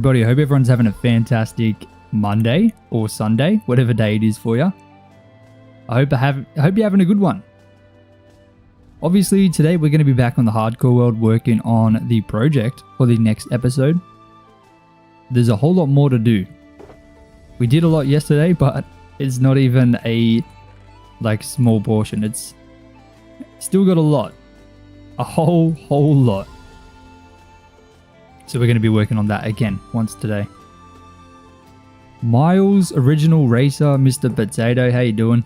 Everybody, I hope everyone's having a fantastic Monday or Sunday, whatever day it is for you. I hope you're having a good one. Obviously, today we're going to be back on the hardcore world working on the project for the next episode. There's a whole lot more to do. We did a lot yesterday, but it's not even a small portion. It's still got a lot. A whole lot. So we're going to be working on that again once today. Miles, original racer, Mr. Potato, how you doing?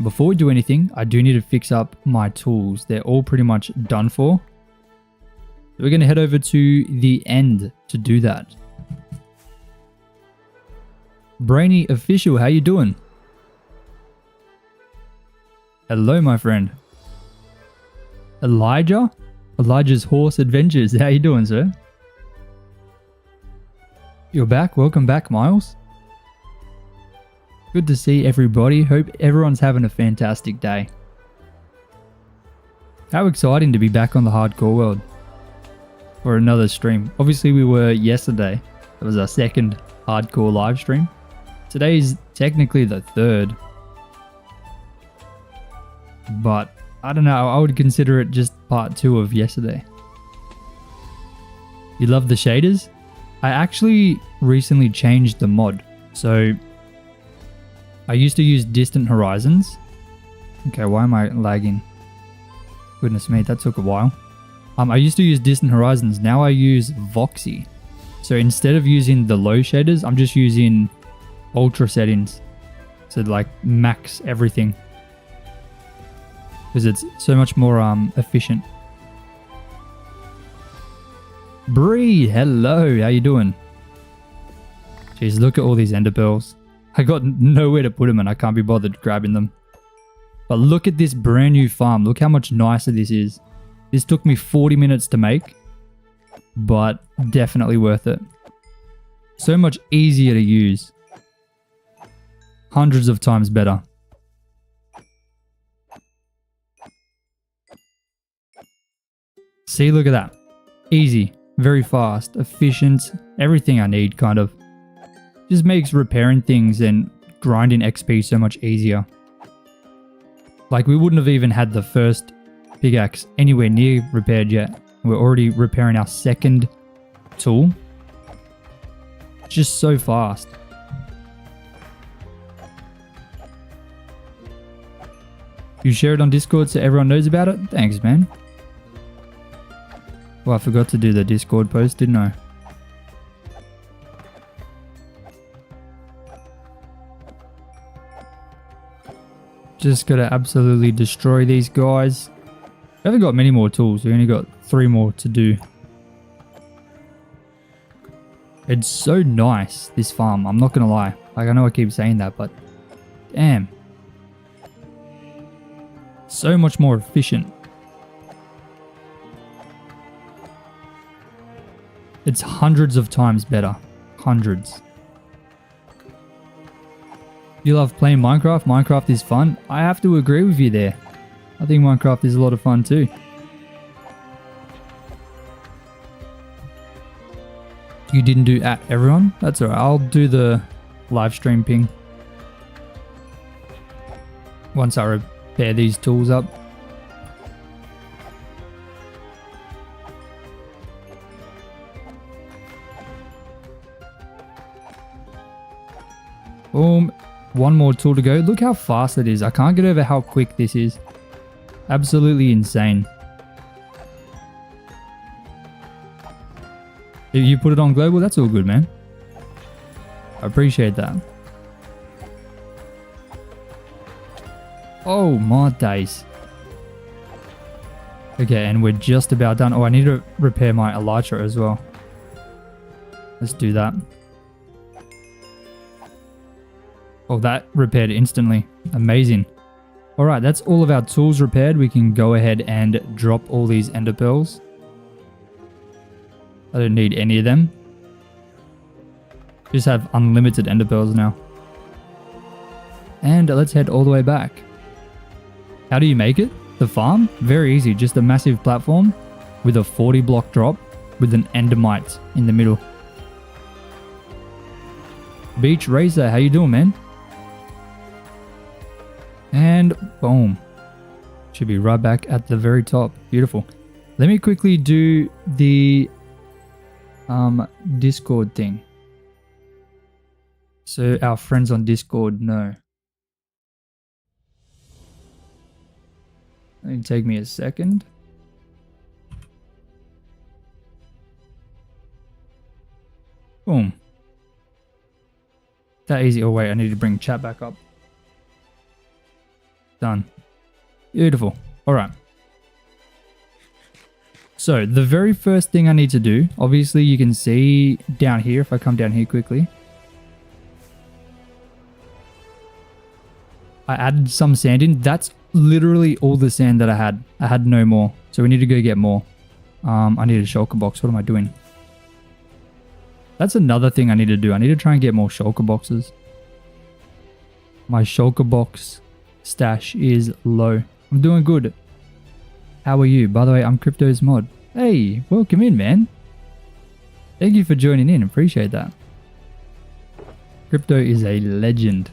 Before we do anything, I do need to fix up my tools. They're all pretty much done for. We're going to head over to the end to do that. Brainy Official, how you doing? Hello, my friend. Elijah's Horse Adventures. How you doing, sir? You're back. Welcome back, Miles. Good to see everybody. Hope everyone's having a fantastic day. How exciting to be back on the hardcore world for another stream. Obviously, we were yesterday. It was our second hardcore live stream. Today's technically the third. But I don't know, I would consider it just part 2 of yesterday. You love the shaders? I actually recently changed the mod. So I used to use distant horizons. Okay, why am I lagging? Goodness me, that took a while. I used to use distant horizons. Now I use Voxy. So instead of using the low shaders, I'm just using ultra settings. So max everything. Because it's so much more efficient. Bree, hello, how you doing? Jeez, look at all these ender pearls. I got nowhere to put them and I can't be bothered grabbing them. But look at this brand new farm. Look how much nicer this is. This took me 40 minutes to make, but definitely worth it. So much easier to use. Hundreds of times better. See, look at that. Easy, very fast, efficient, everything I need kind of. Just makes repairing things and grinding XP so much easier. We wouldn't have even had the first pickaxe anywhere near repaired yet. We're already repairing our second tool. It's just so fast. You share it on Discord so everyone knows about it? Thanks, man. Well, I forgot to do the Discord post, didn't I? Just gotta absolutely destroy these guys. We haven't got many more tools. We only got 3 more to do. It's so nice, this farm. I'm not gonna lie. I know I keep saying that, but damn. So much more efficient. It's hundreds of times better. Hundreds. You love playing Minecraft? Minecraft is fun. I have to agree with you there. I think Minecraft is a lot of fun too. You didn't do at everyone? That's alright. I'll do the live stream ping. Once I repair these tools up. Boom. 1 more tool to go. Look how fast it is. I can't get over how quick this is. Absolutely insane. If you put it on global, that's all good, man. I appreciate that. Oh my days. Okay, and we're just about done. Oh, I need to repair my elytra as well. Let's do that. Oh, that repaired instantly. Amazing. Alright, that's all of our tools repaired. We can go ahead and drop all these ender pearls. I don't need any of them. Just have unlimited ender pearls now. And let's head all the way back. How do you make it? The farm? Very easy. Just a massive platform with a 40 block drop with an endermite in the middle. Beach Racer, how you doing, man? And boom. Should be right back at the very top. Beautiful. Let me quickly do the Discord thing, so our friends on Discord know. It'll take me a second. Boom. That easy. Oh wait, I need to bring chat back up. Done. Beautiful. All right. So the very first thing I need to do, obviously you can see down here, if I come down here quickly, I added some sand in. That's literally all the sand that I had. I had no more. So we need to go get more. I need a shulker box. What am I doing? That's another thing I need to do. I need to try and get more shulker boxes. My shulker box stash is low. I'm doing good. How are you? By the way, I'm Crypto's mod. Hey, welcome in, man. Thank you for joining in. Appreciate that. Crypto is a legend.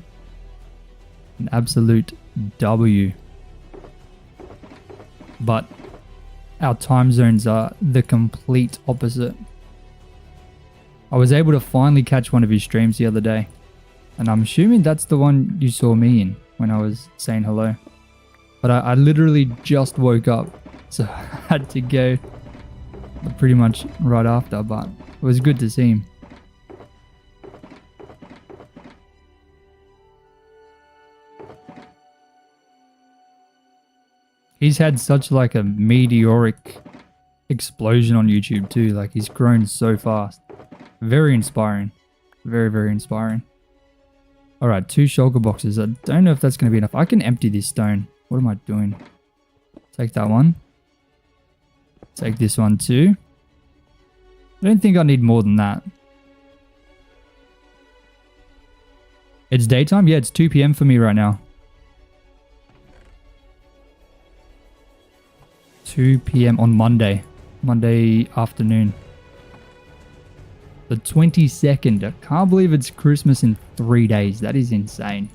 An absolute W. But our time zones are the complete opposite. I was able to finally catch one of his streams the other day. And I'm assuming that's the one you saw me in when I was saying hello. But I literally just woke up, so I had to go pretty much right after, but it was good to see him. He's had such like a meteoric explosion on YouTube too. Like he's grown so fast. Very inspiring. Very, very inspiring. All right, 2 shulker boxes. I don't know if that's going to be enough. I can empty this stone. What am I doing? Take that one. Take this one too. I don't think I need more than that. It's daytime? Yeah, it's 2 PM for me right now. 2 PM on Monday. Monday afternoon. The 22nd. I can't believe it's Christmas in 3 days. That is insane.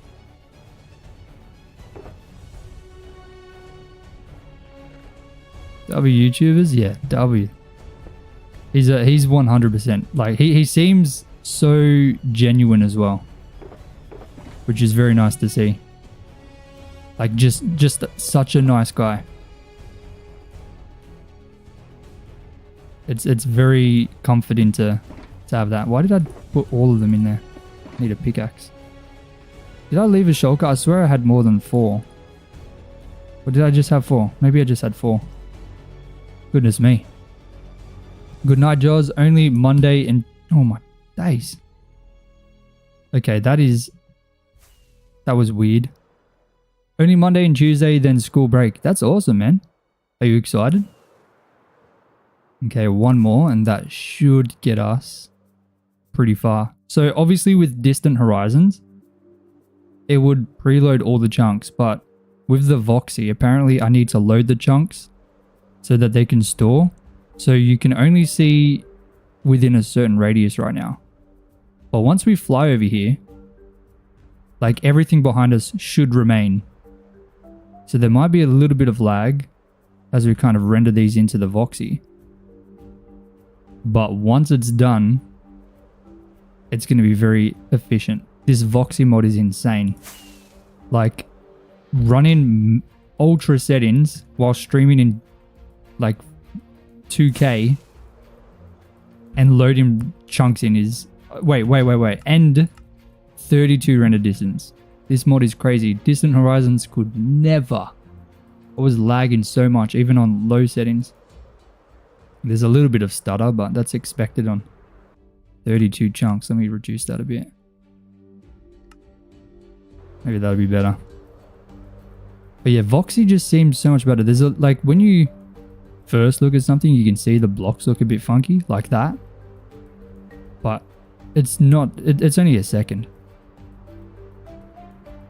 W YouTubers? Yeah, W. He's 100%. Like he seems so genuine as well, which is very nice to see. Like just such a nice guy. It's very comforting to have that. Why did I put all of them in there? Need a pickaxe. Did I leave a shulker? I swear I had more than 4. Or did I just have 4? Maybe I just had 4. Goodness me. Good night, Jaws. Only Monday and... Oh my days. Okay, that was weird. Only Monday and Tuesday, then school break. That's awesome, man. Are you excited? Okay, one more and that should get us pretty far. So obviously with distant horizons, it would preload all the chunks, but with the Voxy, apparently I need to load the chunks so that they can store. So you can only see within a certain radius right now. But once we fly over here, like everything behind us should remain. So there might be a little bit of lag as we kind of render these into the Voxy. But once it's done, it's going to be very efficient. This Voxy mod is insane. Like running ultra settings while streaming in like 2K and loading chunks in is... Wait. And 32 render distance. This mod is crazy. Distant horizons could never. I was lagging so much, even on low settings. There's a little bit of stutter, but that's expected on 32 chunks. Let me reduce that a bit. Maybe that'll be better. But yeah, Voxy just seems so much better. There's a, like when you first look at something, you can see the blocks look a bit funky like that. But it's not, it's only a second.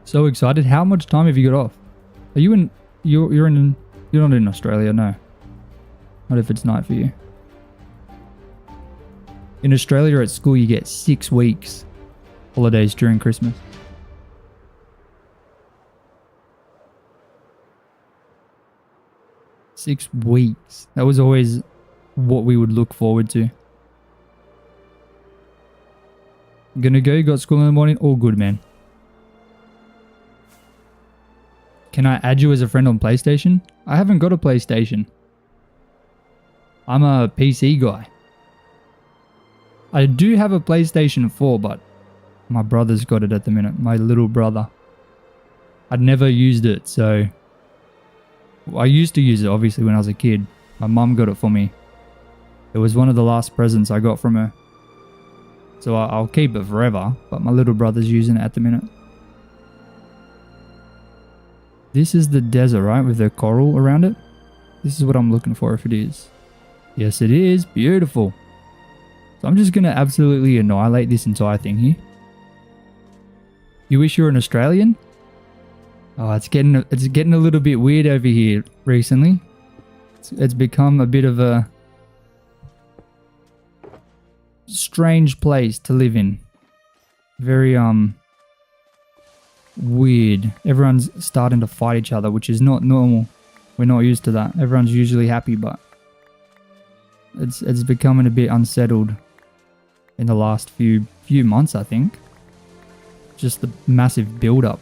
So excited. How much time have you got off? Are you in, you're not in Australia, no. Not if it's night for you. In Australia at school, you get 6 weeks. holidays during Christmas. $6 weeks. That was always what we would look forward to. Gonna go, got school in the morning. All good, man. Can I add you as a friend on PlayStation? I haven't got a PlayStation. I'm a PC guy. I do have a PlayStation 4, but my brother's got it at the minute. My little brother. I'd never used it, so... I used to use it, obviously, when I was a kid. My mum got it for me. It was one of the last presents I got from her. So I'll keep it forever, but my little brother's using it at the minute. This is the desert, right? With the coral around it? This is what I'm looking for if it is. Yes, it is. Beautiful. So I'm just going to absolutely annihilate this entire thing here. You wish you were an Australian? Oh, it's getting a little bit weird over here recently. It's become a bit of a strange place to live in. Very weird. Everyone's starting to fight each other, which is not normal. We're not used to that. Everyone's usually happy, but it's becoming a bit unsettled in the last few months, I think. Just the massive build up.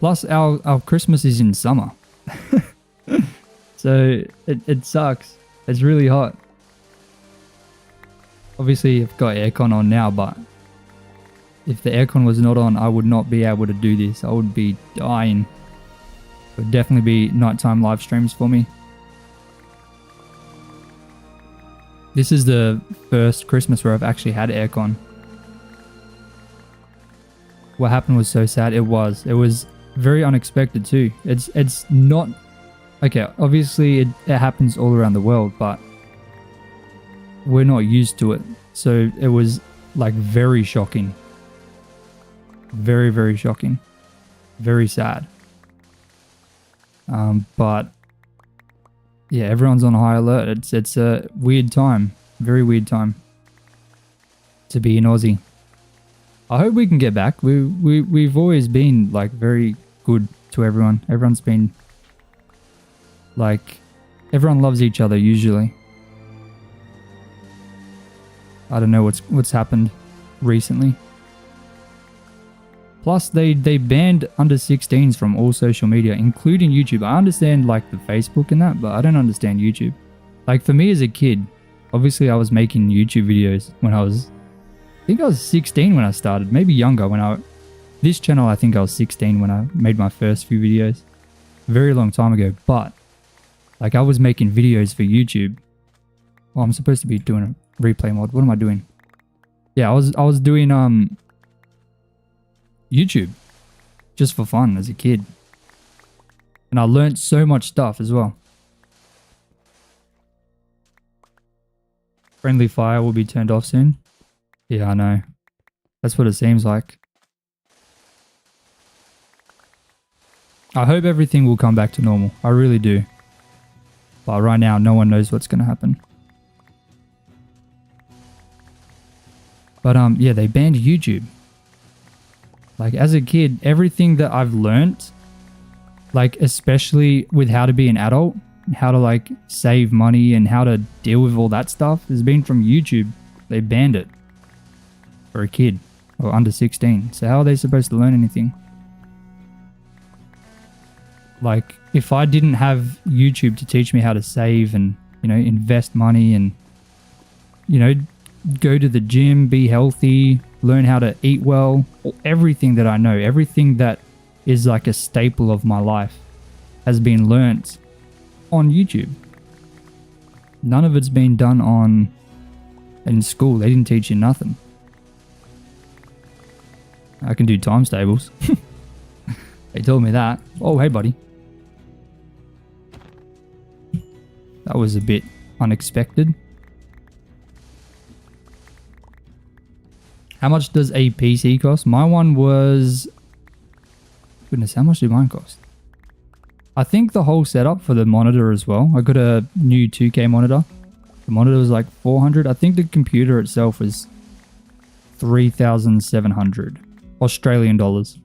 Plus our Christmas is in summer. So it sucks. It's really hot. Obviously I've got aircon on now, but if the aircon was not on, I would not be able to do this. I would be dying. It would definitely be nighttime live streams for me. This is the first Christmas where I've actually had aircon. What happened was so sad. It was very unexpected too. It's not... Okay, obviously it happens all around the world, but we're not used to it. So it was like very shocking. Very, very shocking. Very sad. But yeah, everyone's on high alert. It's a weird time. Very weird time to be in Aussie. I hope we can get back. We've always been like very good to everyone. Everyone's been like, everyone loves each other usually. I don't know what's happened recently. Plus they banned under 16s from all social media, including YouTube. I understand like the Facebook and that, but I don't understand YouTube. Like for me as a kid, obviously I was making YouTube videos when I think I was 16 when I started, maybe younger this channel, I think I was 16 when I made my first few videos. Very long time ago, but like I was making videos for YouTube. Well, I'm supposed to be doing a replay mod. What am I doing? Yeah, I was doing YouTube just for fun as a kid. And I learned so much stuff as well. Friendly fire will be turned off soon. Yeah, I know. That's what it seems like. I hope everything will come back to normal. I really do. But right now, no one knows what's going to happen. But yeah, they banned YouTube. Like as a kid, everything that I've learnt, like especially with how to be an adult, how to like save money and how to deal with all that stuff has been from YouTube. They banned it for a kid or under 16. So how are they supposed to learn anything? Like if I didn't have YouTube to teach me how to save and, you know, invest money and, you know, go to the gym, be healthy, learn how to eat well, everything that I know, everything that is like a staple of my life has been learnt on YouTube. None of it's been done in school. They didn't teach you nothing. I can do times tables. They told me that. Oh, hey buddy. That was a bit unexpected. How much does a PC cost? My one was... Goodness, how much did mine cost? I think the whole setup for the monitor as well. I got a new 2K monitor. The monitor was like 400. I think the computer itself was 3,700 Australian dollars.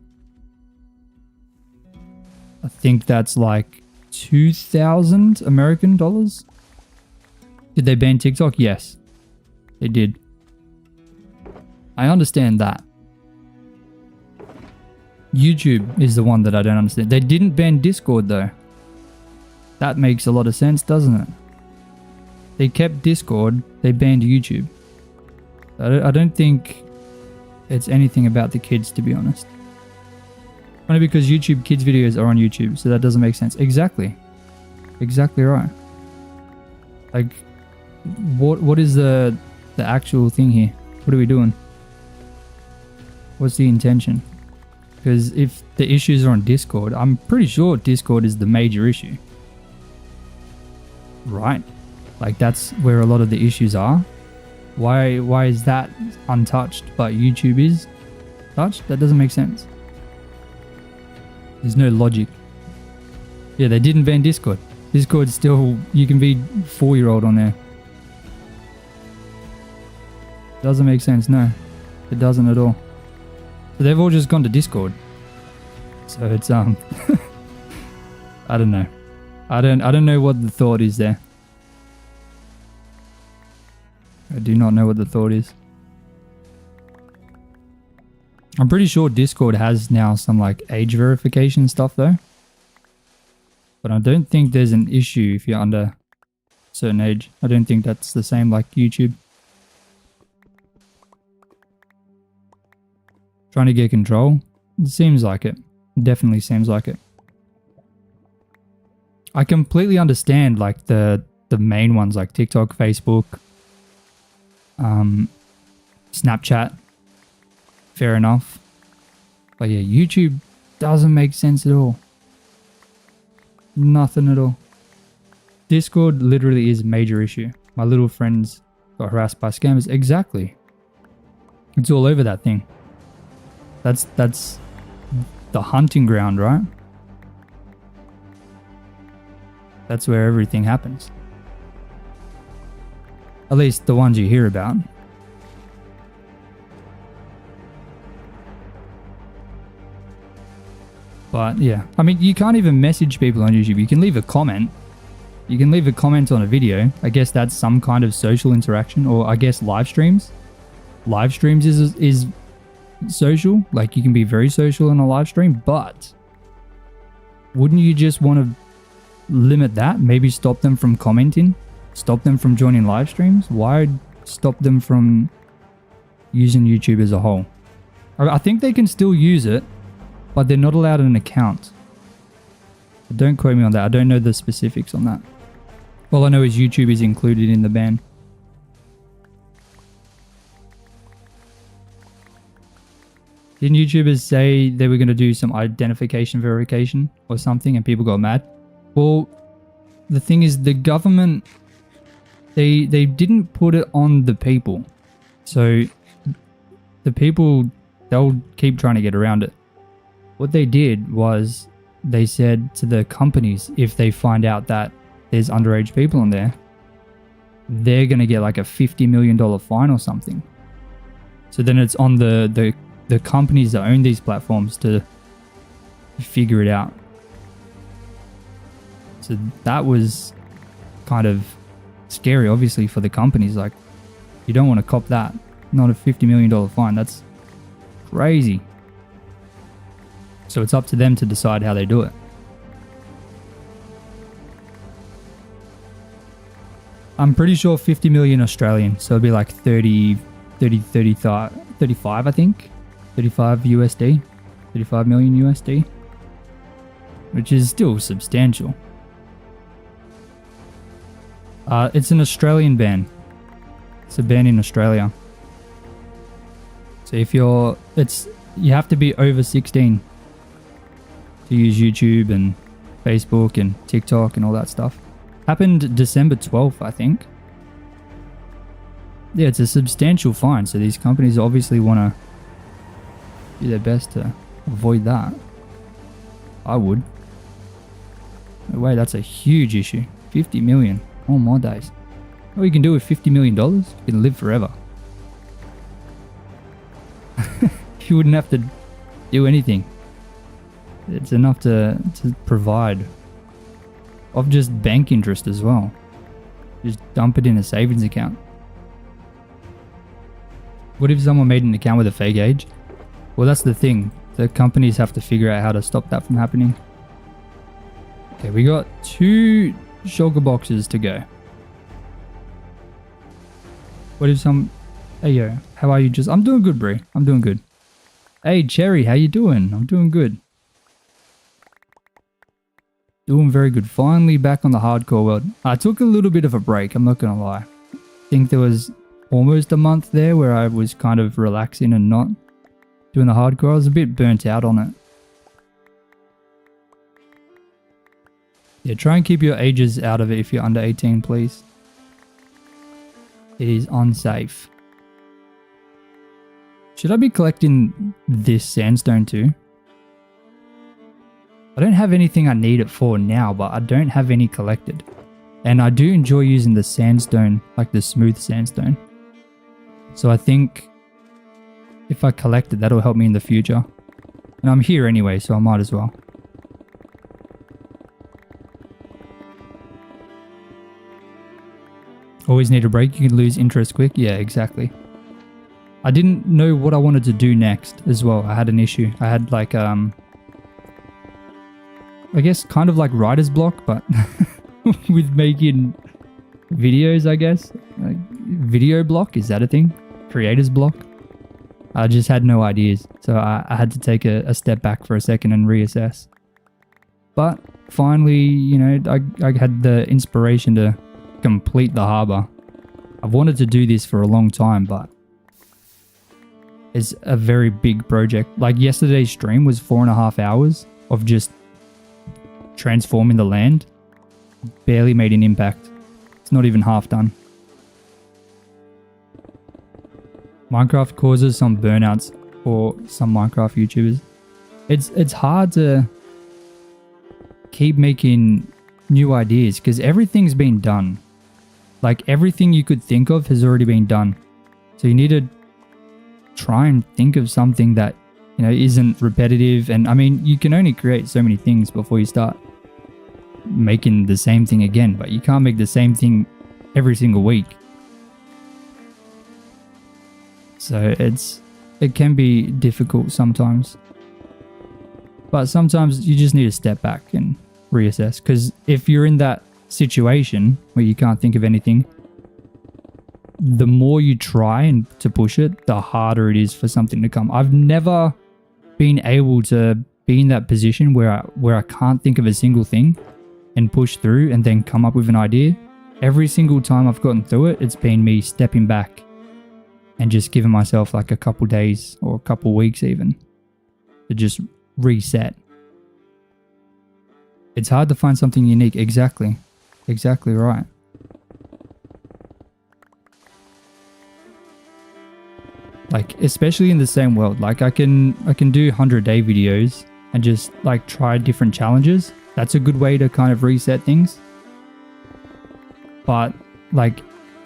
I think that's like 2,000 American dollars. Did they ban TikTok? Yes, they did. I understand that. YouTube is the one that I don't understand. They didn't ban Discord though. That makes a lot of sense, doesn't it? They kept Discord, they banned YouTube. I don't think it's anything about the kids, to be honest. Only because YouTube kids videos are on YouTube, so that doesn't make sense. Exactly. Exactly right. Like, what is the actual thing here? What are we doing? What's the intention? Because if the issues are on Discord, I'm pretty sure Discord is the major issue. Right? Like, that's where a lot of the issues are. Why is that untouched but YouTube is touched? That doesn't make sense. There's no logic. Yeah, they didn't ban Discord. Discord's still, you can be 4-year-old on there. Doesn't make sense, no. It doesn't at all. So they've all just gone to Discord. So it's I don't know. I don't know what the thought is there. I do not know what the thought is. I'm pretty sure Discord has now some like age verification stuff though. But I don't think there's an issue if you're under a certain age. I don't think that's the same like YouTube. Trying to get control? It seems like it. Definitely seems like it. I completely understand like the main ones like TikTok, Facebook, Snapchat. Fair enough. But yeah, YouTube doesn't make sense at all. Nothing at all. Discord literally is a major issue. My little friends got harassed by scammers. Exactly. It's all over that thing. That's the hunting ground, right? That's where everything happens. At least the ones you hear about. But yeah, I mean, you can't even message people on YouTube. You can leave a comment. You can leave a comment on a video. I guess that's some kind of social interaction, or I guess live streams. Live streams is social. Like, you can be very social in a live stream, but wouldn't you just want to limit that? Maybe stop them from commenting, stop them from joining live streams. Why stop them from using YouTube as a whole? I think they can still use it, but they're not allowed an account. But don't quote me on that. I don't know the specifics on that. All I know is YouTube is included in the ban. Didn't YouTubers say they were going to do some identification verification or something and people got mad? Well, the thing is, the government, they didn't put it on the people. So the people, they'll keep trying to get around it. What they did was they said to the companies, if they find out that there's underage people on there, they're going to get like a $50 million fine or something. So then it's on the companies that own these platforms to figure it out. So that was kind of scary, obviously, for the companies. Like, you don't want to cop that. Not a $50 million fine. That's crazy. So it's up to them to decide how they do it. I'm pretty sure 50 million Australian. So it'd be like 35, I think. 35 USD. 35 million USD. Which is still substantial. It's an Australian ban. It's a ban in Australia. So if you have to be over 16 to use YouTube and Facebook and TikTok and all that stuff. Happened December 12th, I think. Yeah, it's a substantial fine. So these companies obviously want to do their best to avoid that. I would. No way, that's a huge issue. 50 million. Oh my days. What you can do with $50 million? You can live forever. you wouldn't have to do anything. It's enough to provide. Of just bank interest as well. Just dump it in a savings account. What if someone made an account with a fake age? Well, that's the thing. The companies have to figure out how to stop that from happening. Okay, we got 2 shulker boxes to go. What if some... Hey, yo, how are you? I'm doing good, Brie. I'm doing good. Hey, Cherry, how you doing? I'm doing good. Doing very good. Finally back on the hardcore world. I took a little bit of a break, I'm not gonna lie. I think there was almost a month there where I was kind of relaxing and not doing the hardcore. I was a bit burnt out on it. Yeah, try and keep your ages out of it if you're under 18, please. It is unsafe. Should I be collecting this sandstone too? I don't have anything I need it for now, but I don't have any collected. And I do enjoy using the sandstone, like the smooth sandstone. So I think if I collect it, that'll help me in the future. And I'm here anyway, so I might as well. Always need a break, you can lose interest quick. Yeah, exactly. I didn't know what I wanted to do next as well. I had an issue. I had like, I guess kind of like writer's block, but with making videos, I guess. Like, video block, is that a thing? Creator's block? I just had no ideas. So I had to take a step back for a second and reassess. But finally, you know, I had the inspiration to complete the harbor. I've wanted to do this for a long time, but it's a very big project. Like yesterday's stream was 4.5 hours of just transforming the land. Barely made an impact. It's not even half done. Minecraft causes some burnouts for some Minecraft YouTubers. It's hard to keep making new ideas because everything's been done. Like everything you could think of has already been done. So you need to try and think of something that, you know, isn't repetitive. And I mean, you can only create so many things before you start making the same thing again, but you can't make the same thing every single week. So it can be difficult sometimes. But sometimes you just need to step back and reassess, because if you're in that situation where you can't think of anything, the more you try and to push it, the harder it is for something to come. I've never been able to be in that position where I can't think of a single thing and push through and then come up with an idea. Every single time I've gotten through it, it's been me stepping back and just giving myself like a couple days or a couple weeks even to just reset. It's hard to find something unique. Exactly right. Like especially in the same world, like I can do 100-day videos and just like try different challenges. That's a good way to kind of reset things. But like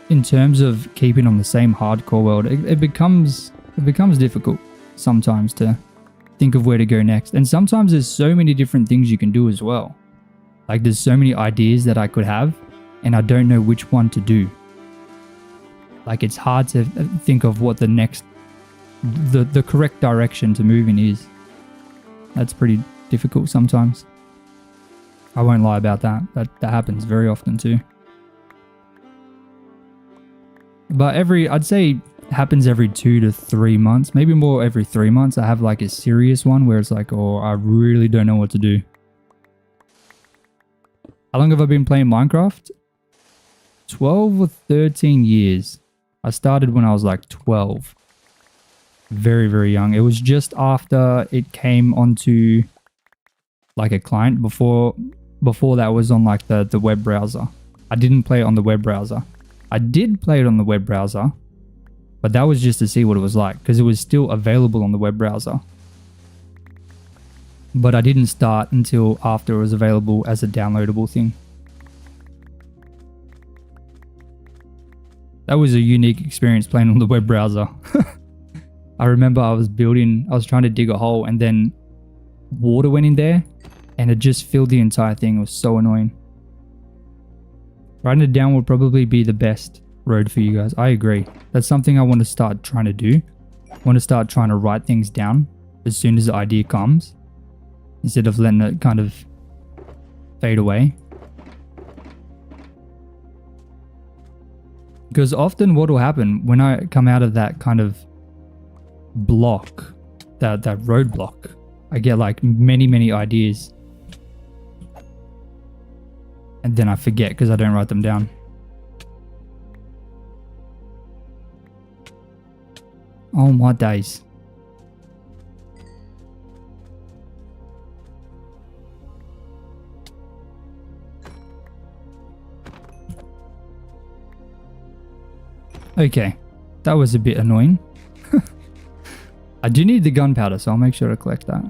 in terms of keeping on the same hardcore world, it becomes difficult sometimes to think of where to go next. And sometimes there's so many different things you can do as well. Like there's so many ideas that I could have and I don't know which one to do. Like it's hard to think of what the next, the correct direction to move in is. That's pretty difficult sometimes. I won't lie about that. That happens very often too. But I'd say happens every 2 to 3 months, maybe more every 3 months. I have like a serious one where it's like, oh, I really don't know what to do. How long have I been playing Minecraft? 12 or 13 years. I started when I was like 12. Very, very young. It was just after it came onto like a client. Before that was on like the web browser. I didn't play it on the web browser. I did play it on the web browser, but that was just to see what it was like because it was still available on the web browser. But I didn't start until after it was available as a downloadable thing. That was a unique experience playing on the web browser. I remember I was trying to dig a hole and then water went in there and it just filled the entire thing. It was so annoying. Writing it down would probably be the best road for you guys. I agree. That's something I want to start trying to do. I want to start trying to write things down as soon as the idea comes, instead of letting it kind of fade away. Because often what will happen when I come out of that kind of block, that roadblock, I get like many ideas. And then I forget because I don't write them down. Oh my days. Okay, that was a bit annoying. I do need the gunpowder, so I'll make sure to collect that.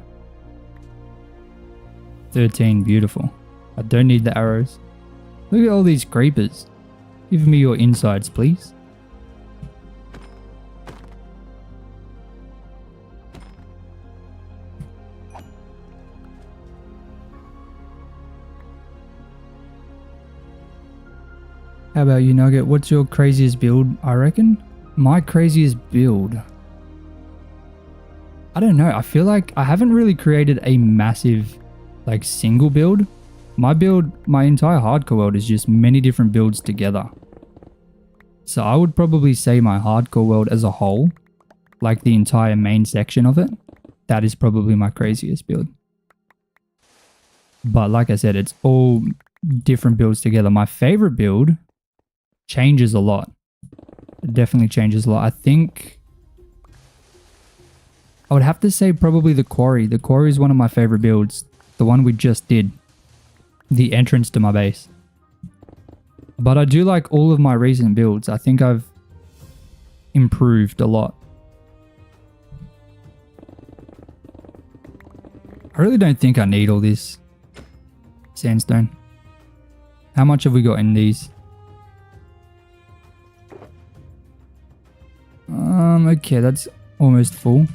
13, beautiful. I don't need the arrows. Look at all these creepers. Give me your insides, please. How about you, Nugget? What's your craziest build, I reckon? My craziest build? I don't know. I feel like I haven't really created a massive, like, single build. My entire hardcore world is just many different builds together. So I would probably say my hardcore world as a whole, like the entire main section of it, that is probably my craziest build. But like I said, it's all different builds together. My favorite build changes a lot. It definitely changes a lot. I think I would have to say probably the quarry. The quarry is one of my favorite builds. The one we just did. The entrance to my base. But I do like all of my recent builds. I think I've improved a lot. I really don't think I need all this sandstone. How much have we got in these? Okay, that's almost full.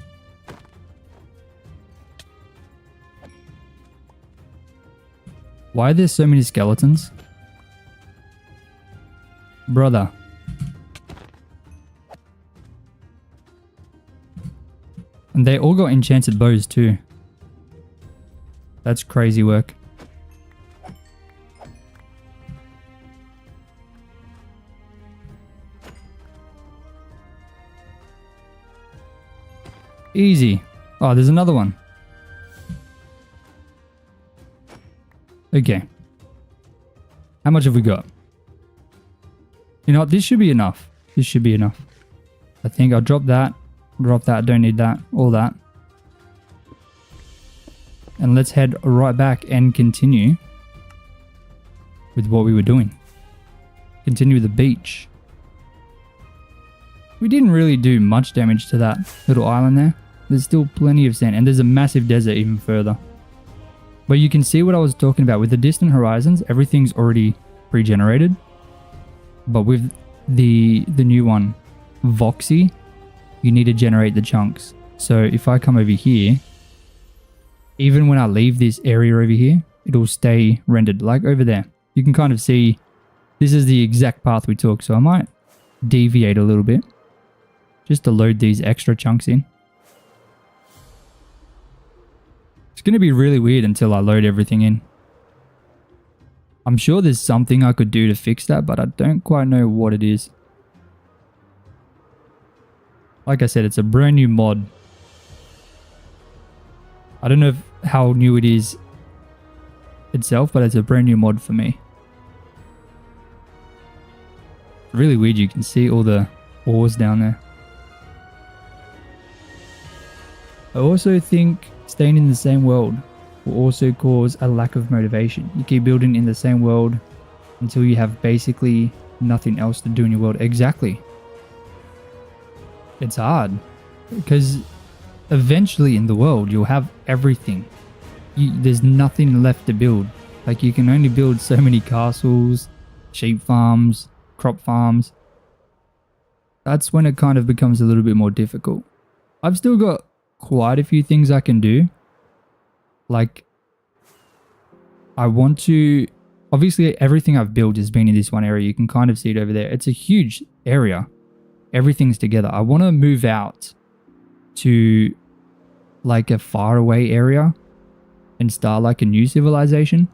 Why are there so many skeletons? Brother. And they all got enchanted bows too. That's crazy work. Easy. Oh, there's another one. Okay. How much have we got? You know what? This should be enough. This should be enough. I think I'll drop that. Drop that. Don't need that. All that. And let's head right back and continue with what we were doing. Continue with the beach. We didn't really do much damage to that little island there. There's still plenty of sand, and there's a massive desert even further. But you can see what I was talking about. With the distant horizons, everything's already pre-generated. But with the new one, Voxy, you need to generate the chunks. So if I come over here, even when I leave this area over here, it'll stay rendered like over there. You can kind of see this is the exact path we took. So I might deviate a little bit just to load these extra chunks in. It's going to be really weird until I load everything in. I'm sure there's something I could do to fix that, but I don't quite know what it is. Like I said, it's a brand new mod. I don't know how new it is itself, but it's a brand new mod for me. Really weird, you can see all the ores down there. I also think staying in the same world will also cause a lack of motivation. You keep building in the same world until you have basically nothing else to do in your world. Exactly. It's hard because eventually in the world you'll have everything. There's nothing left to build. Like, you can only build so many castles, sheep farms, crop farms. That's when it kind of becomes a little bit more difficult. I've still got quite a few things I can do. Like, I want to... Obviously, everything I've built has been in this one area. You can kind of see it over there. It's a huge area. Everything's together. I want to move out to like a faraway area and start like a new civilization.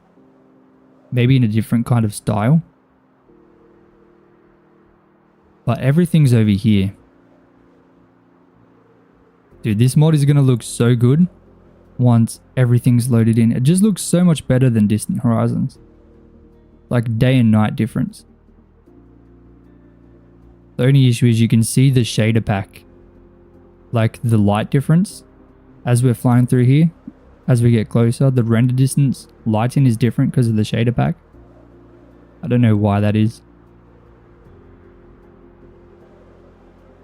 Maybe in a different kind of style. But everything's over here. Dude, this mod is going to look so good once everything's loaded in. It just looks so much better than Distant Horizons. Like day and night difference. The only issue is you can see the shader pack. Like the light difference as we're flying through here. As we get closer, the render distance lighting is different because of the shader pack. I don't know why that is.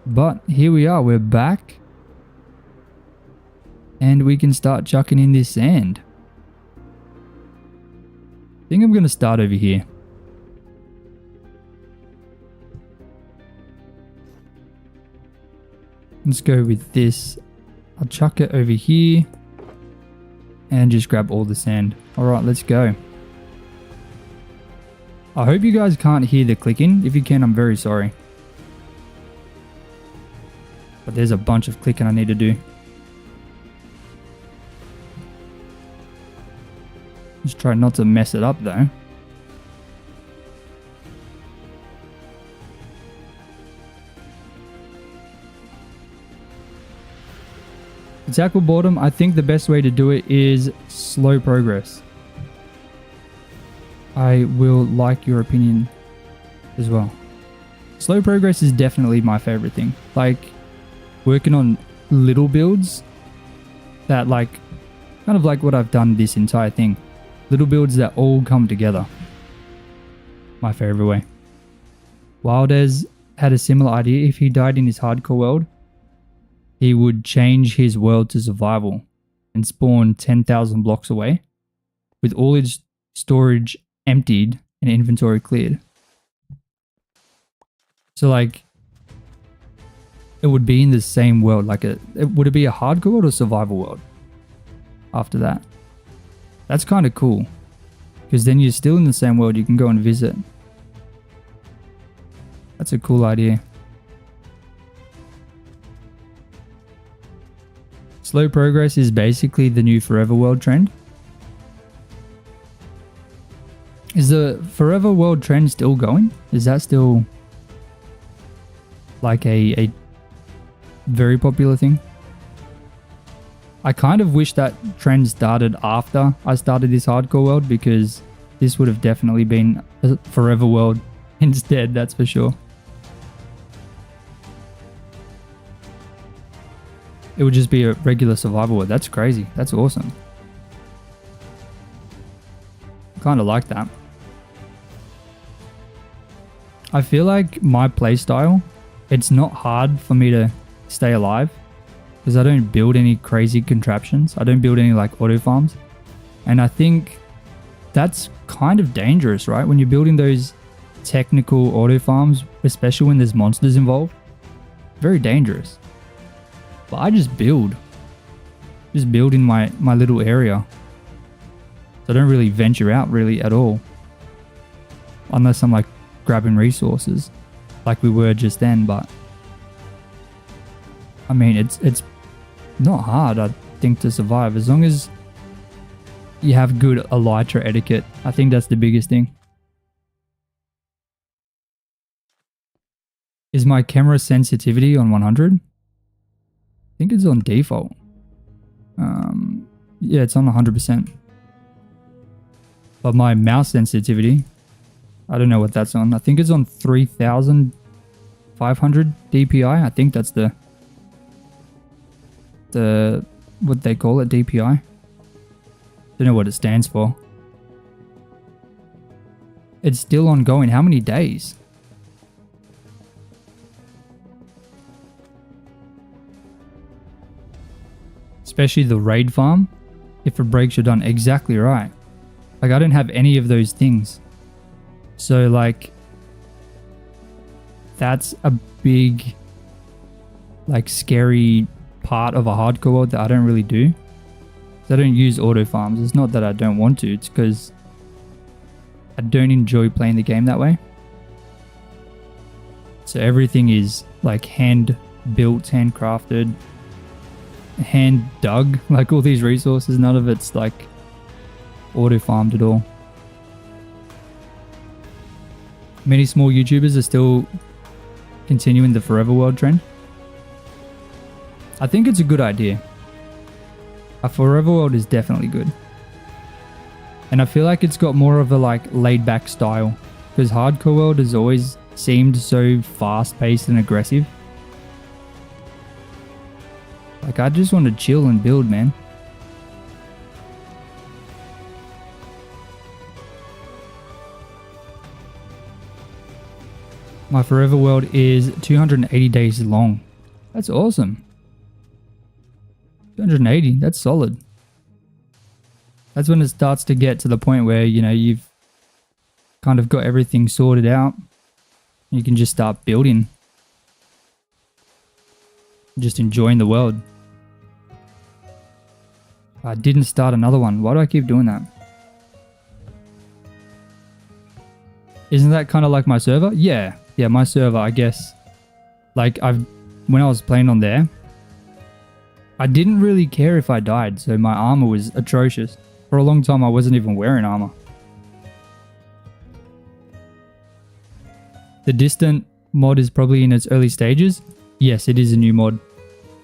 But here we are, we're back. And we can start chucking in this sand. I think I'm going to start over here. Let's go with this. I'll chuck it over here. And just grab all the sand. Alright, let's go. I hope you guys can't hear the clicking. If you can, I'm very sorry. But there's a bunch of clicking I need to do. Just try not to mess it up though. To tackle boredom, I think the best way to do it is slow progress. I will like your opinion as well. Slow progress is definitely my favorite thing. Like working on little builds that like, kind of like what I've done this entire thing. Little builds that all come together. My favorite way. Wildez had a similar idea. If he died in his hardcore world, he would change his world to survival and spawn 10,000 blocks away with all his storage emptied and inventory cleared. So like, it would be in the same world. Like, would it be a hardcore world or survival world after that? That's kind of cool. Because then you're still in the same world. You can go and visit. That's a cool idea. Slow progress is basically the new forever world trend. Is the forever world trend still going? Is that still like a very popular thing? I kind of wish that trend started after I started this hardcore world, because this would have definitely been a forever world instead, that's for sure. It would just be a regular survival world. That's crazy. That's awesome. I kind of like that. I feel like my playstyle, it's not hard for me to stay alive. Because I don't build any crazy contraptions. I don't build any like auto farms. And I think that's kind of dangerous, right? When you're building those technical auto farms, especially when there's monsters involved. Very dangerous. But I just build. Just build in my little area. So I don't really venture out really at all. Unless I'm like grabbing resources. Like we were just then, but I mean it's not hard, I think, to survive. As long as you have good elytra etiquette. I think that's the biggest thing. Is my camera sensitivity on 100? I think it's on default. Yeah, it's on 100%. But my mouse sensitivity, I don't know what that's on. I think it's on 3500 DPI. I think that's the what they call it, DPI. Don't know what it stands for. It's still ongoing. How many days? Especially the raid farm. If it breaks, you're done. Exactly right. Like, I don't have any of those things. So like, that's a big, like, scary part of a hardcore world that I don't really do. So I don't use auto farms. It's not that I don't want to, it's because I don't enjoy playing the game that way. So everything is like hand built, handcrafted, hand dug, like all these resources, none of it's like auto farmed at all. Many small YouTubers are still continuing the forever world trend. I think it's a good idea. A forever world is definitely good. And I feel like it's got more of a like laid back style, because hardcore world has always seemed so fast paced and aggressive. Like I just want to chill and build, man. My forever world is 280 days long. That's awesome. 280, that's solid. That's when it starts to get to the point where, you know, you've kind of got everything sorted out. You can just start building. Just enjoying the world. I didn't start another one. Why do I keep doing that? Isn't that kind of like my server? Yeah, my server, I guess. Like when I was playing on there, I didn't really care if I died, so my armor was atrocious. For a long time, I wasn't even wearing armor. The distant mod is probably in its early stages. Yes, it is a new mod.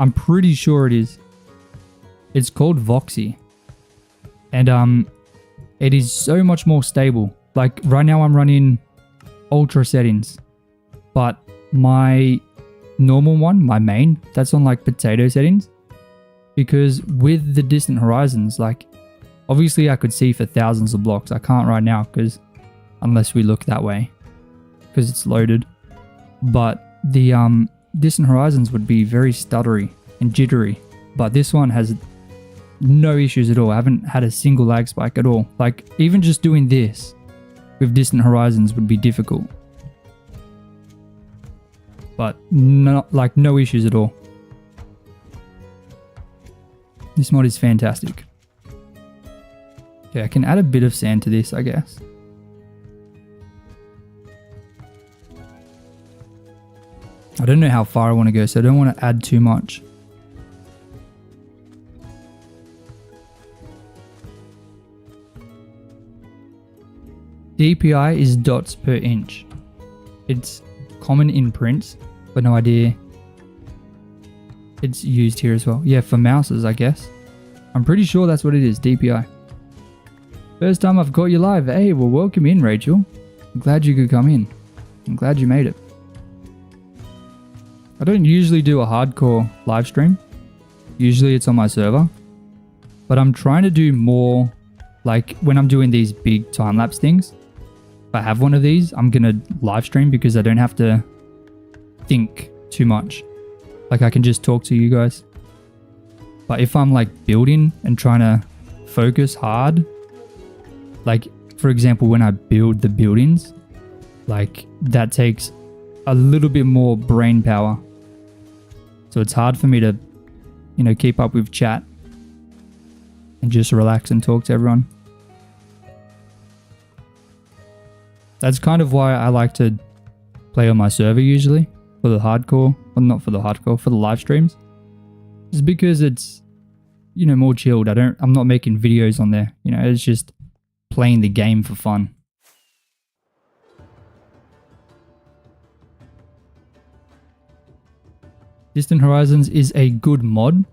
I'm pretty sure it is. It's called Voxy. And it is so much more stable. Like right now I'm running ultra settings, but my normal one, my main, that's on like potato settings. Because with the distant horizons, like obviously I could see for thousands of blocks. I can't right now because unless we look that way, because it's loaded. But the distant horizons would be very stuttery and jittery. But this one has no issues at all. I haven't had a single lag spike at all. Like even just doing this with distant horizons would be difficult. But no issues at all. This mod is fantastic. Okay, I can add a bit of sand to this, I guess. I don't know how far I want to go, so I don't want to add too much. DPI is dots per inch. It's common in prints, but no idea it's used here as well. Yeah, for mouses, I guess. I'm pretty sure that's what it is, DPI. First time I've got you live. Hey, well, welcome in, Rachel. I'm glad you could come in. I'm glad you made it. I don't usually do a hardcore live stream. Usually it's on my server. But I'm trying to do more, like when I'm doing these big time-lapse things. If I have one of these, I'm going to live stream because I don't have to think too much. Like I can just talk to you guys. But if I'm like building and trying to focus hard, like for example, when I build the buildings, like that takes a little bit more brain power. So it's hard for me to, you know, keep up with chat and just relax and talk to everyone. That's kind of why I like to play on my server usually for the hardcore, well not for the hardcore, for the live streams. It's because it's, you know, more chilled. I'm not making videos on there, you know, it's just playing the game for fun. Distant Horizons is a good mod,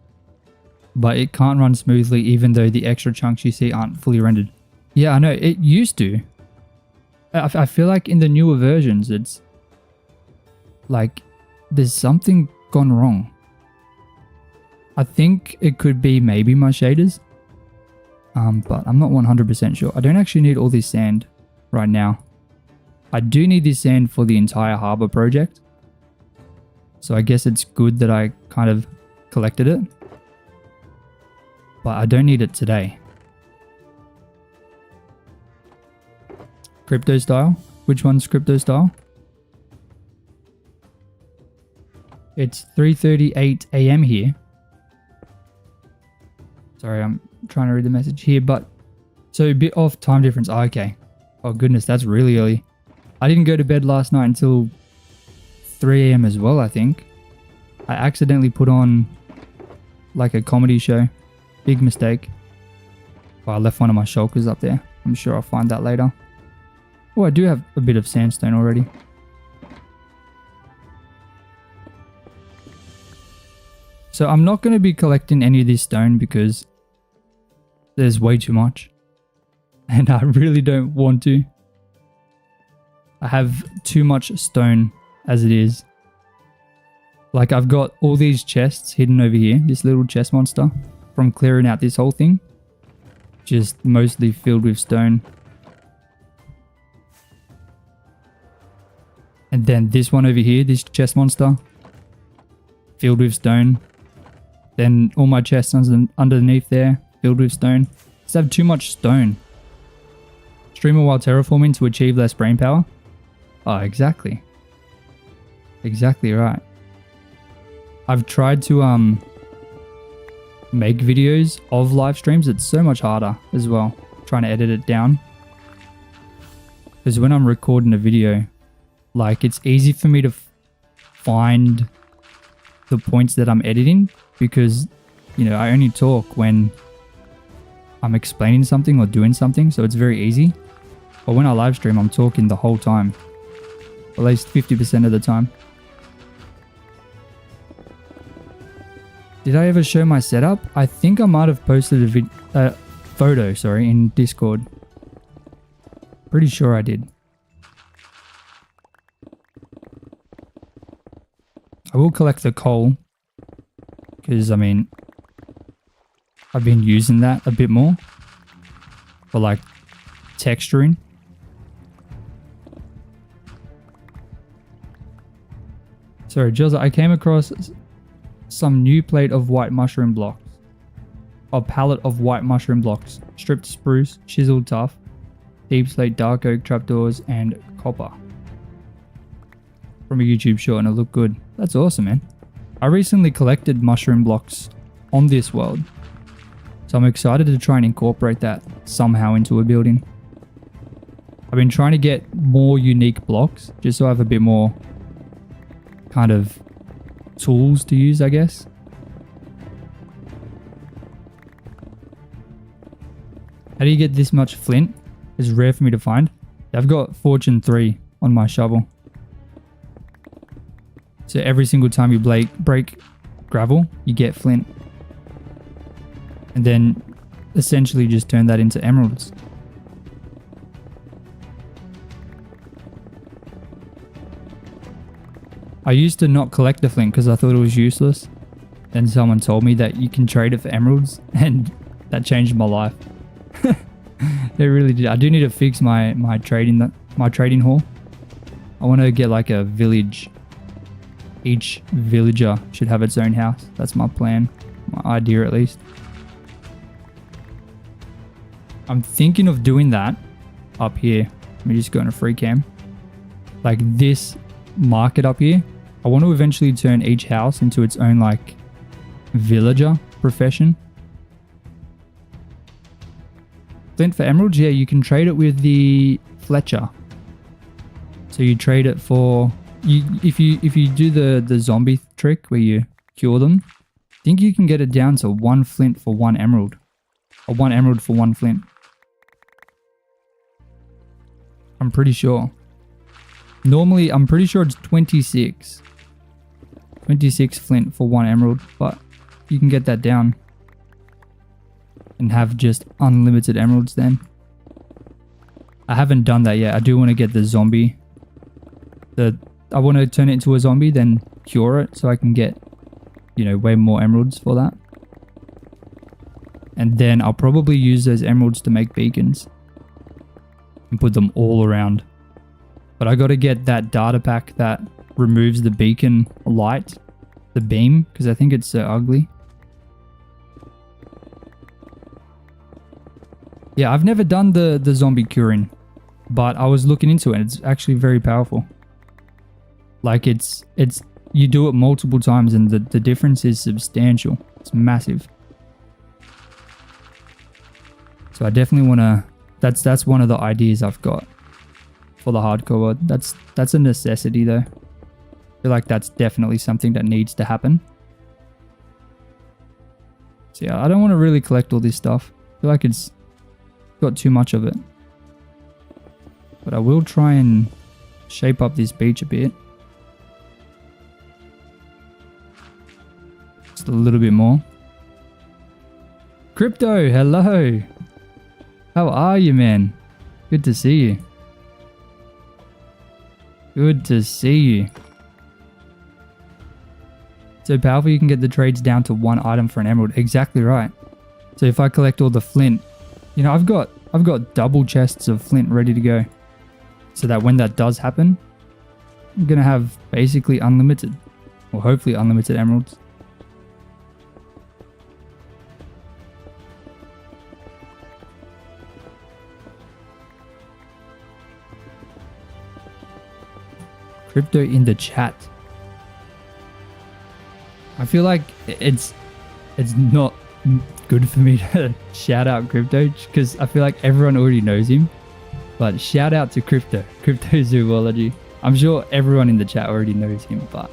but it can't run smoothly even though the extra chunks you see aren't fully rendered. Yeah, I know, it used to. I feel like in the newer versions, it's like there's something gone wrong. I think it could be maybe my shaders, but I'm not 100% sure. I don't actually need all this sand right now. I do need this sand for the entire harbor project. So I guess it's good that I kind of collected it, but I don't need it today. Crypto style? Which one's crypto style? It's 3:38 AM here. Sorry, I'm trying to read the message here, but so a bit of time difference. Oh, okay. Oh goodness, that's really early. I didn't go to bed last night until 3 a.m. as well, I think. I accidentally put on like a comedy show. Big mistake. Oh, I left one of my shulkers up there. I'm sure I'll find that later. Oh, I do have a bit of sandstone already. So I'm not going to be collecting any of this stone because there's way too much. And I really don't want to. I have too much stone as it is. Like I've got all these chests hidden over here. This little chest monster from clearing out this whole thing. Just mostly filled with stone. And then this one over here, this chest monster. Filled with stone. Then all my chests underneath there, filled with stone. Just have too much stone. Streamer while terraforming to achieve less brain power. Oh, exactly. Exactly right. I've tried to make videos of live streams. It's so much harder as well, trying to edit it down. Because when I'm recording a video, like it's easy for me to find the points that I'm editing because, you know, I only talk when I'm explaining something or doing something, so it's very easy. But when I live stream, I'm talking the whole time, at least 50% of the time. Did I ever show my setup? I think I might have posted a photo, in Discord. Pretty sure I did. I will collect the coal because, I mean, I've been using that a bit more for like texturing. Sorry, Joseph, I came across some new plate of white mushroom blocks. A palette of white mushroom blocks. Stripped spruce, chiseled tough, deep slate, dark oak, trapdoors, and copper. From a YouTube short, and it looked good. That's awesome, man. I recently collected mushroom blocks on this world. So I'm excited to try and incorporate that somehow into a building. I've been trying to get more unique blocks, just so I have a bit more kind of tools to use, I guess. How do you get this much flint? It's rare for me to find. I've got Fortune 3 on my shovel. So every single time you break gravel, you get flint. And then essentially just turn that into emeralds. I used to not collect the flint because I thought it was useless. Then someone told me that you can trade it for emeralds, and that changed my life. It really did. I do need to fix my trading hall. I want to get like a village. Each villager should have its own house. That's my plan. My idea at least. I'm thinking of doing that up here. Let me just go on a free cam. Like this market up here. I want to eventually turn each house into its own like villager profession. Flint for emeralds? Yeah, you can trade it with the Fletcher. So you trade it for if you do the zombie trick where you cure them, I think you can get it down to 1 flint for 1 emerald. Or 1 emerald for 1 flint. I'm pretty sure. Normally, I'm pretty sure it's 26. 26 flint for 1 emerald, but you can get that down. And have just unlimited emeralds then. I haven't done that yet. I do want to get the zombie. I want to turn it into a zombie, then cure it so I can get, you know, way more emeralds for that. And then I'll probably use those emeralds to make beacons. And put them all around. But I got to get that data pack that removes the beacon light, the beam, because I think it's so ugly. Yeah, I've never done the zombie curing, but I was looking into it. It's actually very powerful. Like it's you do it multiple times and the difference is substantial. It's massive. So I definitely want to, that's one of the ideas I've got for the hardcore world. That's a necessity though. I feel like that's definitely something that needs to happen. So yeah, I don't want to really collect all this stuff. I feel like it's got too much of it. But I will try and shape up this beach a bit. Just a little bit more. Crypto, hello. How are you, man? Good to see you. Good to see you. So powerful you can get the trades down to 1 item for an emerald. Exactly right. So if I collect all the flint, you know, I've got double chests of flint ready to go. So that when that does happen, I'm going to have basically unlimited, or hopefully unlimited emeralds. Crypto in the chat. I feel like it's not good for me to shout out Crypto because I feel like everyone already knows him. But shout out to Crypto Zoology. I'm sure everyone in the chat already knows him, but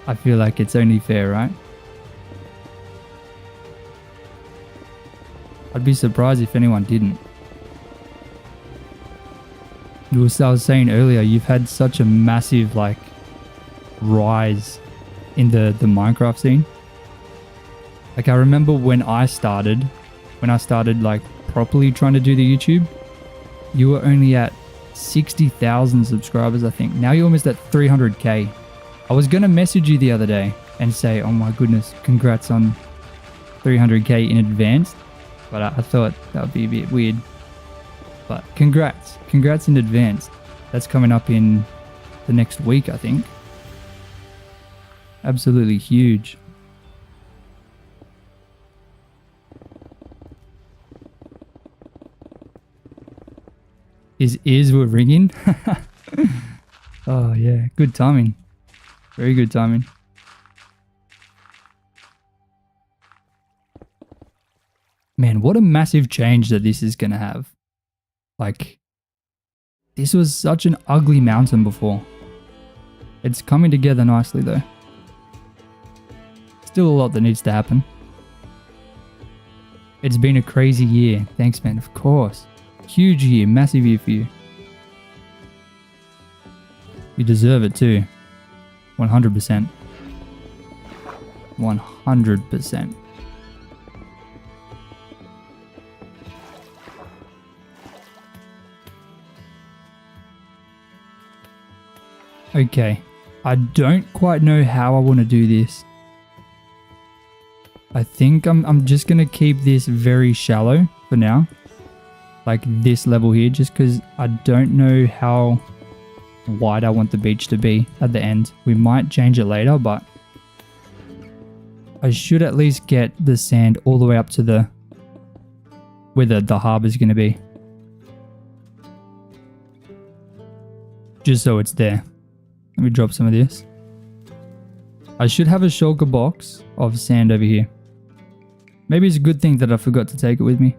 I feel like it's only fair, right? I'd be surprised if anyone didn't. I was saying earlier, you've had such a massive like rise in the Minecraft scene. Like I remember when I started like properly trying to do the YouTube, you were only at 60,000 subscribers, I think. Now you're almost at 300k. I was gonna message you the other day and say, oh my goodness, congrats on 300k in advance, but I thought that would be a bit weird. But congrats in advance. That's coming up in the next week, I think. Absolutely huge. His ears were ringing. Oh yeah, good timing. Very good timing. Man, what a massive change that this is gonna have. Like, this was such an ugly mountain before. It's coming together nicely though. Still a lot that needs to happen. It's been a crazy year. Thanks, man, of course. Huge year, massive year for you. You deserve it too. 100%. 100%. Okay, I don't quite know how I want to do this. I think I'm just going to keep this very shallow for now. Like this level here, just because I don't know how wide I want the beach to be at the end. We might change it later, but I should at least get the sand all the way up to where the harbor is going to be. Just so it's there. Let me drop some of this. I should have a shulker box of sand over here. Maybe it's a good thing that I forgot to take it with me.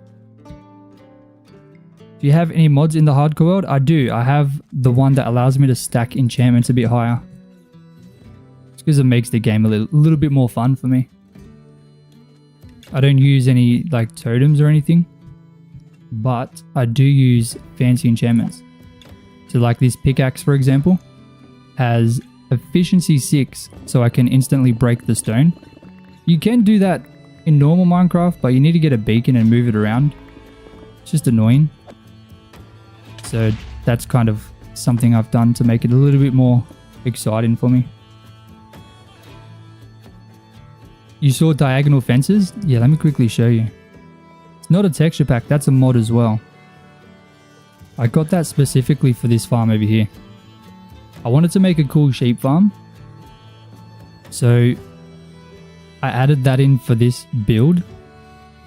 Do you have any mods in the hardcore world? I do. I have the one that allows me to stack enchantments a bit higher. It's because it makes the game a little bit more fun for me. I don't use any like totems or anything, but I do use fancy enchantments. So like this pickaxe, for example, has efficiency 6, so I can instantly break the stone. You can do that in normal Minecraft, but you need to get a beacon and move it around. It's just annoying. So that's kind of something I've done to make it a little bit more exciting for me. You saw diagonal fences? Yeah, let me quickly show you. It's not a texture pack, that's a mod as well. I got that specifically for this farm over here. I wanted to make a cool sheep farm, so I added that in for this build,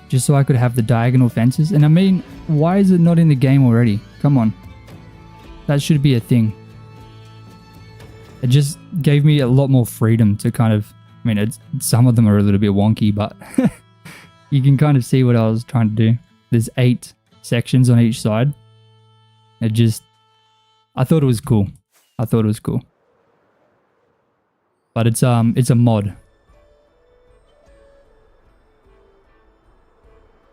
just so I could have the diagonal fences. And I mean, why is it not in the game already? Come on. That should be a thing. It just gave me a lot more freedom to kind of, I mean, some of them are a little bit wonky, but you can kind of see what I was trying to do. There's 8 sections on each side. I thought it was cool. But it's a mod.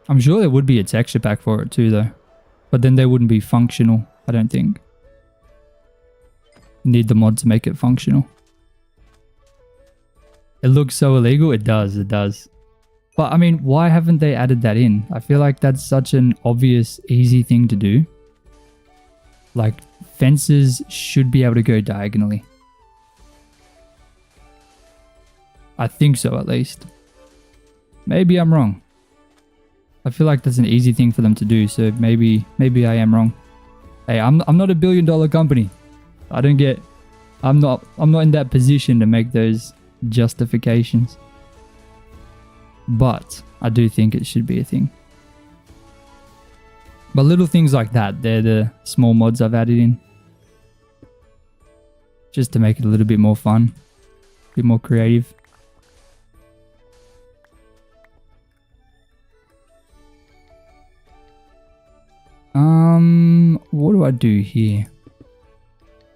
I'm sure there would be a texture pack for it too though. But then they wouldn't be functional, I don't think. You need the mod to make it functional. It looks so illegal. It does. But I mean, why haven't they added that in? I feel like that's such an obvious, easy thing to do. Like, fences should be able to go diagonally. I think so, at least. Maybe I'm wrong. I feel like that's an easy thing for them to do, so maybe I am wrong. Hey, I'm not a $1 billion company. I'm not in that position to make those justifications. But I do think it should be a thing. But little things like that, they're the small mods I've added in. Just to make it a little bit more fun. A bit more creative. What do I do here?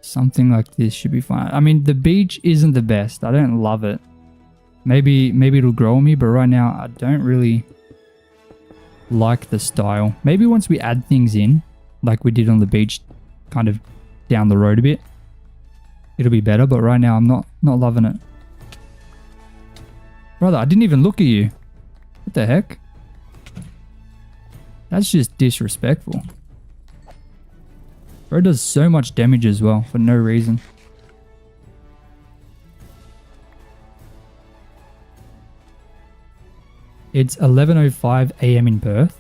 Something like this should be fine. I mean, the beach isn't the best. I don't love it. Maybe it'll grow on me, but right now I don't really like the style. Maybe once we add things in, like we did on the beach, kind of down the road a bit, it'll be better. But right now I'm not loving it. Brother, I didn't even look at you. What the heck? That's just disrespectful. Bro does so much damage as well for no reason. It's 11:05 AM in Perth.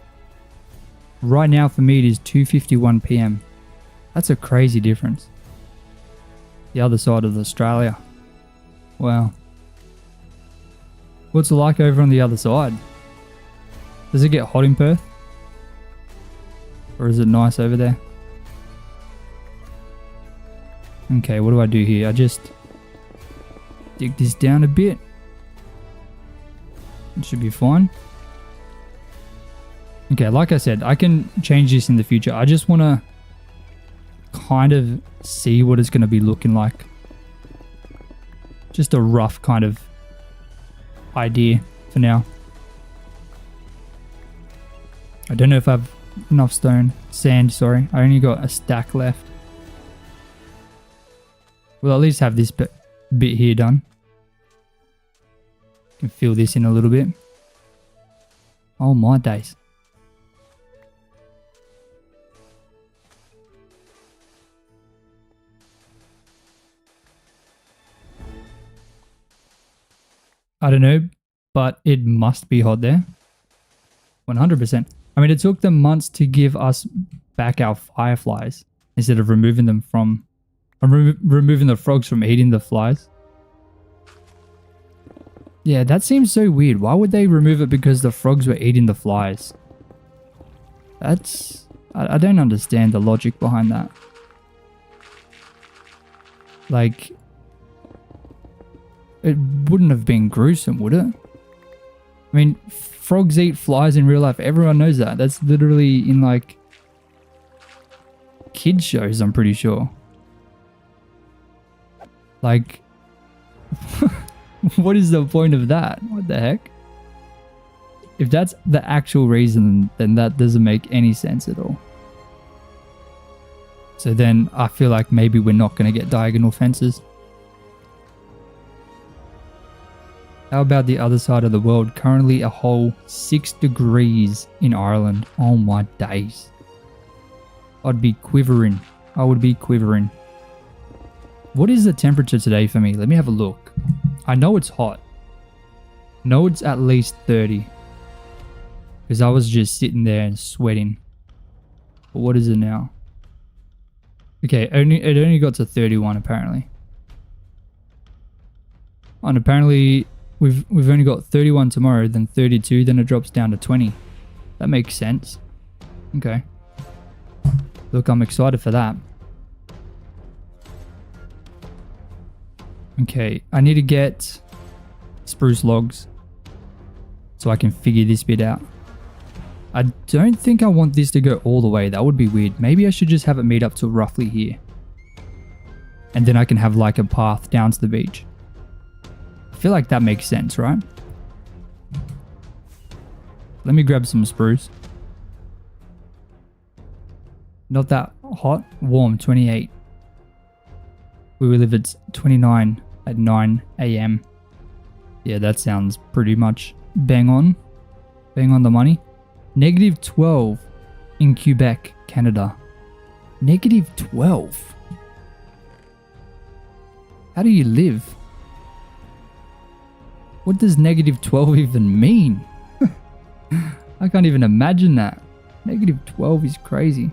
Right now for me it is 2:51 PM. That's a crazy difference. The other side of Australia. Wow. What's it like over on the other side? Does it get hot in Perth? Or is it nice over there? Okay, what do I do here? I just dig this down a bit. It should be fine. Okay, like I said, I can change this in the future. I just want to kind of see what it's going to be looking like. Just a rough kind of idea for now. I don't know if I have enough sand, sorry. I only got a stack left. We'll at least have this bit here done. Can fill this in a little bit. Oh my days. I don't know, but it must be hot there. 100%. I mean, it took them months to give us back our fireflies instead of removing them from... removing the frogs from eating the flies. Yeah, that seems so weird. Why would they remove it because the frogs were eating the flies? That's... I don't understand the logic behind that. Like... it wouldn't have been gruesome, would it? I mean, frogs eat flies in real life. Everyone knows that. That's literally in like... kids shows, I'm pretty sure. Like... what is the point of that? What the heck? If that's the actual reason, then that doesn't make any sense at all. So then I feel like maybe we're not going to get diagonal fences. How about the other side of the world? Currently a whole 6 degrees in Ireland. Oh my days. I'd be quivering. I would be quivering. What is the temperature today for me? Let me have a look. I know it's hot. I know it's at least 30. Because I was just sitting there and sweating. But what is it now? Okay, it only got to 31 apparently. And apparently we've only got 31 tomorrow, then 32, then it drops down to 20. That makes sense. Okay. Look, I'm excited for that. Okay, I need to get spruce logs so I can figure this bit out. I don't think I want this to go all the way. That would be weird. Maybe I should just have it meet up to roughly here. And then I can have like a path down to the beach. I feel like that makes sense, right? Let me grab some spruce. Not that hot. Warm, 28. We will live at 29 at 9 a.m. Yeah, that sounds pretty much bang on. Bang on the money. -12 in Quebec, Canada. -12. How do you live? What does -12 even mean? I can't even imagine that. -12 is crazy.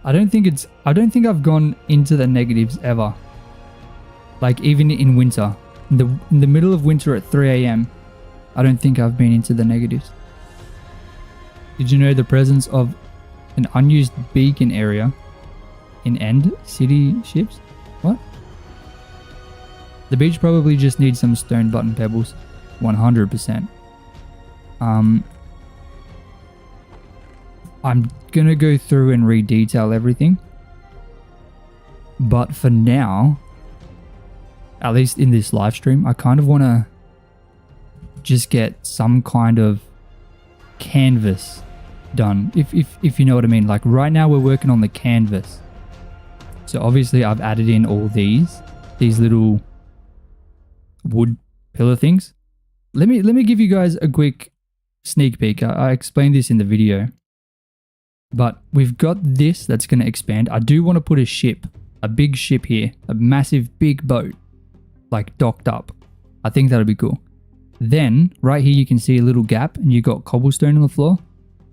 I don't think I've gone into the negatives ever. Like even in winter. In the middle of winter at 3 a.m. I don't think I've been into the negatives. Did you know the presence of an unused beacon area in end city ships? What? The beach probably just needs some stone button pebbles. 100%. I'm gonna go through and redetail everything. But for now, at least in this live stream, I kind of want to just get some kind of canvas done, if you know what I mean. Like right now we're working on the canvas. So obviously I've added in all these little wood pillar things. Let me give you guys a quick sneak peek. I explained this in the video. But we've got this that's going to expand. I do want to put a ship, a big ship here, a massive big boat, like docked up. I think that'll be cool. Then right here you can see a little gap and you got cobblestone on the floor.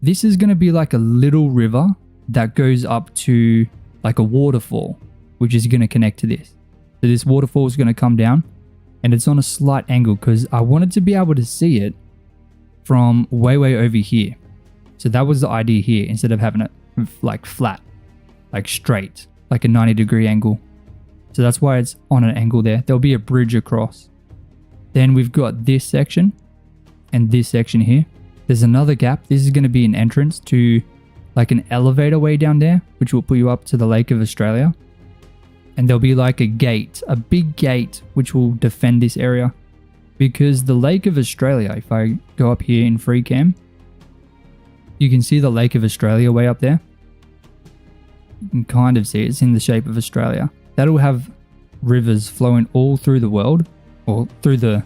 This is going to be like a little river that goes up to like a waterfall, which is going to connect to this. So this waterfall is going to come down and it's on a slight angle because I wanted to be able to see it from way over here. So that was the idea here, instead of having it like flat, like straight, like a 90-degree angle. So that's why it's on an angle there. There'll be a bridge across. Then we've got this section and this section here. There's another gap. This is going to be an entrance to like an elevator way down there, which will put you up to the Lake of Australia. And there'll be like a gate, a big gate, which will defend this area. Because the Lake of Australia, if I go up here in free cam, you can see the Lake of Australia way up there. You can kind of see it's in the shape of Australia. That'll have rivers flowing all through the world, or through the,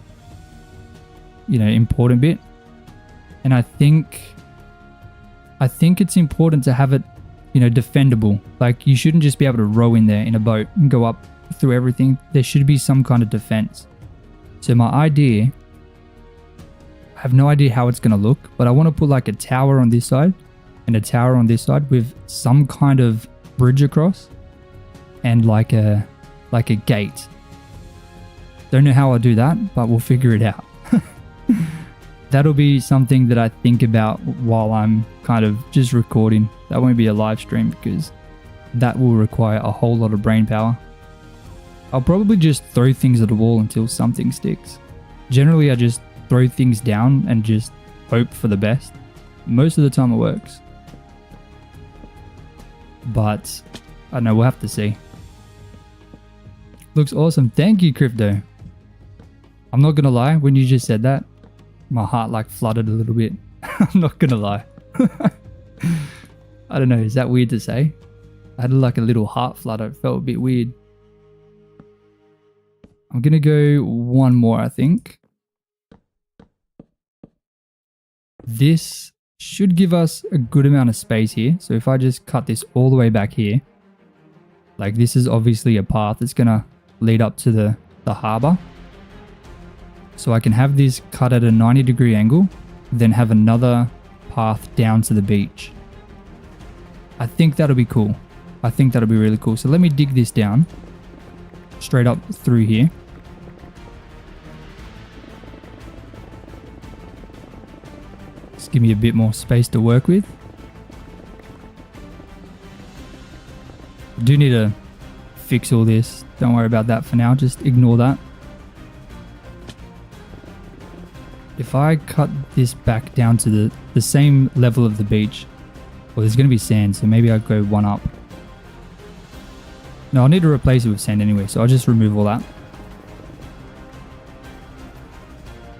important bit. And I think it's important to have it, defendable. Like you shouldn't just be able to row in there in a boat and go up through everything. There should be some kind of defense. So my idea, I have no idea how it's going to look, but I want to put like a tower on this side and a tower on this side with some kind of bridge across and like a gate. Don't know how I'll do that, but we'll figure it out. That'll be something that I think about while I'm kind of just recording. That won't be a live stream because that will require a whole lot of brain power. I'll probably just throw things at the wall until something sticks. Generally, I just throw things down and just hope for the best. Most of the time it works. But I don't know, we'll have to see. Looks awesome. Thank you, Crypto. I'm not gonna lie, when you just said that, my heart like flooded a little bit. I'm not gonna lie. I don't know, is that weird to say? I had like a little heart flutter. It felt a bit weird. I'm gonna go one more, I think. This should give us a good amount of space here. So if I just cut this all the way back here, like this is obviously a path that's gonna lead up to the harbor. So I can have this cut at a 90-degree angle, then have another path down to the beach. I think that'll be cool. I think that'll be really cool. So let me dig this down straight up through here. Just give me a bit more space to work with. I do need to fix all this. Don't worry about that for now. Just ignore that. if I cut this back down to the same level of the beach, well, there's going to be sand, so maybe I'll go one up. No, I'll need to replace it with sand anyway, so I'll just remove all that.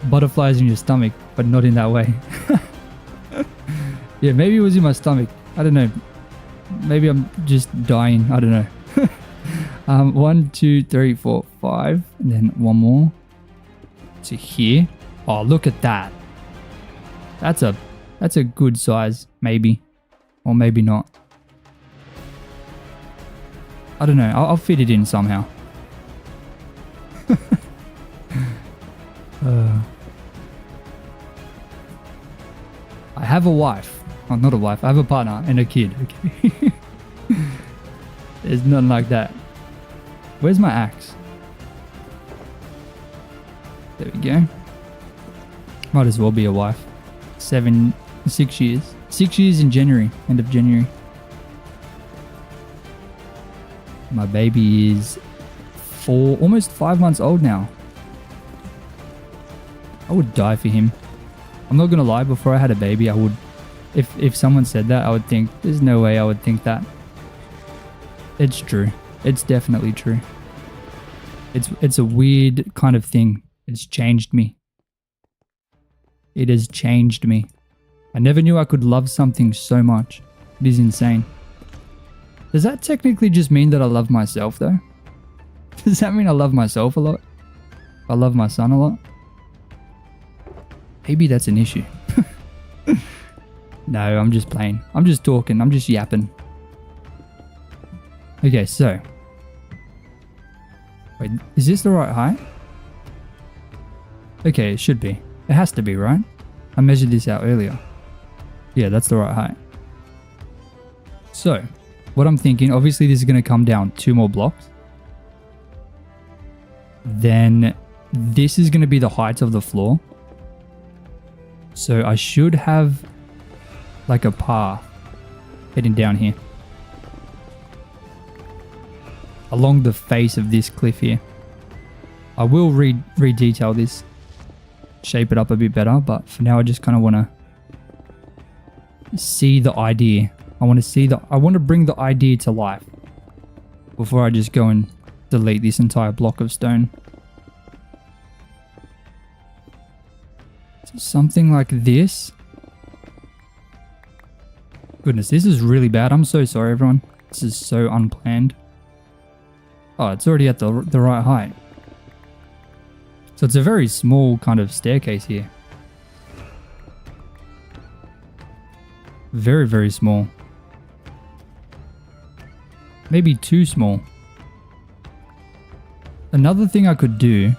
Butterflies in your stomach, but not in that way. Yeah, maybe it was in my stomach. I don't know. Maybe I'm just dying. I don't know. 1, 2, 3, 4, 5, and then one more to here. Oh, look at that. That's a good size, maybe, or maybe not. I don't know. I'll fit it in somehow. I have a wife. Oh, not a wife. I have a partner and a kid. Okay. There's nothing like that. Where's my axe? There we go. Might as well be a wife. 6 years. 6 years in January. End of January. My baby is almost 5 months old now. I would die for him. I'm not gonna lie, before I had a baby, I would, if someone said that, I would think, there's no way I would think that. It's true. It's definitely true. It's a weird kind of thing. It's changed me. It has changed me. I never knew I could love something so much. It is insane. Does that technically just mean that I love myself though? Does that mean I love myself a lot? I love my son a lot? Maybe that's an issue. No, I'm just playing. I'm just talking. I'm just yapping. Okay, so. Wait, is this the right height? Okay, it should be. It has to be, right? I measured this out earlier. Yeah, that's the right height. So, what I'm thinking, obviously this is going to come down 2 more blocks. Then this is going to be the height of the floor. So I should have like a path heading down here. Along the face of this cliff here. I will re-detail this. Shape it up a bit better, but for now I just kind of want to see the idea. I want to bring the idea to life before I just go and delete this entire block of stone. So something like this. Goodness, this is really bad. I'm so sorry, everyone. This is so unplanned. Oh, it's already at the right height. So it's a very small kind of staircase here. Very, very small. Maybe too small. Another thing I could do,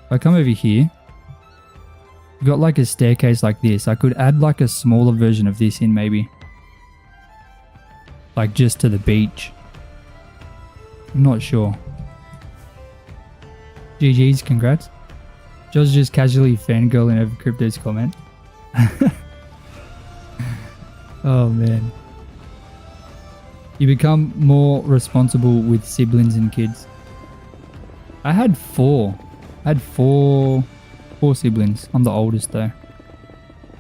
if I come over here, we've got like a staircase like this. I could add like a smaller version of this in maybe. Like just to the beach. I'm not sure. GG's, congrats. Josh just casually fangirling over Crypto's comment. Oh man. You become more responsible with siblings and kids. I had 4. I had four siblings. I'm the oldest though.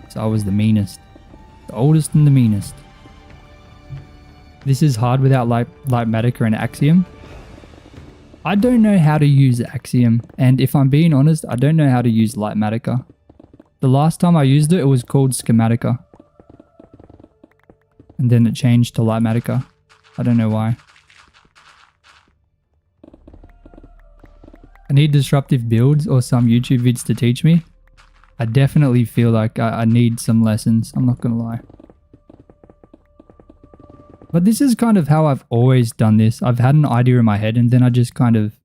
So I was the meanest. The oldest and the meanest. This is hard without Lightmatica and Axiom. I don't know how to use Axiom, and if I'm being honest, I don't know how to use Lightmatica. The last time I used it, it was called Schematica. And then it changed to Lightmatica. I don't know why. I need disruptive builds or some YouTube vids to teach me. I definitely feel like I need some lessons, I'm not gonna lie. But this is kind of how I've always done this. I've had an idea in my head and then I just kind of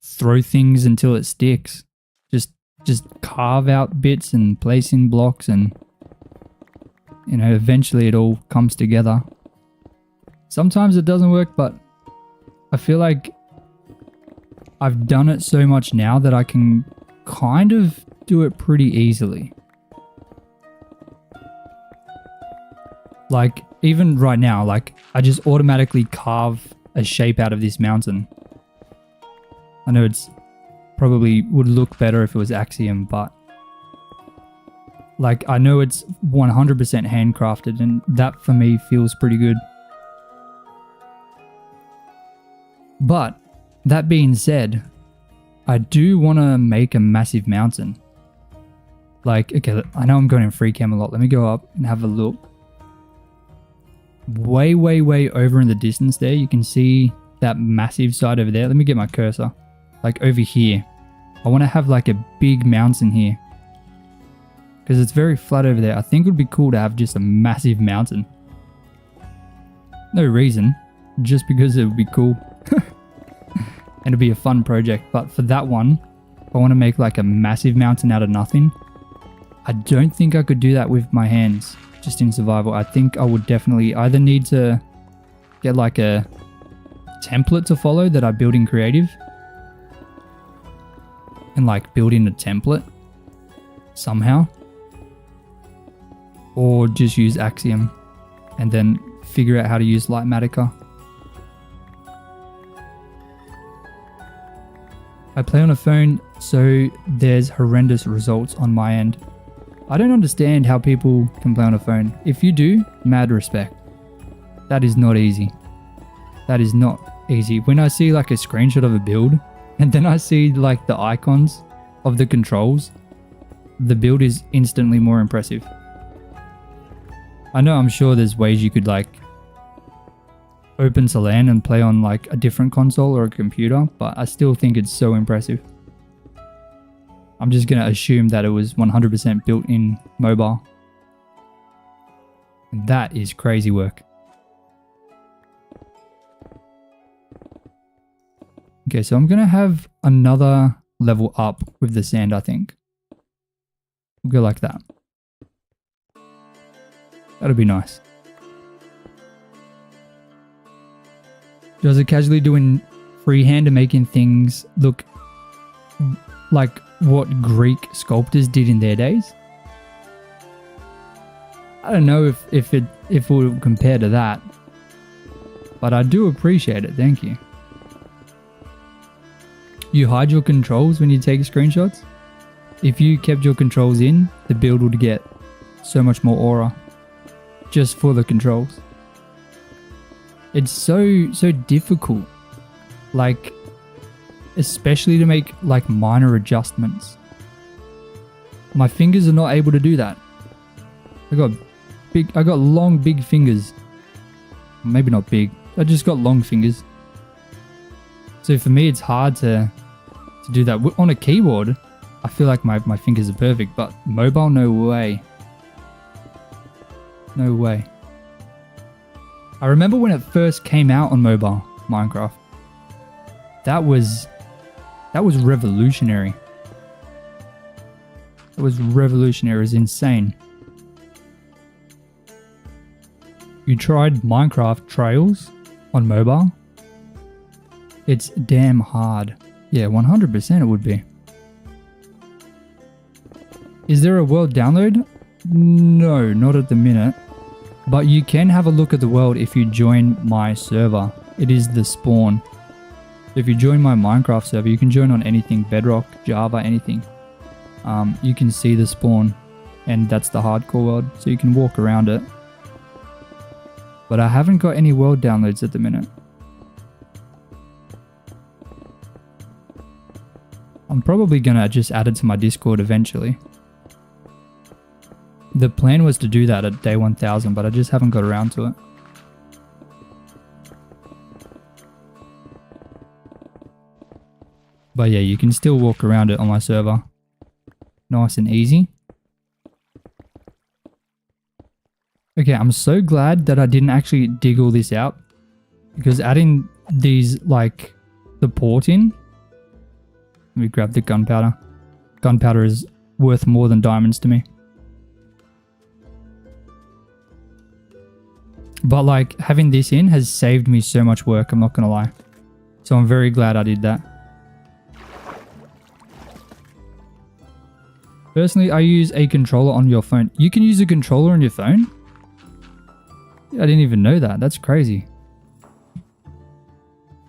throw things until it sticks. Just carve out bits and place in blocks and, you know, eventually it all comes together. Sometimes it doesn't work, but I feel like I've done it so much now that I can kind of do it pretty easily. Like, even right now, like, I just automatically carve a shape out of this mountain. I know it's probably would look better if it was Axiom, but like I know it's 100% handcrafted and that for me feels pretty good. But that being said, I do want to make a massive mountain. Like, okay, I know I'm going in free cam a lot. Let me go up and have a look. Way, way, way over in the distance there, you can see that massive side over there. Let me get my cursor. Like over here. I want to have like a big mountain here. Because it's very flat over there. I think it would be cool to have just a massive mountain. No reason. Just because it would be cool. And it'd be a fun project. But for that one, I want to make like a massive mountain out of nothing. I don't think I could do that with my hands. Just in survival. I think I would definitely either need to get like a template to follow that I build in creative. And like build in a template. Somehow. Or just use Axiom. And then figure out how to use Lightmatica. I play on a phone, so there's horrendous results on my end. I don't understand how people can play on a phone. If you do, mad respect. That is not easy. That is not easy. When I see like a screenshot of a build, and then I see like the icons of the controls, the build is instantly more impressive. I know I'm sure there's ways you could like open to LAN and play on like a different console or a computer, but I still think it's so impressive. I'm just going to assume that it was 100% built in mobile. And that is crazy work. Okay, so I'm going to have another level up with the sand, I think. We'll go like that. That'll be nice. Does it casually doing freehand and making things look like what Greek sculptors did in their days? I don't know if it will compare to that, but I do appreciate it. Thank you. You hide your controls when you take screenshots. If you kept your controls in, the build would get so much more aura just for the controls. It's so difficult, like especially to make like minor adjustments. My fingers are not able to do that. I got long big fingers. Maybe not big. I just got long fingers. So for me it's hard to do that. On a keyboard, I feel like my fingers are perfect, but mobile, no way. No way. I remember when it first came out on mobile, Minecraft. That was revolutionary. It was revolutionary. It was insane. You tried Minecraft Trails on mobile? It's damn hard. Yeah, 100% it would be. Is there a world download? No, not at the minute. But you can have a look at the world if you join my server. It is the spawn. If you join my Minecraft server, you can join on anything, BEDROCK, Java, anything. You can see the spawn, and that's the hardcore world, so you can walk around it. But I haven't got any world downloads at the minute. I'm probably gonna just add it to my Discord eventually. The plan was to do that at day 1000, but I just haven't got around to it. But yeah, you can still walk around it on my server. Nice and easy. Okay, I'm so glad that I didn't actually dig all this out. Because adding these, like, the port in. Let me grab the gunpowder. Gunpowder is worth more than diamonds to me. But like having this in has saved me so much work, I'm not gonna lie. So I'm very glad I did that. Personally, I use a controller on your phone. You can use a controller on your phone? Yeah, I didn't even know that. That's crazy.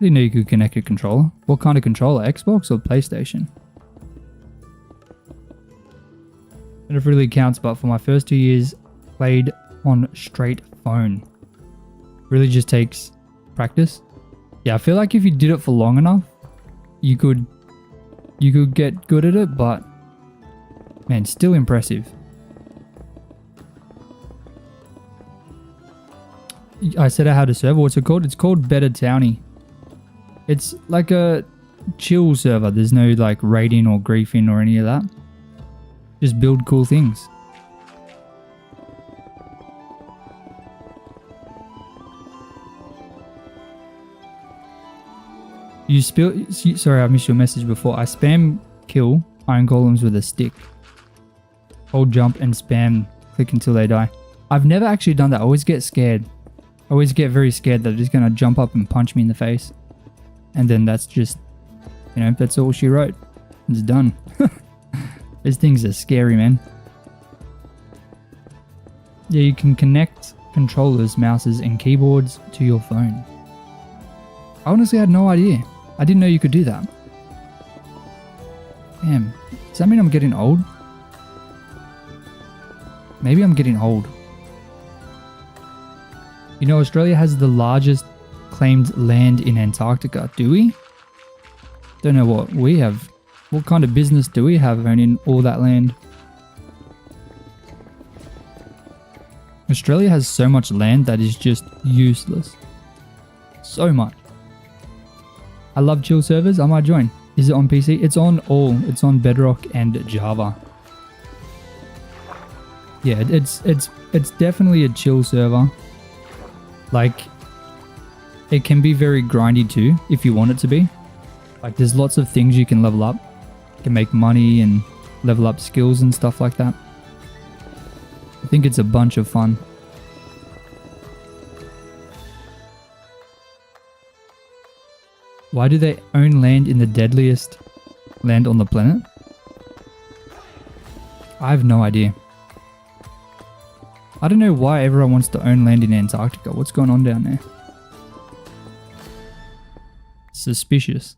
Didn't know you could connect a controller. What kind of controller? Xbox or PlayStation? And it really counts, but for my first 2 years, played on straight phone. Really just takes practice. Yeah, I feel like if you did it for long enough, you could get good at it, but man, still impressive. I said I had a server. What's it called? It's called Better Townie. It's like a chill server. There's no like raiding or griefing or any of that. Just build cool things. Sorry, I missed your message before. I spam kill iron golems with a stick. Hold jump and spam click until they die. I've never actually done that. I always get scared. I always get very scared that they're just gonna jump up and punch me in the face. And then that's just, you know, that's all she wrote. It's done. These things are scary, man. Yeah, you can connect controllers, mouses, and keyboards to your phone. I honestly had no idea. I didn't know you could do that. Damn. Does that mean I'm getting old? Maybe I'm getting old. You know, Australia has the largest claimed land in Antarctica. Do we? Don't know what we have. What kind of business do we have owning all that land? Australia has so much land that is just useless. So much. I love chill servers. I might join. Is it on PC? It's on all. It's on BEDROCK and JAVA. Yeah, it's definitely a chill server. Like, it can be very grindy too, if you want it to be. Like, there's lots of things you can level up. You can make money and level up skills and stuff like that. I think it's a bunch of fun. Why do they own land in the deadliest land on the planet? I have no idea. I don't know why everyone wants to own land in Antarctica. What's going on down there? Suspicious.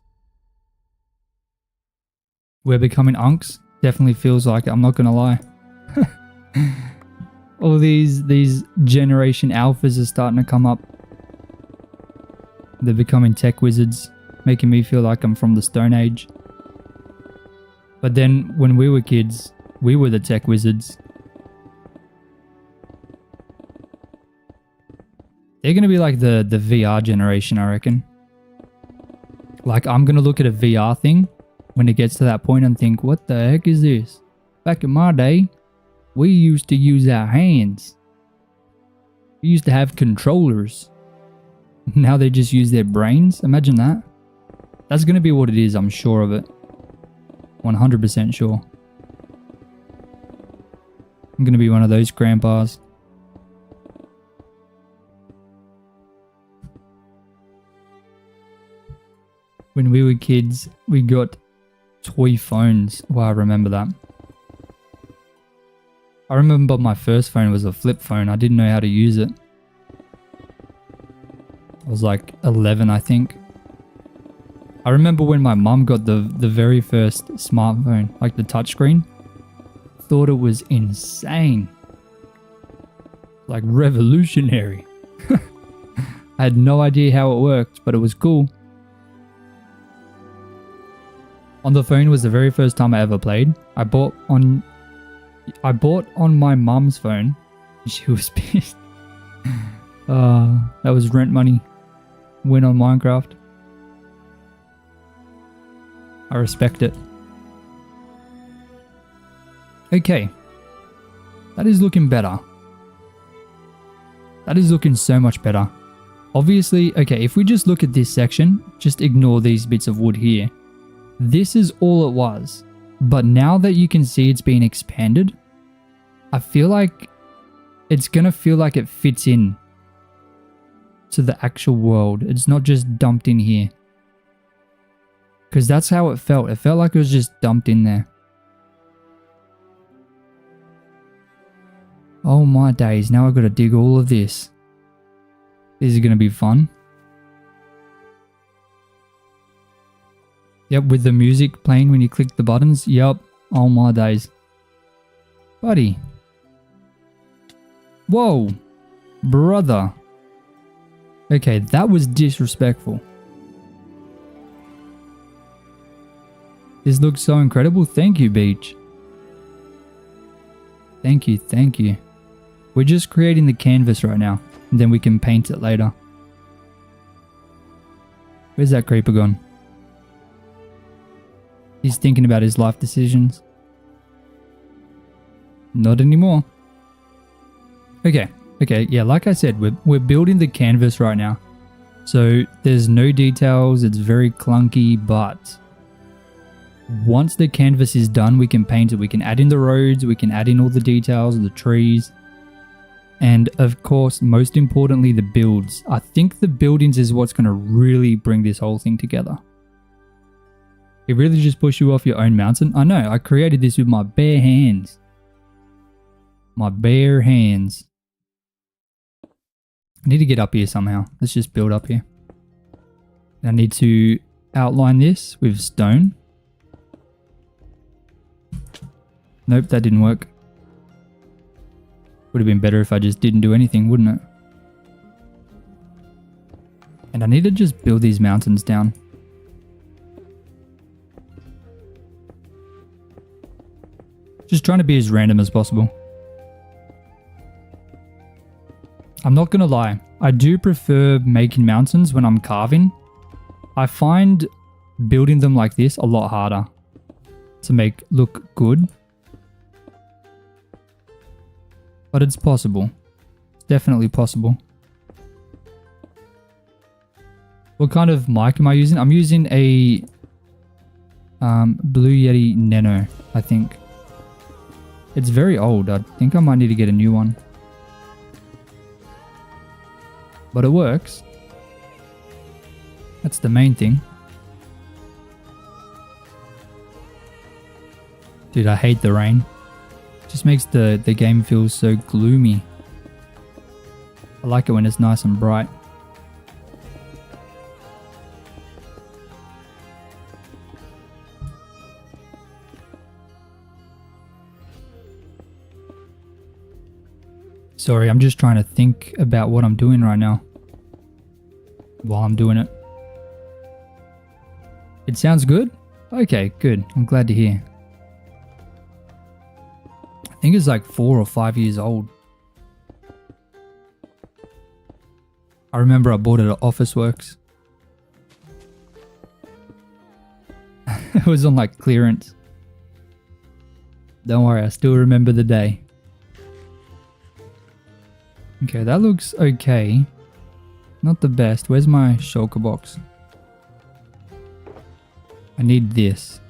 We're becoming unks. Definitely feels like it, I'm not gonna lie. All these generation alphas are starting to come up. They're becoming tech wizards, making me feel like I'm from the Stone Age. But then when we were kids, we were the tech wizards. They're going to be like the VR generation, I reckon. Like, I'm going to look at a VR thing when it gets to that point and think, what the heck is this? Back in my day, we used to use our hands. We used to have controllers. Now they just use their brains. Imagine that. That's going to be what it is, I'm sure of it. 100% sure. I'm going to be one of those grandpas. When we were kids, we got toy phones. Well, I remember that. I remember my first phone was a flip phone. I didn't know how to use it. I was like 11, I think. I remember when my mum got the very first smartphone, like the touchscreen. Thought it was insane. Like revolutionary. I had no idea how it worked, but it was cool. On the phone was the very first time I ever played. I bought on my mum's phone. She was pissed. That was rent money. Win on Minecraft. I respect it. Okay. That is looking better. That is looking so much better. Obviously, okay, if we just look at this section, just ignore these bits of wood here. This is all it was. But now that you can see it's been expanded, I feel like it's gonna feel like it fits in to the actual world. It's not just dumped in here. Because that's how it felt. It felt like it was just dumped in there. Oh my days, now I've got to dig all of this. This is going to be fun. Yep, with the music playing when you click the buttons. Yep. Oh my days. Buddy. Whoa. Brother. Okay, that was disrespectful. This looks so incredible. Thank you, Beach. Thank you, thank you. We're just creating the canvas right now, and then we can paint it later. Where's that creeper gone? He's thinking about his life decisions. Not anymore. Okay, yeah, like I said, we're building the canvas right now. So there's no details, it's very clunky, but once the canvas is done, we can paint it. We can add in the roads, we can add in all the details, the trees. And of course, most importantly, the builds. I think the buildings is what's going to really bring this whole thing together. It really just push you off your own mountain. I know, I created this with my bare hands. My bare hands. I need to get up here somehow. Let's just build up here. I need to outline this with stone. Nope, that didn't work. Would have been better if I just didn't do anything, wouldn't it? And I need to just build these mountains down. Just trying to be as random as possible. I'm not gonna lie, I do prefer making mountains when I'm carving. I find building them like this a lot harder to make look good. But it's possible. It's definitely possible. What kind of mic am I using? I'm using a Blue Yeti Nano, I think. It's very old. I think I might need to get a new one. But it works. That's the main thing. Dude, I hate the rain. Just makes the game feel so gloomy. I like it when it's nice and bright. Sorry, I'm just trying to think about what I'm doing right now while I'm doing it. It sounds good? Okay, good. I'm glad to hear. I think it's like 4 or 5 years old. I remember I bought it at Officeworks. It was on like clearance. Don't worry, I still remember the day. Okay, that looks okay. Not the best. Where's my shulker box? I need this.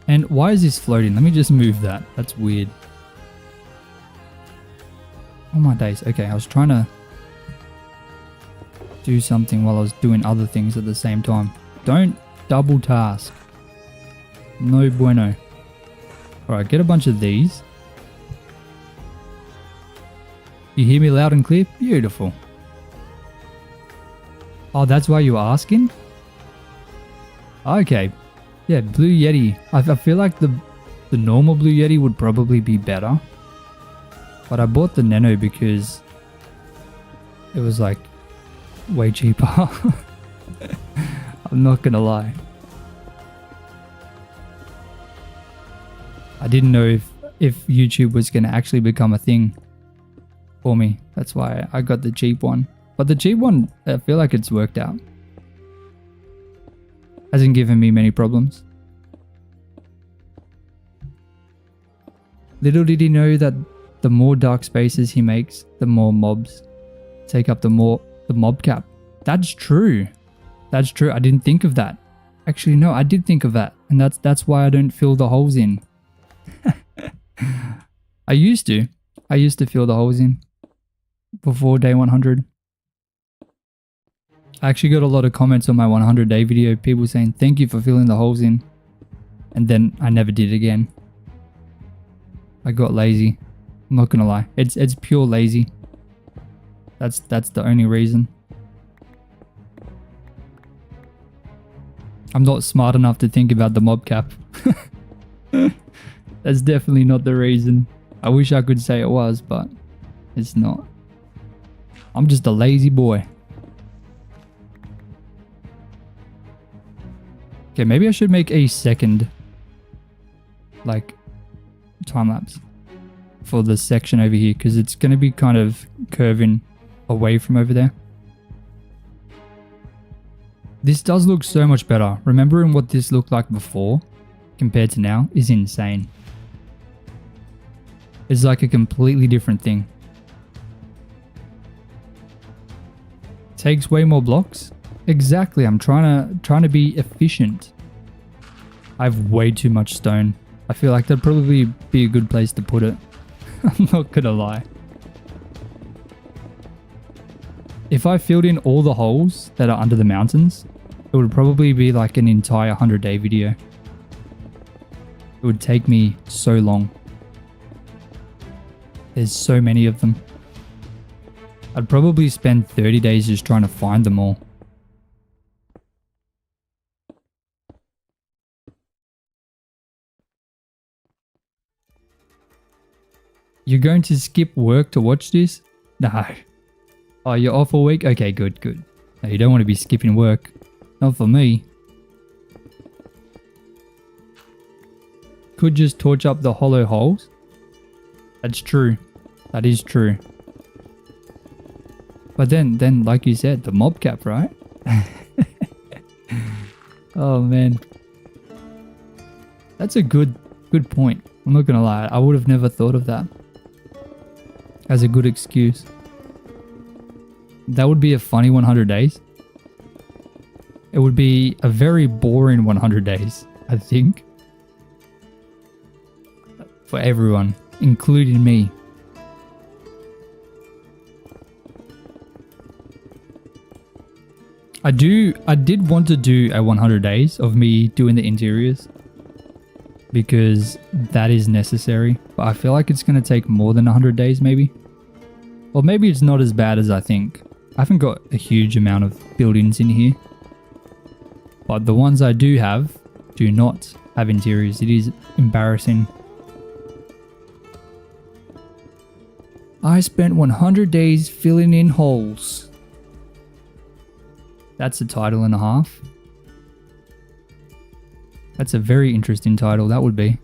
And why is this floating? Let me just move that. That's weird. Oh my days. Okay, I was trying to do something while I was doing other things at the same time. Don't double task. No bueno. Alright, get a bunch of these. You hear me loud and clear? Beautiful. Oh, that's why you were asking? Okay. Yeah, Blue Yeti. I feel like the normal Blue Yeti would probably be better. But I bought the Nano because it was like way cheaper. I'm not gonna lie. I didn't know if YouTube was gonna actually become a thing for me. That's why I got the cheap one. But the cheap one, I feel like it's worked out. Hasn't given me many problems. Little did he know that the more dark spaces he makes, the more mobs take up the mob cap. That's true. That's true. I didn't think of that. Actually, no, I did think of that. And that's why I don't fill the holes in. I used to fill the holes in before day 100. I actually got a lot of comments on my 100-day video, people saying thank you for filling the holes in, and then I never did it again. I got lazy. I'm not gonna lie, it's pure lazy. That's the only reason. I'm not smart enough to think about the mob cap. That's definitely not the reason. I wish I could say it was, but it's not. I'm just a lazy boy. Okay, maybe I should make a second, like, time lapse for the section over here, because it's going to be kind of curving away from over there. This does look so much better. Remembering what this looked like before compared to now is insane. It's like a completely different thing. Takes way more blocks. Exactly. I'm trying to be efficient. I have way too much stone. I feel like that'd probably be a good place to put it. I'm not gonna lie. If I filled in all the holes that are under the mountains, it would probably be like an entire 100-day video. It would take me so long. There's so many of them. I'd probably spend 30 days just trying to find them all. You're going to skip work to watch this? No. Oh, you're off all week? Okay, good, good. No, you don't want to be skipping work. Not for me. Could just torch up the hollow holes. That's true. That is true. But then, like you said, the mob cap, right? Oh man. That's a good point. I'm not gonna lie. I would have never thought of that as a good excuse. That would be a funny 100 days. It would be a very boring 100 days, I think. For everyone, including me. I did want to do a 100 days of me doing the interiors, because that is necessary, but I feel like it's going to take more than 100 days maybe. Or maybe it's not as bad as I think. I haven't got a huge amount of buildings in here, but the ones I do have do not have interiors. It is embarrassing. I spent 100 days filling in holes. That's a title and a half. That's a very interesting title, that would be.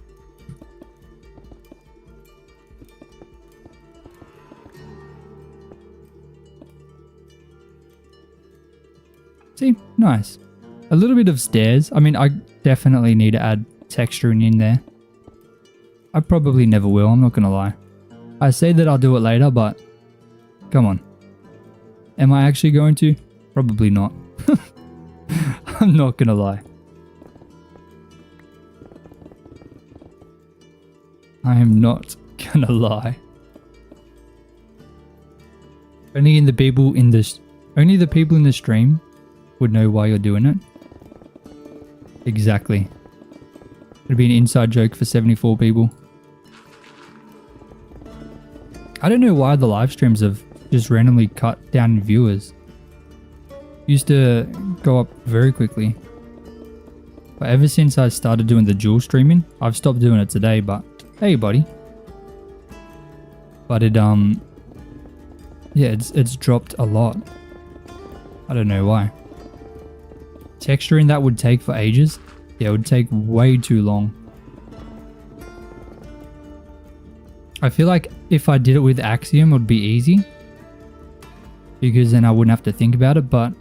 See, nice. A little bit of stairs. I mean, I definitely need to add texturing in there. I probably never will, I'm not gonna lie. I say that I'll do it later, but come on. Am I actually going to? Probably not. I'm not gonna lie. I am not gonna lie. Only the people in the stream would know why you're doing it. Exactly. It'd be an inside joke for 74 people. I don't know why the live streams have just randomly cut down in viewers. Used to go up very quickly. But ever since I started doing the dual streaming, I've stopped doing it today, but hey buddy. But it yeah, it's dropped a lot. I don't know why. Texturing that would take for ages. Yeah, it would take way too long. I feel like if I did it with Axiom, it would be easy, because then I wouldn't have to think about it, but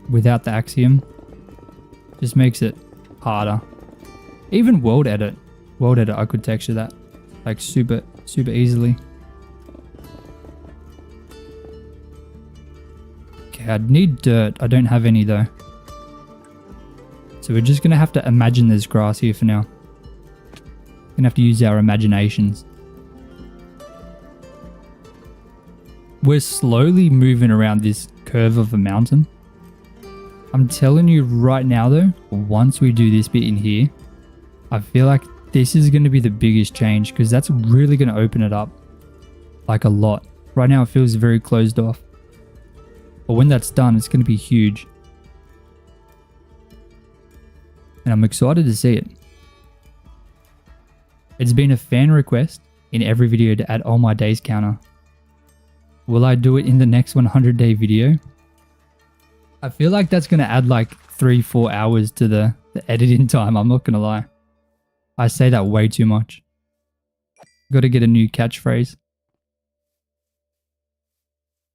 without the Axiom, just makes it harder. Even world edit, I could texture that like super easily. Okay, I'd need dirt. I don't have any though. So we're just gonna have to imagine there's grass here for now. Gonna have to use our imaginations. We're slowly moving around this curve of a mountain. I'm telling you right now though, once we do this bit in here, I feel like this is going to be the biggest change, because that's really going to open it up like a lot. Right now it feels very closed off, but when that's done, it's going to be huge. and I'm excited to see it. It's been a fan request in every video to add all my days counter. Will I do it in the next 100-day video? I feel like that's going to add like 3-4 hours to the editing time, I'm not going to lie. I say that way too much. Got to get a new catchphrase.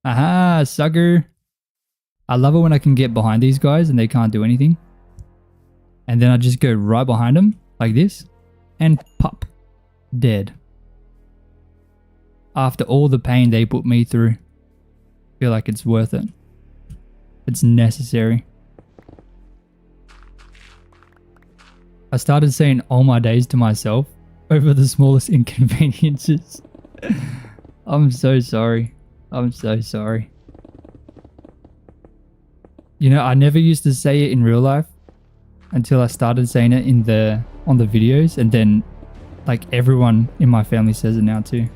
Aha, sucker. I love it when I can get behind these guys and they can't do anything. And then I just go right behind them like this and pop. Dead. After all the pain they put me through, I feel like it's worth it. It's necessary. I started saying all my days to myself over the smallest inconveniences. I'm so sorry. I'm so sorry. You know, I never used to say it in real life until I started saying it on the videos, and then like everyone in my family says it now too.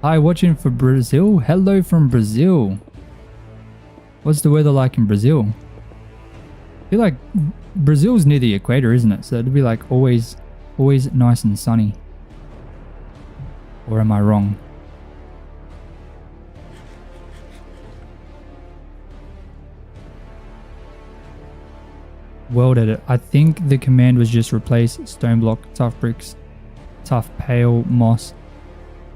Hi, watching for Brazil. Hello from Brazil. What's the weather like in Brazil? I feel like Brazil's near the equator, isn't it? So it'd be like always nice and sunny. Or am I wrong? World edit. I think the command was just replace stone block, tough bricks, tough pale, moss,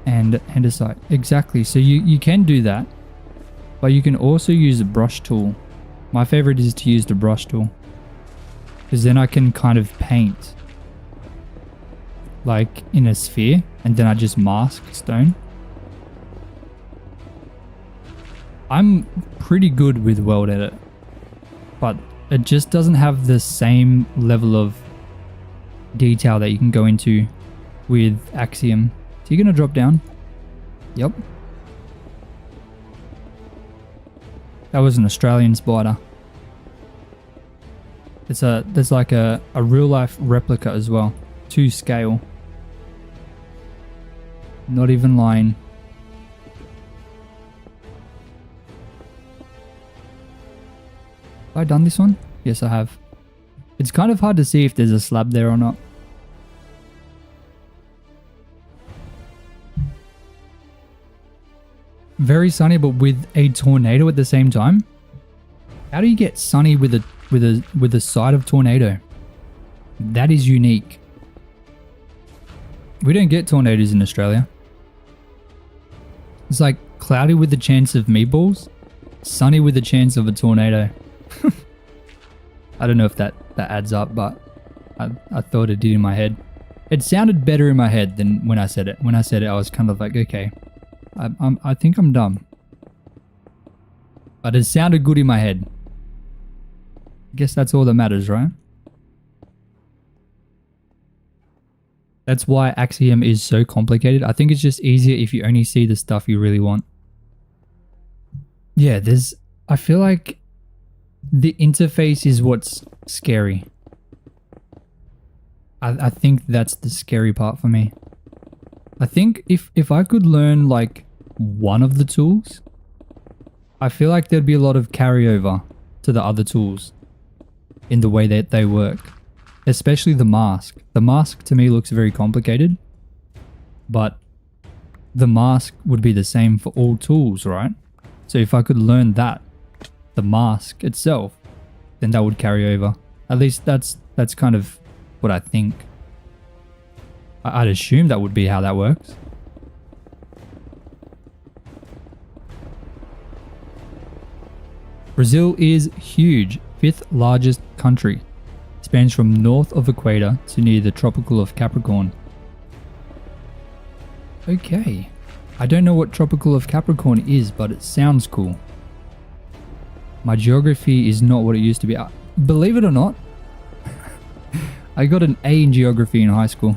and andesite. Exactly. So you can do that, but you can also use a brush tool. My favorite is to use the brush tool, because then I can kind of paint like in a sphere, and then I just mask stone. I'm pretty good with world edit, but it just doesn't have the same level of detail that you can go into with Axiom. So you're gonna drop down? Yep. That was an Australian spider. There's like a real life replica as well, to scale. Not even lying. Have I done this one? Yes, I have. It's kind of hard to see if there's a slab there or not. Very sunny, but with a tornado at the same time. How do you get sunny with a side of tornado? That is unique. We don't get tornadoes in Australia. It's like cloudy with the chance of meatballs, sunny with the chance of a tornado. I don't know if that adds up, but I thought it did in my head. It sounded better in my head than when I said it. When I said it, I was kind of like, okay, I think I'm dumb. But it sounded good in my head. I guess that's all that matters, right? That's why Axiom is so complicated. I think it's just easier if you only see the stuff you really want. Yeah, I feel like the interface is what's scary. I think that's the scary part for me. I think if I could learn like one of the tools, I feel like there'd be a lot of carryover to the other tools in the way that they work. Especially the mask. The mask to me looks very complicated, but the mask would be the same for all tools, right? So if I could learn that, the mask itself, then that would carry over. At least that's kind of what I think. I'd assume that would be how that works. Brazil is huge, 5th largest country. Spans from north of equator to near the tropical of Capricorn. Okay. I don't know what tropical of Capricorn is, but it sounds cool. My geography is not what it used to be. Believe it or not, I got an A in geography in high school,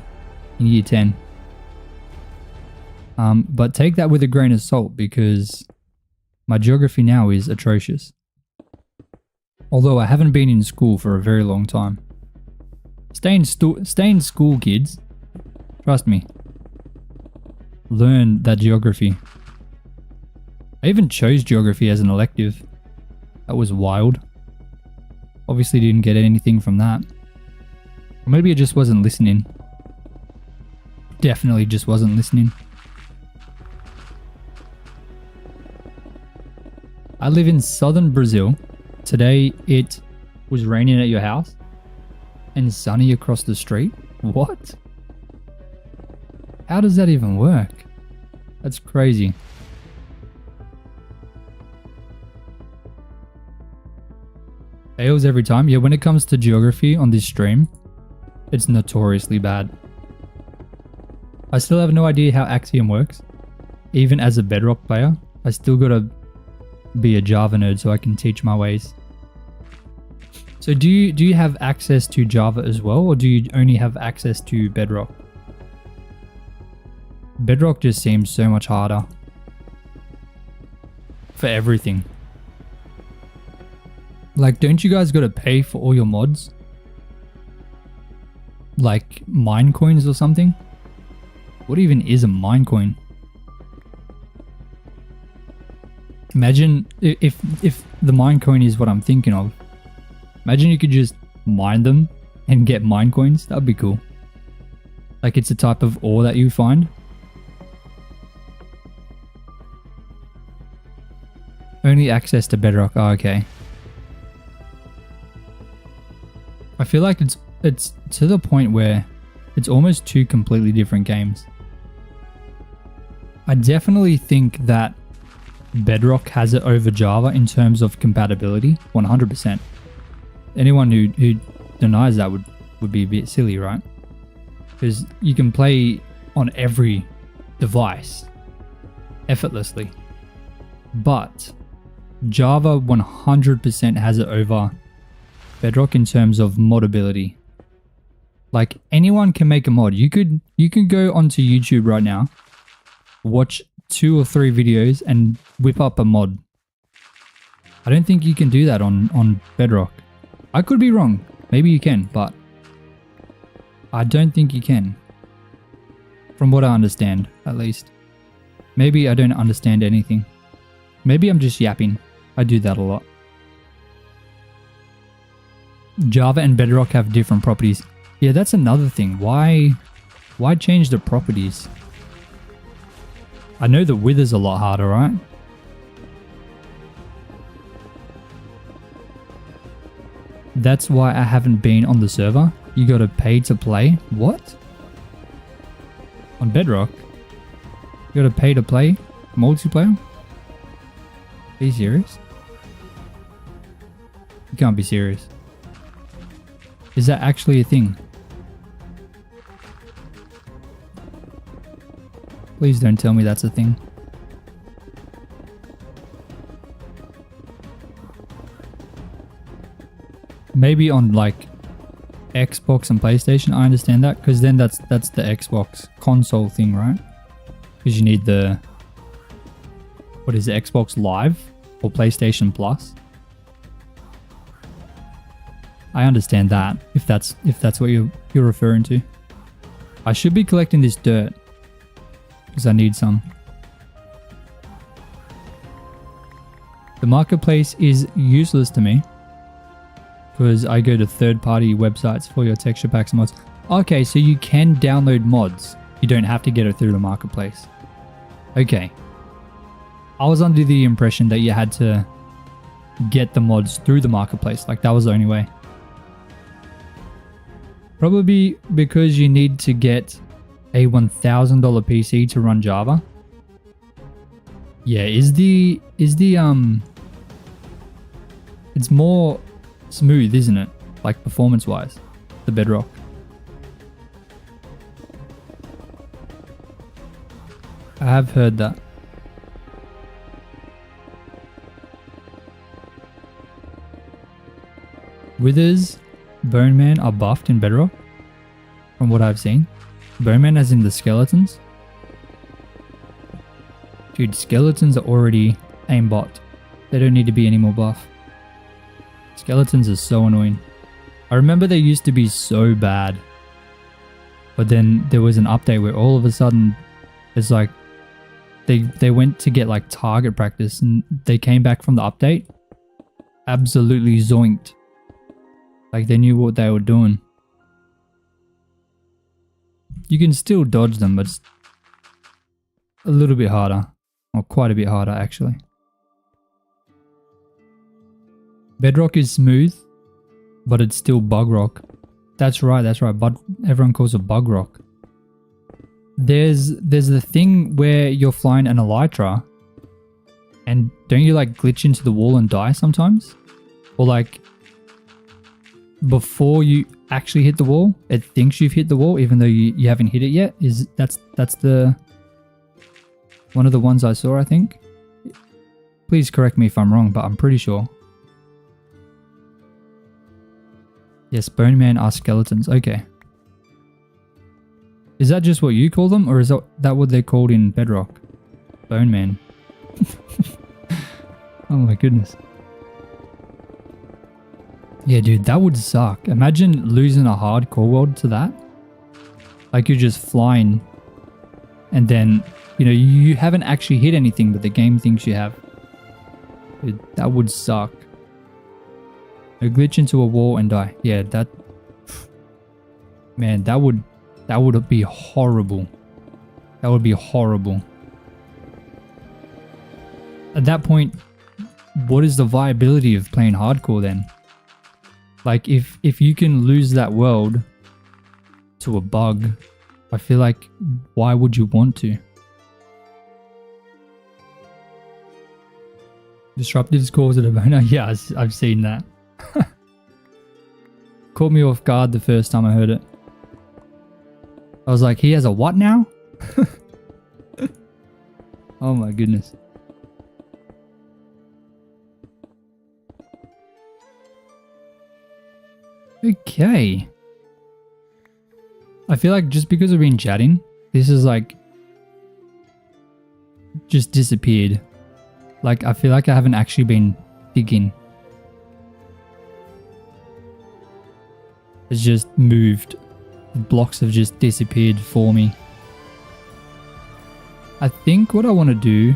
in year 10. But take that with a grain of salt, because my geography now is atrocious. Although I haven't been in school for a very long time. Stay in school, kids. Trust me. Learn that geography. I even chose geography as an elective. That was wild. Obviously didn't get anything from that. Or maybe it just wasn't listening. Definitely just wasn't listening. I live in southern Brazil. Today it was raining at your house and sunny across the street. What? How does that even work? That's crazy. Fails every time. Yeah, when it comes to geography on this stream, it's notoriously bad. I still have no idea how Axiom works. Even as a Bedrock player, I still gotta be a Java nerd so I can teach my ways. So do you have access to Java as well, or do you only have access to Bedrock? Bedrock just seems so much harder for everything. Like, don't you guys gotta pay for all your mods? Like mine coins or something? What even is a mine coin? Imagine if the mine coin is what I'm thinking of. Imagine you could just mine them and get mine coins. That'd be cool. Like it's a type of ore that you find. Only access to Bedrock. Oh, okay. I feel like it's to the point where it's almost two completely different games. I definitely think that Bedrock has it over Java in terms of compatibility, 100%. Anyone who denies that would be a bit silly, right? Because you can play on every device effortlessly. But Java 100% has it over Bedrock in terms of modability. Like anyone can make a mod. You could go onto YouTube right now, watch 2 or 3 videos and whip up a mod. I don't think you can do that on Bedrock. I could be wrong. Maybe you can, but I don't think you can. From what I understand, at least. Maybe I don't understand anything. Maybe I'm just yapping. I do that a lot. Java and Bedrock have different properties. Yeah, that's another thing. Why change the properties? I know the wither's a lot harder, right? That's why I haven't been on the server. You gotta pay to play? What? On Bedrock? You gotta pay to play multiplayer? Are you serious? You can't be serious. Is that actually a thing? Please don't tell me that's a thing. Maybe on like Xbox and PlayStation, I understand that, because then that's the Xbox console thing, right? Because you need the, what is it, Xbox Live or PlayStation Plus? I understand that, if that's what you're referring to. I should be collecting this dirt because I need some. The marketplace is useless to me because I go to third-party websites for your texture packs and mods. Okay, so you can download mods. You don't have to get it through the marketplace. Okay. I was under the impression that you had to get the mods through the marketplace. Like that was the only way. Probably because you need to get a $1,000 PC to run Java. Yeah, it's more smooth, isn't it? Like performance wise, the Bedrock. I have heard that. Withers, Bone Man are buffed in Bedrock, from what I've seen. Bone Man as in the skeletons. Dude, skeletons are already aimbot. They don't need to be any more buff. Skeletons are so annoying. I remember they used to be so bad. But then there was an update where all of a sudden it's like they went to get like target practice and they came back from the update absolutely zoinked. Like they knew what they were doing. You can still dodge them, but it's a little bit harder. Or quite a bit harder, actually. Bedrock is smooth, but it's still bug rock. That's right, but everyone calls it bug rock. There's the thing where you're flying an elytra, and don't you like glitch into the wall and die sometimes? Or like before you actually hit the wall, it thinks you've hit the wall even though you haven't hit it yet. That's the one of the ones I saw, I think. Please correct me if I'm wrong, but I'm pretty sure. Yes, Bone Man are skeletons. Okay. Is that just what you call them, or is that what they're called in Bedrock? Bone Man. Oh my goodness. Yeah, dude, that would suck. Imagine losing a hardcore world to that. Like you're just flying and then, you know, you haven't actually hit anything, but the game thinks you have. Dude, that would suck. A glitch into a wall and die. Yeah, that... Man, that would be horrible. That would be horrible. At that point, what is the viability of playing hardcore then? Like, if you can lose that world to a bug, I feel like, why would you want to? Disruptives cause it a boner. Yeah, I've seen that. Caught me off guard the first time I heard it. I was like, he has a what now? Oh my goodness. Okay. I feel like just because we've been chatting, this is like just disappeared. Like I feel like I haven't actually been digging. It's just moved. Blocks have just disappeared for me. I think what I want to do,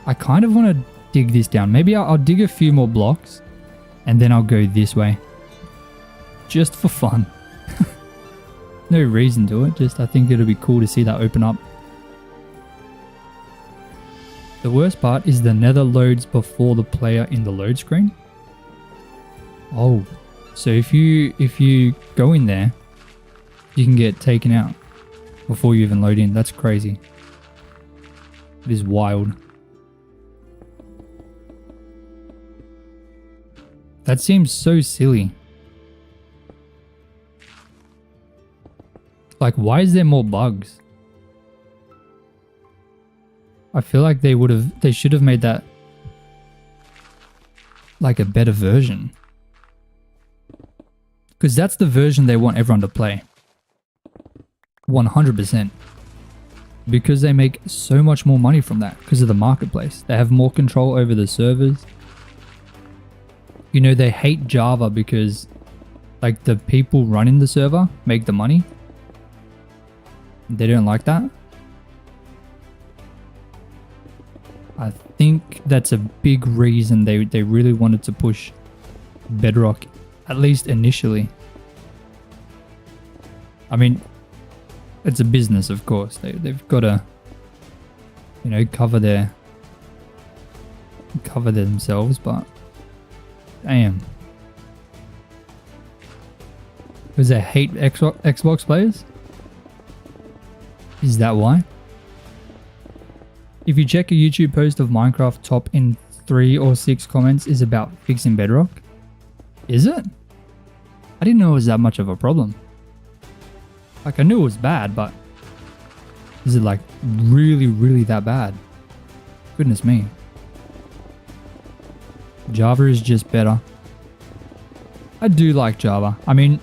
I kind of want to dig this down. Maybe I'll dig a few more blocks and then I'll go this way. Just for fun. No reason to it, just I think it'll be cool to see that open up. The worst part is the nether loads before the player in the load screen. Oh, so if you go in there, you can get taken out before you even load in. That's crazy. It is wild. That seems so silly. Like, why is there more bugs? I feel like they should have made that like a better version. Because that's the version they want everyone to play. 100%. Because they make so much more money from that. Because of the marketplace. They have more control over the servers. You know, they hate Java because like the people running the server make the money. They don't like that. I think that's a big reason they really wanted to push Bedrock, at least initially. I mean, it's a business, of course. They've got to, you know, cover themselves, but damn. Because they hate Xbox players? Is that why? If you check a YouTube post of Minecraft, top in 3 or 6 comments is about fixing Bedrock. Is it? I didn't know it was that much of a problem. Like, I knew it was bad, but is it like really, really that bad? Goodness me. Java is just better. I do like Java. I mean,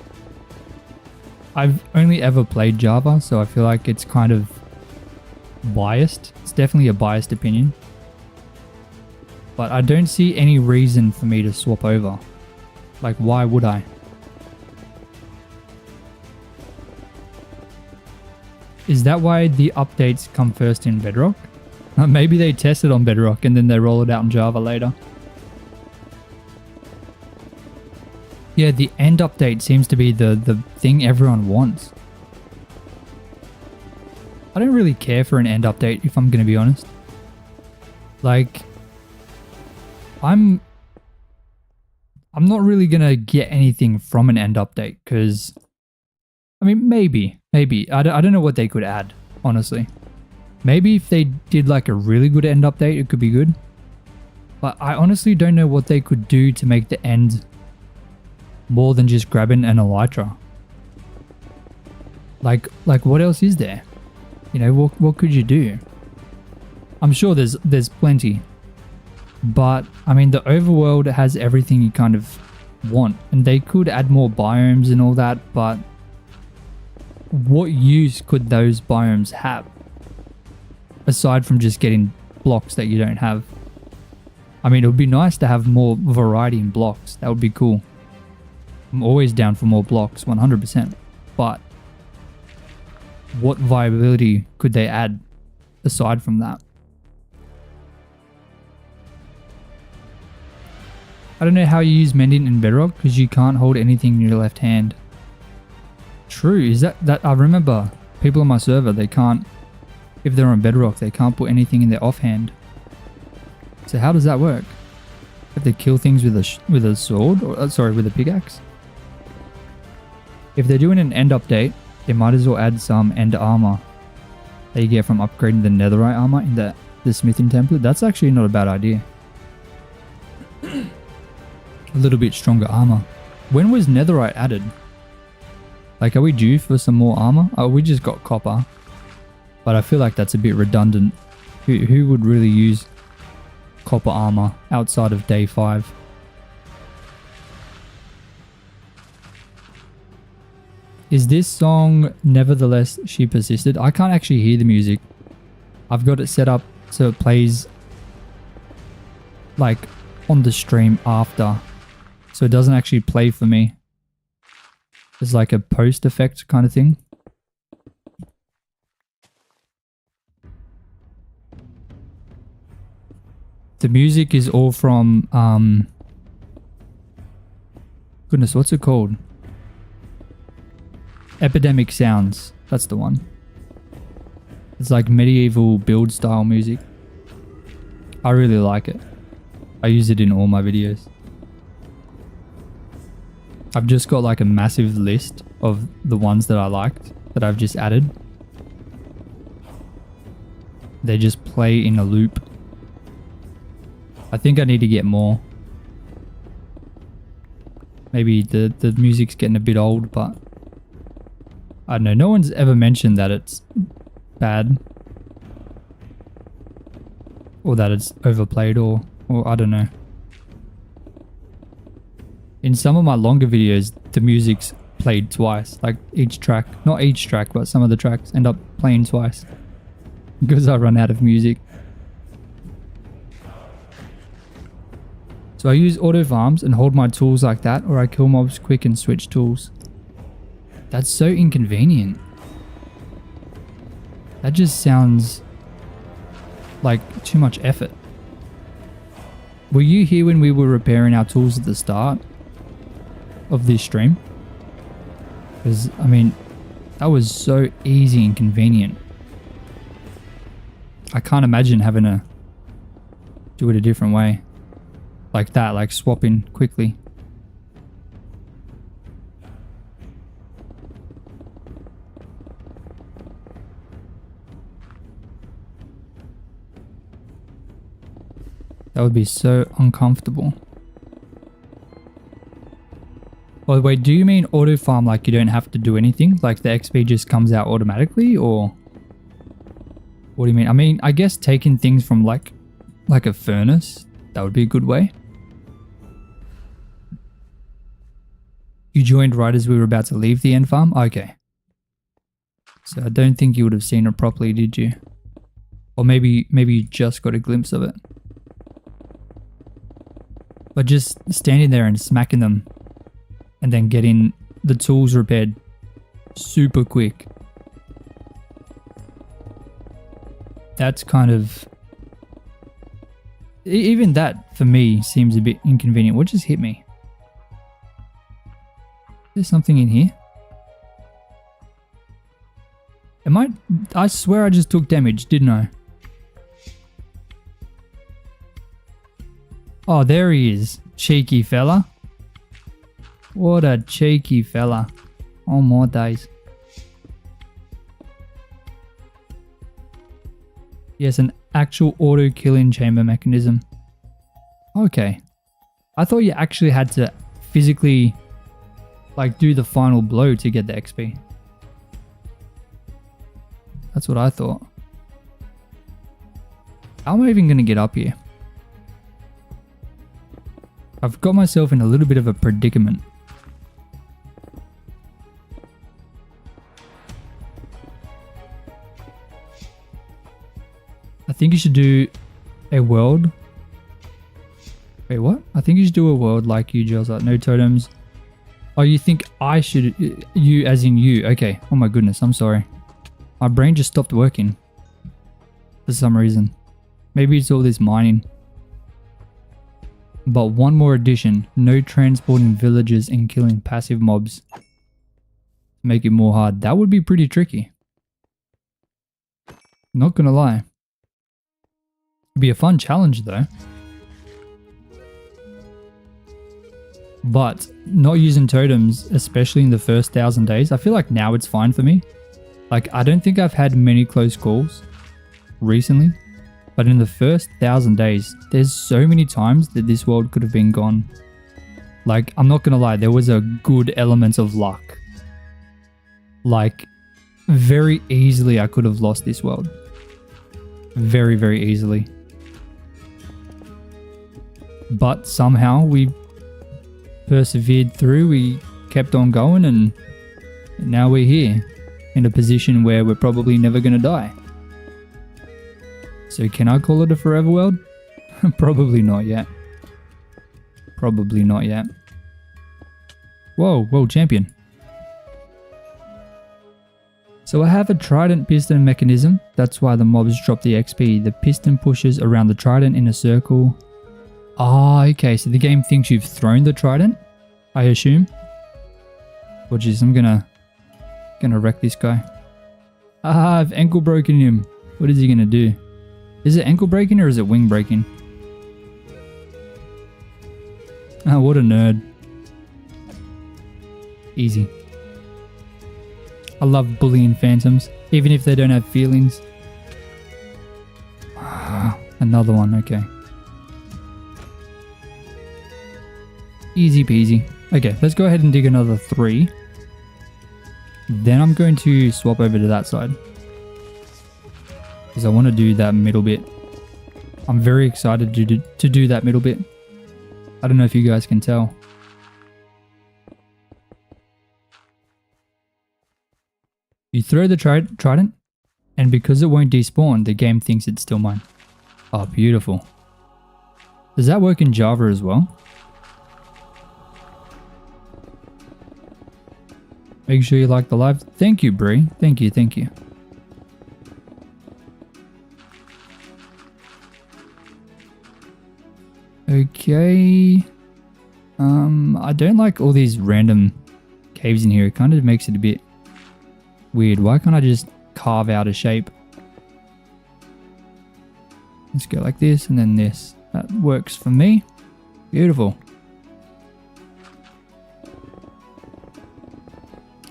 I've only ever played Java, so I feel like it's kind of biased. It's definitely a biased opinion. But I don't see any reason for me to swap over. Like, why would I? Is that why the updates come first in Bedrock? Maybe they test it on Bedrock and then they roll it out in Java later. Yeah, the end update seems to be the thing everyone wants. I don't really care for an end update, if I'm going to be honest. Like, I'm not really going to get anything from an end update because, I mean, maybe. I don't know what they could add, honestly. Maybe if they did like a really good end update, it could be good. But I honestly don't know what they could do to make the end more than just grabbing an elytra. Like what else is there? You know, what could you do? I'm sure there's plenty. But I mean, the overworld has everything you kind of want, and they could add more biomes and all that, but what use could those biomes have aside from just getting blocks that you don't have? I mean, it would be nice to have more variety in blocks. That would be cool. I'm always down for more blocks, 100%. But what viability could they add aside from that? I don't know how you use mending in Bedrock because you can't hold anything in your left hand. True, is that I remember people on my server, they can't, if they're on Bedrock, they can't put anything in their offhand. So how does that work? Have to kill things with a sword, or sorry, with a pickaxe? If they're doing an end update, they might as well add some end armor that you get from upgrading the netherite armor in the smithing template. That's actually not a bad idea. A little bit stronger armor. When was netherite added? Like, are we due for some more armor? Oh, we just got copper. But I feel like that's a bit redundant. Who would really use copper armor outside of day 5? Is this song Nevertheless She Persisted? I can't actually hear the music. I've got it set up so it plays like on the stream after. So it doesn't actually play for me. It's like a post effect kind of thing. The music is all from, goodness, what's it called? Epidemic Sounds. That's the one. It's like medieval build style music. I really like it. I use it in all my videos. I've just got like a massive list of the ones that I liked that I've just added. They just play in a loop. I think I need to get more. Maybe the music's getting a bit old, but I don't know. No one's ever mentioned that it's bad. Or that it's overplayed or I don't know. In some of my longer videos, the music's played twice. Like each track, not each track, but some of the tracks end up playing twice. Because I run out of music. So I use auto farms and hold my tools like that, or I kill mobs quick and switch tools. That's so inconvenient. That just sounds like too much effort. Were you here when we were repairing our tools at the start of this stream? Because, I mean, that was so easy and convenient. I can't imagine having to do it a different way. Like that, like swapping quickly. That would be so uncomfortable. Oh wait, do you mean auto farm like you don't have to do anything? Like the XP just comes out automatically, or what do you mean? I mean, I guess taking things from like a furnace, that would be a good way. You joined right as we were about to leave the end farm? Okay. So I don't think you would have seen it properly, did you? Or maybe you just got a glimpse of it. But just standing there and smacking them and then getting the tools repaired super quick. That's kind of... Even that, for me, seems a bit inconvenient. What just hit me? There's something in here. I swear I just took damage, didn't I? Oh, there he is. Cheeky fella. What a cheeky fella. Oh my days. Yes, an actual auto killing chamber mechanism. Okay. I thought you actually had to physically like do the final blow to get the XP. That's what I thought. How am I even going to get up here? I've got myself in a little bit of a predicament. I think you should do a world. Wait, what? I think you should do a world like you, Gels. No totems. Oh, you think I should... You as in you. Okay. Oh my goodness. I'm sorry. My brain just stopped working. For some reason. Maybe it's all this mining. But one more addition. No transporting villagers and killing passive mobs. Make it more hard. That would be pretty tricky. Not gonna lie. It'd be a fun challenge though. But not using totems, especially in the first 1,000 days, I feel like now it's fine for me. Like, I don't think I've had many close calls recently, but in the first 1,000 days, there's so many times that this world could have been gone. Like, I'm not gonna lie, there was a good element of luck. Like, very easily I could have lost this world. Very, very easily. But somehow we persevered through, we kept on going, and now we're here in a position where we're probably never going to die. So can I call it a forever world? Probably not yet. Probably not yet. Whoa, world champion. So I have a trident piston mechanism. That's why the mobs drop the XP. The piston pushes around the trident in a circle. Ah, okay, so the game thinks you've thrown the trident, I assume. Which is, I'm gonna wreck this guy. Ah, I've ankle broken him. What is he gonna do? Is it ankle breaking or is it wing breaking? Ah, what a nerd. Easy. I love bullying phantoms, even if they don't have feelings. Ah, another one, okay. Easy peasy. Okay, let's go ahead and dig another 3. Then I'm going to swap over to that side. Because I want to do that middle bit. I'm very excited to do that middle bit. I don't know if you guys can tell. You throw the trident, and because it won't despawn, the game thinks it's still mine. Oh, beautiful. Does that work in Java as well? Make sure you like the live. Thank you, Bree. Thank you, thank you. Okay. I don't like all these random caves in here. It kind of makes it a bit weird. Why can't I just carve out a shape? Let's go like this and then this. That works for me. Beautiful.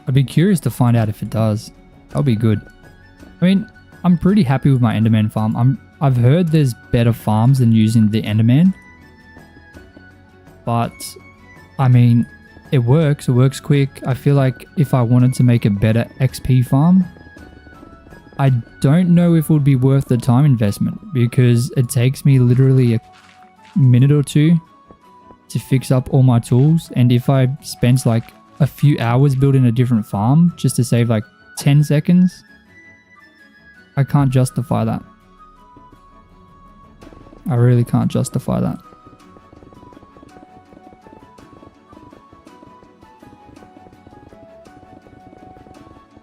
I'd be curious to find out if it does. That'll be good. I mean, I'm pretty happy with my Enderman farm. I've heard there's better farms than using the Enderman. But, I mean, it works quick. I feel like if I wanted to make a better XP farm, I don't know if it would be worth the time investment because it takes me literally a minute or two to fix up all my tools. And if I spent like a few hours building a different farm just to save like 10 seconds, I can't justify that. I really can't justify that.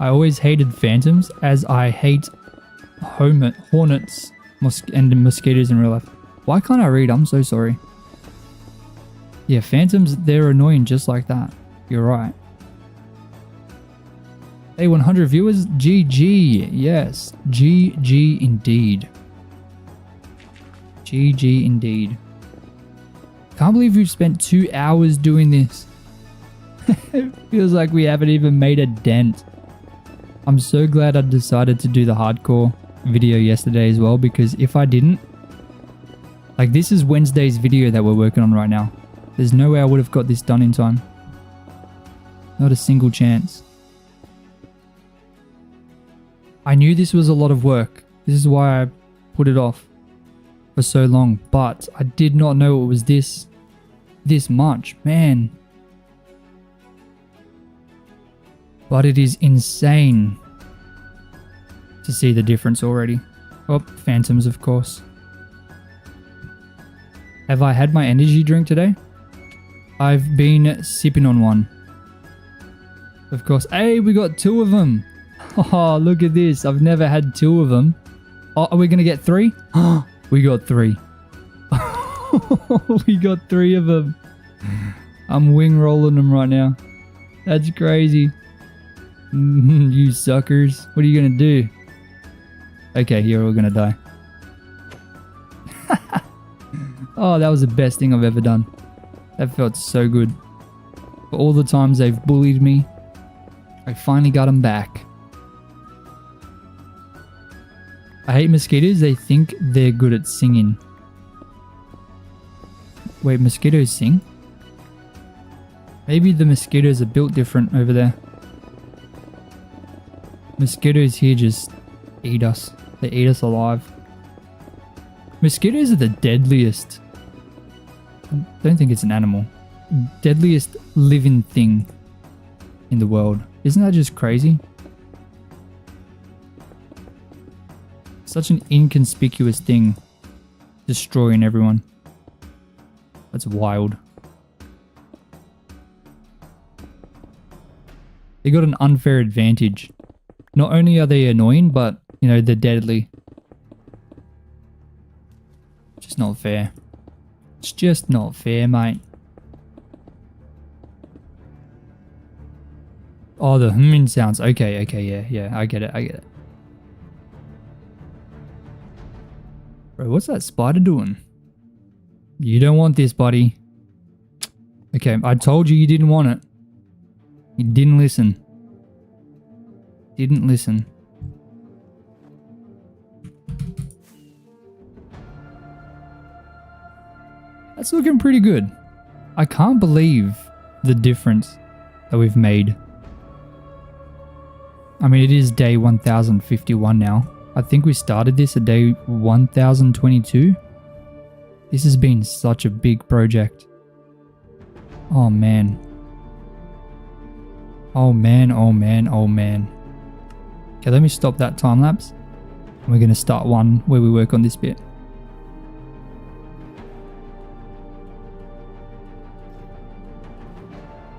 I always hated phantoms as I hate hornets and mosquitoes in real life. Why can't I read? I'm so sorry. Yeah, phantoms, they're annoying just like that. You're right. Hey, 100 viewers. GG. Yes. GG indeed. GG indeed. Can't believe we've spent 2 hours doing this. It feels like we haven't even made a dent. I'm so glad I decided to do the hardcore video yesterday as well, because if I didn't, like, this is Wednesday's video that we're working on right now. There's no way I would have got this done in time. Not a single chance. I knew this was a lot of work. This is why I put it off for so long, but I did not know it was this much, man. But it is insane to see the difference already. Oh, phantoms, of course. Have I had my energy drink today? I've been sipping on one. Of course. Hey, we got 2 of them. Oh, look at this. I've never had 2 of them. Oh, are we going to get 3? Oh, we got 3. We got 3 of them. I'm wing rolling them right now. That's crazy. You suckers. What are you going to do? Okay, you're all going to die. Oh, that was the best thing I've ever done. That felt so good. For all the times they've bullied me, I finally got them back. I hate mosquitoes. They think they're good at singing. Wait, mosquitoes sing? Maybe the mosquitoes are built different over there. Mosquitoes here just eat us. They eat us alive. Mosquitoes are the deadliest. I don't think it's an animal. Deadliest living thing in the world. Isn't that just crazy? Such an inconspicuous thing, destroying everyone. That's wild. They got an unfair advantage. Not only are they annoying, but, you know, they're deadly. Just not fair. It's just not fair, mate. Oh, the humming sounds. Okay, yeah, I get it. Bro, what's that spider doing? You don't want this, buddy. Okay, I told you you didn't want it. You didn't listen. Didn't listen. That's looking pretty good. I can't believe the difference that we've made. I mean, it is day 1051 now. I think we started this at day 1022. This has been such a big project. Oh man. Oh man. Okay, let me stop that time lapse. We're going to start one where we work on this bit.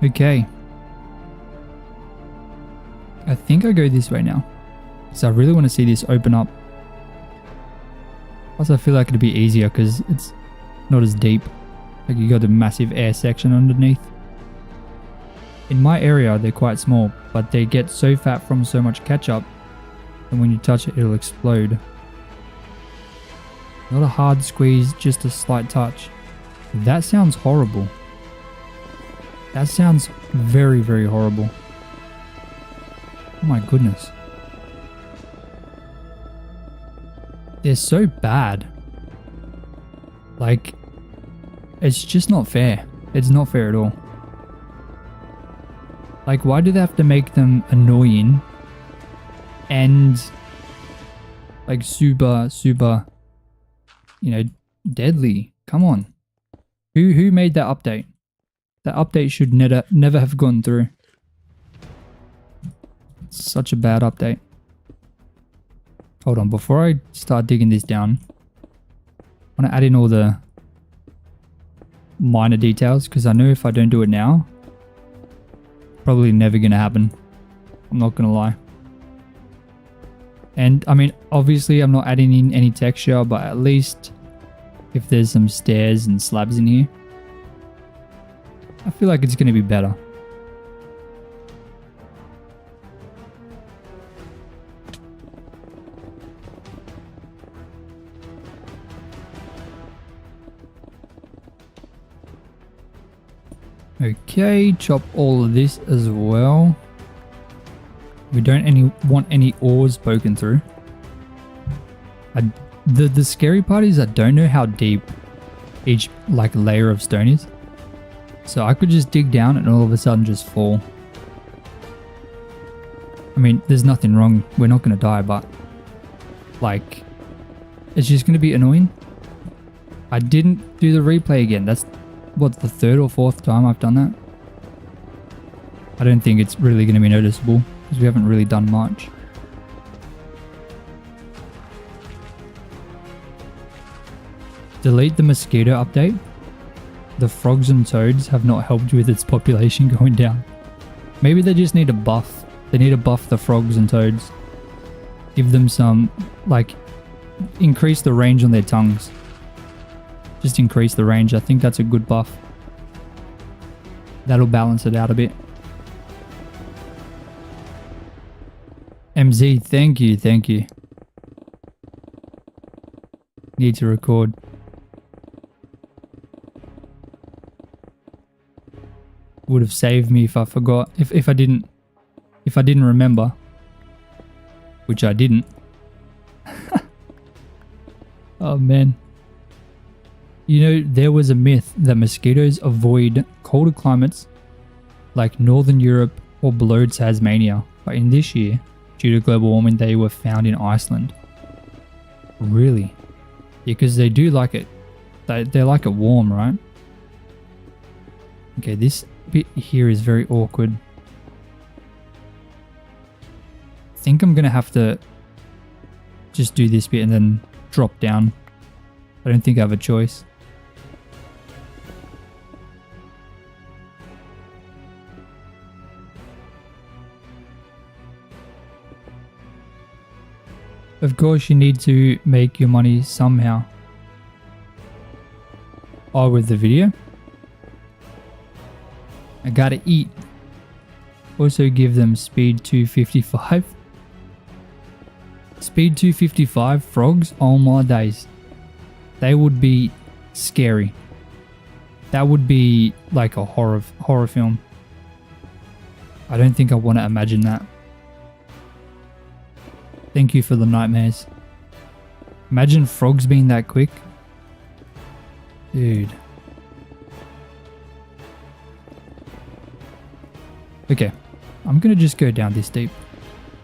Okay. I think I go this way now. So I really want to see this open up. Also, I feel like it'd be easier because it's not as deep. Like, you got a massive air section underneath. In my area, they're quite small, but they get so fat from so much ketchup, and when you touch it, it'll explode. Not a hard squeeze, just a slight touch. That sounds horrible. That sounds very, very horrible. Oh my goodness. They're so bad. Like, it's just not fair. It's not fair at all. Like, why do they have to make them annoying and like super, you know, deadly? Come on. Who made that update? That update should never have gone through. It's such a bad update. Hold on, before I start digging this down, I want to add in all the minor details, because I know if I don't do it now, probably never going to happen. I'm not going to lie. And I mean, obviously I'm not adding in any texture, but at least if there's some stairs and slabs in here, I feel like it's going to be better. Okay, chop all of this as well. We don't want any ores poking through. The scary part is I don't know how deep each like layer of stone is. So I could just dig down and all of a sudden just fall. I mean, there's nothing wrong. We're not going to die, but like, it's just going to be annoying. I didn't do the replay again. That's what, the third or fourth time I've done that. I don't think it's really going to be noticeable because we haven't really done much. Delete the mosquito update. The frogs and toads have not helped with its population going down. Maybe they just need a buff. They need to buff the frogs and toads. Give them some, like, increase the range on their tongues. Just increase the range. I think that's a good buff. That'll balance it out a bit. MZ, thank you, thank you. Need to record. Would have saved me if I forgot. If I didn't remember. Which I didn't. Oh man. You know, there was a myth that mosquitoes avoid colder climates like Northern Europe or below Tasmania. But in this year, due to global warming, they were found in Iceland. Really? Yeah, because they do like it. They like it warm, right? Okay, this bit here is very awkward. I think I'm going to have to just do this bit and then drop down. I don't think I have a choice. Of course, you need to make your money somehow. Oh, with the video? I gotta eat. Also give them speed 255. Speed 255 frogs? Oh my days. They would be scary. That would be like a horror film. I don't think I want to imagine that. Thank you for the nightmares. Imagine frogs being that quick. Dude. Okay. I'm going to just go down this deep.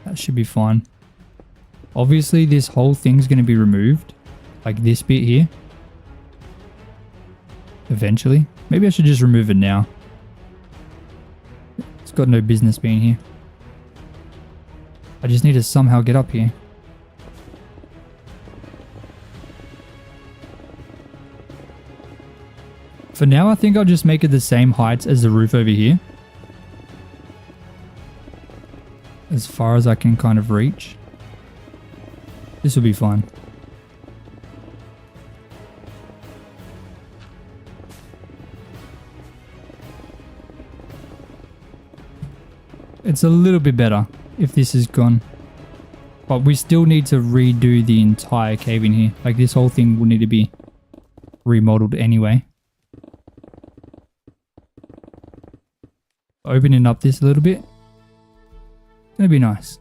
That should be fine. Obviously, this whole thing's going to be removed. Like this bit here. Eventually. Maybe I should just remove it now. It's got no business being here. I just need to somehow get up here. For now, I think I'll just make it the same height as the roof over here. As far as I can kind of reach. This will be fine. It's a little bit better if this is gone. But we still need to redo the entire cave in here. Like this whole thing will need to be remodeled anyway. Opening up this a little bit. It's gonna be nice.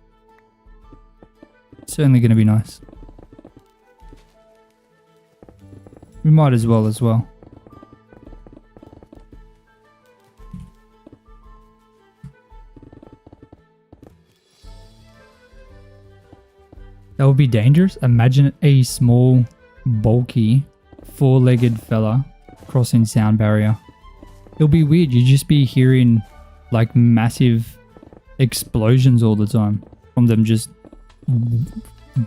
Certainly gonna be nice. We might as well. That would be dangerous. Imagine a small, bulky, four-legged fella crossing sound barrier. It'll be weird. You'd just be hearing like massive explosions all the time from them just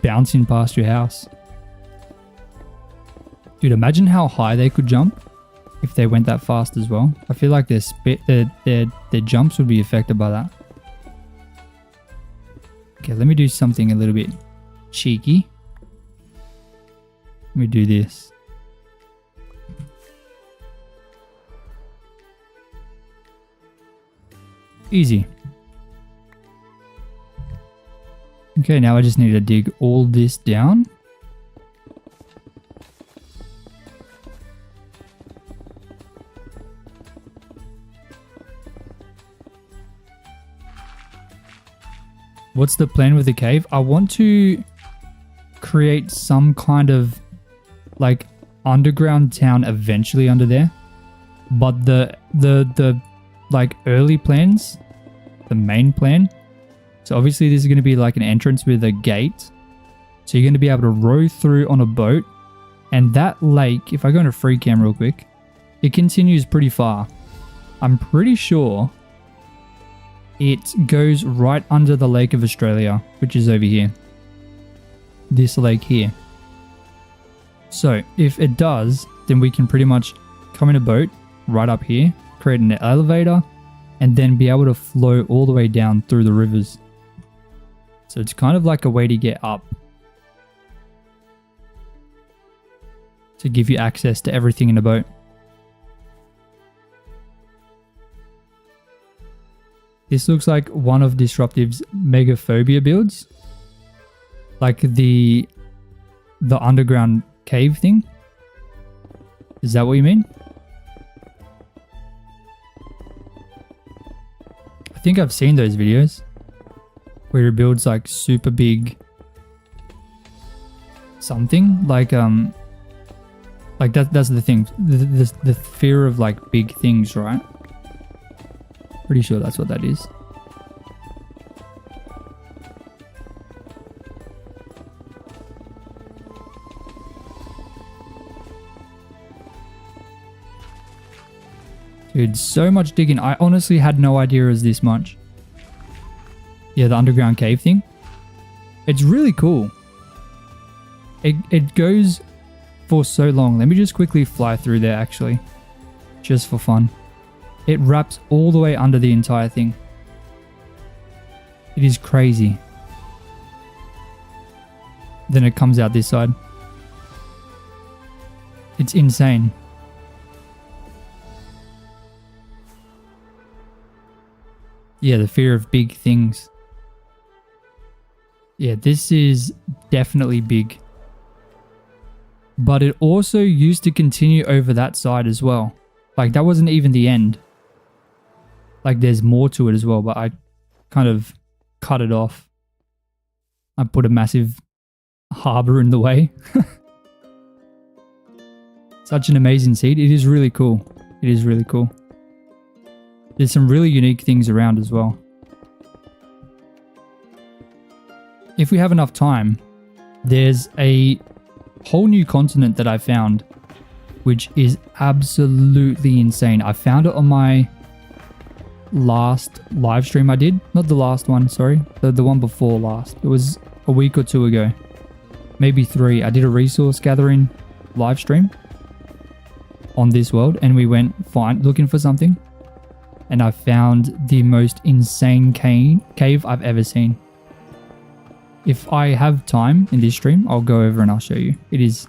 bouncing past your house. Dude, imagine how high they could jump if they went that fast as well. I feel like their jumps would be affected by that. Okay, let me do something a little bit cheeky. Let me do this. Easy. Okay, now I just need to dig all this down. What's the plan with the cave? I want to create some kind of like underground town eventually under there. But the like early plans, the main plan. So obviously this is going to be like an entrance with a gate. So you're going to be able to row through on a boat. And that lake, if I go into free cam real quick, it continues pretty far. I'm pretty sure it goes right under the Lake of Australia, which is over here. This lake here. So if it does, then we can pretty much come in a boat right up here, create an elevator, and then be able to flow all the way down through the rivers. So it's kind of like a way to get up, to give you access to everything in a boat. This looks like one of Disruptive's megaphobia builds. Like the underground cave thing. Is that what you mean? I think I've seen those videos where it builds like super big something. Like that's the thing. The fear of like big things, right? Pretty sure that's what that is. Dude, so much digging. I honestly had no idea it was this much. Yeah, the underground cave thing. It's really cool. It goes for so long. Let me just quickly fly through there actually. Just for fun. It wraps all the way under the entire thing. It is crazy. Then it comes out this side. It's insane. Yeah, the fear of big things. Yeah, this is definitely big. But it also used to continue over that side as well. Like that wasn't even the end. Like there's more to it as well, but I kind of cut it off. I put a massive harbor in the way. Such an amazing seed. It is really cool. It is really cool. There's some really unique things around as well. If we have enough time, there's a whole new continent that I found, which is absolutely insane. I found it on my last live stream I did. Not the last one, sorry. The one before last. It was a week or two ago. Maybe 3. I did a resource gathering live stream on this world and we went looking for something. And I found the most insane cave I've ever seen. If I have time in this stream, I'll go over and I'll show you. It is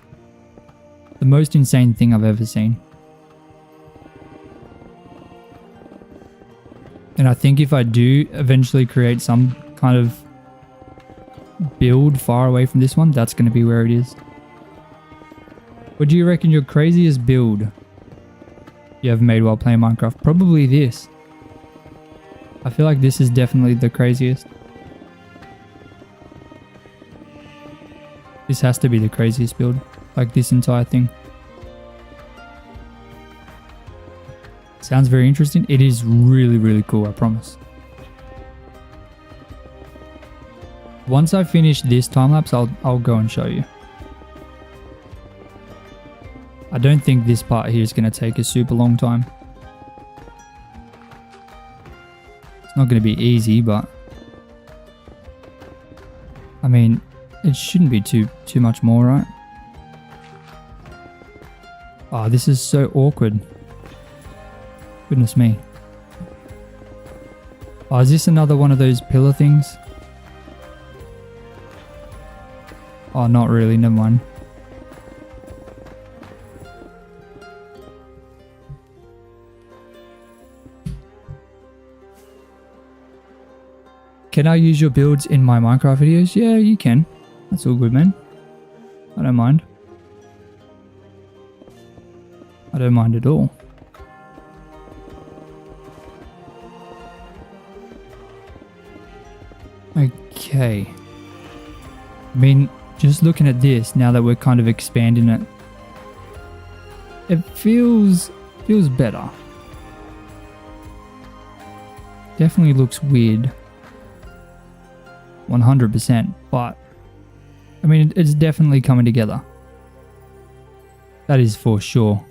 the most insane thing I've ever seen. And I think if I do eventually create some kind of build far away from this one, that's going to be where it is. What do you reckon your craziest build you have made while playing Minecraft? Probably this. I feel like this is definitely the craziest. This has to be the craziest build. Like this entire thing. Sounds very interesting. It is really, really cool, I promise. Once I finish this time lapse, I'll go and show you. I don't think this part here is going to take a super long time. It's not going to be easy, but I mean, it shouldn't be too much more, right? Oh, this is so awkward. Goodness me. Oh, is this another one of those pillar things? Oh, not really. Never mind. Can I use your builds in my Minecraft videos? Yeah, you can. That's all good, man. I don't mind. I don't mind at all. Okay. I mean, just looking at this, now that we're kind of expanding it, it feels better. Definitely looks weird. 100%, but I mean, it's definitely coming together. That is for sure.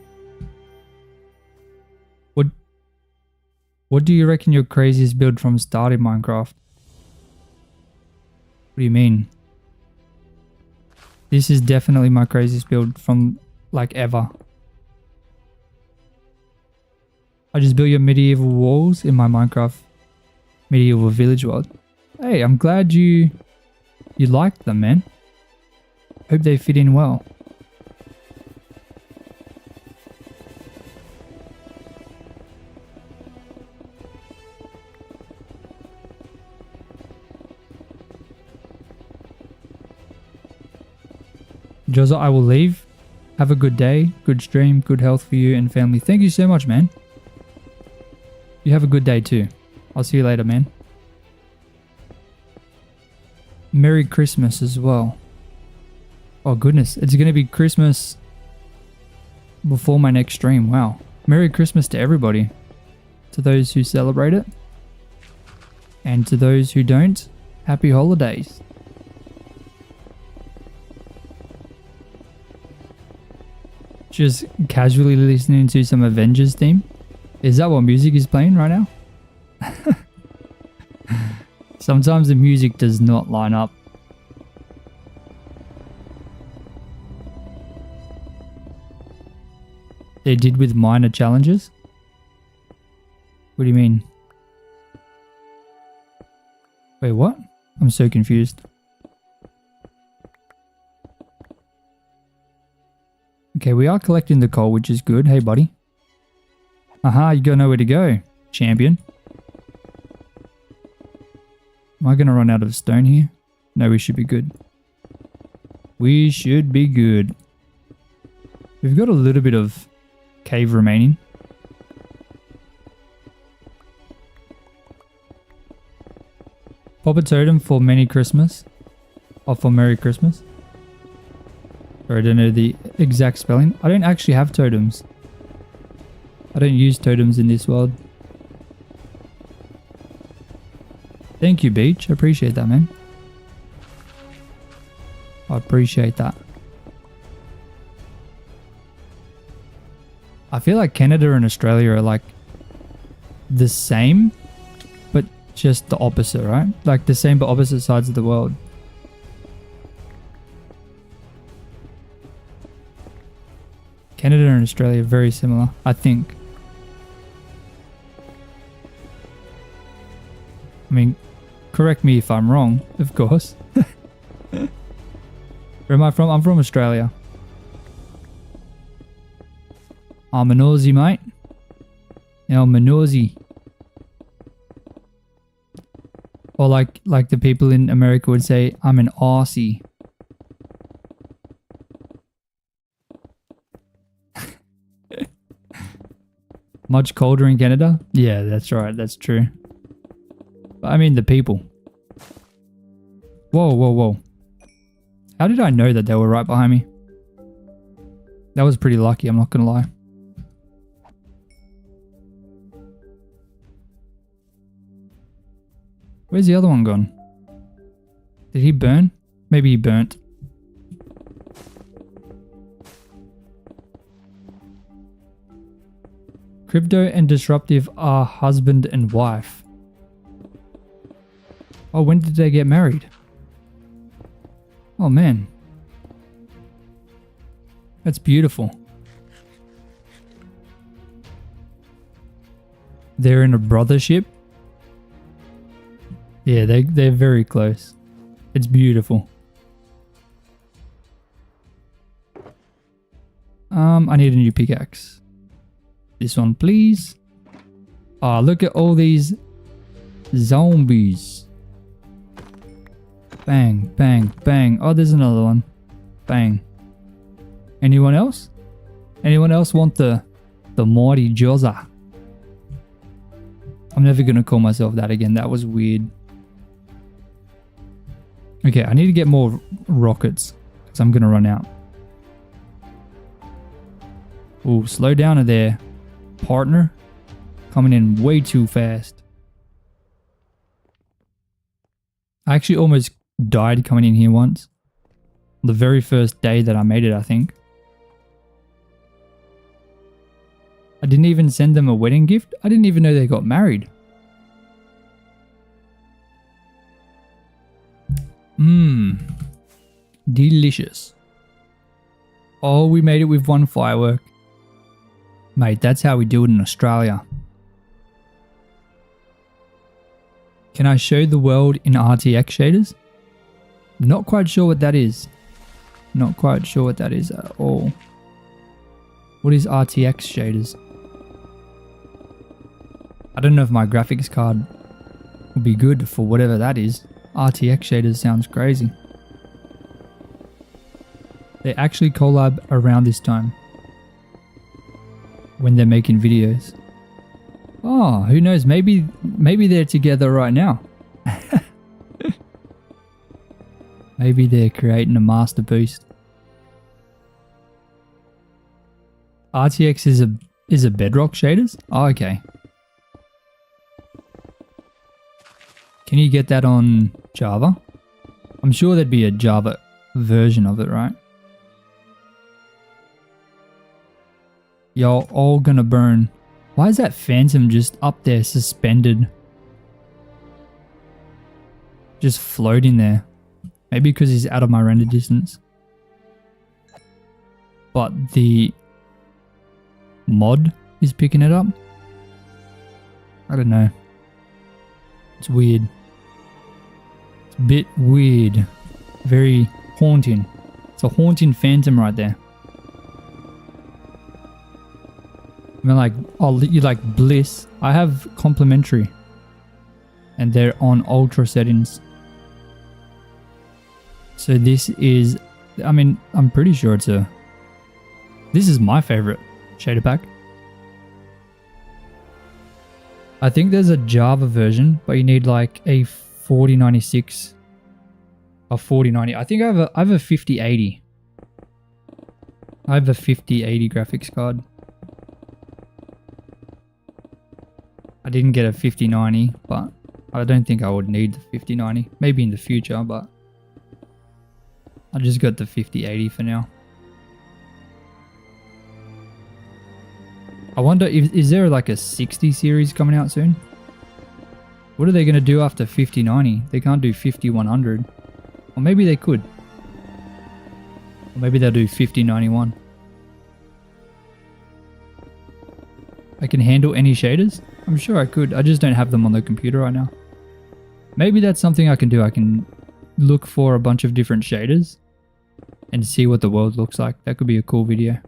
What do you reckon your craziest build from start in Minecraft? What do you mean? This is definitely my craziest build from like ever. I just built your medieval walls in my Minecraft medieval village world. Hey, I'm glad you liked them, man. Hope they fit in well. Joza, I will leave. Have a good day, good stream, good health for you and family. Thank you so much, man. You have a good day too. I'll see you later, man. Merry Christmas as well. Oh goodness, it's going to be Christmas before my next stream. Wow. Merry Christmas to everybody. To those who celebrate it. And to those who don't, happy holidays. Just casually listening to some Avengers theme. Is that what music is playing right now? Sometimes the music does not line up. They did with minor challenges? What do you mean? Wait, what? I'm so confused. Okay, we are collecting the coal, which is good. Hey, buddy. Aha, you got nowhere to go, champion. Am I going to run out of stone here? No, we should be good. We should be good. We've got a little bit of cave remaining. Pop a totem for Merry Christmas. Or for Merry Christmas. Or I don't know the exact spelling. I don't actually have totems. I don't use totems in this world. Thank you, Beach. I appreciate that, man. I appreciate that. I feel like Canada and Australia are like the same, but just the opposite, right? Like the same but opposite sides of the world. Canada and Australia are very similar, I think. I mean, correct me if I'm wrong, of course. Where am I from? I'm from Australia. I'm an Aussie, mate. I'm an Aussie. Or like the people in America would say, I'm an Aussie. Much colder in Canada? Yeah, that's right. That's true. But I mean the people. Whoa, whoa, whoa. How did I know that they were right behind me? That was pretty lucky, I'm not gonna lie. Where's the other one gone? Did he burn? Maybe he burnt. Crypto and Disruptive are husband and wife. Oh, when did they get married? Oh man. That's beautiful. They're in a brothership? Yeah, they're very close. It's beautiful. I need a new pickaxe. This one, please. Ah, look at all these zombies. Bang, bang, bang. Oh, there's another one. Bang. Anyone else? Anyone else want the mighty Joza? I'm never gonna call myself that again. That was weird. Okay, I need to get more rockets because I'm going to run out. Ooh, slow down there, partner. Coming in way too fast. I actually almost died coming in here once. The very first day that I made it, I think. I didn't even send them a wedding gift. I didn't even know they got married. Mmm. Delicious. Oh, we made it with one firework. Mate, that's how we do it in Australia. Can I show the world in RTX shaders? Not quite sure what that is. Not quite sure what that is at all. What is RTX shaders? I don't know if my graphics card will be good for whatever that is. RTX shaders sounds crazy. They actually collab around this time when they're making videos. Oh, who knows? Maybe they're together right now. Maybe they're creating a master boost. RTX is a bedrock shaders? Oh, okay. Can you get that on Java? I'm sure there'd be a Java version of it, right? Y'all all gonna burn. Why is that phantom just up there suspended? Just floating there. Maybe because he's out of my render distance. But the mod is picking it up? I don't know. It's weird. It's a bit weird. Very haunting. It's a haunting phantom right there. I mean, like, oh, you like Bliss. I have complimentary. And they're on ultra settings. So this is, I mean, I'm pretty sure it's a, this is my favorite shader pack. I think there's a Java version, but you need like a 4096 or 4090. I think I have a 5080. I have a 5080 graphics card. I didn't get a 5090, but I don't think I would need the 5090. Maybe in the future, but I just got the 5080 for now. I wonder if is there like a 60 series coming out soon? What are they going to do after 5090? They can't do 5100. Or maybe they could. Or maybe they'll do 5091. I can handle any shaders? I'm sure I could. I just don't have them on the computer right now. Maybe that's something I can do. I can look for a bunch of different shaders and see what the world looks like. That could be a cool video.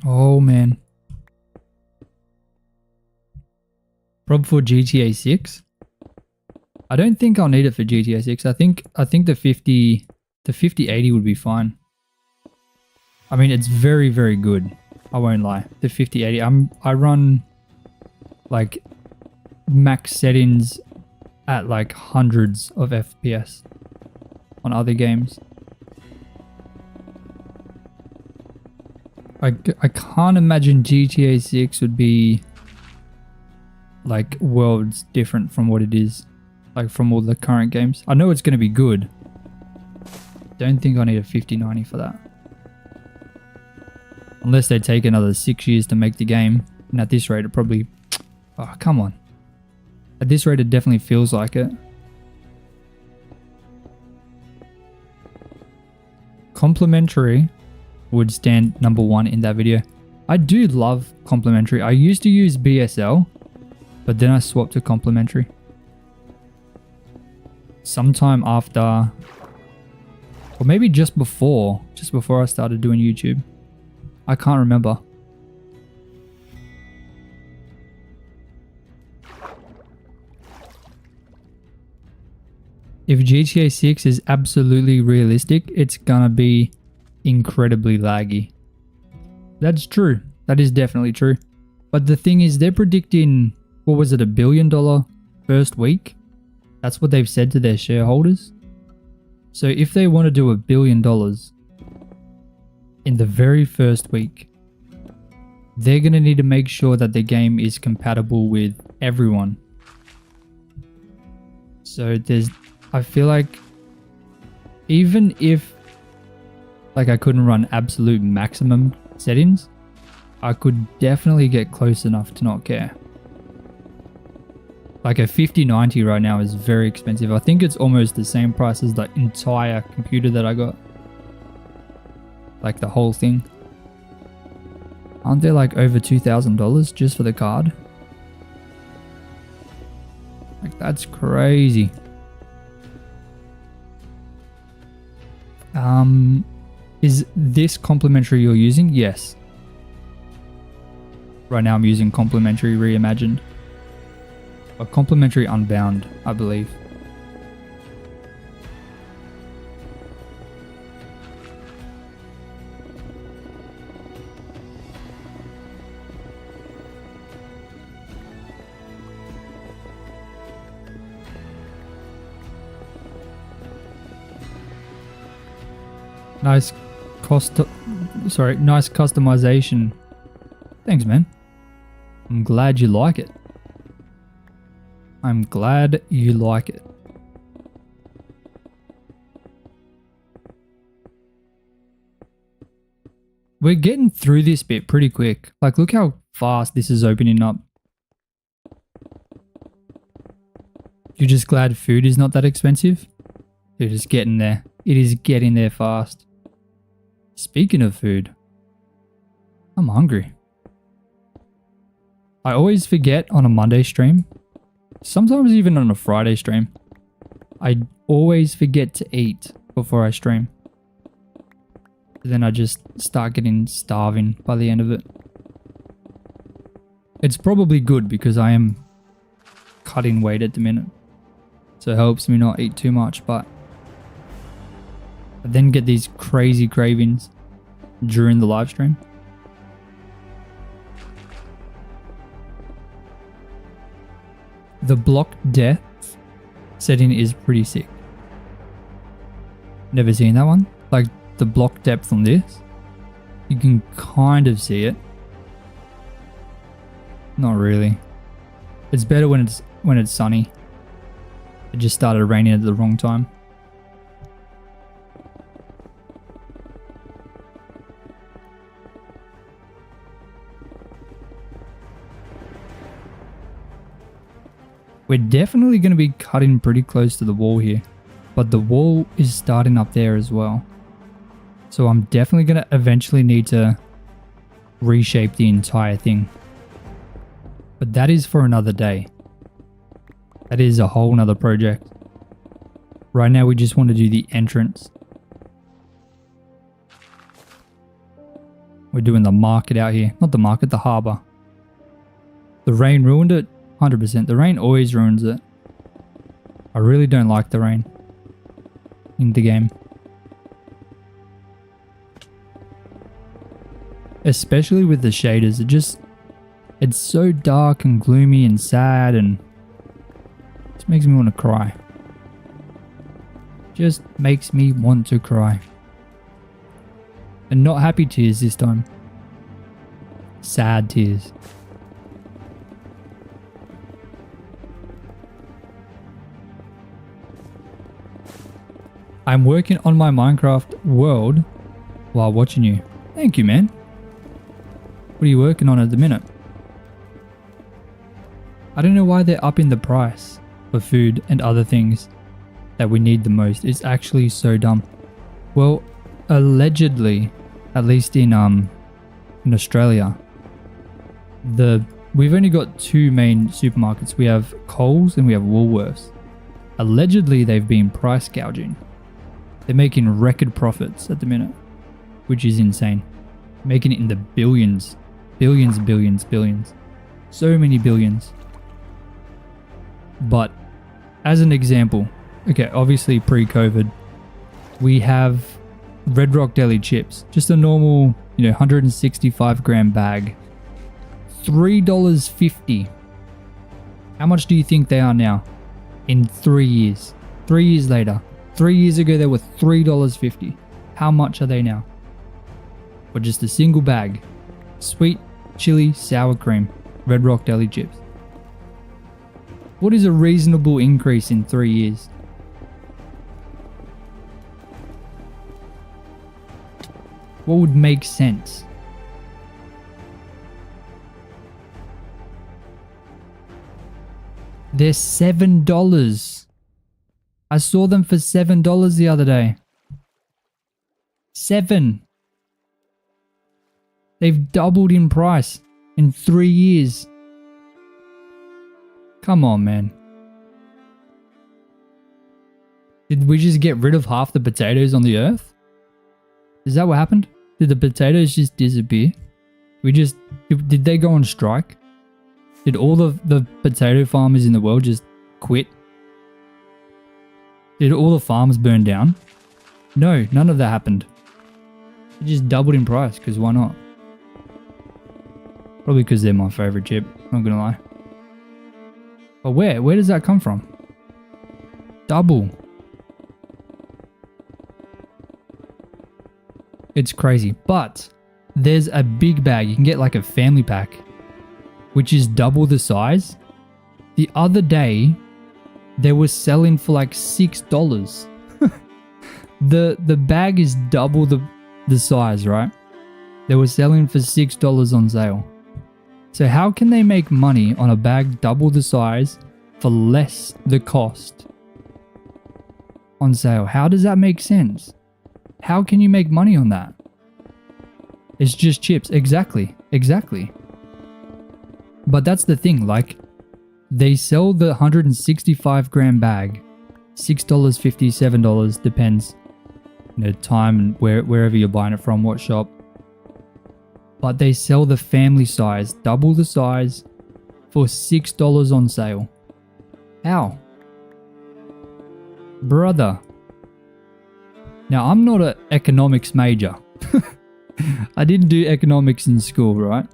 Oh man. Prob for GTA 6? I don't think I'll need it for GTA 6. I think the 5080 would be fine. I mean, it's very, very good. I won't lie. The 5080. I run like max settings at like hundreds of FPS on other games. I can't imagine GTA 6 would be like worlds different from what it is. Like from all the current games. I know it's going to be good. Don't think I need a 5090 for that. Unless they take another 6 years to make the game. And at this rate it probably... Oh, come on. At this rate it definitely feels like it. Complimentary would stand #1 in that video. I do love complimentary. I used to use BSL, but then I swapped to complimentary. Sometime after, or maybe just before I started doing YouTube. I can't remember. If GTA 6 is absolutely realistic, it's gonna be incredibly laggy. That's true. That is definitely true. But the thing is, they're predicting, what was it, $1 billion first week? That's what they've said to their shareholders. So if they want to do $1 billion in the very first week, they're going to need to make sure that the game is compatible with everyone. So I feel like even if like I couldn't run absolute maximum settings, I could definitely get close enough to not care. Like a 5090 right now is very expensive. I think it's almost the same price as the entire computer that I got. Like the whole thing. Aren't they like over $2,000 just for the card? Like that's crazy. Is this complimentary you're using? Yes. Right now I'm using complimentary reimagined. A complimentary unbound, I believe. Nice customization. Thanks, man. I'm glad you like it. I'm glad you like it. We're getting through this bit pretty quick. Like, look how fast this is opening up. You're just glad food is not that expensive? Dude, it's getting there. It is getting there fast. Speaking of food, I'm hungry. I always forget on a Monday stream, sometimes even on a Friday stream, I always forget to eat before I stream. Then I just start getting starving by the end of it. It's probably good because I am cutting weight at the minute. So it helps me not eat too much, but I then get these crazy cravings during the live stream. The block depth setting is pretty sick. Never seen that one. Like the block depth on this, you can kind of see it. Not really. It's better when it's sunny. It just started raining at the wrong time. We're definitely going to be cutting pretty close to the wall here, but the wall is starting up there as well. So I'm definitely going to eventually need to reshape the entire thing. But that is for another day. That is a whole nother project. Right now we just want to do the entrance. We're doing the market out here. Not the market, the harbour. The rain ruined it. 100%. The rain always ruins it. I really don't like the rain in the game. Especially with the shaders. It's so dark and gloomy and sad and it just makes me want to cry. Just makes me want to cry. And not happy tears this time. Sad tears. I'm working on my Minecraft world while watching you. Thank you, man. What are you working on at the minute? I don't know why they're upping the price for food and other things that we need the most. It's actually so dumb. Well, allegedly, at least in Australia, we've only got two main supermarkets. We have Coles and we have Woolworths. Allegedly, they've been price gouging. They're making record profits at the minute, which is insane. Making it in the billions. Billions, billions, billions. So many billions. But as an example, okay, obviously pre-COVID, we have Bedrock deli chips. Just a normal, 165 gram bag. $3.50. How much do you think they are now? In 3 years. 3 years later. 3 years ago they were $3.50. How much are they now? For just a single bag. Sweet chili sour cream. Bedrock deli chips. What is a reasonable increase in 3 years? What would make sense? They're $7. I saw them for $7 the other day. 7. They've doubled in price in 3 years. Come on, man. Did we just get rid of half the potatoes on the earth? Is that what happened? Did the potatoes just disappear? Did they go on strike? Did all of the potato farmers in the world just quit? Did all the farms burn down? No, none of that happened. It just doubled in price, because why not? Probably because they're my favorite chip, not gonna lie. But where does that come from? Double. It's crazy, but there's a big bag. You can get like a family pack, which is double the size. The other day, they were selling for like $6. The bag is double the size, right? They were selling for $6 on sale. So how can they make money on a bag double the size for less the cost on sale? How does that make sense? How can you make money on that? It's just chips. Exactly. But that's the thing, like, they sell the 165 gram bag, $6.50, $7, depends, time and wherever you're buying it from, what shop. But they sell the family size, double the size, for $6 on sale. How? Brother. Now, I'm not an economics major. I didn't do economics in school, right?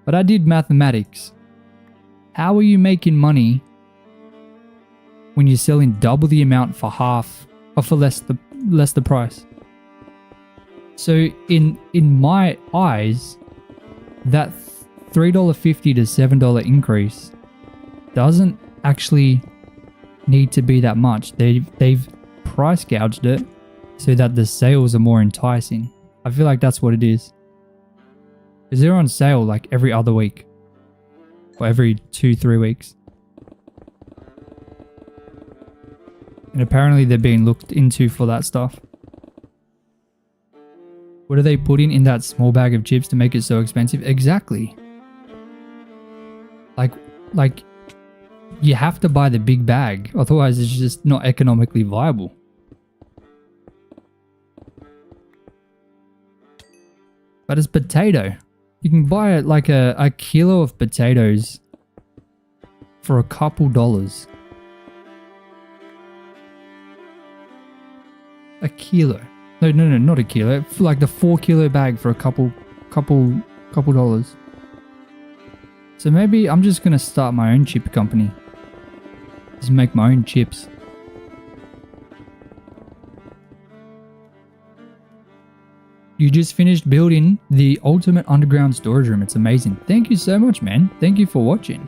But I did mathematics. How are you making money when you're selling double the amount for half or for less the price? So in my eyes, that $3.50 to $7 increase doesn't actually need to be that much. They've price gouged it so that the sales are more enticing. I feel like that's what it is. Because they're on sale like every other week. Or every 2-3 weeks. And apparently they're being looked into for that stuff. What are they putting in that small bag of chips to make it so expensive? Exactly. Like you have to buy the big bag. Otherwise it's just not economically viable. But it's potato. You can buy like a kilo of potatoes for a couple dollars. A kilo. No, not a kilo. Like the 4 kilo bag for a couple dollars. So maybe I'm just gonna start my own chip company. Just make my own chips. You just finished building the ultimate underground storage room. It's amazing. Thank you so much, man. Thank you for watching.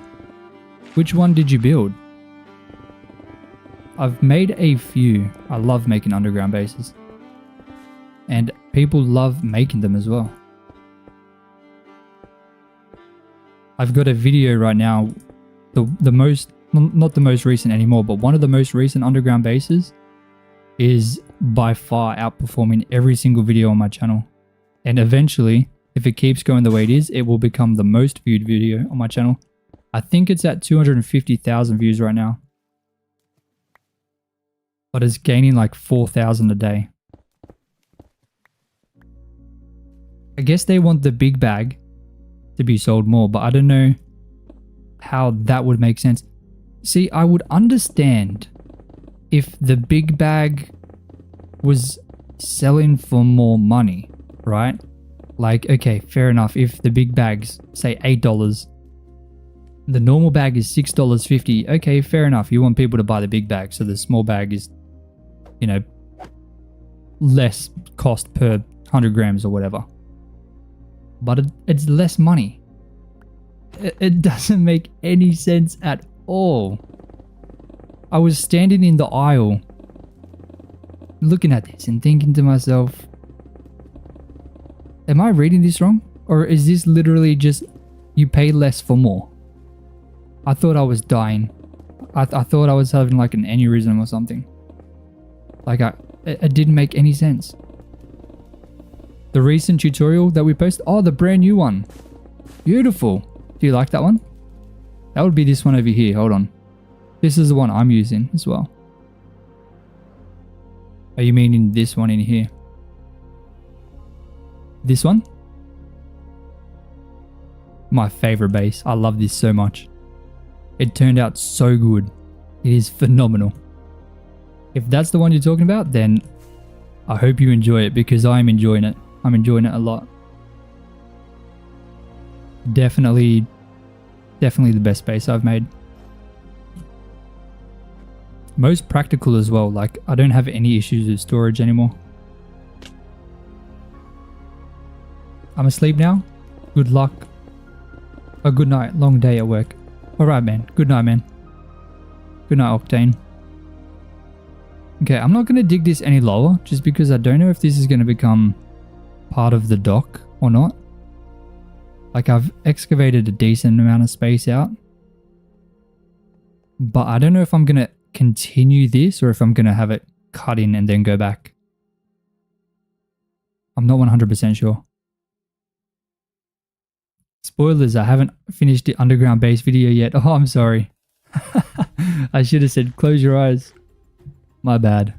Which one did you build? I've made a few. I love making underground bases. And people love making them as well. I've got a video right now. Not the most recent anymore, but one of the most recent underground bases is by far outperforming every single video on my channel. And eventually, if it keeps going the way it is, it will become the most viewed video on my channel. I think it's at 250,000 views right now. But it's gaining like 4,000 a day. I guess they want the big bag to be sold more, but I don't know how that would make sense. See, I would understand if the big bag was selling for more money, right? Like, okay, fair enough. If the big bag's say $8, the normal bag is $6.50. Okay, fair enough. You want people to buy the big bag, so the small bag is, you know, less cost per 100 grams or whatever. But it's less money. It doesn't make any sense at all. I was standing in the aisle looking at this and thinking to myself, am I reading this wrong? Or is this literally just you pay less for more? I thought I was dying. I thought I was having like an aneurysm or something. Like it didn't make any sense. The recent tutorial that we posted, oh, the brand new one. Beautiful. Do you like that one? That would be this one over here. Hold on. This is the one I'm using as well. Are you meaning this one in here? This one? My favorite base. I love this so much. It turned out so good. It is phenomenal. If that's the one you're talking about, then I hope you enjoy it because I'm enjoying it. I'm enjoying it a lot. Definitely the best base I've made. Most practical as well. Like, I don't have any issues with storage anymore. I'm asleep now. Good luck. A good night. Long day at work. Alright, man. Good night, man. Good night, Octane. Okay, I'm not going to dig this any lower just because I don't know if this is going to become part of the dock or not. Like, I've excavated a decent amount of space out. But I don't know if I'm going to continue this or if I'm going to have it cut in and then go back. I'm not 100% sure. Spoilers, I haven't finished the underground base video yet. Oh, I'm sorry. I should have said close your eyes. My bad.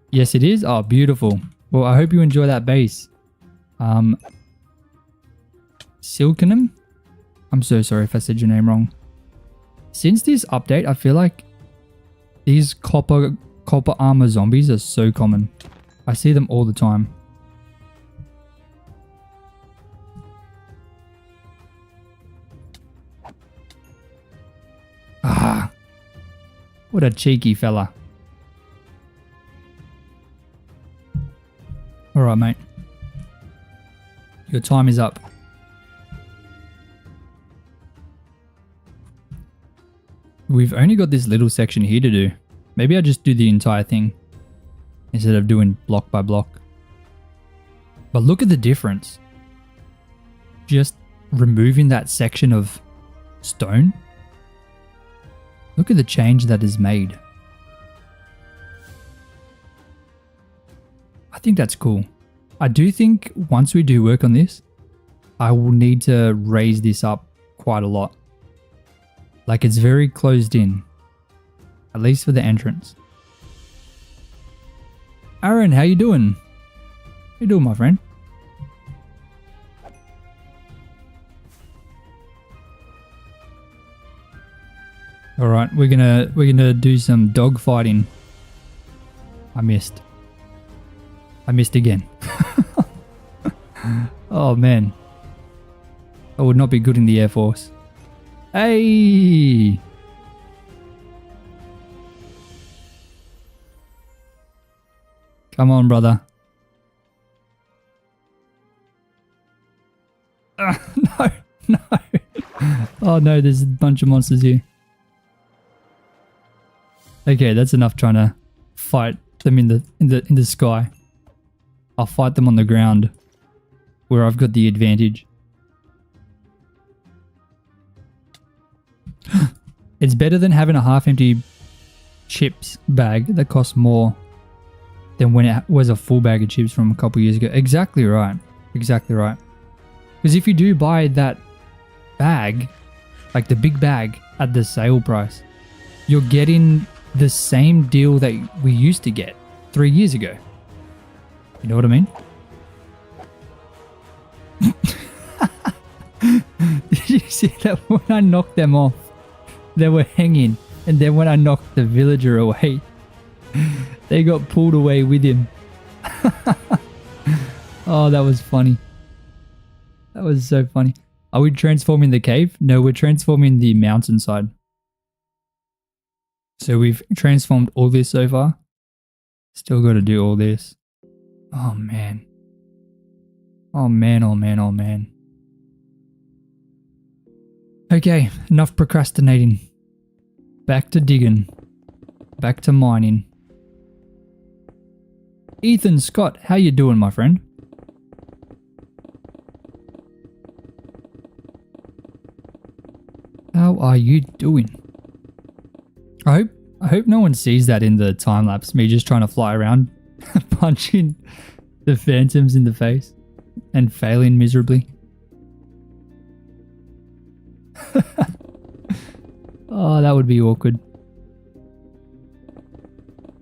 Yes, it is. Oh, beautiful. Well, I hope you enjoy that base. Silkenham? I'm so sorry if I said your name wrong. Since this update, I feel like these copper armor zombies are so common. I see them all the time. Ah, what a cheeky fella. Alright, mate. Your time is up. We've only got this little section here to do. Maybe I just do the entire thing instead of doing block by block. But look at the difference. Just removing that section of stone. Look at the change that is made. I think that's cool. I do think once we do work on this, I will need to raise this up quite a lot. Like, it's very closed in, at least for the entrance. Aaron, how you doing? How you doing, my friend? All right, we're gonna do some dog fighting. I missed again. Oh man, I would not be good in the Air Force. Hey! Come on, brother. No, no. Oh no, there's a bunch of monsters here. Okay, that's enough trying to fight them in the sky. I'll fight them on the ground where I've got the advantage. It's better than having a half-empty chips bag that costs more than when it was a full bag of chips from a couple years ago. Exactly right. Exactly right. Because if you do buy that bag, like the big bag at the sale price, you're getting the same deal that we used to get 3 years ago. You know what I mean? Did you see that when I knocked them off, they were hanging, and then when I knocked the villager away, They got pulled away with him. Oh, that was funny. That was so funny. Are we transforming the cave? No, we're transforming the mountainside. So we've transformed all this so far. Still got to do all this. Oh, man. Oh, man, oh, man, oh, man. Okay, enough procrastinating. Back to digging. Back to mining. Ethan Scott, how you doing, my friend? How are you doing? I hope no one sees that in the time lapse. Me just trying to fly around, punching the phantoms in the face, and failing miserably. Oh, that would be awkward.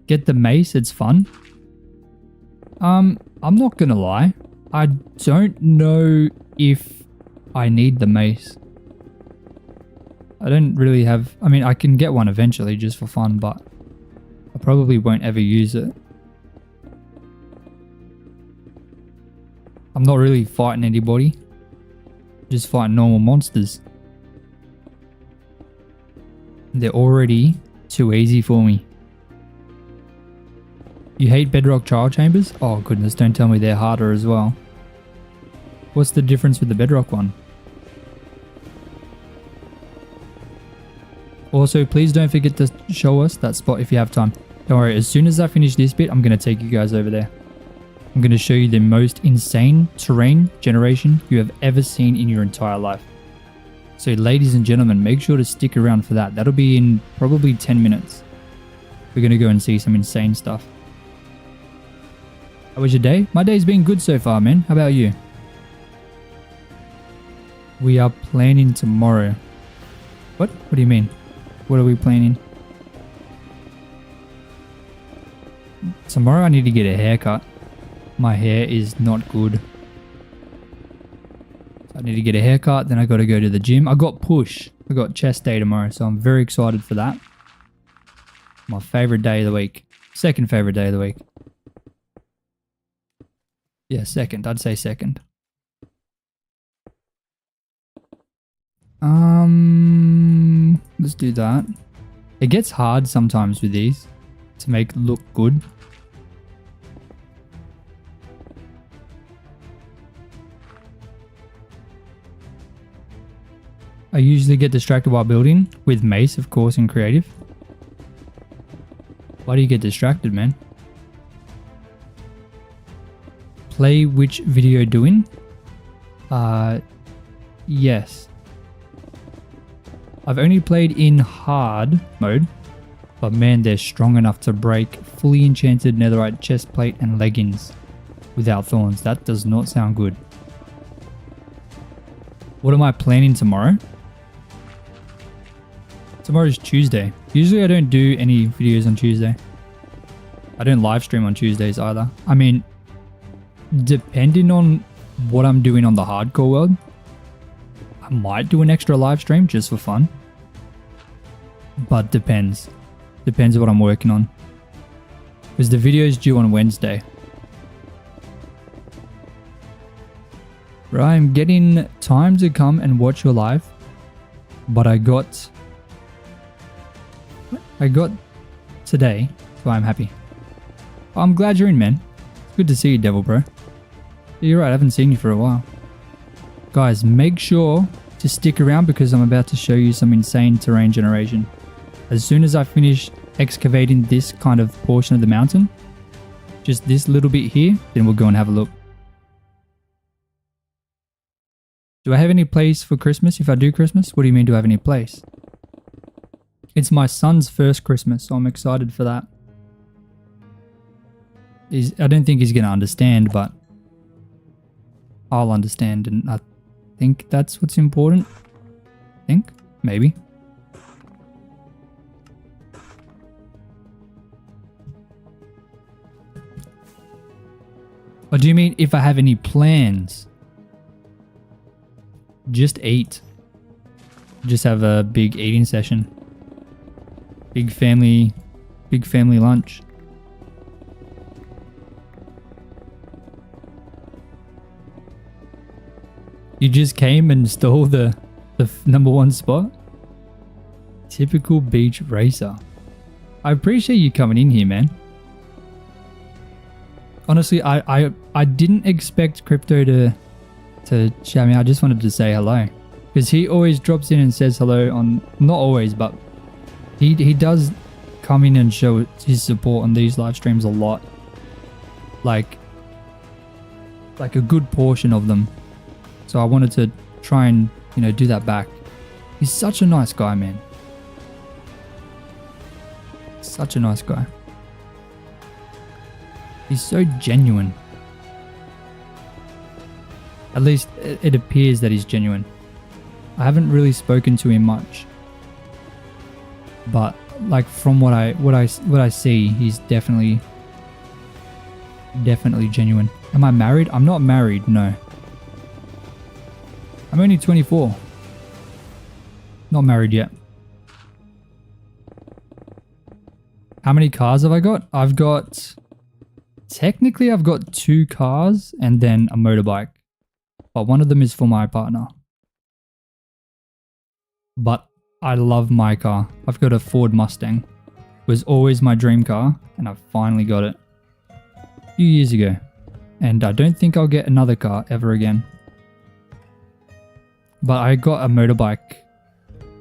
Get the mace, it's fun. I'm not gonna lie. I don't know if I need the mace. I don't really have... I mean, I can get one eventually just for fun, but I probably won't ever use it. I'm not really fighting anybody. Just fighting normal monsters. They're already too easy for me. You hate Bedrock trial chambers? Oh goodness, don't tell me they're harder as well. What's the difference with the Bedrock one? Also, please don't forget to show us that spot if you have time. Don't worry, as soon as I finish this bit, I'm going to take you guys over there. I'm going to show you the most insane terrain generation you have ever seen in your entire life. So ladies and gentlemen, make sure to stick around for that. That'll be in probably 10 minutes. We're going to go and see some insane stuff. How was your day? My day's been good so far, man. How about you? We are planning tomorrow. What? What do you mean? What are we planning? Tomorrow I need to get a haircut. My hair is not good. I need to get a haircut, then I got to go to the gym. I got push. I got chest day tomorrow, so I'm very excited for that. My favorite day of the week. Second favorite day of the week. Yeah, second. I'd say second. Let's do that. It gets hard sometimes with these to make it look good. I usually get distracted while building, with mace, of course, in creative. Why do you get distracted, man? Play which video doing? Yes. I've only played in hard mode, but man, they're strong enough to break fully enchanted netherite chestplate and leggings without thorns. That does not sound good. What am I planning tomorrow? Tomorrow's Tuesday. Usually I don't do any videos on Tuesday. I don't live stream on Tuesdays either. I mean, depending on what I'm doing on the hardcore world, I might do an extra live stream just for fun. But depends. Depends what I'm working on. Because the video is due on Wednesday. Right, I'm getting time to come and watch your live. But I got today, so I'm happy. I'm glad you're in, man. It's good to see you, Devil Bro. You're right, I haven't seen you for a while. Guys, make sure to stick around because I'm about to show you some insane terrain generation. As soon as I finish excavating this kind of portion of the mountain, just this little bit here, then we'll go and have a look. Do I have any place for Christmas if I do Christmas? What do you mean, do I have any place? It's my son's first Christmas, so I'm excited for that. I don't think he's going to understand, but I'll understand, and I think that's what's important. I think? Maybe. Or do you mean if I have any plans? Just eat. Just have a big eating session. Big family lunch. You just came and stole the number one spot? Typical beach racer. I appreciate you coming in here, man. Honestly, I didn't expect Crypto to chat me. I just wanted to say hello. Because he always drops in and says hello on... Not always, but he does come in and show his support on these live streams a lot. Like a good portion of them. So I wanted to try and, you know, do that back. He's such a nice guy, man. Such a nice guy. He's so genuine. At least it appears that he's genuine. I haven't really spoken to him much. But like from what I see, he's definitely genuine. Am I married? I'm not married, no. I'm only 24. Not married yet. How many cars have I got? Technically I've got 2 cars and then a motorbike. But one of them is for my partner. But I love my car. I've got a Ford Mustang. It was always my dream car and I finally got it a few years ago. And I don't think I'll get another car ever again. But I got a motorbike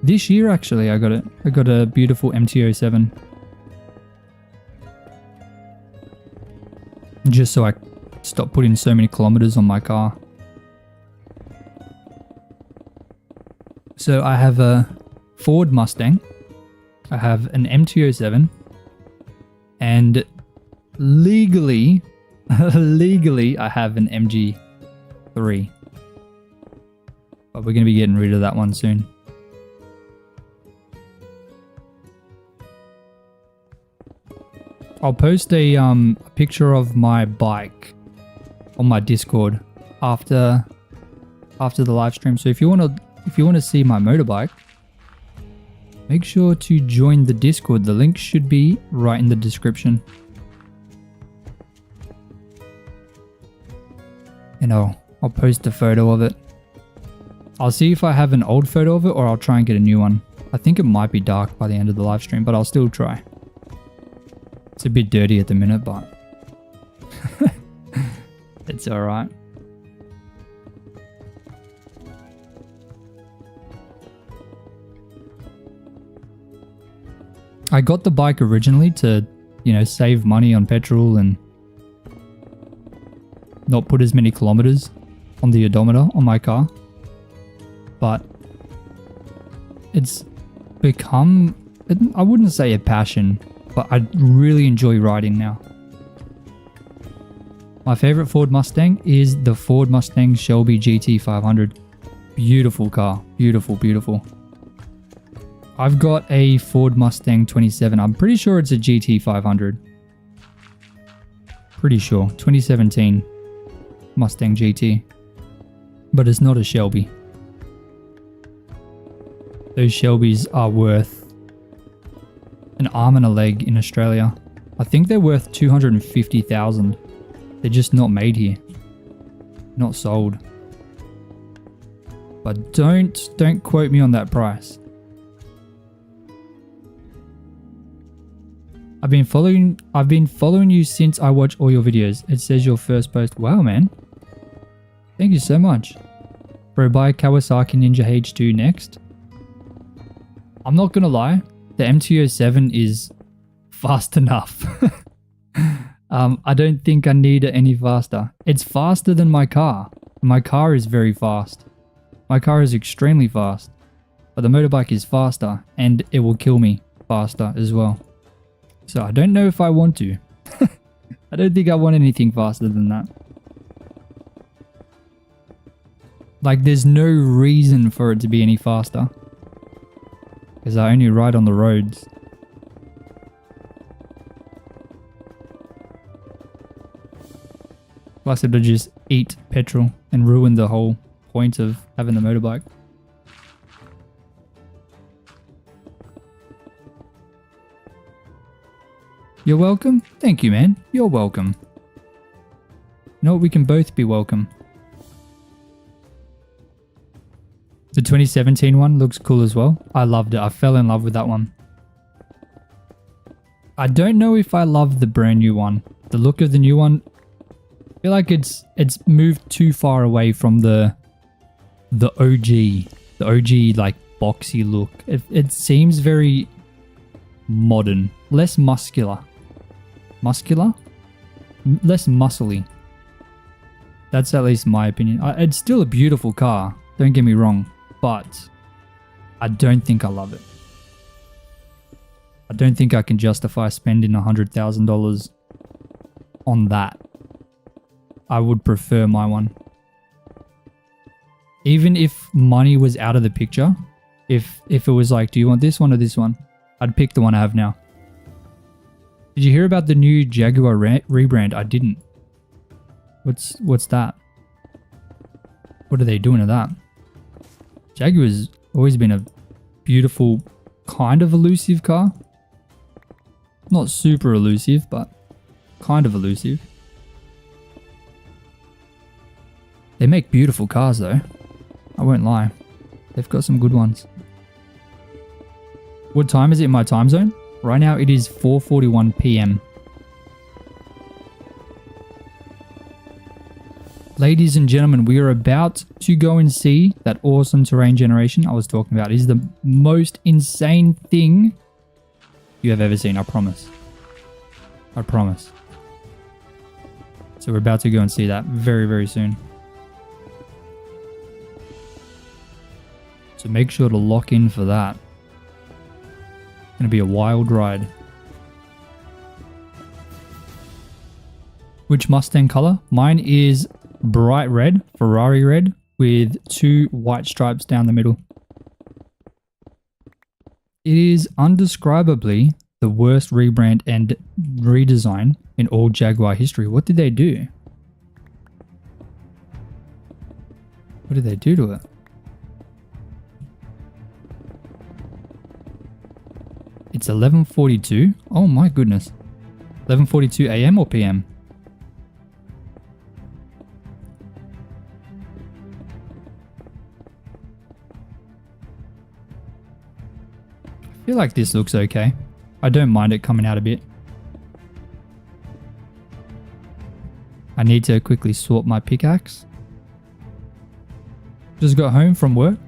this year actually. I got a beautiful MT-07. Just so I stop putting so many kilometers on my car. So I have a Ford Mustang. I have an MT-07. And legally I have an MG3. But we're going to be getting rid of that one soon. I'll post a picture of my bike on my Discord after the live stream. So if you want to see my motorbike, make sure to join the Discord. The link should be right in the description. And I'll post a photo of it. I'll see if I have an old photo of it or I'll try and get a new one. I think it might be dark by the end of the live stream, but I'll still try. It's a bit dirty at the minute, but it's alright. I got the bike originally to, you know, save money on petrol and not put as many kilometers on the odometer on my car. But it's become, I wouldn't say a passion, but I really enjoy riding now. My favorite Ford Mustang is the Ford Mustang Shelby GT500. Beautiful car. Beautiful, beautiful. I've got a Ford Mustang 27. I'm pretty sure it's a GT500. Pretty sure. 2017 Mustang GT. But it's not a Shelby. Those Shelbys are worth an arm and a leg in Australia. I think they're worth 250,000. They're just not made here. Not sold. But don't quote me on that price. I've been following you since I watch all your videos. It says your first post. Wow, man. Thank you so much. Bro, buy Kawasaki Ninja H2 next. I'm not gonna lie. The MT-07 is fast enough. I don't think I need it any faster. It's faster than my car. My car is very fast. My car is extremely fast. But the motorbike is faster and it will kill me faster as well. So I don't know if I want to. I don't think I want anything faster than that. Like there's no reason for it to be any faster. Because I only ride on the roads. Plus it'll just eat petrol and ruin the whole point of having the motorbike. You're welcome? Thank you, man. You're welcome. You know what? We can both be welcome. 2017 one looks cool as well. I loved it. I fell in love with that one. I don't know if I love the brand new one. The look of the new one, I feel like it's moved too far away from the OG like boxy look. It seems very modern, less muscular. Less muscly. That's at least my opinion. It's still a beautiful car, don't get me wrong, but I don't think I love it. I don't think I can justify spending $100,000 on that. I would prefer my one. Even if money was out of the picture, if it was like, do you want this one or this one? I'd pick the one I have now. Did you hear about the new Jaguar rebrand? I didn't. What's that? What are they doing to that? Jaguar's always been a beautiful, kind of elusive car. Not super elusive, but kind of elusive. They make beautiful cars though. I won't lie. They've got some good ones. What time is it in my time zone? Right now it is 4:41 PM. Ladies and gentlemen, we are about to go and see that awesome terrain generation I was talking about. It is the most insane thing you have ever seen, I promise. I promise. So we're about to go and see that very, very soon. So make sure to lock in for that. It's going to be a wild ride. Which Mustang color? Mine is bright red, Ferrari red, with 2 white stripes down the middle. It is undescribably the worst rebrand and redesign in all Jaguar history. What did they do? What did they do to it? It's 11:42. Oh my goodness. 11:42 AM or PM? I feel like this looks okay. I don't mind it coming out a bit. I need to quickly swap my pickaxe. Just got home from work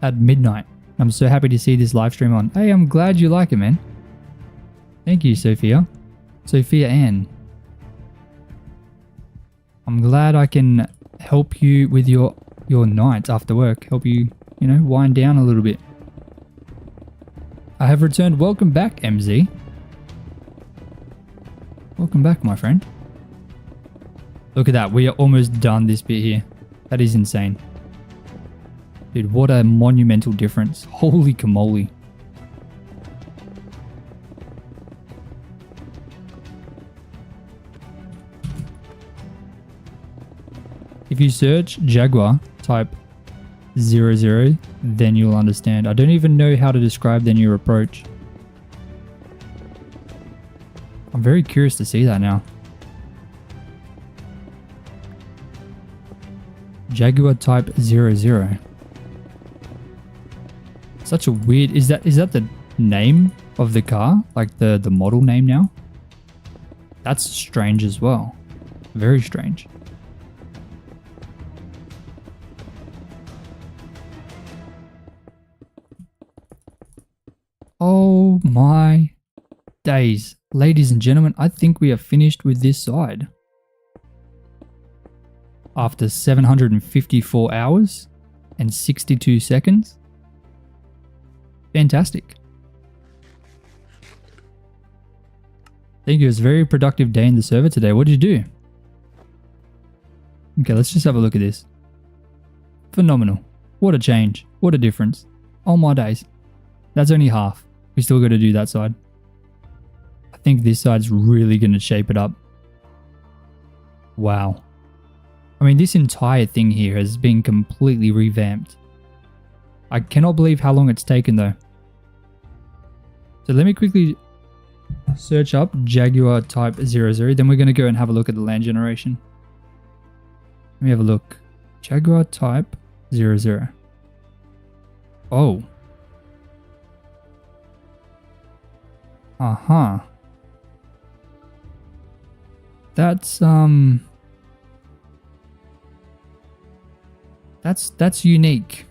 at midnight. I'm so happy to see this live stream on. Hey, I'm glad you like it, man. Thank you, Sophia. Sophia Ann. I'm glad I can help you with your night after work. Help you, wind down a little bit. I have returned. Welcome back, MZ. Welcome back, my friend. Look at that. We are almost done this bit here. That is insane. Dude, what a monumental difference. Holy camole. If you search Jaguar, type 00, then you'll understand. I don't even know how to describe their new approach. I'm very curious to see that now. Jaguar type 00. Such a weird... Is that the name of the car? Like the model name now? That's strange as well. Very strange. Oh my days. Ladies and gentlemen, I think we are finished with this side. After 754 hours and 62 seconds. Fantastic. Thank you. It was a very productive day in the server today. What did you do? Okay, let's just have a look at this. Phenomenal. What a change. What a difference. Oh my days. That's only half. We still got to do that side. I think this side's really going to shape it up. Wow. I mean, this entire thing here has been completely revamped. I cannot believe how long it's taken though. So let me quickly search up Jaguar type 00. Then we're going to go and have a look at the land generation. Let me have a look. Jaguar type 00. Oh. Uh-huh. That's unique.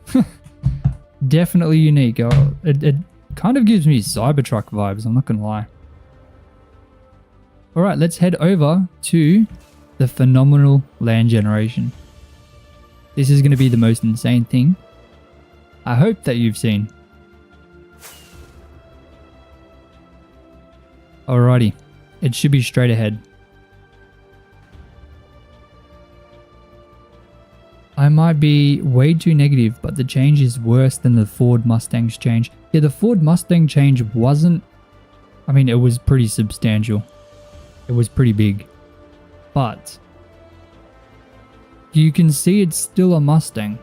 Definitely unique. Oh, it kind of gives me Cybertruck vibes, I'm not gonna lie. Alright, let's head over to the phenomenal land generation. This is gonna be the most insane thing I hope that you've seen. Alrighty, it should be straight ahead. I might be way too negative, but the change is worse than the Ford Mustang's change. Yeah, the Ford Mustang change wasn't... I mean, it was pretty substantial. It was pretty big. But... you can see it's still a Mustang.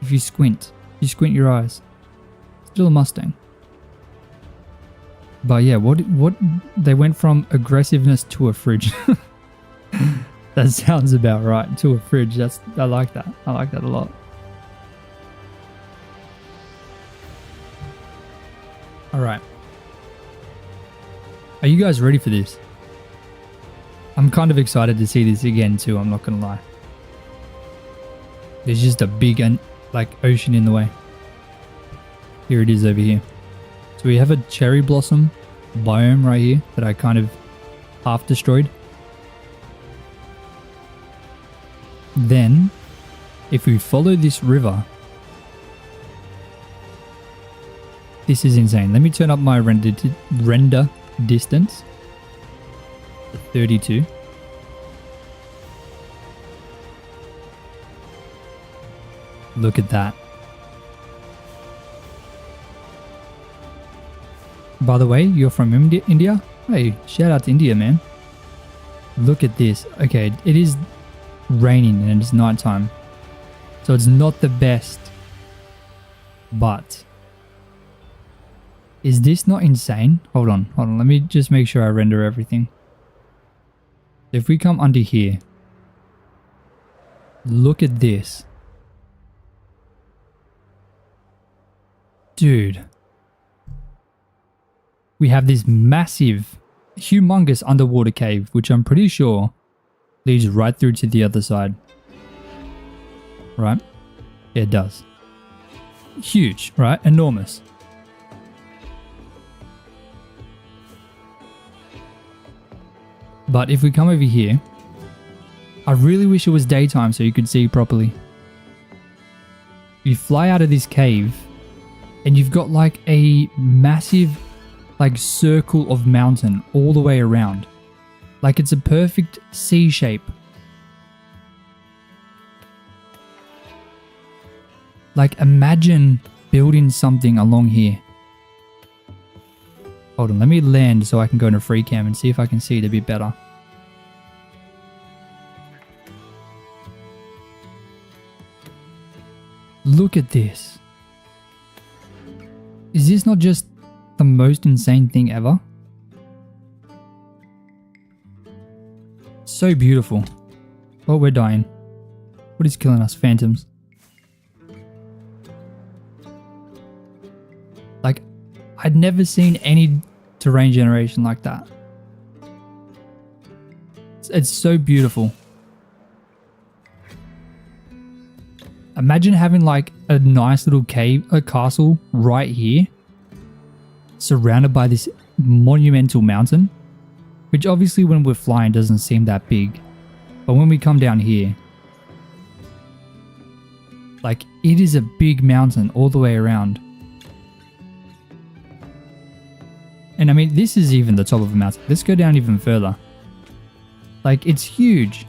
If you squint your eyes. Still a Mustang. But yeah, what they went from aggressiveness to a fridge. That sounds about right. To a fridge. I like that. I like that a lot. Alright. Are you guys ready for this? I'm kind of excited to see this again too, I'm not gonna lie. There's just a big ocean in the way. Here it is over here. So we have a cherry blossom biome right here that I kind of half destroyed. Then, if we follow this river, this is insane. Let me turn up my render distance to 32. Look at that. By the way, you're from India? Hey, shout out to India, man. Look at this. Okay, it is raining and it's nighttime, so it's not the best, but is this not insane? Hold on, let me just make sure I render everything. If we come under here, look at this, dude. We have this massive, humongous underwater cave, which I'm pretty sure leads right through to the other side. Right? Yeah, it does. Huge, right? Enormous. But if we come over here, I really wish it was daytime so you could see properly. You fly out of this cave and you've got like a massive circle of mountain all the way around. Like it's a perfect C shape. Like imagine building something along here. Hold on, let me land so I can go into free cam and see if I can see it a bit better. Look at this. Is this not just the most insane thing ever? So beautiful. Oh, we're dying. What is killing us? Phantoms. Like, I'd never seen any terrain generation like that. It's so beautiful. Imagine having like a nice little cave, a castle right here, surrounded by this monumental mountain. Which obviously when we're flying doesn't seem that big. But when we come down here, like it is a big mountain all the way around. And I mean, this is even the top of a mountain. Let's go down even further. Like it's huge.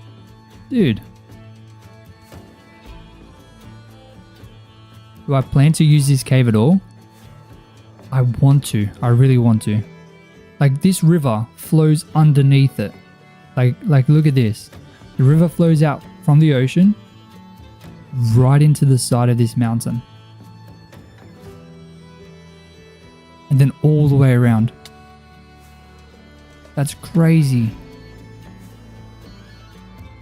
Dude. Do I plan to use this cave at all? I want to. I really want to. Like this river flows underneath it. Like look at this. The river flows out from the ocean right into the side of this mountain. And then all the way around. That's crazy.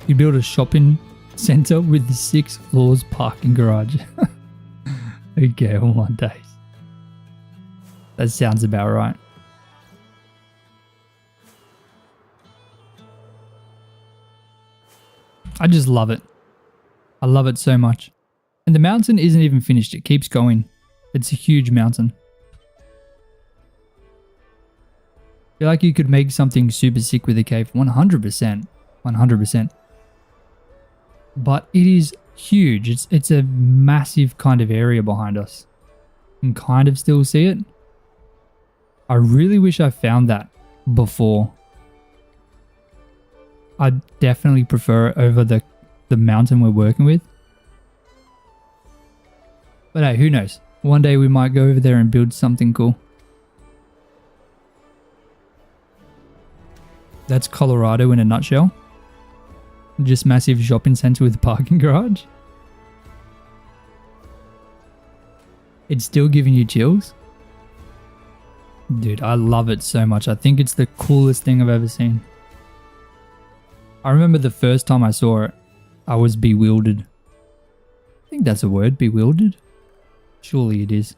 You build a shopping center with 6 floors parking garage. Okay, all my days. That sounds about right. I just love it. I love it so much. And the mountain isn't even finished. It keeps going. It's a huge mountain. I feel like you could make something super sick with a cave. 100%. 100%. But it is huge. It's a massive kind of area behind us. You can kind of still see it. I really wish I found that before. I'd definitely prefer it over the mountain we're working with. But hey, who knows? One day we might go over there and build something cool. That's Colorado in a nutshell. Just massive shopping center with a parking garage. It's still giving you chills. Dude, I love it so much. I think it's the coolest thing I've ever seen. I remember the first time I saw it, I was bewildered. I think that's a word, bewildered. Surely it is.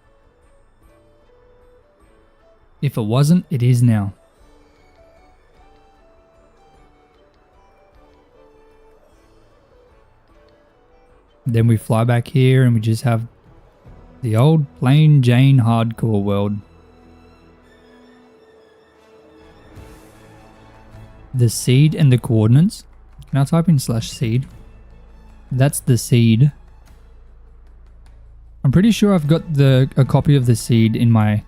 If it wasn't, it is now. Then we fly back here and we just have the old plain Jane hardcore world. The seed and the coordinates. Can I type in /seed? That's the seed. I'm pretty sure I've got a copy of the seed in my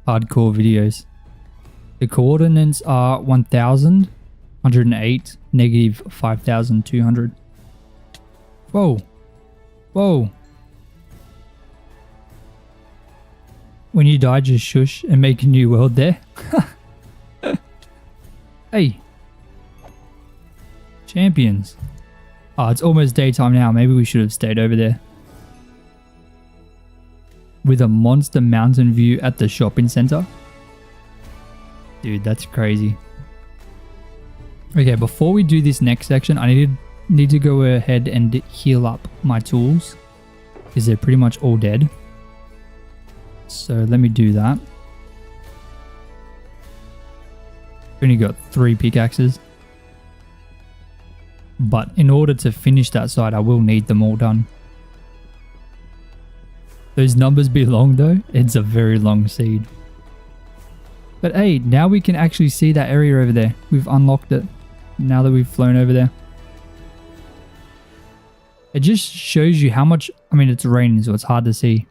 hardcore videos. The coordinates are 1000, 108, negative 5200. Whoa. Whoa. When you die, just shush and make a new world there. Hey. Champions. Oh, it's almost daytime now. Maybe we should have stayed over there. With a monster mountain view at the shopping center. Dude, that's crazy. Okay, before we do this next section, I need to go ahead and heal up my tools. Because they're pretty much all dead. So let me do that. Only got 3 pickaxes. But in order to finish that side, I will need them all done. Those numbers be long though. It's a very long seed. But hey, now we can actually see that area over there. We've unlocked it. Now that we've flown over there. It just shows you how much, I mean it's raining so it's hard to see.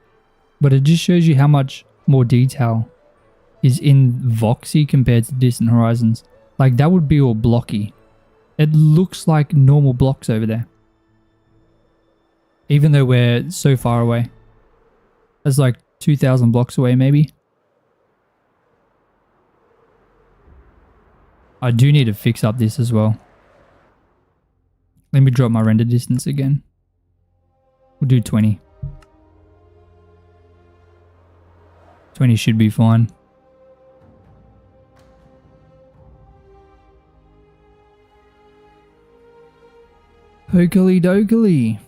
But it just shows you how much more detail is in Voxy compared to Distant Horizons. Like that would be all blocky. It looks like normal blocks over there. Even though we're so far away. That's like 2,000 blocks away maybe. I do need to fix up this as well. Let me drop my render distance again. We'll do 20. 20 should be fine. Hokey dokey.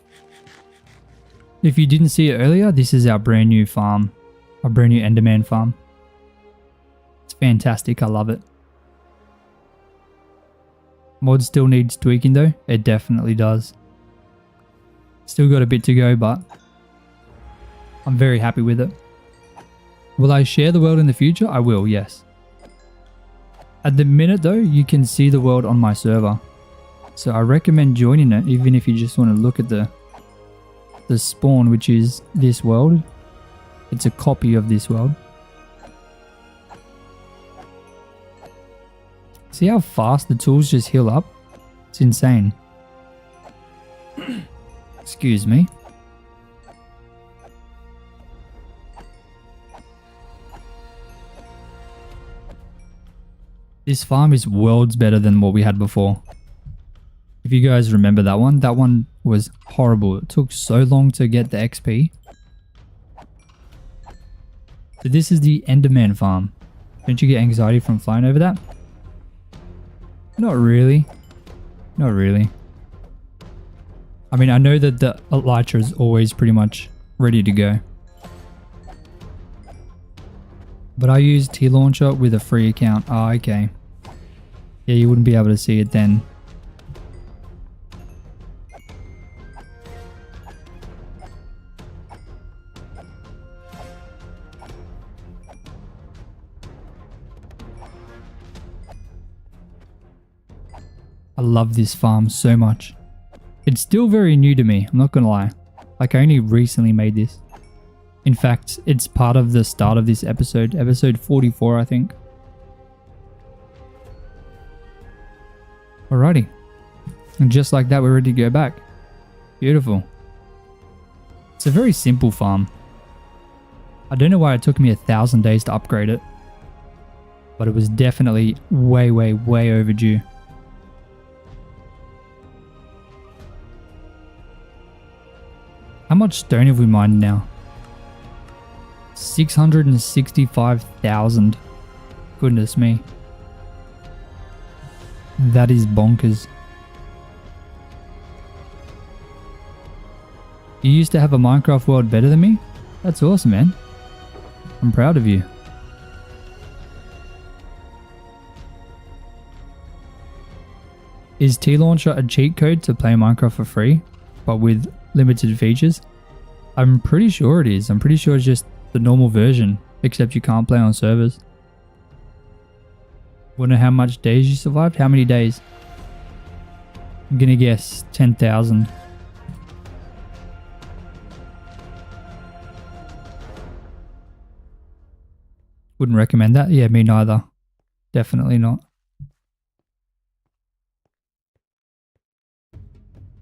If you didn't see it earlier, this is our brand new farm. Our brand new Enderman farm. It's fantastic. I love it. Mod still needs tweaking though. It definitely does. Still got a bit to go, but I'm very happy with it. Will I share the world in the future? I will, yes. At the minute though, you can see the world on my server. So I recommend joining it, even if you just want to look at the spawn, which is this world. It's a copy of this world. See how fast the tools just heal up? It's insane. Excuse me. This farm is worlds better than what we had before. If you guys remember that one was horrible. It took so long to get the XP. So this is the Enderman farm. Don't you get anxiety from flying over that? Not really. Not really. I mean, I know that the Elytra is always pretty much ready to go. But I use T-Launcher with a free account. Oh, okay. Yeah, you wouldn't be able to see it then. I love this farm so much. It's still very new to me, I'm not gonna lie. Like, I only recently made this. In fact, it's part of the start of this episode. Episode 44, I think. Alrighty. And just like that, we're ready to go back. Beautiful. It's a very simple farm. I don't know why it took me 1,000 days to upgrade it. But it was definitely way, way, way overdue. How much stone have we mined now? 665,000. Goodness me. That is bonkers. You used to have a Minecraft world better than me? That's awesome, man. I'm proud of you. Is T-Launcher a cheat code to play Minecraft for free, but with limited features? I'm pretty sure it is. I'm pretty sure it's just the normal version, except you can't play on servers. Wonder how much days you survived? How many days? I'm gonna guess 10,000. Wouldn't recommend that. Yeah, me neither. Definitely not.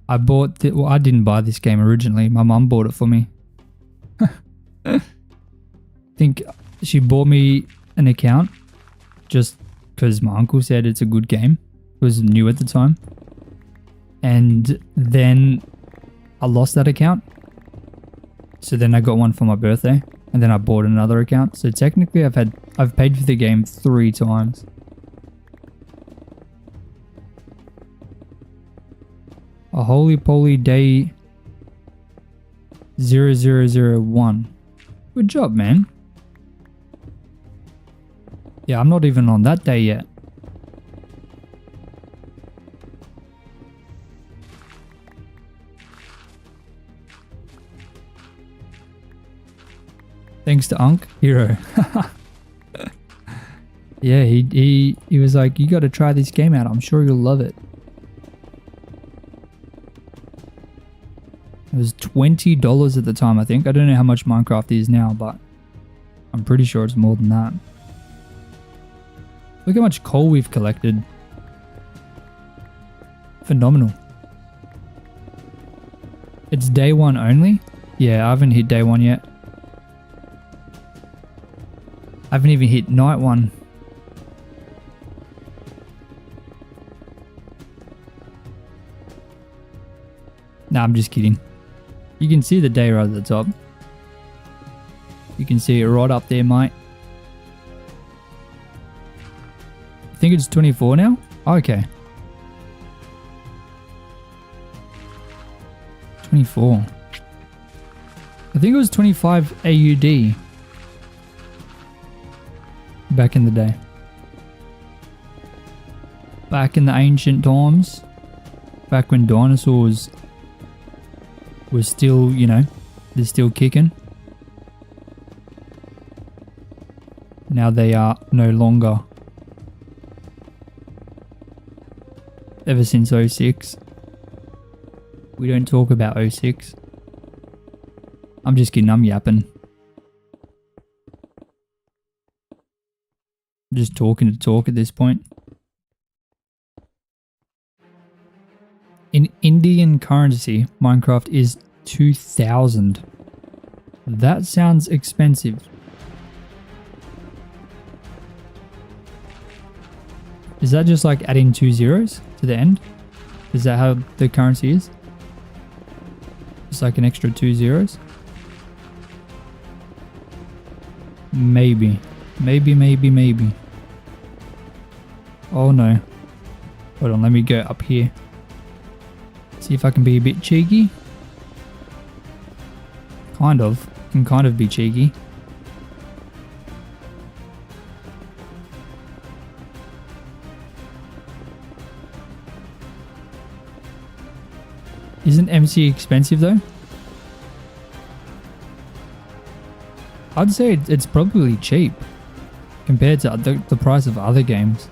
I bought well, I didn't buy this game originally. My mum bought it for me. I think she bought me an account just because my uncle said it's a good game. It was new at the time. And then I lost that account. So then I got one for my birthday. And then I bought another account. So technically I've paid for the game 3 times. A holy poly day 0001. Good job, man. Yeah, I'm not even on that day yet. Thanks to Unk Hero. Yeah, he was like, you got to try this game out. I'm sure you'll love it. It was $20 at the time, I think. I don't know how much Minecraft is now, but I'm pretty sure it's more than that. Look how much coal we've collected. Phenomenal. It's day 1 only? Yeah, I haven't hit day 1 yet. I haven't even hit night 1. Nah, I'm just kidding. You can see the day right at the top. You can see it right up there, mate. I think it's 24 now? Okay. 24. I think it was 25 AUD. Back in the day. Back in the ancient times. Back when dinosaurs were still, you know, they're still kicking. Now they are no longer. Ever since 06. We don't talk about 06. I'm just kidding, I'm yapping. I'm just talking to talk at this point. In Indian currency, Minecraft is 2,000. That sounds expensive. Is that just like adding 2 zeros to the end? Is that how the currency is? It's like an extra 2 zeros? Maybe. Maybe. Oh no. Hold on, let me go up here. See if I can be a bit cheeky. Kind of. Can kind of be cheeky. Isn't MC expensive though? I'd say it's probably cheap compared to the price of other games.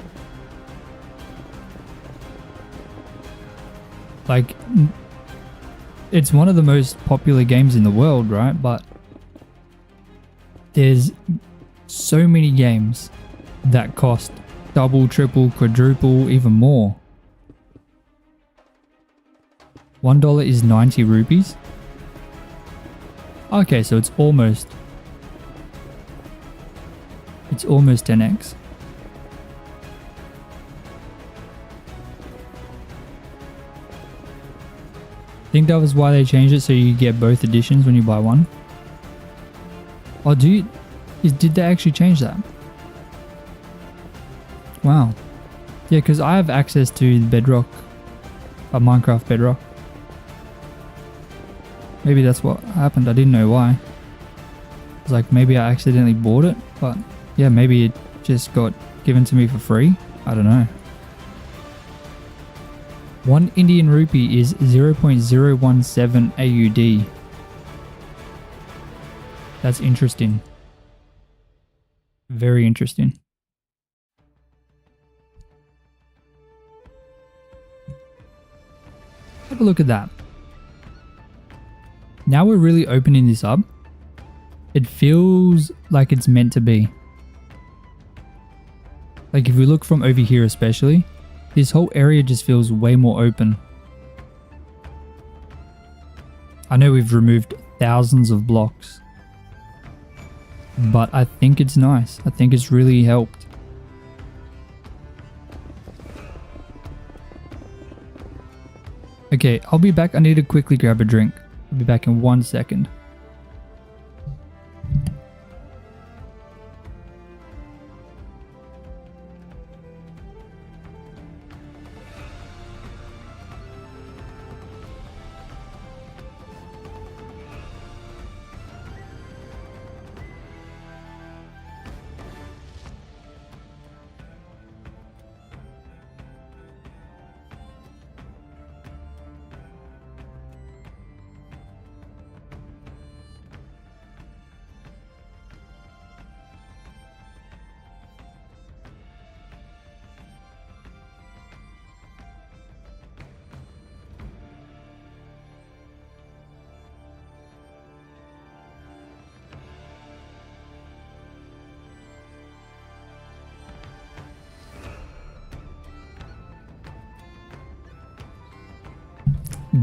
Like, it's one of the most popular games in the world, right? But there's so many games that cost double, triple, quadruple, even more. $1 is 90 rupees. Okay, so it's almost 10x. I think that was why they changed it, so you get both editions when you buy one. Oh, did they actually change that? Wow. Yeah, because I have access to Bedrock, Minecraft Bedrock. Maybe that's what happened. I didn't know why. It's like maybe I accidentally bought it, but yeah, maybe it just got given to me for free. I don't know. 1 Indian rupee is 0.017 AUD. That's interesting. Very interesting. Have a look at that. Now we're really opening this up. It feels like it's meant to be. Like if we look from over here especially, this whole area just feels way more open. I know we've removed thousands of blocks, but I think it's nice. I think it's really helped. Okay, I'll be back. I need to quickly grab a drink. I'll be back in 1 second.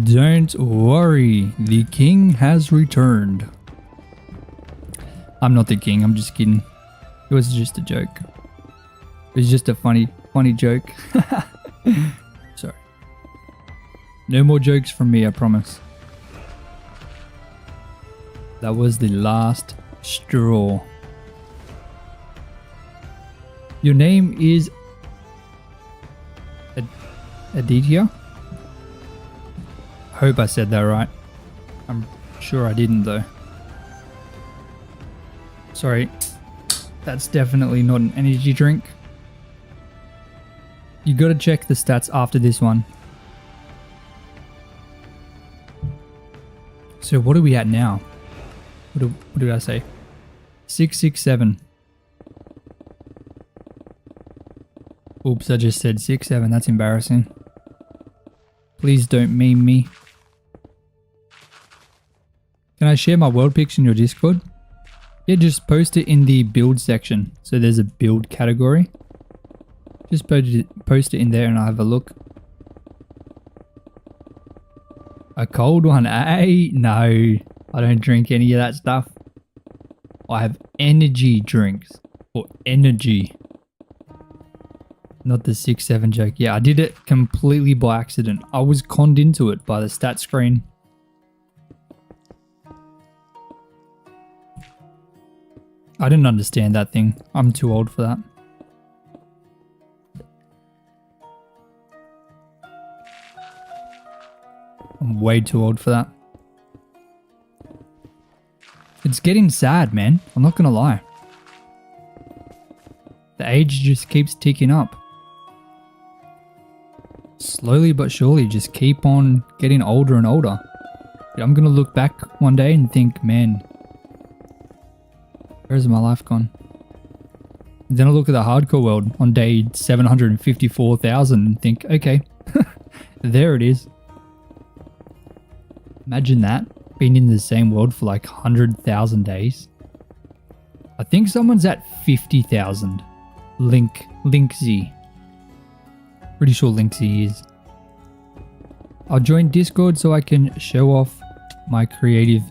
Don't worry, the king has returned. I'm not the king, I'm just kidding. It was just a joke. It was just a funny joke. Sorry. No more jokes from me, I promise. That was the last straw. Your name is Aditya? Hope I said that right. I'm sure I didn't though. Sorry. That's definitely not an energy drink. You gotta check the stats after this one. So what are we at now? What did I say? 667. Oops, I just said 67. That's embarrassing. Please don't meme me. Can I share my world pics in your Discord? Yeah, just post it in the build section. So there's a build category. Just post it in there and I'll have a look. A cold one, eh? No, I don't drink any of that stuff. I have energy drinks for energy. Not the 6-7 joke. Yeah, I did it completely by accident. I was conned into it by the stat screen. I didn't understand that thing. I'm too old for that. I'm way too old for that. It's getting sad, man. I'm not gonna lie. The age just keeps ticking up. slowly but surely just keep on getting older and older. I'm going to look back one day and think, man, where's my life gone? And then I'll look at the hardcore world on day 754,000 and think, okay, there it is. Imagine that, being in the same world for like 100,000 days. I think someone's at 50,000. Linksy. Pretty sure Linksy is. I'll join Discord so I can show off my creative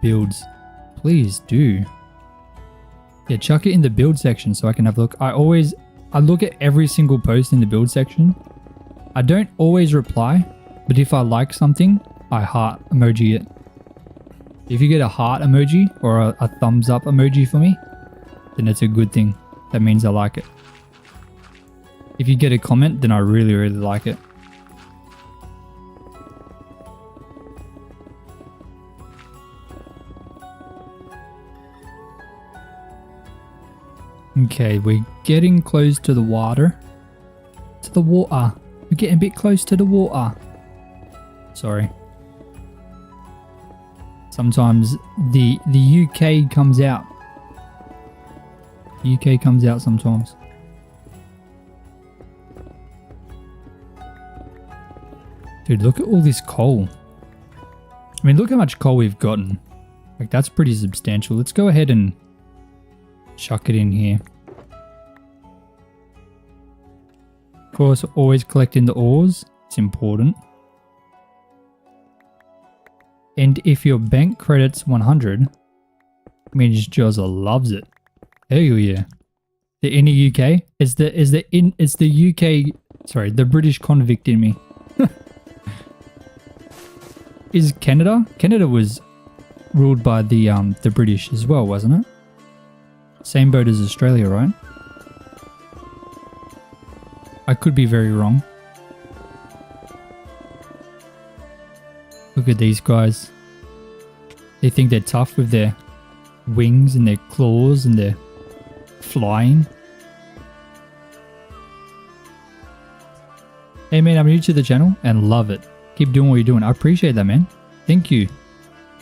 builds. Please do. Yeah, chuck it in the build section so I can have a look. I look at every single post in the build section. I don't always reply, but if I like something, I heart emoji it. If you get a heart emoji or a thumbs up emoji for me, then it's a good thing. That means I like it. If you get a comment, then I really, really like it. Okay, we're getting close to the water. To the water. We're getting a bit close to the water. Sorry. Sometimes the UK comes out. UK comes out sometimes. Dude, look at all this coal. I mean, look how much coal we've gotten. Like, that's pretty substantial. Let's go ahead and chuck it in here. Of course, always collecting the ores. It's important. And if your bank credits 100, means Jozza loves it. Hell yeah. The inner UK? It's the UK, sorry, the British convict in me. Is Canada? Canada was ruled by the British as well, wasn't it? Same boat as Australia, right? I could be very wrong. Look at these guys. They think they're tough with their wings and their claws and their flying. Hey man, I'm new to the channel and love it. Keep doing what you're doing. I appreciate that, man. Thank you.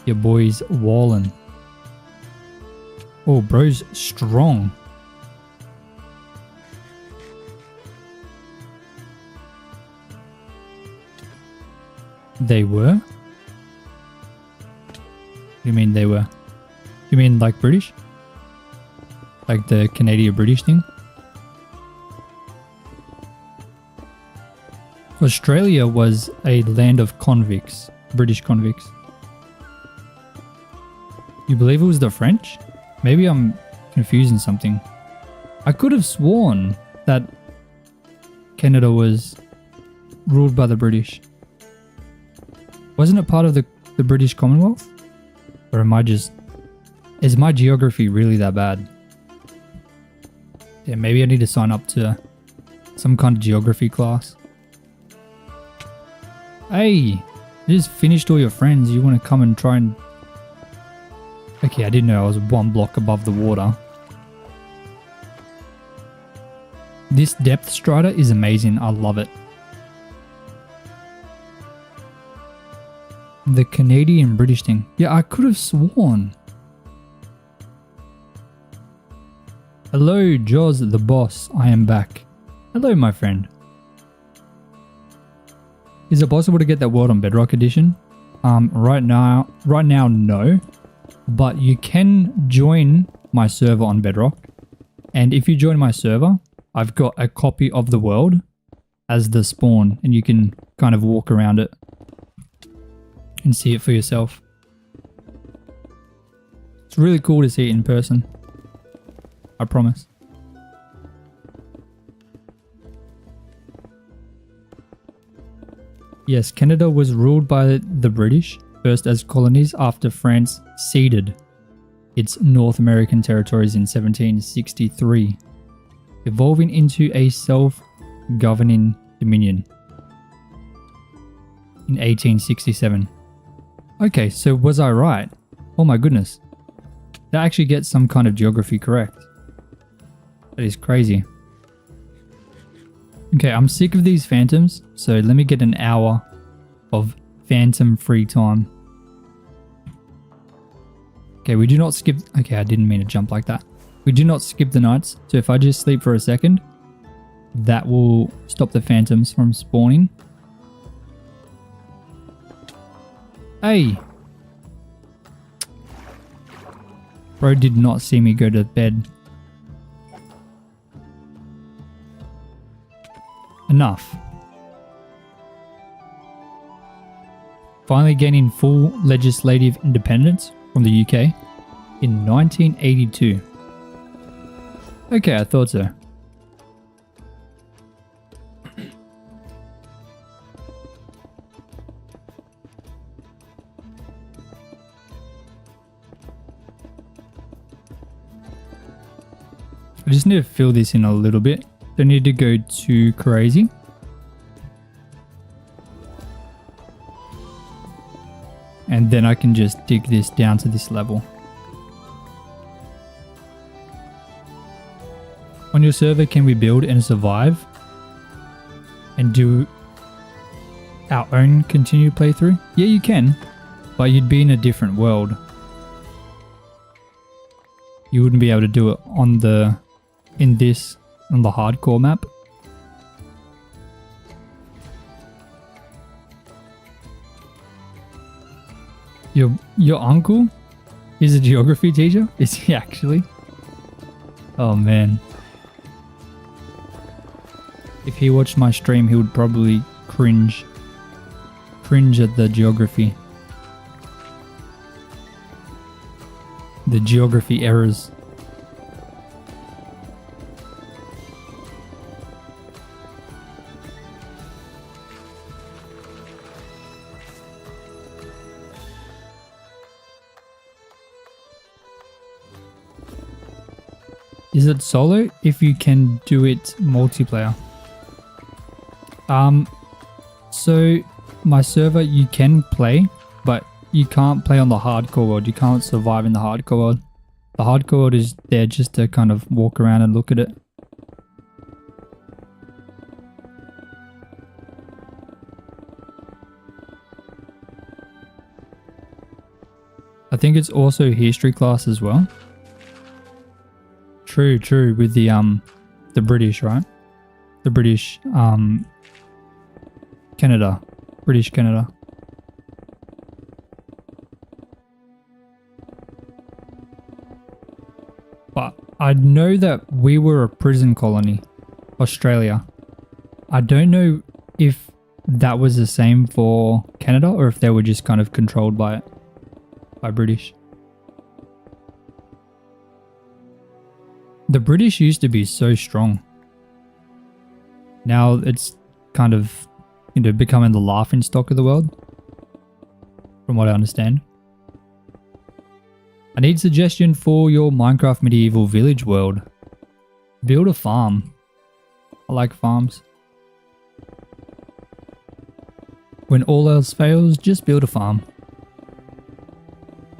Your boy's wallin'. Oh, bro's strong. They were? What do you mean they were? You mean like British? Like the Canadian-British thing? Australia was a land of convicts. British convicts. You believe it was the French? Maybe I'm confusing something. I could have sworn that Canada was ruled by the British. Wasn't it part of the British Commonwealth? Or am I just... Is my geography really that bad? Yeah, maybe I need to sign up to some kind of geography class. Hey, you just finished all your friends. You want to come and try and... Okay, I didn't know I was one block above the water. This depth strata is amazing. I love it. The Canadian-British thing. Yeah, I could have sworn. Hello, Joz the boss. I am back. Hello, my friend. Is it possible to get that world on Bedrock Edition? Right now, no. But you can join my server on Bedrock. And if you join my server, I've got a copy of the world as the spawn. And you can kind of walk around it and see it for yourself. It's really cool to see it in person. I promise. Yes, Canada was ruled by the British, first as colonies after France ceded its North American territories in 1763, evolving into a self-governing dominion in 1867. Okay, so was I right? Oh my goodness. That actually gets some kind of geography correct. That is crazy. Okay, I'm sick of these phantoms, so let me get an hour of phantom free time. Okay, we do not skip... Okay, I didn't mean to jump like that. We do not skip the nights, so if I just sleep for a second, that will stop the phantoms from spawning. Hey! Bro did not see me go to bed. Enough. Finally gaining full legislative independence from the UK in 1982. Okay, I thought so. I just need to fill this in a little bit. Don't need to go too crazy. And then I can just dig this down to this level. On your server, can we build and survive and do our own continued playthrough? Yeah, you can, but you'd be in a different world. You wouldn't be able to do it on the on the hardcore map. Your uncle is a geography teacher? Is he actually? Oh man. If he watched my stream, he would probably cringe. Cringe at the geography. The geography errors. Is it solo if you can do it multiplayer? So my server you can play, but you can't play on the hardcore world. You can't survive in the hardcore world. The hardcore world is there just to kind of walk around and look at it. I think it's also history class as well. True, with the British, right? The British, Canada. British Canada. But I know that we were a prison colony, Australia. I don't know if that was the same for Canada or if they were just kind of controlled by it, by British. The British used to be so strong. Now it's kind of, becoming the laughing stock of the world, from what I understand. I need suggestion for your Minecraft medieval village world. Build a farm. I like farms. When all else fails, just build a farm.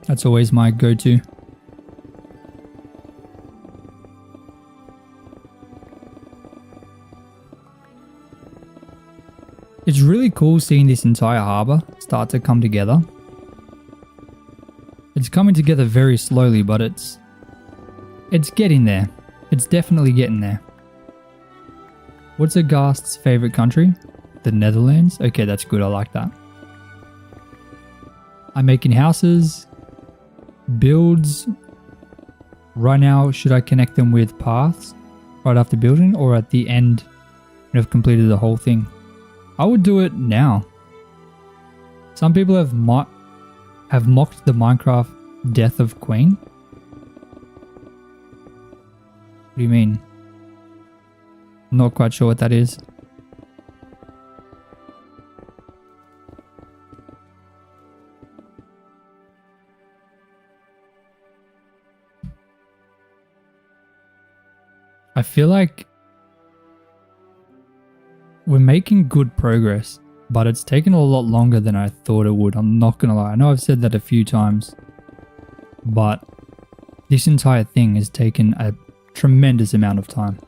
That's always my go-to. It's really cool seeing this entire harbour start to come together. It's coming together very slowly, but it's getting there. It's definitely getting there. What's a Ghast's favourite country? The Netherlands? Okay, that's good. I like that. I'm making houses, builds. Right now, should I connect them with paths right after building or at the end when I've completed the whole thing? I would do it now. Some people have mocked the Minecraft death of Queen. What do you mean? I'm not quite sure what that is. I feel like we're making good progress, but it's taken a lot longer than I thought it would. I'm not gonna lie. I know I've said that a few times, but this entire thing has taken a tremendous amount of time.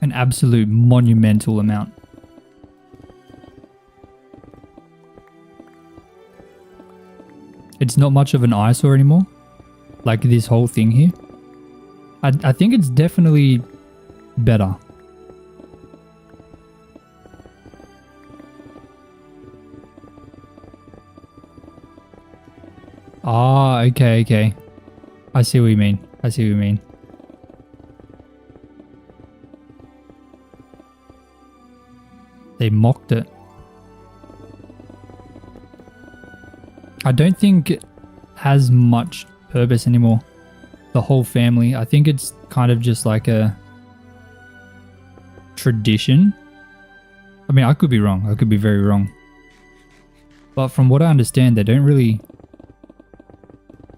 An absolute monumental amount. It's not much of an eyesore anymore. Like this whole thing here. I think it's definitely better. Ah, okay. I see what you mean. They mocked it. I don't think it has much purpose anymore. The whole family. I think it's kind of just like a tradition. I mean, I could be wrong. I could be very wrong. But from what I understand, they don't really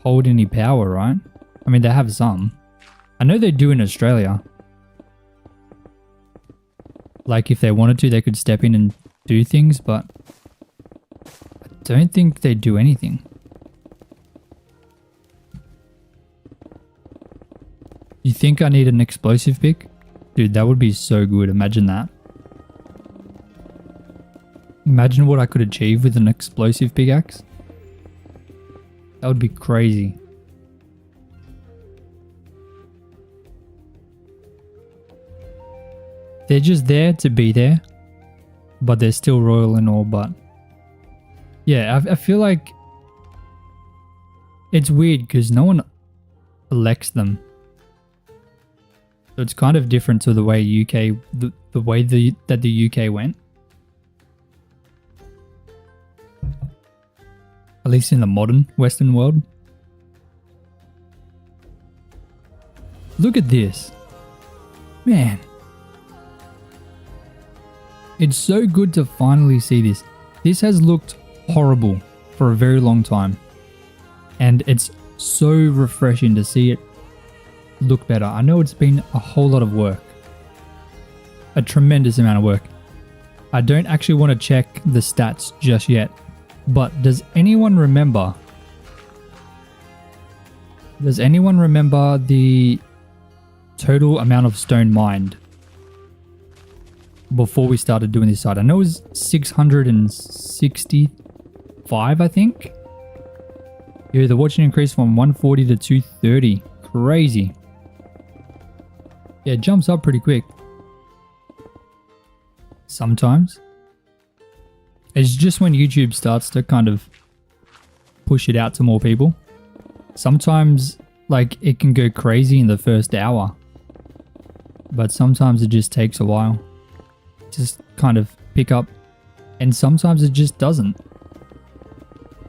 hold any power, right? I mean, they have some. I know they do in Australia. Like, if they wanted to, they could step in and do things, but I don't think they do anything. You think I need an explosive pick? Dude, that would be so good. Imagine that. Imagine what I could achieve with an explosive pickaxe. That would be crazy. They're just there to be there, but they're still royal and all, but yeah, I feel like it's weird because no one elects them. So it's kind of different to the way UK, the way that the UK went. At least in the modern Western world. Look at this. Man. It's so good to finally see this. This has looked horrible for a very long time. And it's so refreshing to see it look better. I know it's been a whole lot of work. A tremendous amount of work. I don't actually want to check the stats just yet. But does anyone remember? Does anyone remember the total amount of stone mined before we started doing this side? I know it was 665, I think. Yeah, the watching increased from 140 to 230. Crazy. Yeah, it jumps up pretty quick. Sometimes. It's just when YouTube starts to kind of push it out to more people. Sometimes, like, it can go crazy in the first hour. But sometimes it just takes a while. Just kind of pick up. And sometimes it just doesn't.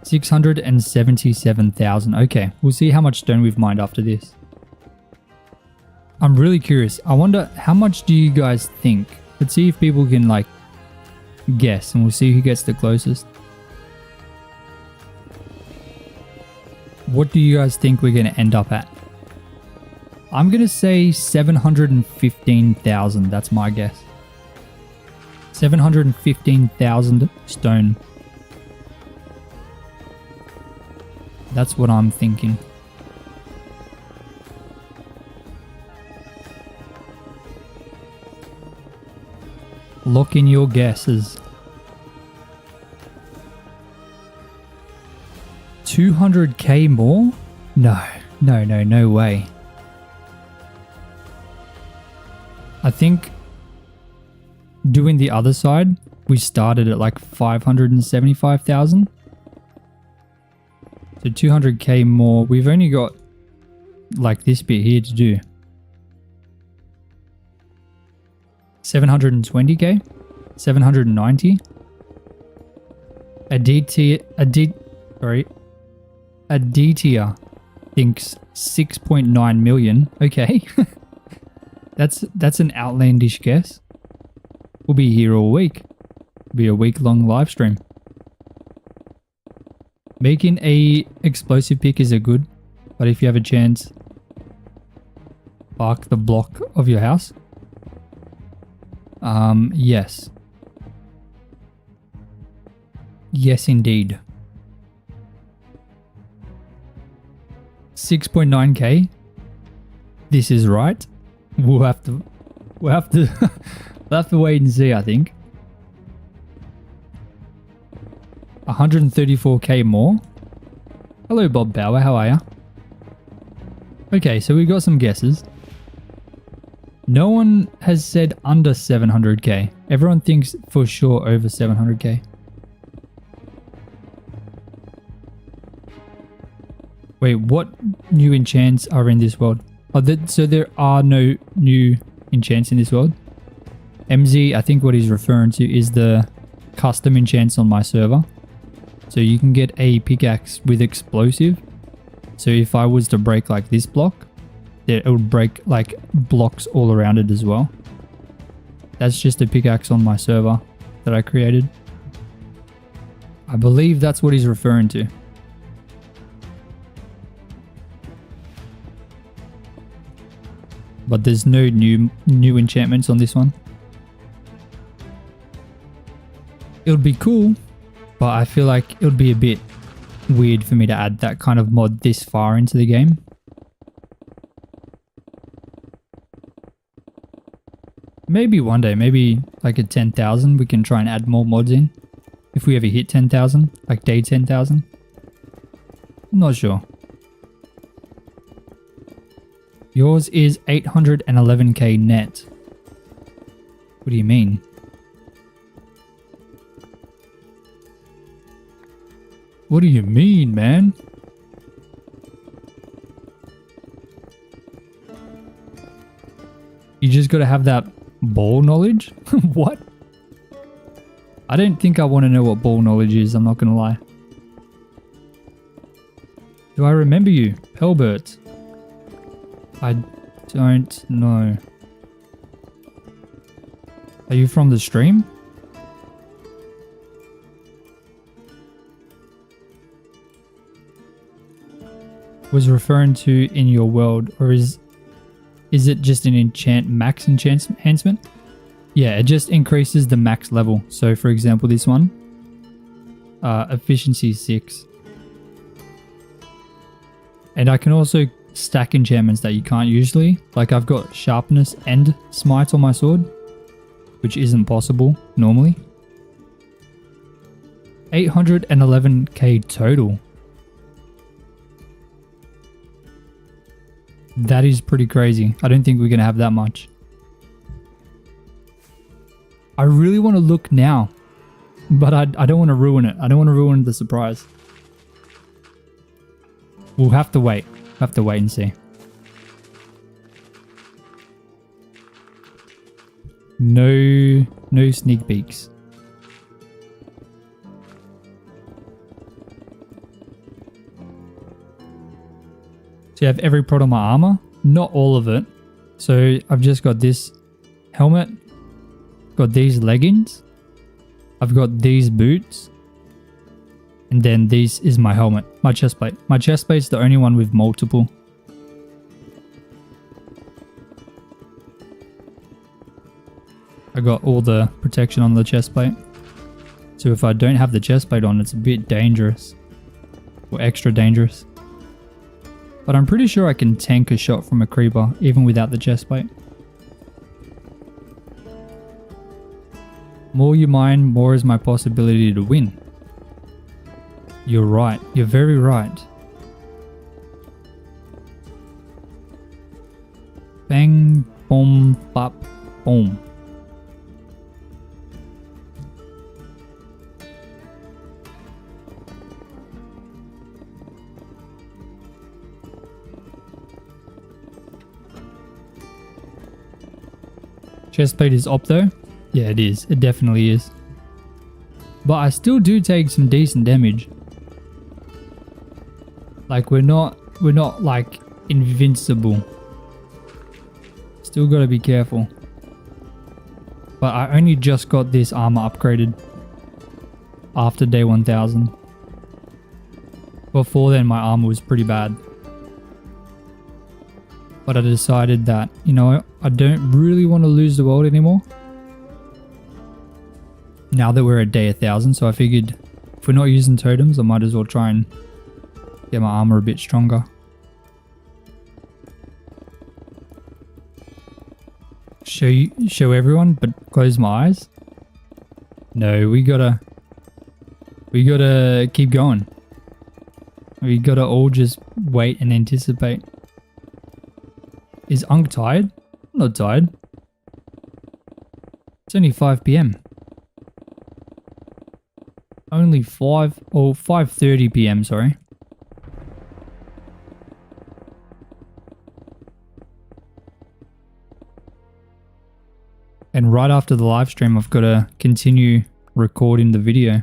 677,000. Okay, we'll see how much stone we've mined after this. I'm really curious. I wonder, how much do you guys think? Let's see if people can, like, guess, and we'll see who gets the closest. What do you guys think we're going to end up at? I'm going to say 715,000. That's my guess. 715,000 stone. That's what I'm thinking. Lock in your guesses. 200k more? No way. I think doing the other side, we started at like 575,000. So 200k more. We've only got like this bit here to do. 720k, 790. Aditya thinks 6.9 million. Okay, that's an outlandish guess. We'll be here all week. It'll be a week-long live stream. Making a explosive pick is a good, but if you have a chance, bark the block of your house. Yes. Yes, indeed. 6.9k. This is right. We'll have We'll have to we'll have to wait and see, I think. 134k more. Hello Bob Bauer, how are ya? Okay, so we got some guesses. No one has said under 700k. Everyone thinks for sure over 700k. Wait, what new enchants are in this world? Oh, so there are no new enchants in this world? MZ, I think what he's referring to is the custom enchants on my server. So you can get a pickaxe with explosive. So if I was to break like this block, it would break like blocks all around it as well. That's just a pickaxe on my server that I created. I believe that's what he's referring to. But there's no new enchantments on this one. It would be cool, but I feel like it would be a bit weird for me to add that kind of mod this far into the game. Maybe one day, maybe like at 10,000 we can try and add more mods in. If we ever hit 10,000, like day 10,000. I'm not sure. Yours is 811k net. What do you mean? What do you mean, man? You just gotta have that ball knowledge? What? I don't think I want to know what ball knowledge is, I'm not gonna lie. Do I remember you? Pelbert. I don't know. Are you from the stream? Was referring to in your world, or is it just an max enhancement? Yeah, it just increases the max level. So for example, this one, efficiency 6. And I can also stack enchantments that you can't usually. Like I've got sharpness and smite on my sword, which isn't possible normally. 811k total. That is pretty crazy. I don't think we're going to have that much. I really want to look now, but I don't want to ruin it. I don't want to ruin the surprise. We'll have to wait. Have to wait and see. No sneak peeks. So you have every prot on my armor, not all of it. So I've just got this helmet, got these leggings, I've got these boots, and then this is my helmet, my chest plate. My chest plate's the only one with multiple. I got all the protection on the chest plate. So if I don't have the chest plate on, it's a bit dangerous. Or extra dangerous. But I'm pretty sure I can tank a shot from a creeper even without the chest plate. More you mine, more is my possibility to win. You're right. You're very right. Bang, boom, bop, boom. Chestplate is opto? Yeah, it is. It definitely is. But I still do take some decent damage. Like we're not like invincible. Still gotta be careful. But I only just got this armor upgraded after day 1000. Before then my armor was pretty bad. But I decided that, you know, I don't really want to lose the world anymore. Now that we're at day 1000, so I figured if we're not using totems, I might as well try and get my armor a bit stronger. show everyone, but close my eyes. No, we gotta keep going. We gotta all just wait and anticipate. Is Unk tired? I'm not tired. It's only 5 PM. Only 5:30 PM, sorry. And right after the live stream, I've got to continue recording the video.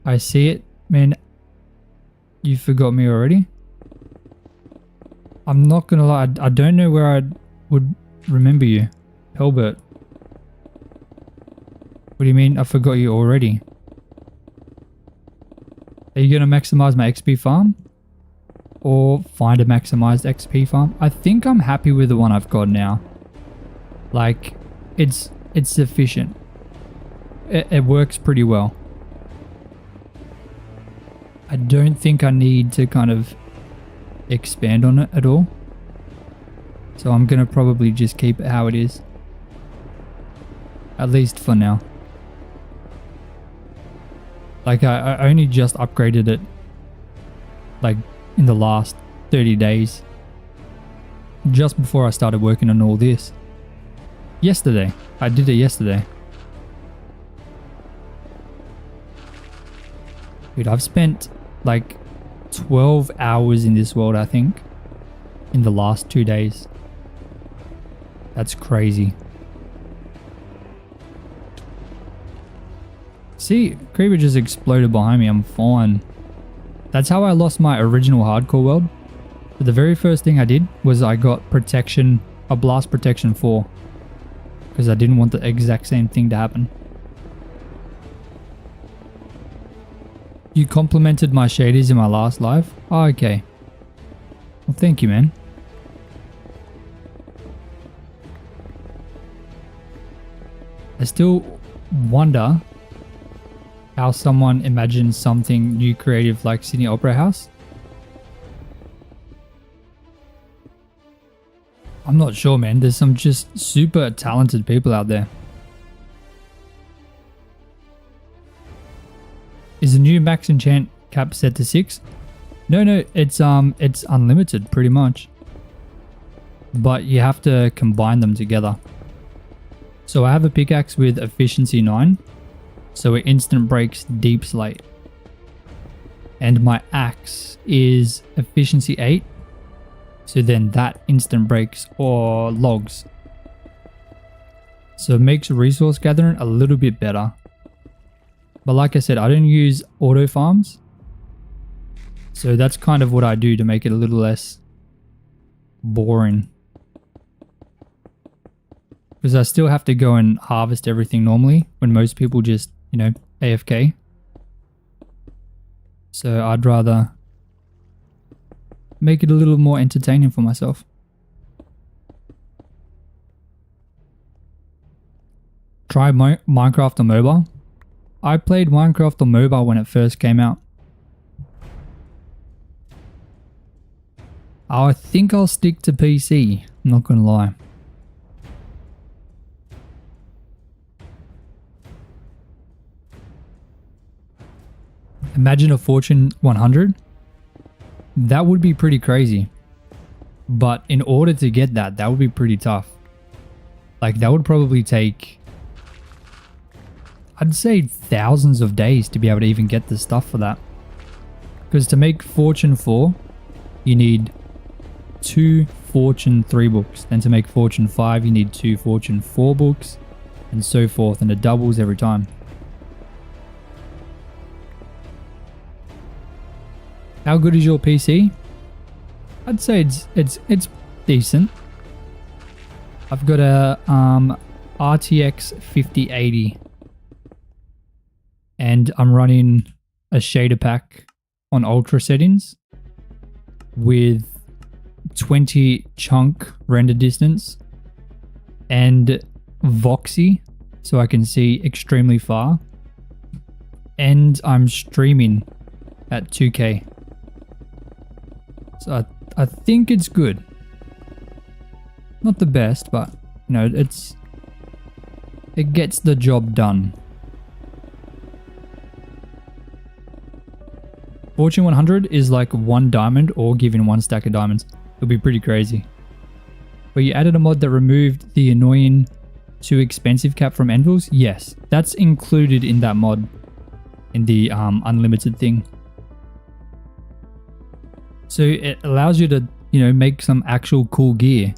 I see it. Man, you forgot me already? I'm not going to lie. I don't know where I would remember you. Helbert. What do you mean I forgot you already? Are you going to maximize my XP farm? Or find a maximized XP farm? I think I'm happy with the one I've got now. Like, it's sufficient. It works pretty well. I don't think I need to kind of expand on it at all. So I'm going to probably just keep it how it is. At least for now. Like, I only just upgraded it. Like, in the last 30 days. Just before I started working on all this. Yesterday. I did it yesterday. Dude, I've spent like 12 hours in this world, I think. In the last 2 days. That's crazy. See, creeper just exploded behind me. I'm fine. That's how I lost my original hardcore world. But the very first thing I did was I got protection, a blast protection 4. Because I didn't want the exact same thing to happen. You complimented my shaders in my last live? Oh, okay. Well, thank you, man. I still wonder how someone imagines something new creative like Sydney Opera House. I'm not sure, man. There's some just super talented people out there. Is the new max enchant cap set to 6? No, it's unlimited pretty much. But you have to combine them together. So I have a pickaxe with efficiency 9. So it instant breaks deep slate. And my axe is efficiency 8. So then that instant breaks or logs. So it makes resource gathering a little bit better. But like I said, I don't use auto farms. So that's kind of what I do to make it a little less boring. Because I still have to go and harvest everything normally when most people just, you know, AFK. So I'd rather make it a little more entertaining for myself. Try Minecraft on mobile. I played Minecraft on mobile when it first came out. I think I'll stick to PC. I'm not gonna lie. Imagine a Fortune 100. That would be pretty crazy. But in order to get that would be pretty tough. Like, that would probably take, I'd say, thousands of days to be able to even get the stuff for that. Because to make Fortune 4, you need 2 Fortune 3 books. Then to make Fortune 5, you need 2 Fortune 4 books. And so forth. And it doubles every time. How good is your PC? I'd say it's decent. I've got a RTX 5080 and I'm running a shader pack on ultra settings with 20 chunk render distance and Voxy so I can see extremely far, and I'm streaming at 2K. So I think it's good. Not the best, but you know, it gets the job done. Fortune 100 is like 1 diamond or given 1 stack of diamonds. It'll be pretty crazy. But you added a mod that removed the annoying too expensive cap from anvils? Yes, that's included in that mod. In the unlimited thing. So it allows you to, you know, make some actual cool gear.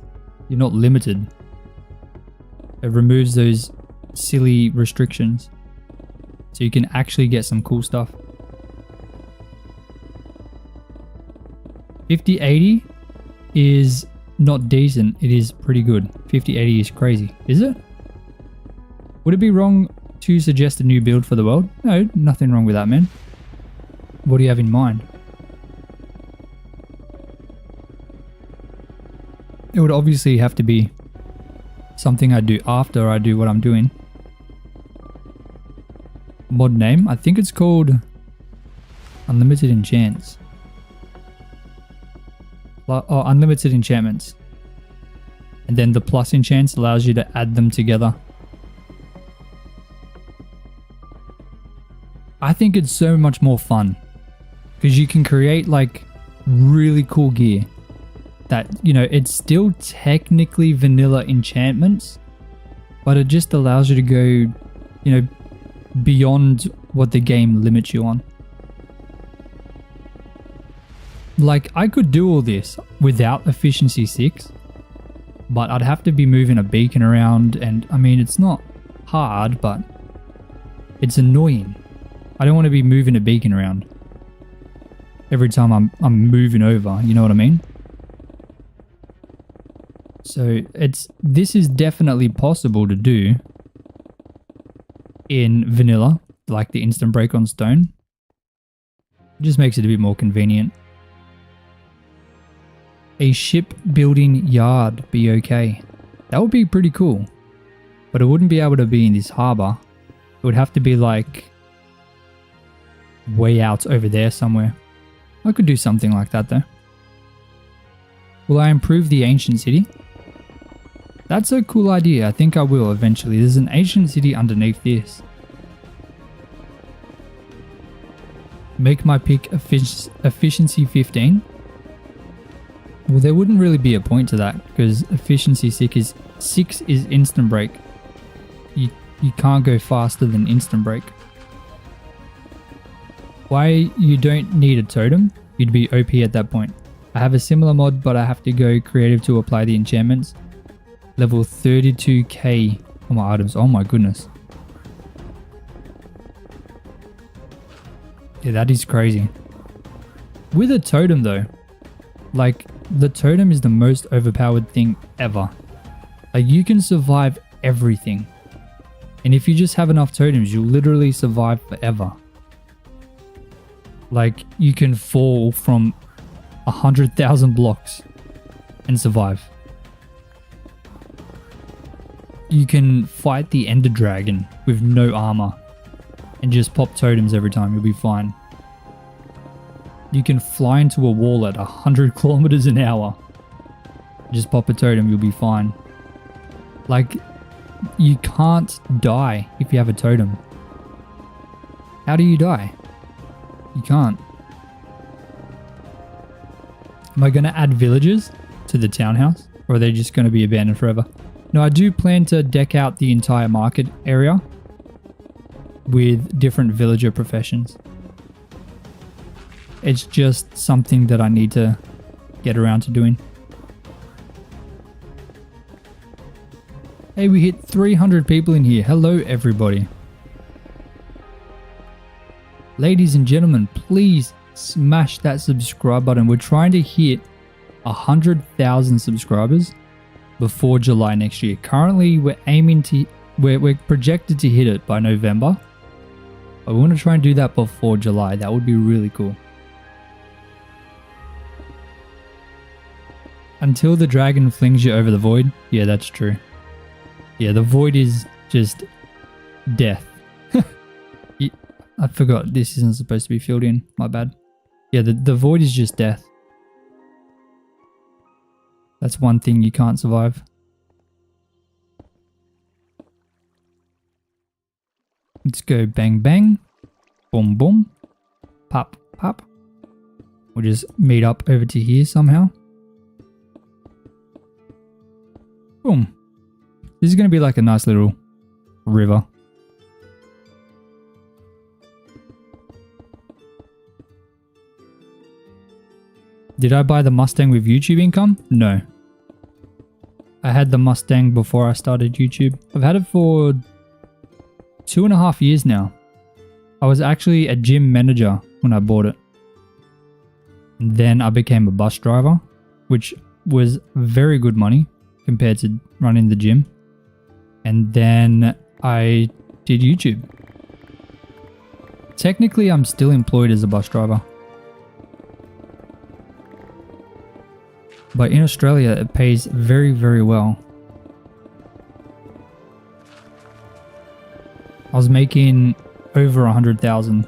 You're not limited. It removes those silly restrictions. So you can actually get some cool stuff. 5080 is not decent. It is pretty good. 5080 is crazy. Is it? Would it be wrong to suggest a new build for the world? No, nothing wrong with that, man. What do you have in mind? It would obviously have to be something I do after I do what I'm doing. Mod name? I think it's called Unlimited Enchants. Oh, Unlimited Enchantments. And then the plus enchants allows you to add them together. I think it's so much more fun because you can create like really cool gear that, you know, it's still technically vanilla enchantments, but it just allows you to go, you know, beyond what the game limits you on. Like, I could do all this without efficiency 6, but I'd have to be moving a beacon around, and I mean, it's not hard, but it's annoying. I don't want to be moving a beacon around every time I'm moving over, you know what I mean? So this is definitely possible to do in vanilla, like the instant break on stone. It just makes it a bit more convenient. A shipbuilding yard be okay? That would be pretty cool, but it wouldn't be able to be in this harbor. It would have to be like way out over there somewhere. I could do something like that though. Will I improve the ancient city? That's a cool idea. I think I will eventually. There's an ancient city underneath this. Make my pick efficiency 15. Well, there wouldn't really be a point to that because efficiency 6 is instant break. You can't go faster than instant break. Why you don't need a totem? You'd be OP at that point. I have a similar mod, but I have to go creative to apply the enchantments. Level 32k on my items. Oh my goodness. Yeah, that is crazy. With a totem though, like the totem is the most overpowered thing ever. Like you can survive everything. And if you just have enough totems, you'll literally survive forever. Like you can fall from 100,000 blocks and survive. You can fight the Ender Dragon with no armor and just pop totems every time, you'll be fine. You can fly into a wall at 100 kilometers an hour. Just pop a totem, you'll be fine. Like, you can't die if you have a totem. How do you die? You can't. Am I going to add villagers to the townhouse? Or are they just going to be abandoned forever? No, I do plan to deck out the entire market area with different villager professions. It's just something that I need to get around to doing. Hey, we hit 300 people in here. Hello, everybody. Ladies and gentlemen, please smash that subscribe button. We're trying to hit 100,000 subscribers before July next year. Currently, we're projected to hit it by November. But we want to try and do that before July. That would be really cool. Until the dragon flings you over the void. Yeah, that's true. Yeah, the void is just death. I forgot this isn't supposed to be filled in. My bad. Yeah, the void is just death. That's one thing you can't survive. Let's go bang bang. Boom boom. Pop pop. We'll just meet up over to here somehow. Boom. This is going to be like a nice little river. Did I buy the Mustang with YouTube income? No. I had the Mustang before I started YouTube. I've had it for 2.5 years now. I was actually a gym manager when I bought it. And then I became a bus driver, which was very good money compared to running the gym. And then I did YouTube. Technically, I'm still employed as a bus driver. But in Australia, it pays very, very well. I was making over 100,000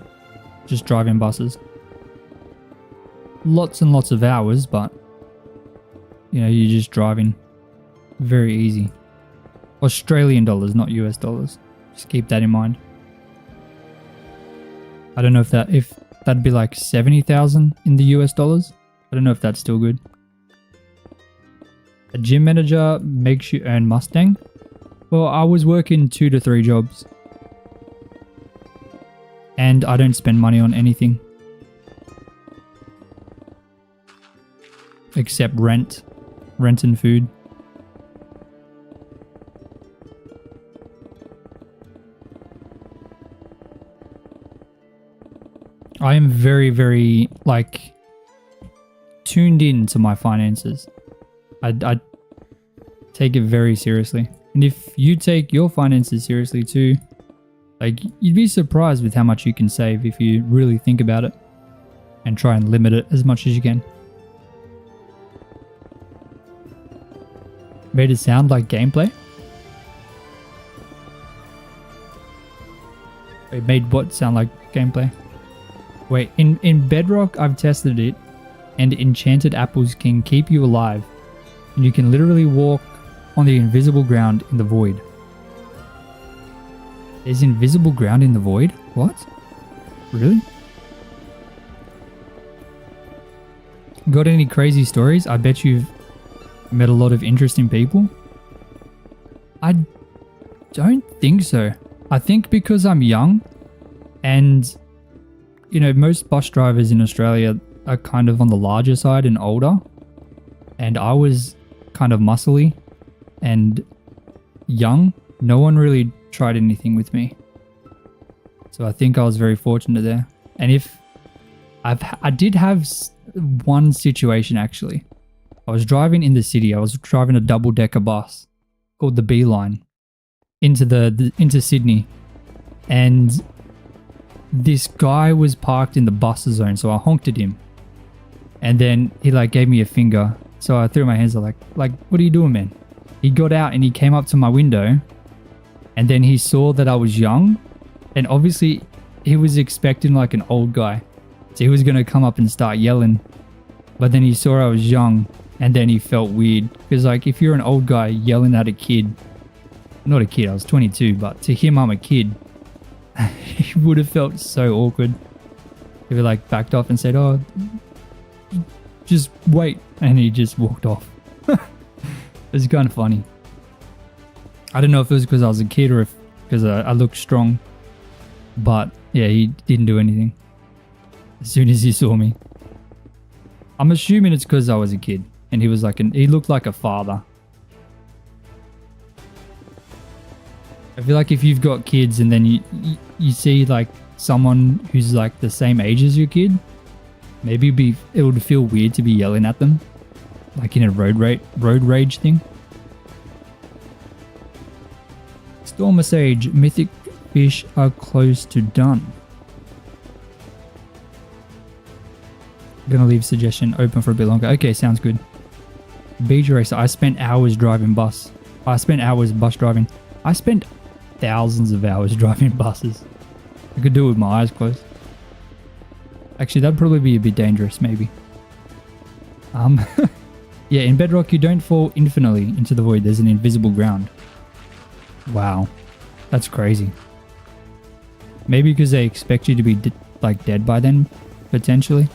just driving buses. Lots and lots of hours, but you know, you're just driving. Very easy. Australian dollars, not US dollars. Just keep that in mind. I don't know if that'd be like 70,000 in the US dollars. I don't know if that's still good. A gym manager makes you earn Mustang. Well, I was working 2 to 3 jobs. And I don't spend money on anything. Except rent. Rent and food. I am very, very, like, tuned in to my finances. I take it very seriously. And if you take your finances seriously too, like, you'd be surprised with how much you can save if you really think about it and try and limit it as much as you can. Made it sound like gameplay? It made what sound like gameplay? Wait, in Bedrock, I've tested it, and enchanted apples can keep you alive. And you can literally walk on the invisible ground in the void. There's invisible ground in the void? What? Really? Got any crazy stories? I bet you've met a lot of interesting people. I don't think so. I think because I'm young and, you know, most bus drivers in Australia are kind of on the larger side and older. And I was kind of muscly and young. No one really tried anything with me. So I think I was very fortunate there. And if I did have one situation actually. I was driving in the city. I was driving a double-decker bus called the B line into Sydney. And this guy was parked in the bus zone, so I honked at him. And then he like gave me a finger. So I threw my hands up like, what are you doing, man? He got out and he came up to my window, and then he saw that I was young, and obviously he was expecting like an old guy. So he was going to come up and start yelling, but then he saw I was young, and then he felt weird. Because like, if you're an old guy yelling at a kid, not a kid, I was 22, but to him I'm a kid, he would have felt so awkward. If he like backed off and said, oh, just wait, and he just walked off. It was kind of funny. I don't know if it was because I was a kid or if because I looked strong, but yeah, he didn't do anything as soon as he saw me. I'm assuming it's because I was a kid and he was like he looked like a father. I feel like if you've got kids and then you see like someone who's like the same age as your kid, maybe it would feel weird to be yelling at them, like in a road rage thing. Stormer Sage, mythic fish are close to done. Gonna leave suggestion open for a bit longer. Okay, sounds good. Beach Racer, I spent hours driving bus. I spent hours bus driving. I spent thousands of hours driving buses. I could do it with my eyes closed. Actually, that'd probably be a bit dangerous, maybe. Yeah, in Bedrock, you don't fall infinitely into the void. There's an invisible ground. Wow, that's crazy. Maybe because they expect you to be like dead by then, potentially.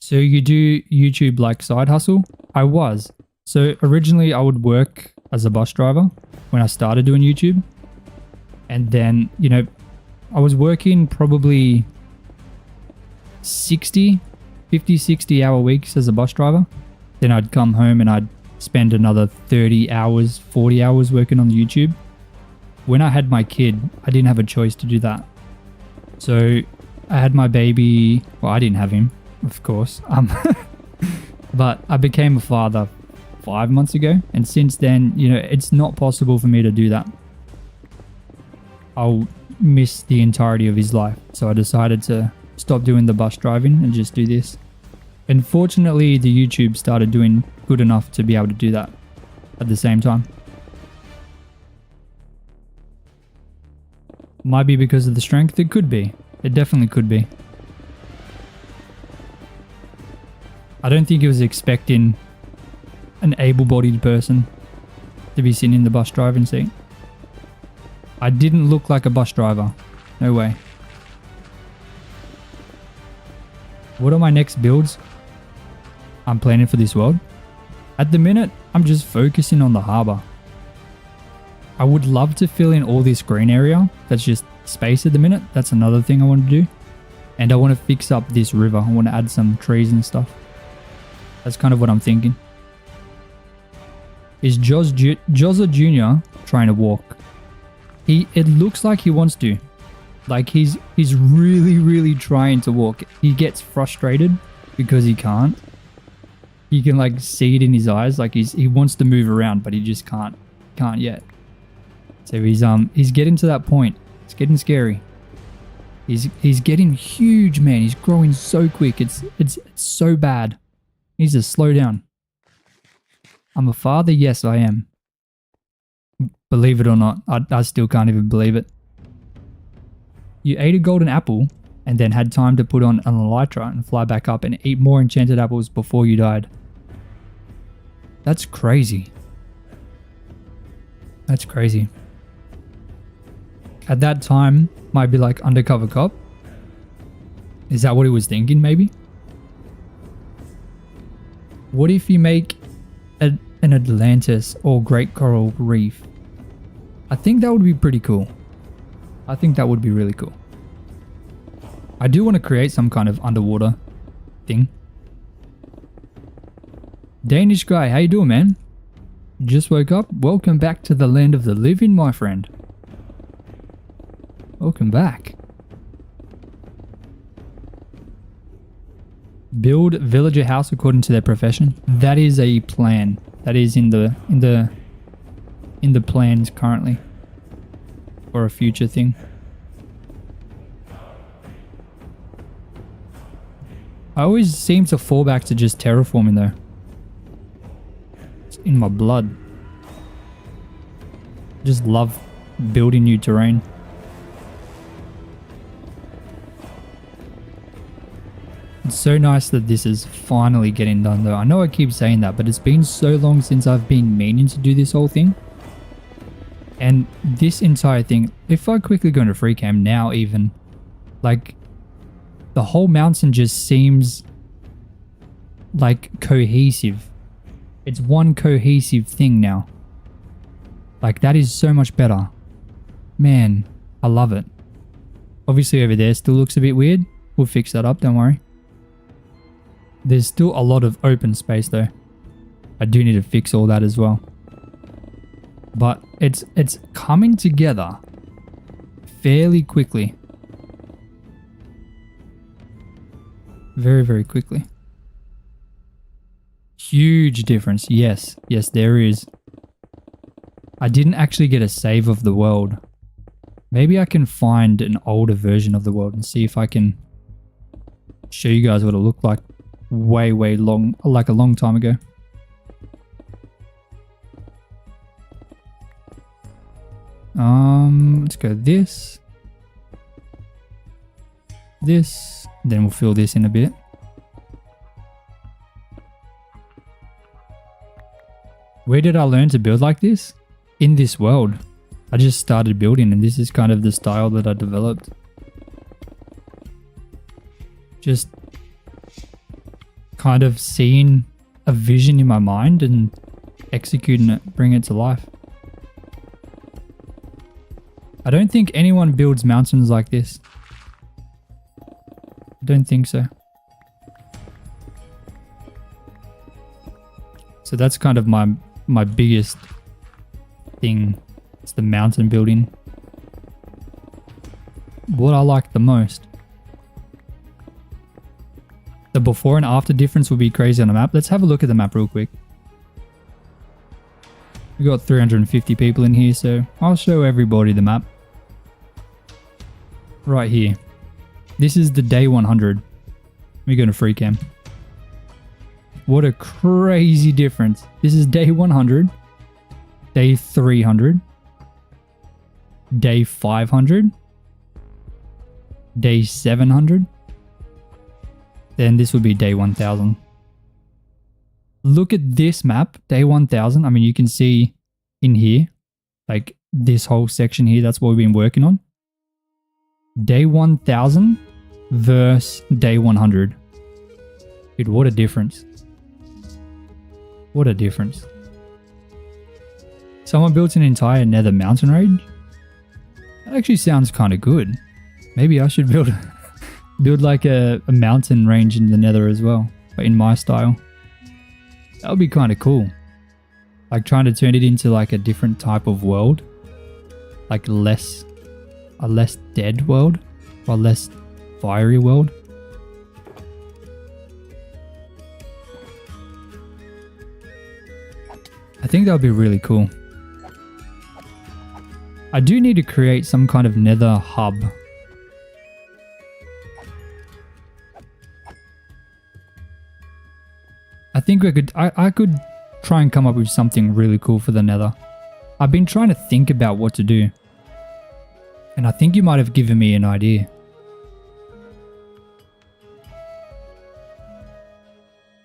So you do YouTube like side hustle? I was. So originally I would work as a bus driver when I started doing YouTube. And then, you know, I was working probably 50, 60 hour weeks as a bus driver. Then I'd come home and I'd spend another 30 hours, 40 hours working on YouTube. When I had my kid, I didn't have a choice to do that. So I had my baby. Well, I didn't have him, of course. But I became a father 5 months ago. And since then, you know, it's not possible for me to do that. I'll miss the entirety of his life. So I decided to stop doing the bus driving and just do this. And fortunately, the YouTube started doing good enough to be able to do that at the same time. Might be because of the strength. It could be. It definitely could be. I don't think he was expecting an able-bodied person to be sitting in the bus driving seat. I didn't look like a bus driver. No way. What are my next builds I'm planning for this world? At the minute, I'm just focusing on the harbour. I would love to fill in all this green area that's just space at the minute. That's another thing I want to do. And I want to fix up this river. I want to add some trees and stuff. That's kind of what I'm thinking. Is Jozza Jr. trying to walk? It looks like he wants to. Like he's really trying to walk. He gets frustrated because he can't. You can like see it in his eyes. Like he wants to move around, but he just can't yet. So he's getting to that point. It's getting scary. He's getting huge, man. He's growing so quick. It's so bad. He needs to slow down. I'm a father. Yes, I am. Believe it or not, I still can't even believe it. You ate a golden apple and then had time to put on an elytra and fly back up and eat more enchanted apples before you died. That's crazy. That's crazy. At that time, might be like undercover cop. Is that what he was thinking, maybe? What if you make an Atlantis or Great Coral Reef? I think that would be pretty cool. I think that would be really cool. I do want to create some kind of underwater thing. Danish guy, how you doing, man? Just woke up? Welcome back to the land of the living, my friend. Welcome back. Build villager house according to their profession. That is a plan. That is in the plans currently. Or a future thing. I always seem to fall back to just terraforming though. It's in my blood. Just love building new terrain. It's so nice that this is finally getting done though. I know I keep saying that, but it's been so long since I've been meaning to do this whole thing. And this entire thing, if I quickly go into free cam now even, like the whole mountain just seems like cohesive. It's one cohesive thing now. Like that is so much better. Man, I love it. Obviously over there still looks a bit weird. We'll fix that up, don't worry. There's still a lot of open space though. I do need to fix all that as well. But it's coming together fairly quickly. Very, very quickly. Huge difference. Yes, there is. I didn't actually get a save of the world. Maybe I can find an older version of the world and see if I can show you guys what it looked like way long, like a long time ago. Let's go this, then we'll fill this in a bit. Where did I learn to build like this? In this world. I just started building and this is kind of the style that I developed. Just kind of seeing a vision in my mind and executing it, bring it to life. I don't think anyone builds mountains like this. I don't think so. So that's kind of my biggest thing. It's the mountain building. What I like the most. The before and after difference would be crazy on the map. Let's have a look at the map real quick. We got 350 people in here, so I'll show everybody the map. Right here. This is the day 100. We're going to free cam. What a crazy difference. This is day 100, day 300, day 500, day 700, then this would be day 1000. Look at this map, day 1000. I mean, you can see in here, like this whole section here, that's what we've been working on. Day 1000 versus day 100. Dude, what a difference. What a difference. Someone built an entire nether mountain range? That actually sounds kind of good. Maybe I should build like a mountain range in the nether as well, but in my style. That would be kind of cool. Like trying to turn it into like a different type of world. Like a less dead world or less fiery world. I think that would be really cool. I do need to create some kind of nether hub. I think I could try and come up with something really cool for the nether. I've been trying to think about what to do. And I think you might have given me an idea.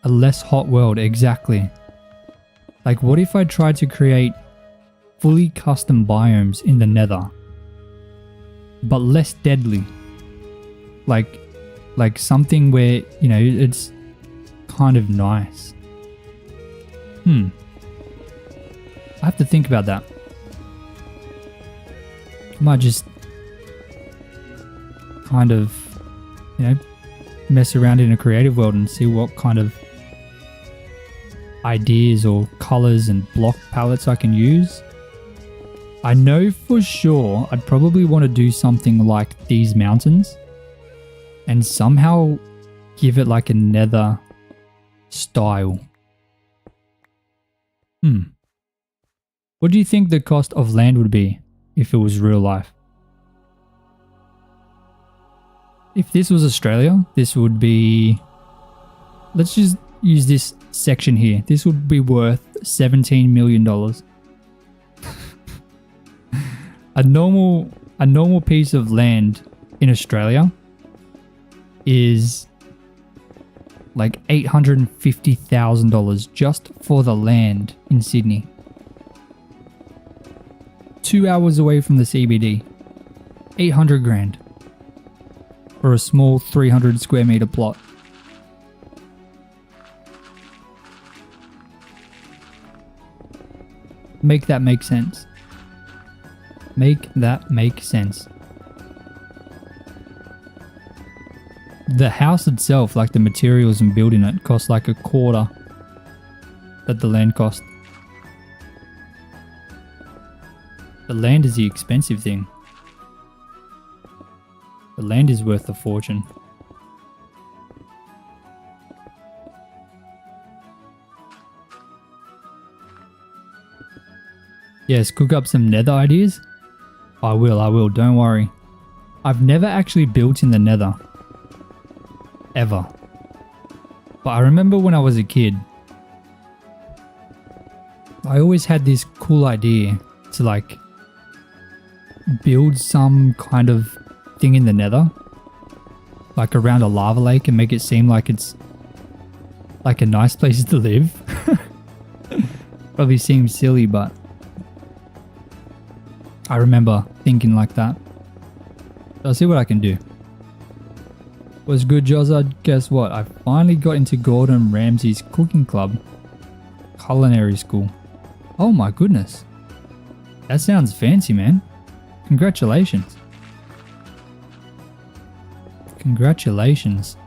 A less hot world, exactly. Like what if I tried to create fully custom biomes in the nether, but less deadly? Like something where, you know, it's kind of nice. I have to think about that. I might just kind of, you know, mess around in a creative world and see what kind of ideas or colors and block palettes I can use. I know for sure I'd probably want to do something like these mountains and somehow give it like a nether style. What do you think the cost of land would be if it was real life? If this was Australia, this would be... Let's just use this section here. This would be worth $17 million. A normal piece of land in Australia is like $850,000 just for the land in Sydney. 2 hours away from the CBD. 800 grand for a small 300 square meter plot. Make that make sense. Make that make sense. The house itself, like the materials and building it, costs like a quarter that the land cost. The land is the expensive thing. The land is worth a fortune. Yes, cook up some nether ideas. I will, don't worry. I've never actually built in the nether. Ever. But I remember when I was a kid, I always had this cool idea to like build some kind of thing in the nether, like around a lava lake, and make it seem like it's like a nice place to live. Probably seems silly, but I remember thinking like that. So I'll see what I can do. Was good, Jozza. Guess what? I finally got into Gordon Ramsay's cooking club. Culinary school. Oh my goodness. That sounds fancy, man. Congratulations. Congratulations.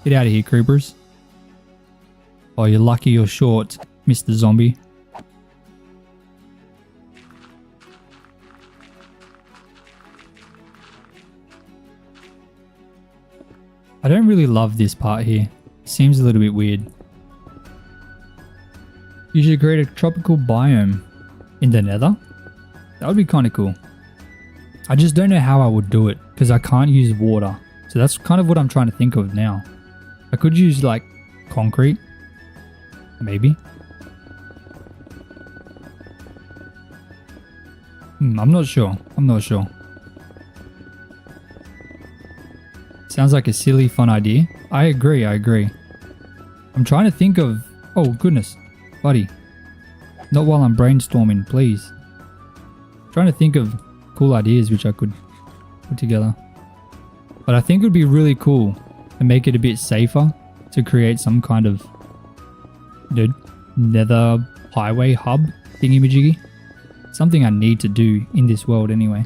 Get out of here, creepers. Oh, you're lucky you're short, Mr. Zombie. I don't really love this part here. It seems a little bit weird. You should create a tropical biome in the nether. That would be kind of cool. I just don't know how I would do it because I can't use water. So that's kind of what I'm trying to think of now. I could use like concrete. Maybe. I'm not sure. I'm not sure. Sounds like a silly, fun idea. I agree. I'm trying to think of... Oh, goodness. Buddy. Not while I'm brainstorming, please. I'm trying to think of cool ideas which I could put together. But I think it would be really cool to make it a bit safer to create some kind of nether highway hub thingy-majiggy. Something I need to do in this world anyway.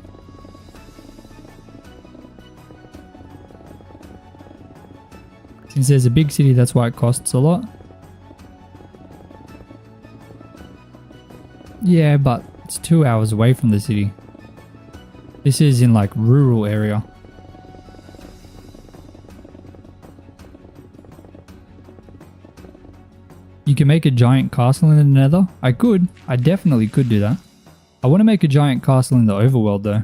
Since there's a big city, that's why it costs a lot. Yeah, but it's 2 hours away from the city. This is in like rural area. You can make a giant castle in the nether. I could. I definitely could do that. I want to make a giant castle in the overworld though.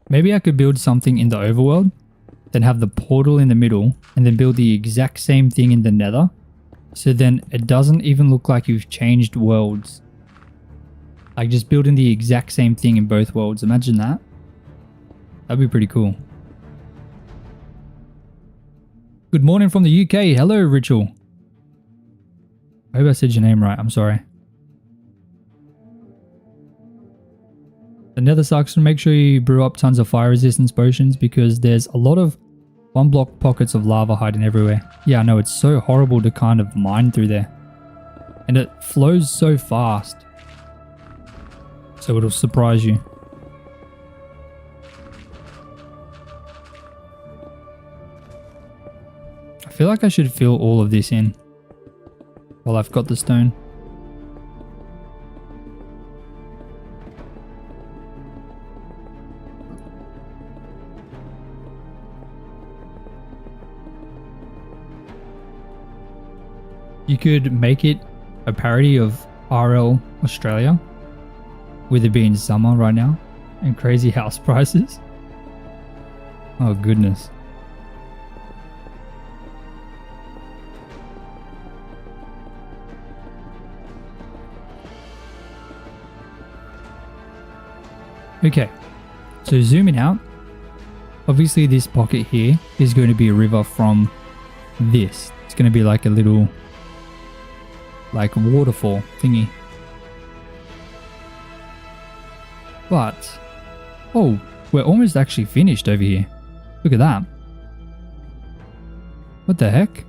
Maybe I could build something in the overworld, then have the portal in the middle, and then build the exact same thing in the nether. So then it doesn't even look like you've changed worlds. Like just building the exact same thing in both worlds. Imagine that. That'd be pretty cool. Good morning from the UK. Hello, Ritual. I hope I said your name right. I'm sorry. The nether sucks, to make sure you brew up tons of fire resistance potions because there's a lot of 1 block pockets of lava hiding everywhere. Yeah, I know, it's so horrible to kind of mine through there. And it flows so fast. So it'll surprise you. I feel like I should fill all of this in while I've got the stone. You could make it a parody of RL Australia, with it being summer right now and crazy house prices. Oh goodness. Okay, so zooming out, obviously this pocket here is going to be a river from this. It's going to be like a little like waterfall thingy. But, oh, we're almost actually finished over here. Look at that. What the heck?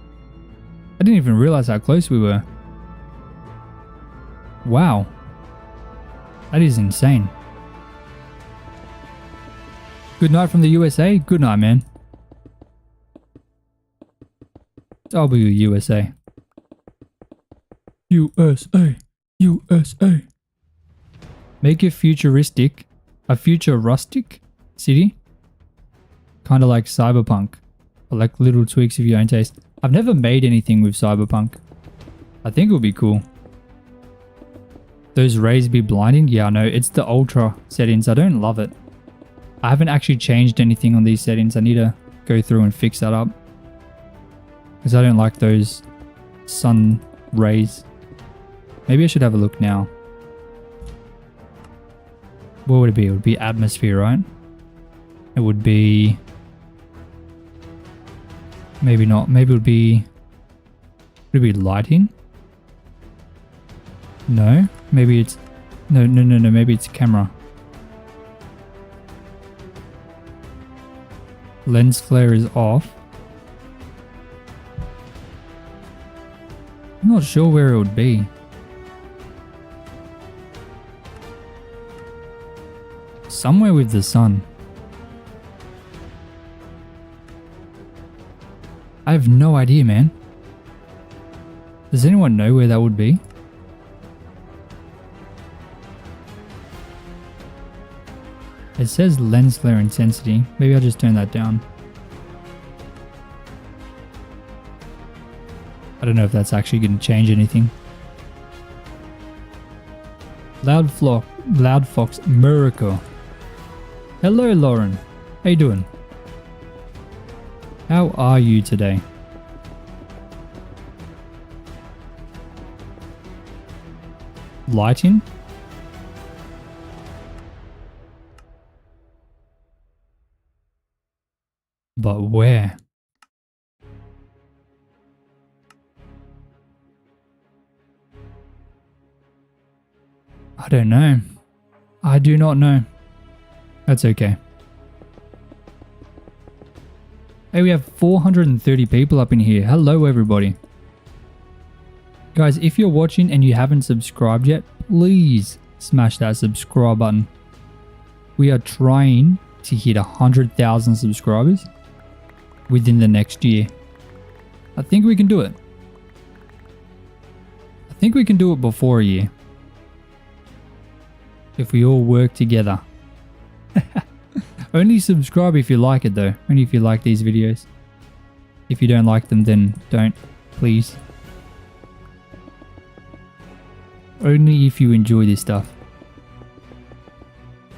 I didn't even realize how close we were. Wow. That is insane. Good night from the USA. Good night, man. USA. USA. USA. Make a futuristic city. Kind of like Cyberpunk. Or like little tweaks of your own taste. I've never made anything with Cyberpunk. I think it would be cool. Those rays be blinding? Yeah, I know. It's the ultra settings. I don't love it. I haven't actually changed anything on these settings. I need to go through and fix that up. Because I don't like those sun rays. Maybe I should have a look now. What would it be? It would be atmosphere, right? It would be... Maybe not. Maybe it would be... Would it be lighting? No. Maybe it's... No. Maybe it's camera. Lens flare is off. I'm not sure where it would be. Somewhere with the sun. I have no idea, man. Does anyone know where that would be? It says lens flare intensity. Maybe I'll just turn that down. I don't know if that's actually going to change anything. Loud Fox Miracle. Hello, Lauren. How you doing? How are you today? Lighting? But where? I don't know. I do not know. That's okay. Hey, we have 430 people up in here. Hello, everybody. Guys, if you're watching and you haven't subscribed yet, please smash that subscribe button. We are trying to hit 100,000 subscribers within the next year. I think we can do it. I think we can do it before a year. If we all work together. Only subscribe if you like it though. Only if you like these videos. If you don't like them, then don't, please. Only if you enjoy this stuff.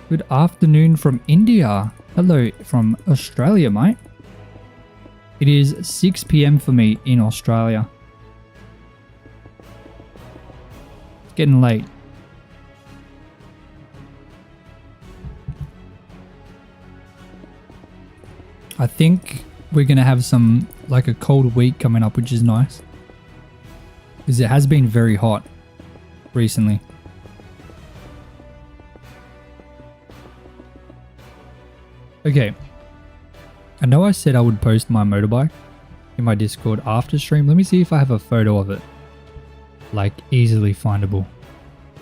Good afternoon from India. Hello from Australia, mate. It is 6 PM for me in Australia. It's getting late. I think we're going to have some, like a cold week coming up, which is nice. Because it has been very hot recently. Okay. I know I said I would post my motorbike in my Discord after stream. Let me see if I have a photo of it. Like easily findable.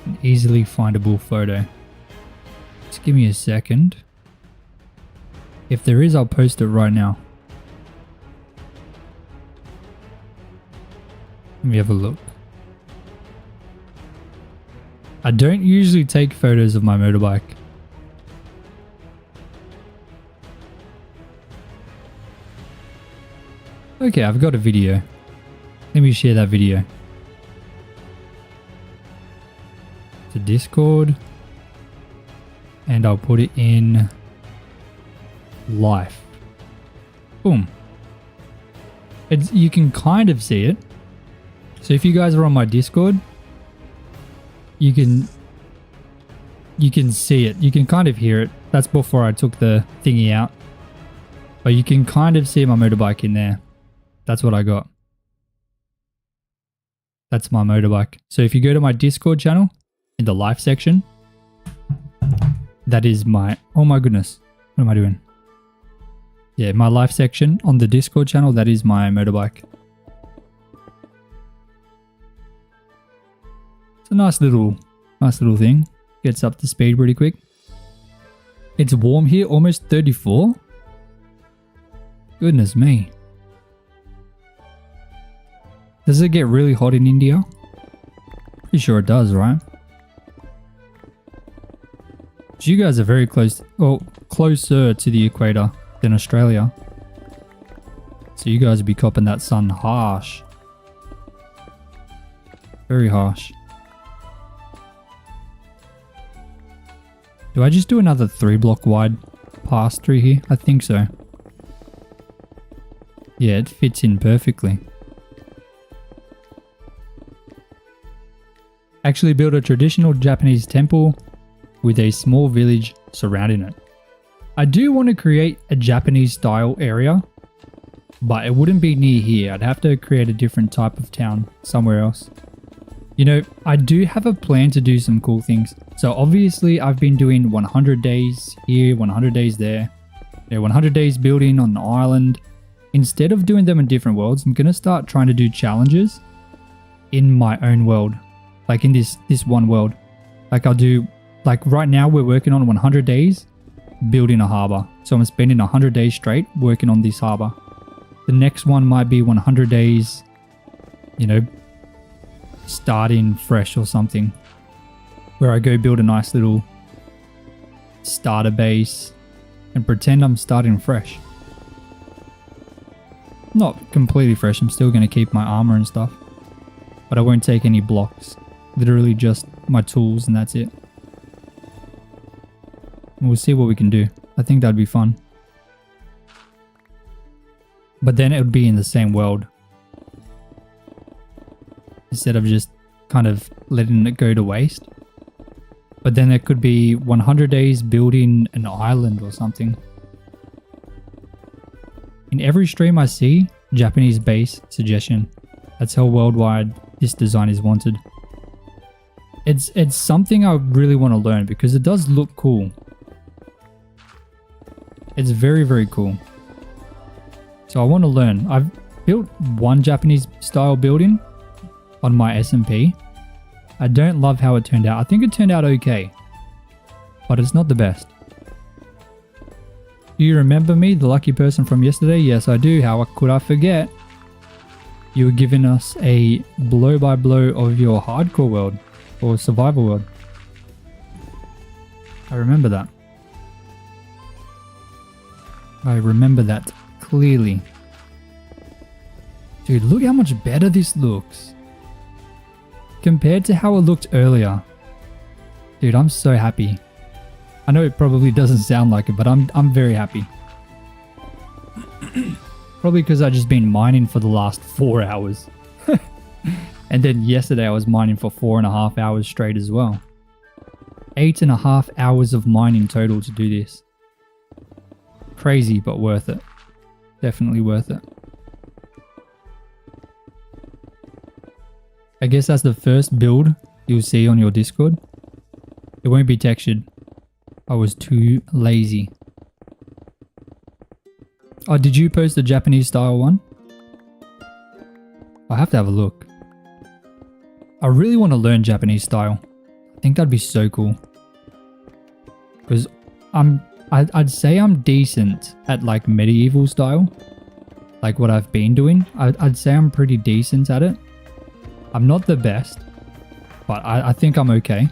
An easily findable photo. Just give me a second. If there is, I'll post it right now. Let me have a look. I don't usually take photos of my motorbike. Okay, I've got a video. Let me share that video. To Discord. And I'll put it in life. Boom. You can kind of see it. So if you guys are on my Discord, you can see it. You can kind of hear it. That's before I took the thingy out. But you can kind of see my motorbike in there. That's what I got. That's my motorbike. So if you go to my Discord channel, in the live section, that is my... Oh my goodness. What am I doing? Yeah, my live section on the Discord channel, that is my motorbike. It's a nice little thing. Gets up to speed pretty quick. It's warm here, almost 34. Goodness me. Does it get really hot in India? Pretty sure it does, right? You guys are very close, well, closer to the equator than Australia. So you guys will be copping that sun harsh. Very harsh. Do I just do another 3-block wide pass through here? I think so. Yeah, it fits in perfectly. Actually built a traditional Japanese temple with a small village surrounding it. I do want to create a Japanese style area, but it wouldn't be near here. I'd have to create a different type of town somewhere else. You know, I do have a plan to do some cool things. So obviously I've been doing 100 days here, 100 days there. 100 days building on an island. Instead of doing them in different worlds, I'm going to start trying to do challenges in my own world. Like in this one world. Like I'll do, like right now we're working on 100 days building a harbor. So I'm spending 100 days straight working on this harbor. The next one might be 100 days, you know, starting fresh or something. Where I go build a nice little starter base and pretend I'm starting fresh. Not completely fresh, I'm still going to keep my armor and stuff. But I won't take any blocks. Literally just my tools and that's it. We'll see what we can do. I think that'd be fun. But then it would be in the same world. Instead of just kind of letting it go to waste. But then it could be 100 days building an island or something. In every stream I see, Japanese base suggestion. That's how worldwide this design is wanted. It's something I really want to learn because it does look cool. It's very, very cool. So I want to learn. I've built one Japanese style building on my SMP. I don't love how it turned out. I think it turned out okay, but it's not the best. Do you remember me, the lucky person from yesterday? Yes, I do. How could I forget? You were giving us a blow-by-blow of your hardcore world or survival world. I remember that. I remember that clearly. Dude, look how much better this looks. Compared to how it looked earlier. Dude, I'm so happy. I know it probably doesn't sound like it, but I'm very happy. Probably because I've just been mining for the last 4 hours. And then yesterday I was mining for 4.5 hours straight as well. 8.5 hours of mining total to do this. Crazy, but worth it. Definitely worth it. I guess that's the first build you'll see on your Discord. It won't be textured. I was too lazy. Oh, did you post the Japanese style one? I have to have a look. I really want to learn Japanese style. I think that'd be so cool. Because I'd say I'm decent at like medieval style. Like what I've been doing. I'd say I'm pretty decent at it. I'm not the best, but I think I'm okay.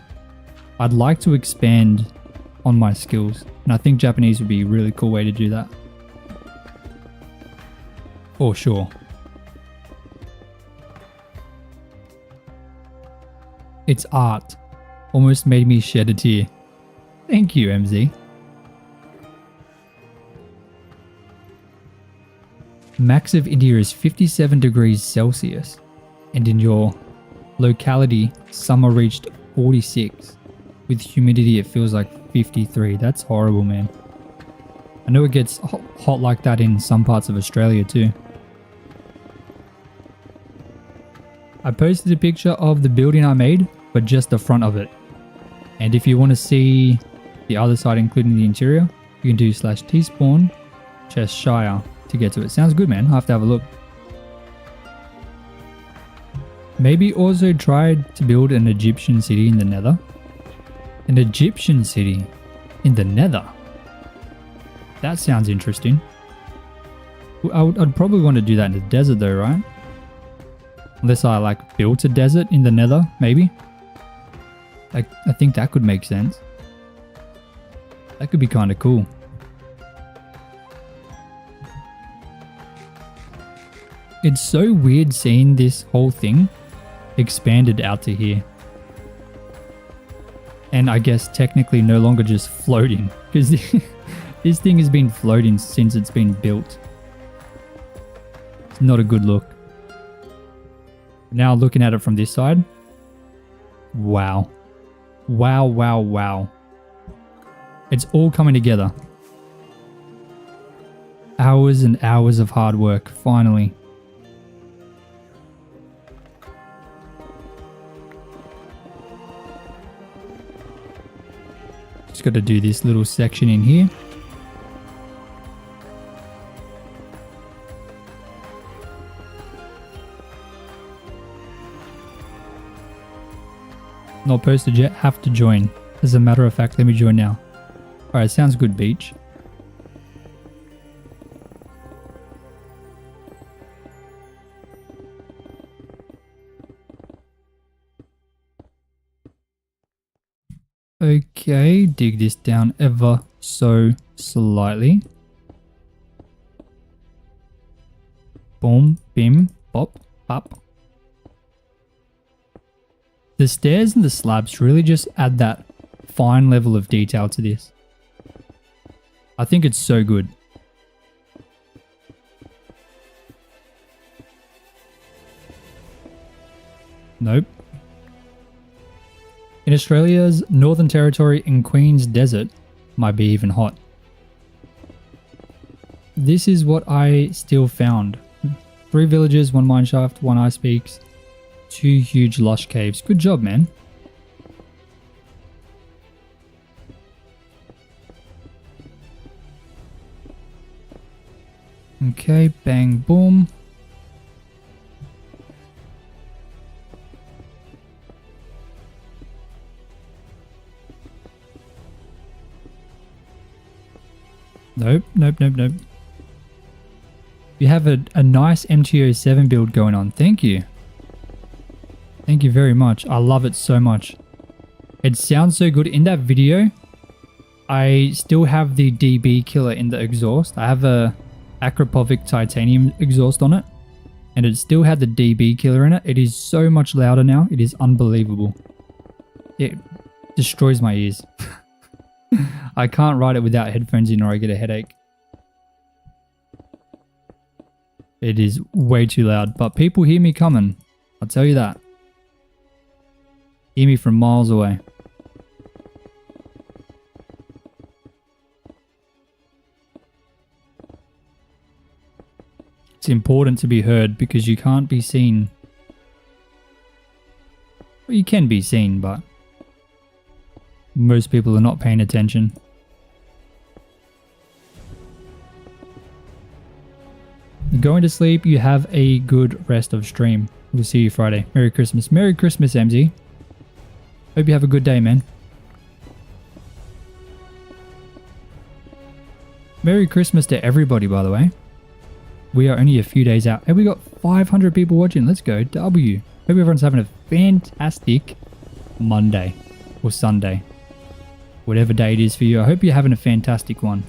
I'd like to expand on my skills, and I think Japanese would be a really cool way to do that. For sure. It's art. Almost made me shed a tear. Thank you, MZ. Max of India is 57 degrees Celsius. And in your locality, summer reached 46. With humidity, it feels like 53. That's horrible, man. I know it gets hot like that in some parts of Australia too. I posted a picture of the building I made, but just the front of it. And if you want to see the other side, including the interior, you can do /tspawn Cheshire to get to it. Sounds good, man. I have to have a look. Maybe also tried to build an Egyptian city in the Nether. An Egyptian city in the Nether. That sounds interesting. I'd probably want to do that in the desert though, right? Unless I like built a desert in the Nether, maybe. Like, I think that could make sense. That could be kind of cool. It's so weird seeing this whole thing expanded out to here. And I guess technically no longer just floating, because this thing has been floating since it's been built. It's not a good look. Now looking at it from this side, wow. Wow, wow, wow. It's all coming together. Hours and hours of hard work, finally. Just got to do this little section in here. Not posted yet, have to join. As a matter of fact, let me join now. Alright, sounds good, Beach. Okay, dig this down ever so slightly. Boom, bim, bop, bop. The stairs and the slabs really just add that fine level of detail to this. I think it's so good. Nope. In Australia's Northern Territory and Queen's Desert, might be even hot. This is what I still found. 3 villages, 1 mineshaft, 1 ice peaks, 2 huge lush caves. Good job, man. Okay, bang, boom. Nope, nope, nope, nope. You have a nice MTO7 build going on. Thank you. Thank you very much. I love it so much. It sounds so good. In that video, I still have the DB killer in the exhaust. I have a Acropovic titanium exhaust on it, and it still had the DB killer in it. It is so much louder now. It is unbelievable. It destroys my ears. I can't ride it without headphones in or I get a headache. It is way too loud, but people hear me coming. I'll tell you that. Hear me from miles away. It's important to be heard because you can't be seen. Well, you can be seen, but most people are not paying attention. You're going to sleep, you have a good rest of stream. We'll see you Friday. Merry Christmas. Merry Christmas, MZ. Hope you have a good day, man. Merry Christmas to everybody, by the way. We are only a few days out. And we got 500 people watching. Let's go. W. Hope everyone's having a fantastic Monday or Sunday. Whatever day it is for you. I hope you're having a fantastic one.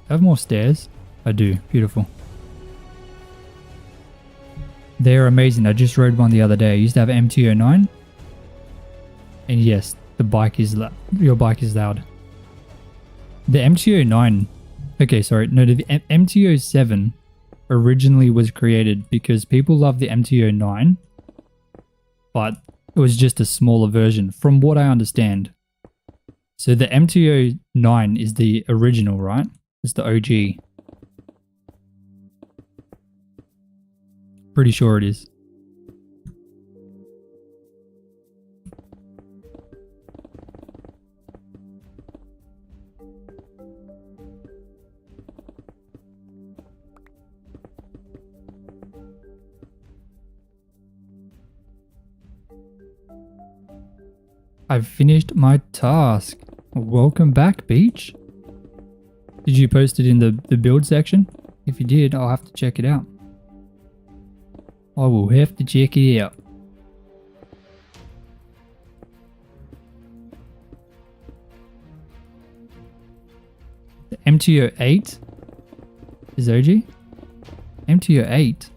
I have more stairs? I do. Beautiful. They're amazing. I just rode one the other day. I used to have an MT-09. And yes, the bike is loud. Your bike is loud. The MT-09... Okay, sorry. No, the MT-07 originally was created because people love the MT-09. But it was just a smaller version, from what I understand. So the MT-09 is the original, right? It's the OG. Pretty sure it is. I've finished my task. Welcome back, Beach. Did you post it in the build section? If you did, I'll have to check it out. I will have to check it out. The MTO8 is OG? MTO8?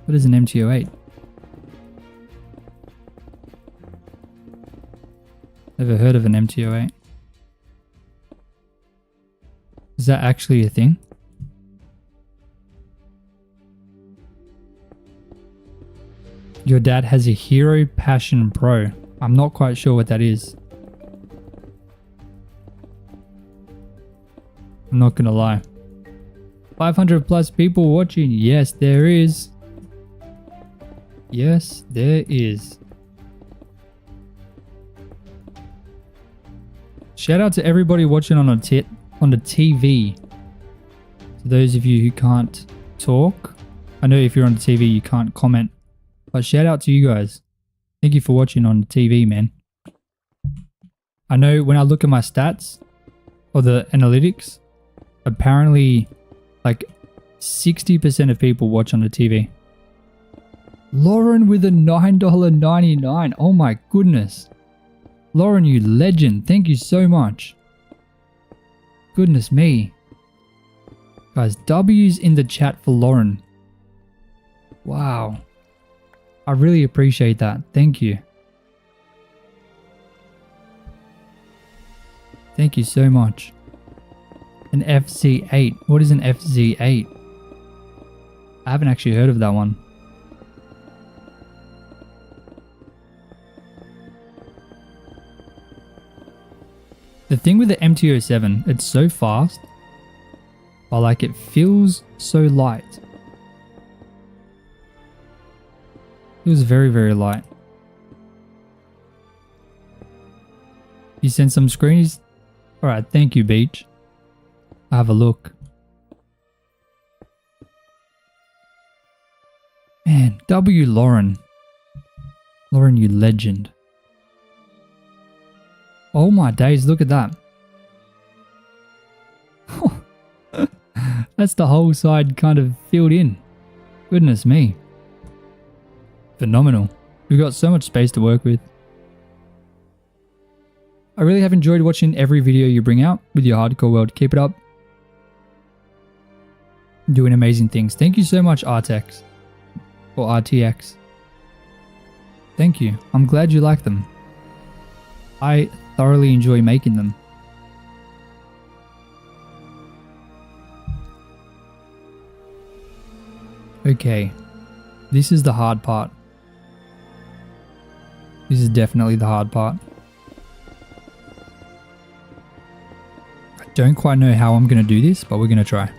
What is an MTO8? Never heard of an MTO8. Is that actually a thing? Your dad has a Hero Passion Pro. I'm not quite sure what that is. I'm not gonna lie. 500 plus people watching. Yes, there is. Yes, there is. Shout out to everybody watching on the TV. To those of you who can't talk. I know if you're on the TV you can't comment. But shout out to you guys. Thank you for watching on the TV, man. I know when I look at my stats or the analytics, apparently like 60% of people watch on the TV. Lauren with a $9.99. Oh my goodness. Lauren, you legend. Thank you so much. Goodness me. Guys, W's in the chat for Lauren. Wow. I really appreciate that. Thank you. Thank you so much. An FZ8. What is an FZ8? I haven't actually heard of that one. The thing with the MT-07, it's so fast, but like it feels so light. It was very, very light. You sent some screens? Alright, thank you, Beach. I'll have a look. Man, W Lauren. Lauren, you legend. Oh my days, look at that. That's the whole side kind of filled in. Goodness me. Phenomenal. We've got so much space to work with. I really have enjoyed watching every video you bring out with your hardcore world. Keep it up. Doing amazing things. Thank you so much, RTX. Or RTX. Thank you. I'm glad you like them. I thoroughly enjoy making them. Okay. This is the hard part. This is definitely the hard part. I don't quite know how I'm going to do this, but we're going to try.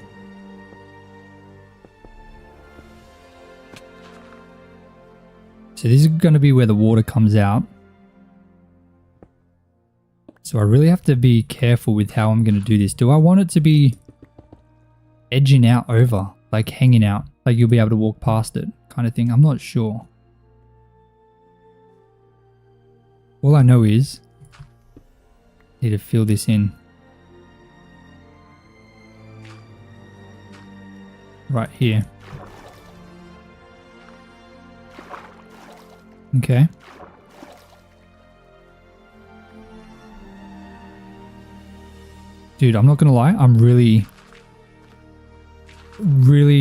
So this is going to be where the water comes out. So I really have to be careful with how I'm going to do this. Do I want it to be edging out over, like hanging out, like you'll be able to walk past it kind of thing? I'm not sure. All I know is I need to fill this in. Right here. Okay. Dude, I'm not gonna lie, I'm really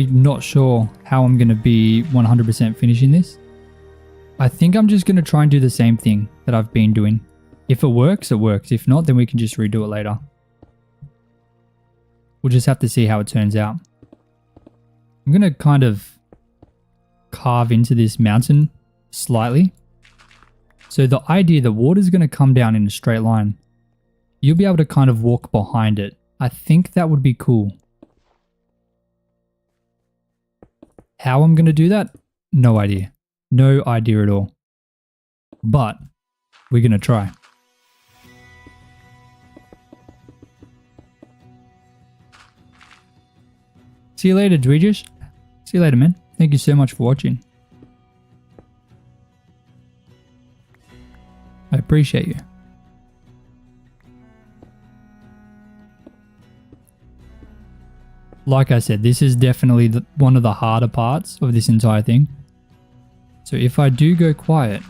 not sure how I'm gonna be 100% finishing this. I think I'm just gonna try and do the same thing that I've been doing. If it works, it works. If not, then we can just redo it later. We'll just have to see how it turns out. I'm gonna kind of carve into this mountain slightly. So the idea, the water's gonna come down in a straight line. You'll be able to kind of walk behind it. I think that would be cool. How I'm going to do that? No idea. No idea at all. But we're going to try. See you later, Dweegish. See you later, man. Thank you so much for watching. I appreciate you. Like I said, this is definitely one of the harder parts of this entire thing. So if I do go quiet,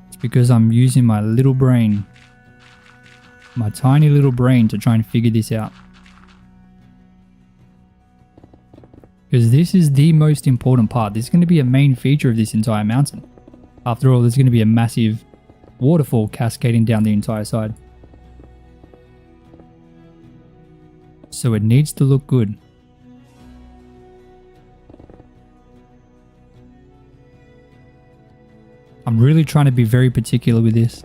it's because I'm using my little brain, my tiny little brain, to try and figure this out. Because this is the most important part. This is going to be a main feature of this entire mountain. After all, there's going to be a massive waterfall cascading down the entire side. So it needs to look good. I'm really trying to be very particular with this.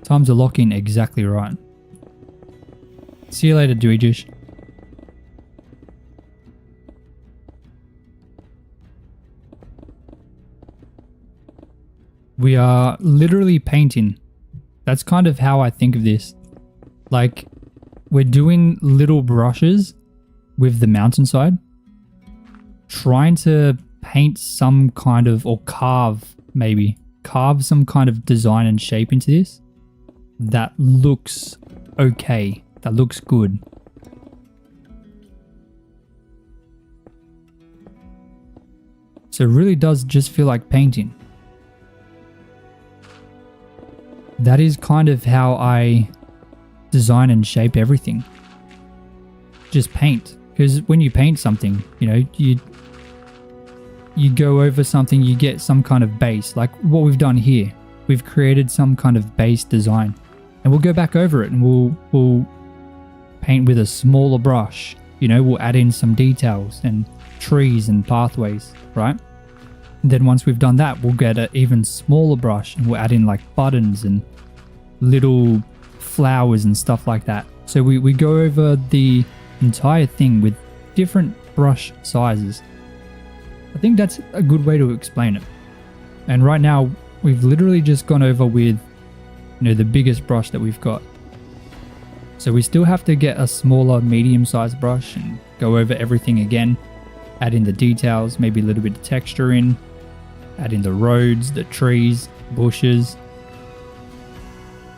Time to lock in exactly right. See you later, Dweejish. We are literally painting. That's kind of how I think of this. Like, we're doing little brushes with the mountainside, trying to paint some kind of, or carve some kind of design and shape into this that looks okay, that looks good. So it really does just feel like painting. That is kind of how I design and shape everything. Just paint. Because when you paint something, you know, you go over something, you get some kind of base. Like what we've done here. We've created some kind of base design. And we'll go back over it and we'll paint with a smaller brush. You know, we'll add in some details and trees and pathways, right? And then once we've done that, we'll get an even smaller brush and we'll add in like buttons and little flowers and stuff like that. So we go over the entire thing with different brush sizes. I think that's a good way to explain it. And right now, we've literally just gone over with, you know, the biggest brush that we've got. So we still have to get a smaller, medium-sized brush and go over everything again. Add in the details, maybe a little bit of texture in. Add in the roads, the trees, bushes.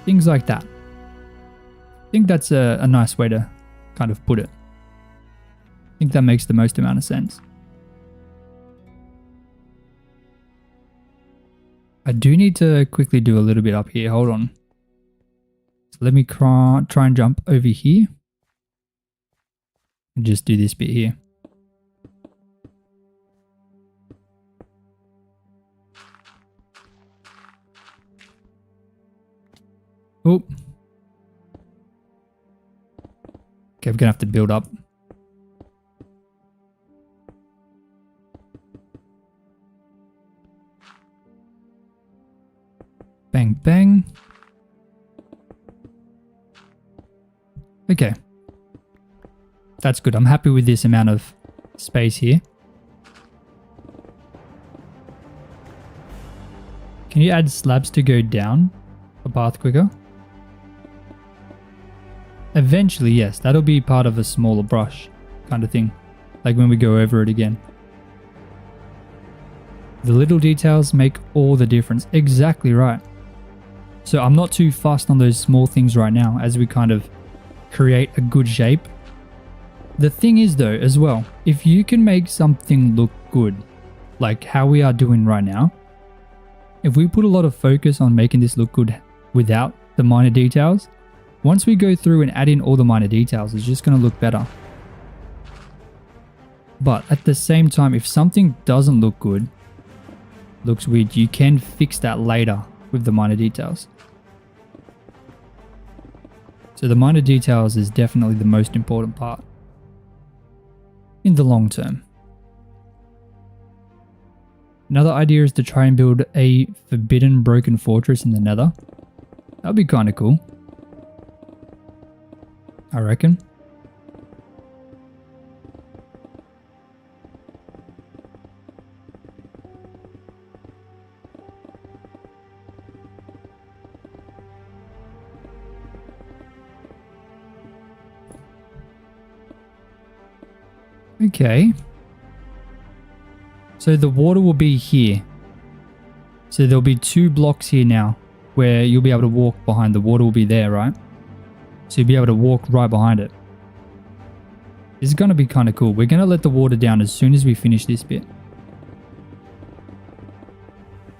Things like that. I think that's a nice way to kind of put it. I think that makes the most amount of sense. I do need to quickly do a little bit up here. Hold on. So let me try and jump over here. And just do this bit here. Oh. Okay, we're gonna have to build up. Bang, bang. Okay. That's good. I'm happy with this amount of space here. Can you add slabs to go down a path quicker? Eventually, yes. That'll be part of a smaller brush kind of thing. Like when we go over it again. The little details make all the difference. Exactly right. So I'm not too fussed on those small things right now as we kind of create a good shape. The thing is though, as well, if you can make something look good, like how we are doing right now, if we put a lot of focus on making this look good without the minor details, once we go through and add in all the minor details, it's just going to look better. But at the same time, if something doesn't look good, looks weird, you can fix that later with the minor details. So the minor details is definitely the most important part in the long term. Another idea is to try and build a forbidden broken fortress in the nether. That'd be kind of cool, I reckon. Okay. So the water will be here. So there'll be 2 blocks here now where you'll be able to walk behind. The water will be there, right? So you'll be able to walk right behind it. This is going to be kind of cool. We're going to let the water down as soon as we finish this bit.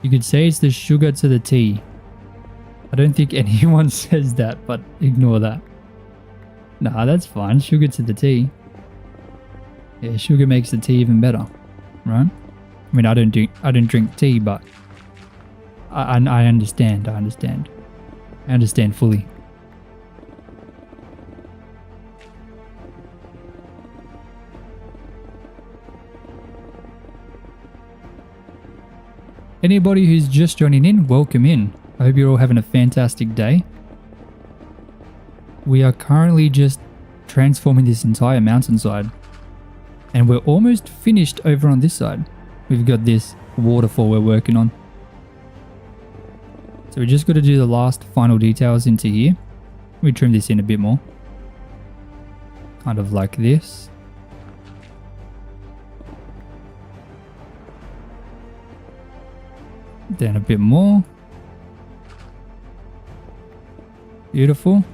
You could say it's the sugar to the tea. I don't think anyone says that, but ignore that. Nah, that's fine. Sugar to the tea. Yeah, sugar makes the tea even better, right? I mean, I don't drink tea, but I understand. I understand fully. Anybody who's just joining in, welcome in. I hope you're all having a fantastic day. We are currently just transforming this entire mountainside. And we're almost finished over on this side. We've got this waterfall we're working on. So we just got to do the last final details into here. We trim this in a bit more. Kind of like this. Then a bit more. Beautiful.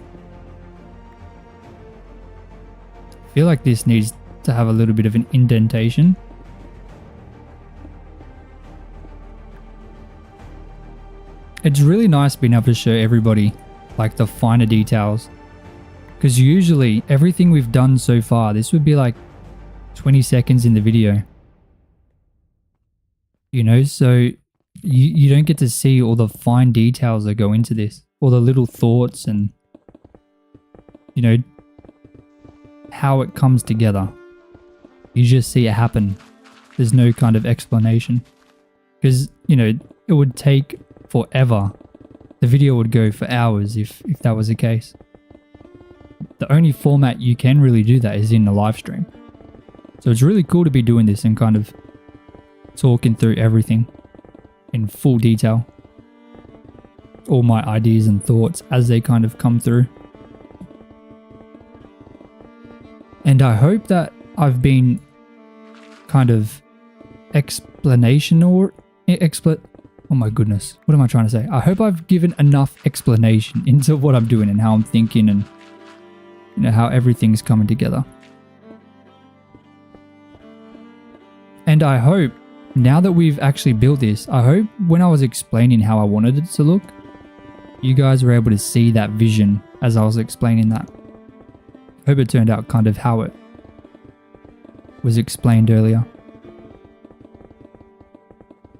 I feel like this needs to have a little bit of an indentation. It's really nice being able to show everybody like the finer details, because usually everything we've done so far, this would be like 20 seconds in the video, you know, so you don't get to see all the fine details that go into this, all the little thoughts and, you know, how it comes together. You just see it happen. There's no kind of explanation, because, you know, it would take forever. The video would go for hours if that was the case. The only format you can really do that is in a live stream. So it's really cool to be doing this and kind of talking through everything in full detail. All my ideas and thoughts as they kind of come through. And I hope that I've been kind of oh my goodness, what am I trying to say? I hope I've given enough explanation into what I'm doing and how I'm thinking and, you know, how everything's coming together. And I hope, now that we've actually built this, I hope when I was explaining how I wanted it to look, you guys were able to see that vision as I was explaining that. I hope it turned out kind of how it was explained earlier.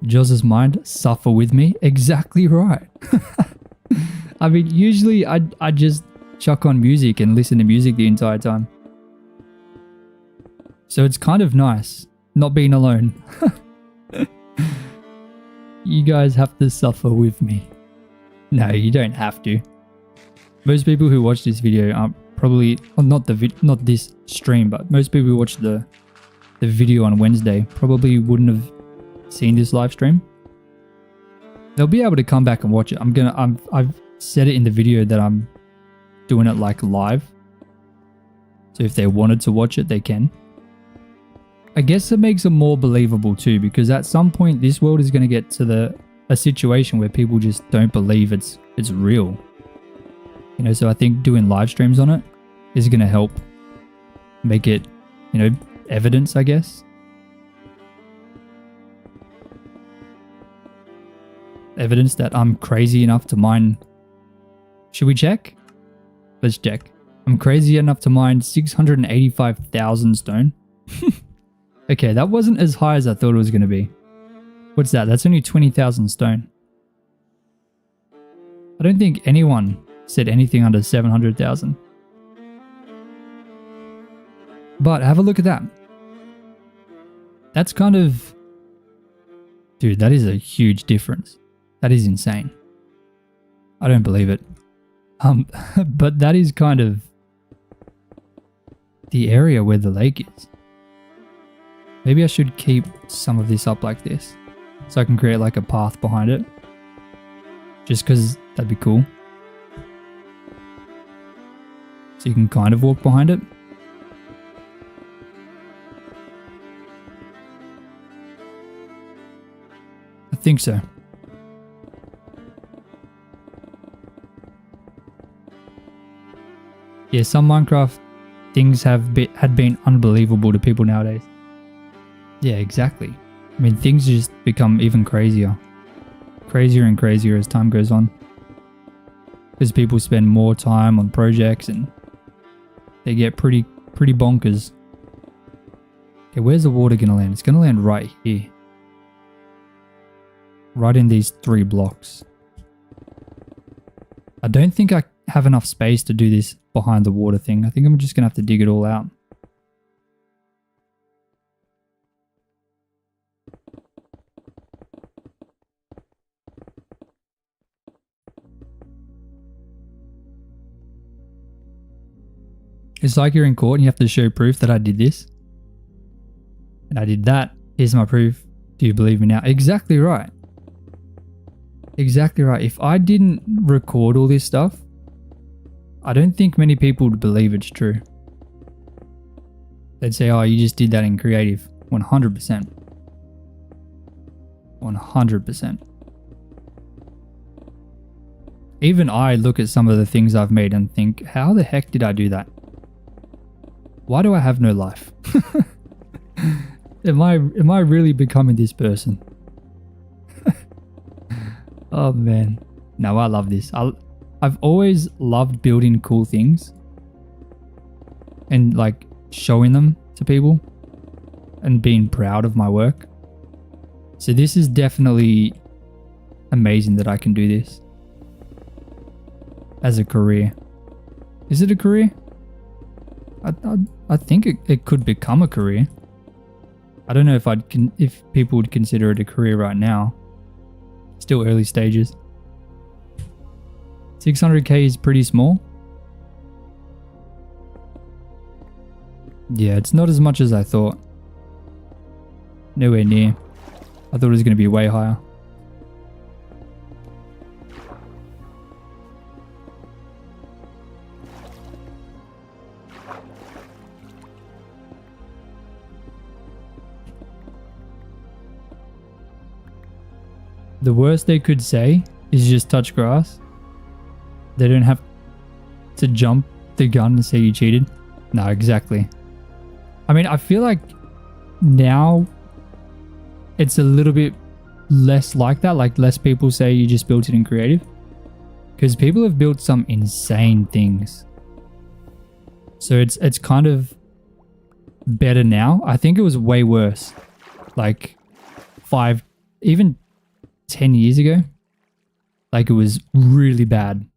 Joz's mind, suffer with me. Exactly right. I mean, usually I just chuck on music and listen to music the entire time. So it's kind of nice not being alone. You guys have to suffer with me. No, you don't have to. Most people who watch this video are probably, well, not this stream, but most people who watch the video on Wednesday probably wouldn't have seen this live stream. They'll be able to come back and watch it. I've said it in the video that I'm doing it like live. So if they wanted to watch it, they can. I guess it makes it more believable too, because at some point this world is going to get to a situation where people just don't believe it's real. You know, so I think doing live streams on it is going to help make it, you know, evidence, I guess. Evidence that I'm crazy enough to mine. Should we check? Let's check. I'm crazy enough to mine 685,000 stone. Okay, that wasn't as high as I thought it was going to be. What's that? That's only 20,000 stone. I don't think anyone said anything under 700,000. But have a look at that. That's kind of... Dude, that is a huge difference. That is insane. I don't believe it. But that is kind of the area where the lake is. Maybe I should keep some of this up like this, so I can create like a path behind it. Just because that'd be cool. So you can kind of walk behind it. I think so. Yeah, some Minecraft things had been unbelievable to people nowadays. Yeah, exactly. I mean, things just become even crazier. Crazier and crazier as time goes on. Because people spend more time on projects and they get pretty bonkers. Okay, where's the water gonna land? It's gonna land right here. Right in these 3 blocks. I don't think I have enough space to do this behind the water thing. I think I'm just gonna have to dig it all out. It's like you're in court and you have to show proof that I did this. And I did that. Here's my proof. Do you believe me now? Exactly right. Exactly right. If I didn't record all this stuff, I don't think many people would believe it's true. They'd say, oh, you just did that in creative. 100%. 100%. Even I look at some of the things I've made and think, how the heck did I do that? Why do I have no life? Am I really becoming this person? Oh man. No, I love this. I've always loved building cool things and like showing them to people and being proud of my work. So this is definitely amazing that I can do this as a career. Is it a career? I think it could become a career. I don't know if people would consider it a career right now. Still early stages. 600k is pretty small. Yeah, it's not as much as I thought. Nowhere near. I thought it was going to be way higher. The worst they could say is just touch grass. They don't have to jump the gun and say you cheated. No, exactly. I mean, I feel like now it's a little bit less like that. Like less people say you just built it in creative. Because people have built some insane things. So it's kind of better now. I think it was way worse. Like 5, even 10 years ago. Like it was really bad.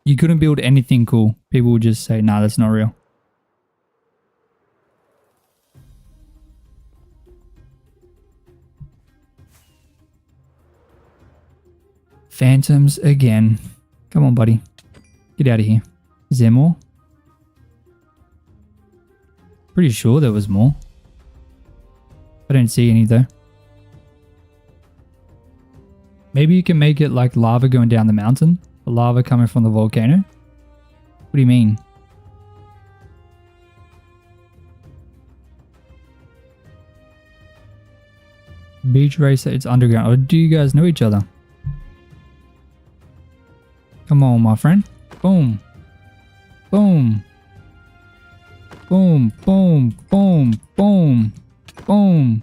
You couldn't build anything cool. People would just say, nah, that's not real. Phantoms again. Come on, buddy. Get out of here. Is there more? Pretty sure there was more. I don't see any though. Maybe you can make it like lava going down the mountain. The lava coming from the volcano. What do you mean? Beach racer, it's underground. Or do you guys know each other? Come on, my friend. Boom. Boom. Boom, boom, boom, boom, boom.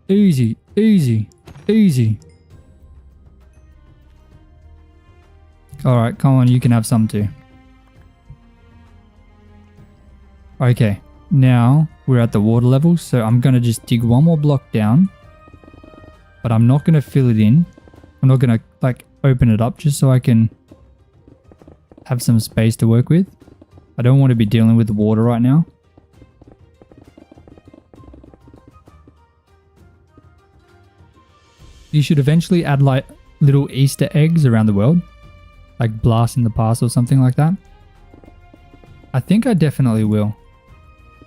Easy, easy, easy. Alright, come on, you can have some too. Okay, now we're at the water level, so I'm going to just dig one more block down. But I'm not going to fill it in. I'm not going to like open it up just so I can have some space to work with. I don't want to be dealing with the water right now. You should eventually add like little Easter eggs around the world. Like blast in the past or something like that. I think I definitely will.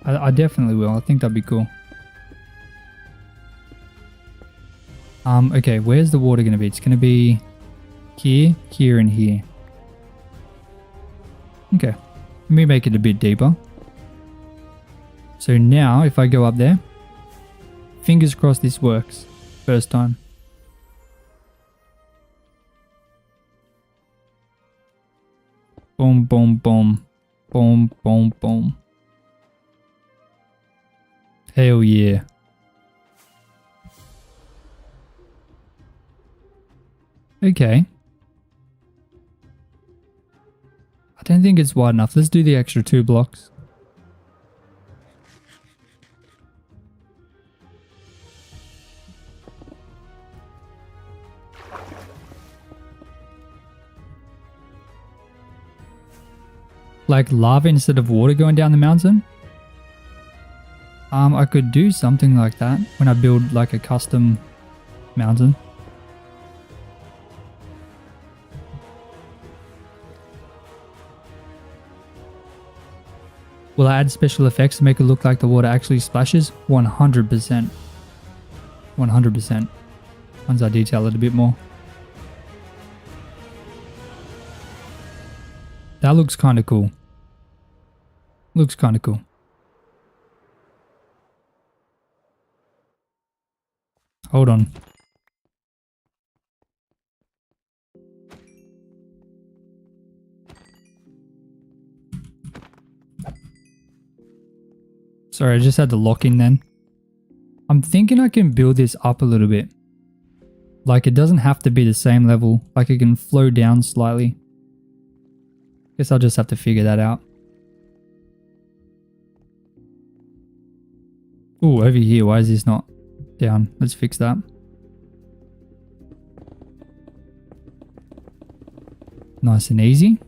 I definitely will. I think that'd be cool. Okay, where's the water going to be? It's going to be here, here, and here. Okay, let me make it a bit deeper. So now, if I go up there, fingers crossed this works. First time. Boom, boom, boom. Boom, boom, boom. Hell yeah. Okay. I don't think it's wide enough. Let's do the extra 2 blocks. Like lava instead of water going down the mountain? I could do something like that when I build like a custom mountain. Will I add special effects to make it look like the water actually splashes? 100%. 100%. Once I detail it a bit more. That looks kind of cool. Looks kind of cool. Hold on. Sorry, I just had to lock in then. I'm thinking I can build this up a little bit. Like it doesn't have to be the same level. Like it can flow down slightly. Guess I'll just have to figure that out. Oh, over here, why is this not down? Let's fix that. Nice and easy.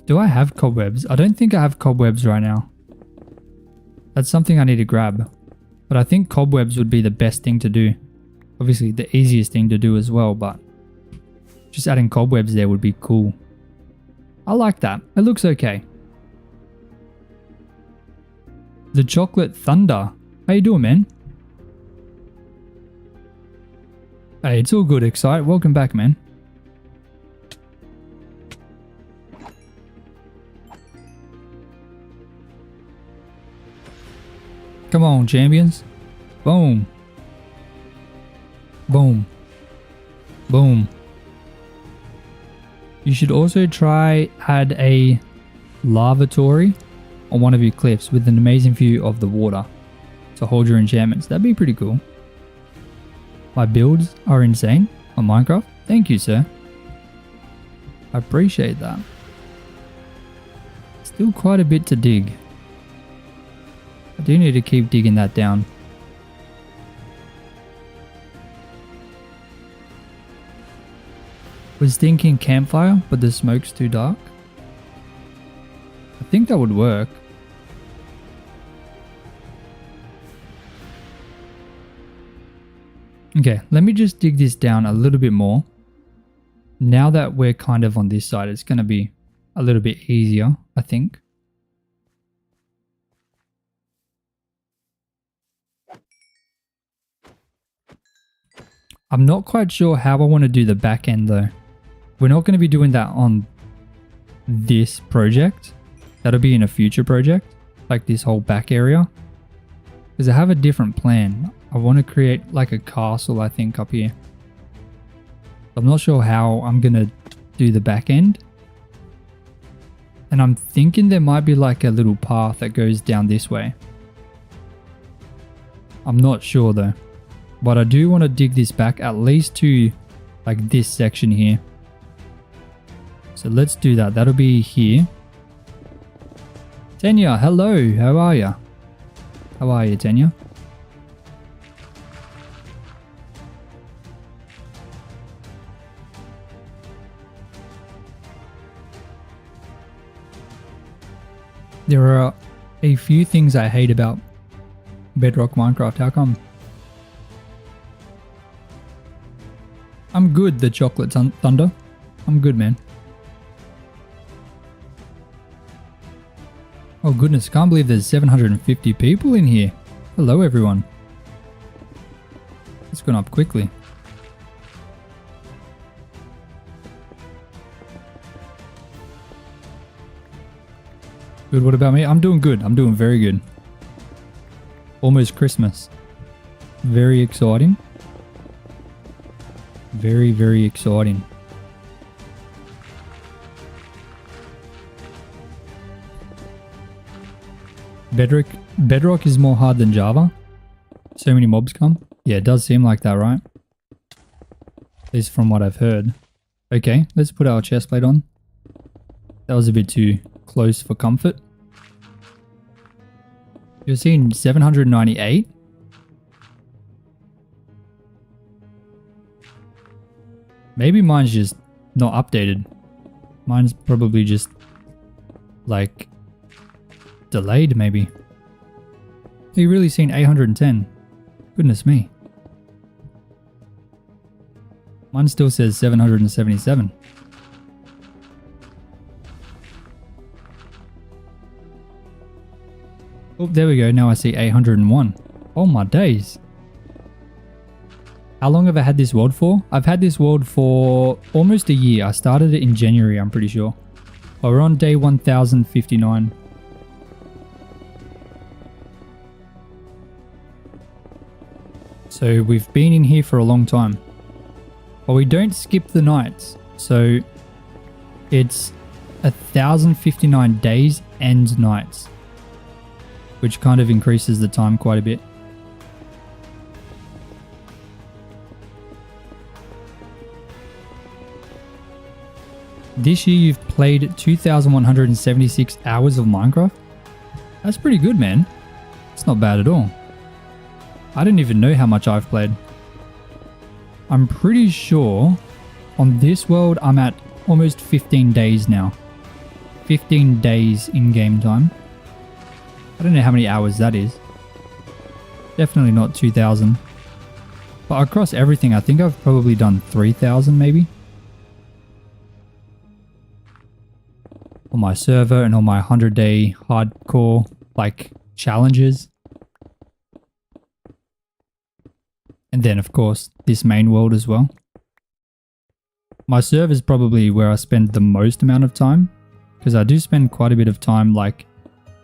Do I have cobwebs? I don't think I have cobwebs right now. That's something I need to grab. But I think cobwebs would be the best thing to do. Obviously the easiest thing to do as well, but just adding cobwebs there would be cool. I like that. It looks okay. The Chocolate Thunder. How you doing, man? Hey, it's all good, Excite. Welcome back, man. Come on, champions. Boom. Boom. Boom. You should also try add a lavatory on one of your cliffs with an amazing view of the water to hold your enchantments. That'd be pretty cool. My builds are insane on Minecraft. Thank you, sir. I appreciate that. Still quite a bit to dig. I do need to keep digging that down. Was thinking campfire, but the smoke's too dark. I think that would work. Okay, let me just dig this down a little bit more. Now that we're kind of on this side, it's going to be a little bit easier, I think. I'm not quite sure how I want to do the back end though. We're not going to be doing that on this project. That'll be in a future project, like this whole back area. Because I have a different plan. I want to create like a castle, I think, up here. I'm not sure how I'm going to do the back end. And I'm thinking there might be like a little path that goes down this way. I'm not sure though. But I do want to dig this back at least to like this section here. So let's do that. That'll be here. Tenya, hello. How are you? How are you, Tenya? There are a few things I hate about Bedrock Minecraft. How come? I'm good, the Chocolate Thunder. I'm good, man. Oh goodness, can't believe there's 750 people in here. Hello everyone. It's gone up quickly. Good, what about me? I'm doing good. I'm doing very good. Almost Christmas. Very exciting. Very, very exciting. Bedrock is more hard than Java. So many mobs come. Yeah, it does seem like that, right? At least from what I've heard. Okay, let's put our chestplate on. That was a bit too close for comfort. You're seeing 798? Maybe mine's just not updated. Mine's probably just like delayed maybe. You really seen 810? Goodness me. Mine still says 777. Oh, there we go. Now I see 801. Oh my days. How long have I had this world for? I've had this world for almost a year. I started it in January, I'm pretty sure. But we're on day 1059. So we've been in here for a long time. But we don't skip the nights. So it's 1059 days and nights, which kind of increases the time quite a bit. This year you've played 2,176 hours of Minecraft? That's pretty good, man. It's not bad at all. I don't even know how much I've played. I'm pretty sure on this world I'm at almost 15 days now. 15 days in game time. I don't know how many hours that is. Definitely not 2,000. But across everything, I think I've probably done 3,000 maybe. On my server and on my 100-day hardcore like challenges. And then of course this main world as well. My server is probably where I spend the most amount of time, because I do spend quite a bit of time like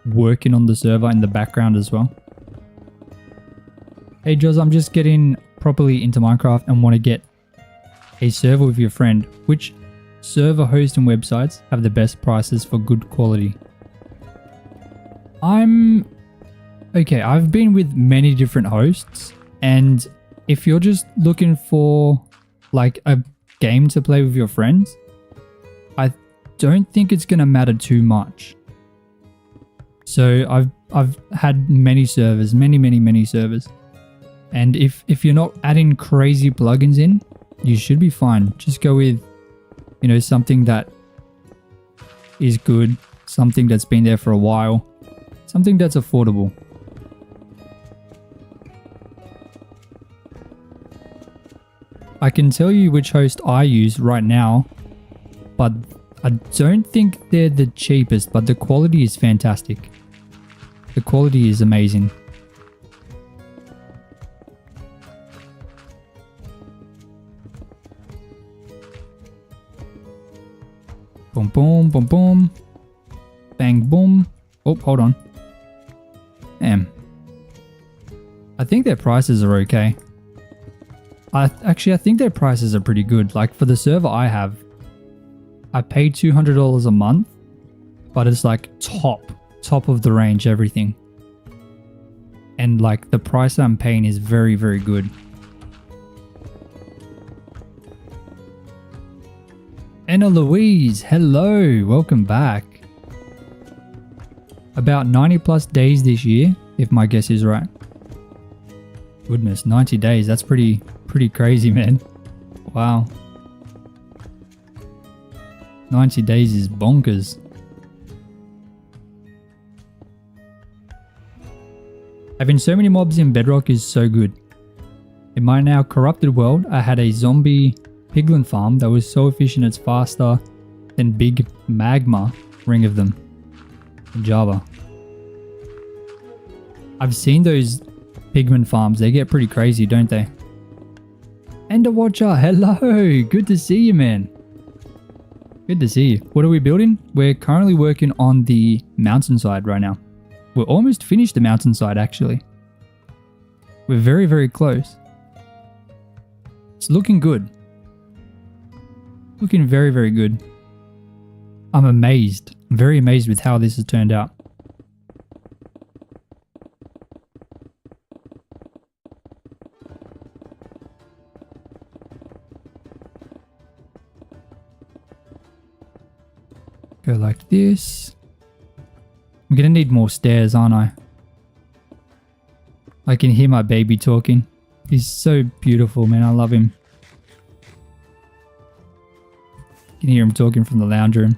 working on the server in the background as well. Hey Joz, I'm just getting properly into Minecraft and want to get a server with your friend. Which server hosting websites have the best prices for good quality? Okay, I've been with many different hosts, and if you're just looking for like a game to play with your friends, I don't think it's gonna matter too much. So I've had many servers, many servers. And if you're not adding crazy plugins in, you should be fine. Just go with, you know, something that is good, something that's been there for a while, something that's affordable. I can tell you which host I use right now, but I don't think they're the cheapest, but the quality is fantastic. The quality is amazing. Boom, boom, boom, boom. Bang, boom. Oh, hold on. Damn. I think their prices are okay. I think their prices are pretty good. Like for the server I have, I pay $200 a month, but it's like top of the range everything. And like the price I'm paying is very, very good. Anna Louise, hello, welcome back. About 90 plus days this year, if my guess is right. Goodness, 90 days, that's pretty crazy, man. Wow. 90 days is bonkers. Having so many mobs in Bedrock is so good. In my now corrupted world, I had a zombie piglin farm that was so efficient it's faster than big magma ring of them in Java. I've seen those pigman farms, they get pretty crazy, don't they? Ender Watcher, hello! Good to see you, man. Good to see you. What are we building? We're currently working on the mountainside right now. We're almost finished the mountainside, actually. We're very, very close. It's looking good. Looking very, very good. I'm amazed. I'm very amazed with how this has turned out. Go like this. I'm gonna need more stairs, aren't I? I can hear my baby talking. He's so beautiful, man. I love him. You can hear him talking from the lounge room.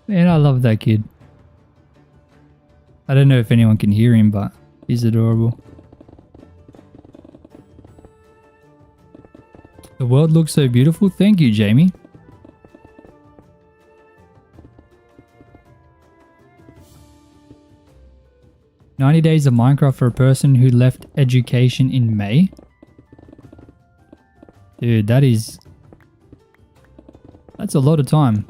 Man, I love that kid. I don't know if anyone can hear him, but He's adorable. The world looks so beautiful. Thank you, Jamie. "90 days of Minecraft for a person who left education in May." Dude, that's a lot of time.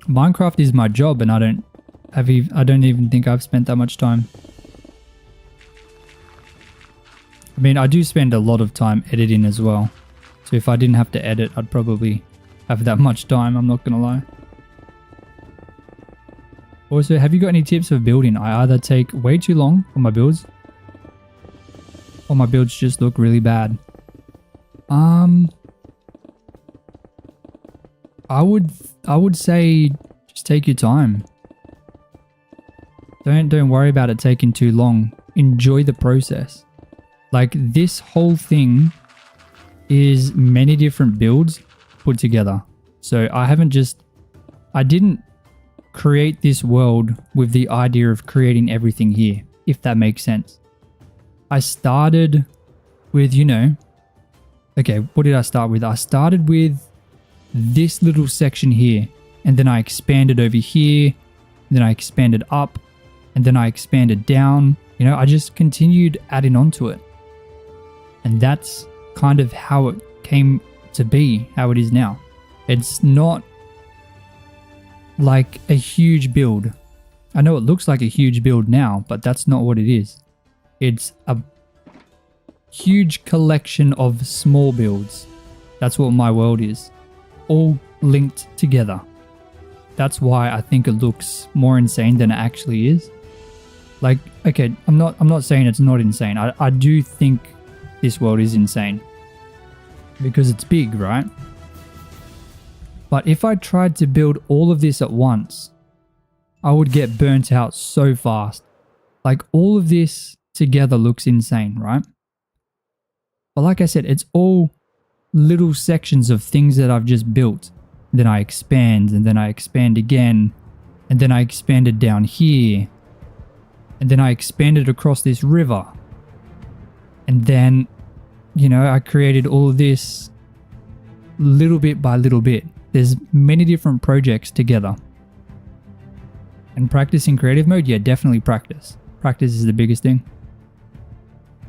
Minecraft is my job and I don't even think I've spent that much time. I mean, I do spend a lot of time editing as well. So if I didn't have to edit, I'd probably have that much time, I'm not gonna lie. Also, have you got any tips for building? I either take way too long on my builds, or my builds just look really bad. I would say just take your time. Don't worry about it taking too long. Enjoy the process. Like, this whole thing is many different builds put together. So I didn't create this world with the idea of creating everything here, if that makes sense. I started with, okay, what did I start with? I started with this little section here, and then I expanded over here, then I expanded up, and then I expanded down. I just continued adding on to it. And that's kind of how it came to be, how it is now. It's not like a huge build. I know it looks like a huge build now, but that's not what it is. It's a huge collection of small builds. That's what my world is. All linked together. That's why I think it looks more insane than it actually is. Like, okay, I'm not saying it's not insane. I do think this world is insane because it's big, right? But if I tried to build all of this at once, I would get burnt out so fast. Like, all of this together looks insane, right? But like I said, it's all little sections of things that I've just built. Then I expand, and then I expand again, and then I expanded down here, and then I expanded across this river. And then, I created all of this little bit by little bit. There's many different projects together. And practice in creative mode, yeah, definitely practice. Practice is the biggest thing.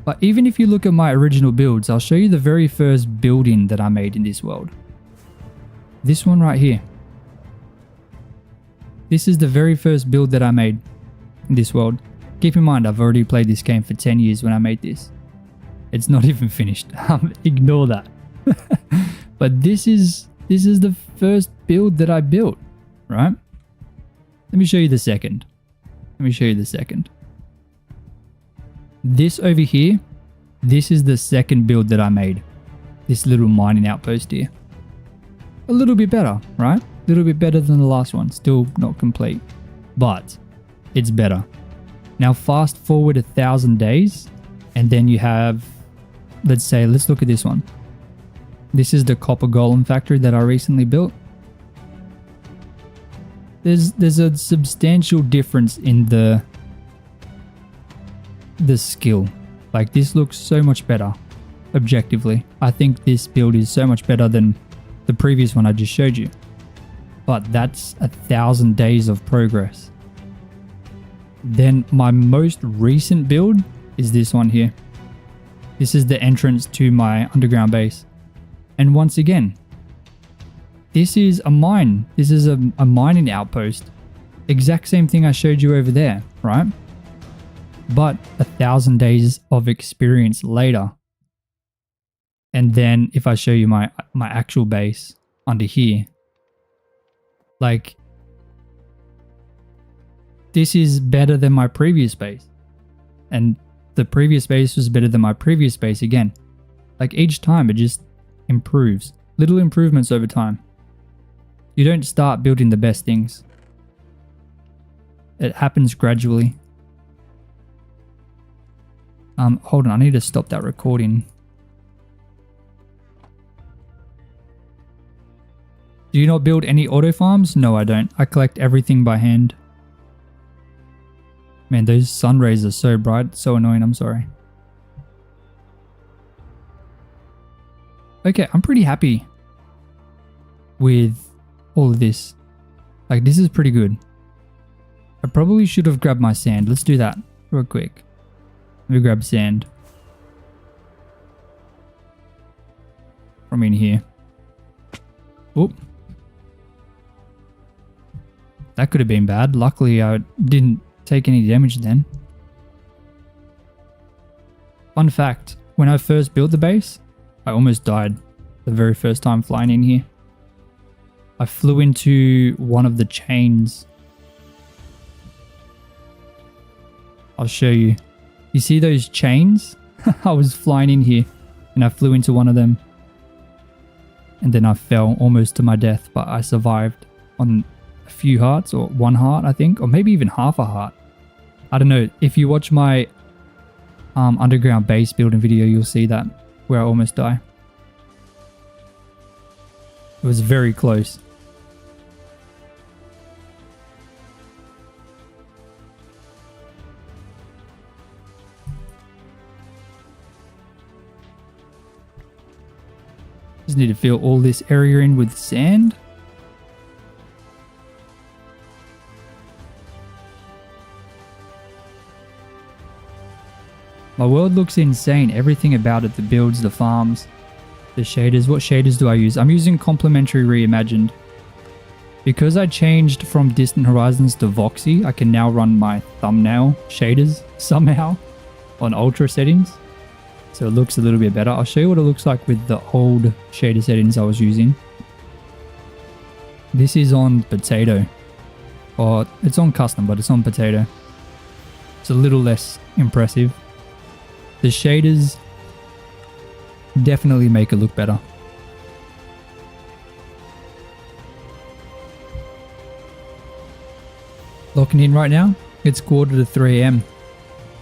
But even if you look at my original builds, I'll show you the very first building that I made in this world. This one right here. This is the very first build that I made in this world. Keep in mind, I've already played this game for 10 years when I made this. It's not even finished. Ignore that. But this is the first build that I built, right? Let me show you the second. This over here, this is the second build that I made. This little mining outpost here. A little bit better, right? A little bit better than the last one. Still not complete, but it's better. Now fast forward 1,000 days, and then you have, let's look at this one. This is the copper golem factory that I recently built. There's a substantial difference in the skill. Like, this looks so much better objectively. I think this build is so much better than the previous one I just showed you. But that's 1,000 days of progress. Then my most recent build is this one here. This is the entrance to my underground base. And once again, this is a mine. This is a mining outpost. Exact same thing I showed you over there, right? But 1,000 days of experience later. And then if I show you my actual base under here, like, this is better than my previous base. And the previous base was better than my previous base again. Like, each time it just improves. Little improvements over time. You don't start building the best things. It happens gradually. Hold on, I need to stop that recording. Do you not build any auto farms? No, I don't. I collect everything by hand. Man, those sun rays are so bright, so annoying, I'm sorry. Okay, I'm pretty happy with all of this. Like, this is pretty good. I probably should have grabbed my sand. Let's do that real quick. Let me grab sand from in here. Oop. That could have been bad. Luckily, I didn't take any damage then. Fun fact, when I first built the base, I almost died the very first time flying in here. I flew into one of the chains. I'll show you. You see those chains? I was flying in here and I flew into one of them. And then I fell almost to my death, but I survived on a few hearts, or one heart, I think, or maybe even half a heart. I don't know. If you watch my underground base building video, you'll see that, where I almost die. It was very close. Just need to fill all this area in with sand. My world looks insane. Everything about it, the builds, the farms, the shaders. What shaders do I use? I'm using complementary reimagined. Because I changed from distant horizons to Voxy, I can now run my thumbnail shaders somehow on ultra settings. So it looks a little bit better. I'll show you what it looks like with the old shader settings I was using. This is on potato. Or it's on custom, but it's on potato. It's a little less impressive. The shaders definitely make it look better. Locking in right now. It's 2:45 AM.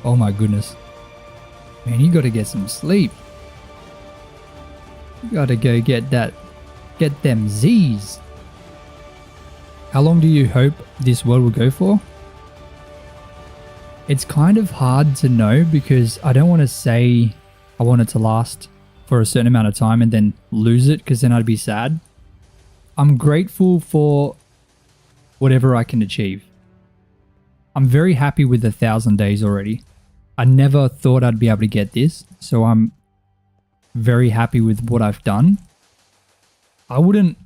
Oh my goodness. Man, you gotta get some sleep. You gotta go get them Z's. How long do you hope this world will go for? It's kind of hard to know because I don't want to say I want it to last for a certain amount of time and then lose it, because then I'd be sad. I'm grateful for whatever I can achieve. I'm very happy with 1,000 days already. I never thought I'd be able to get this, so I'm very happy with what I've done. I wouldn't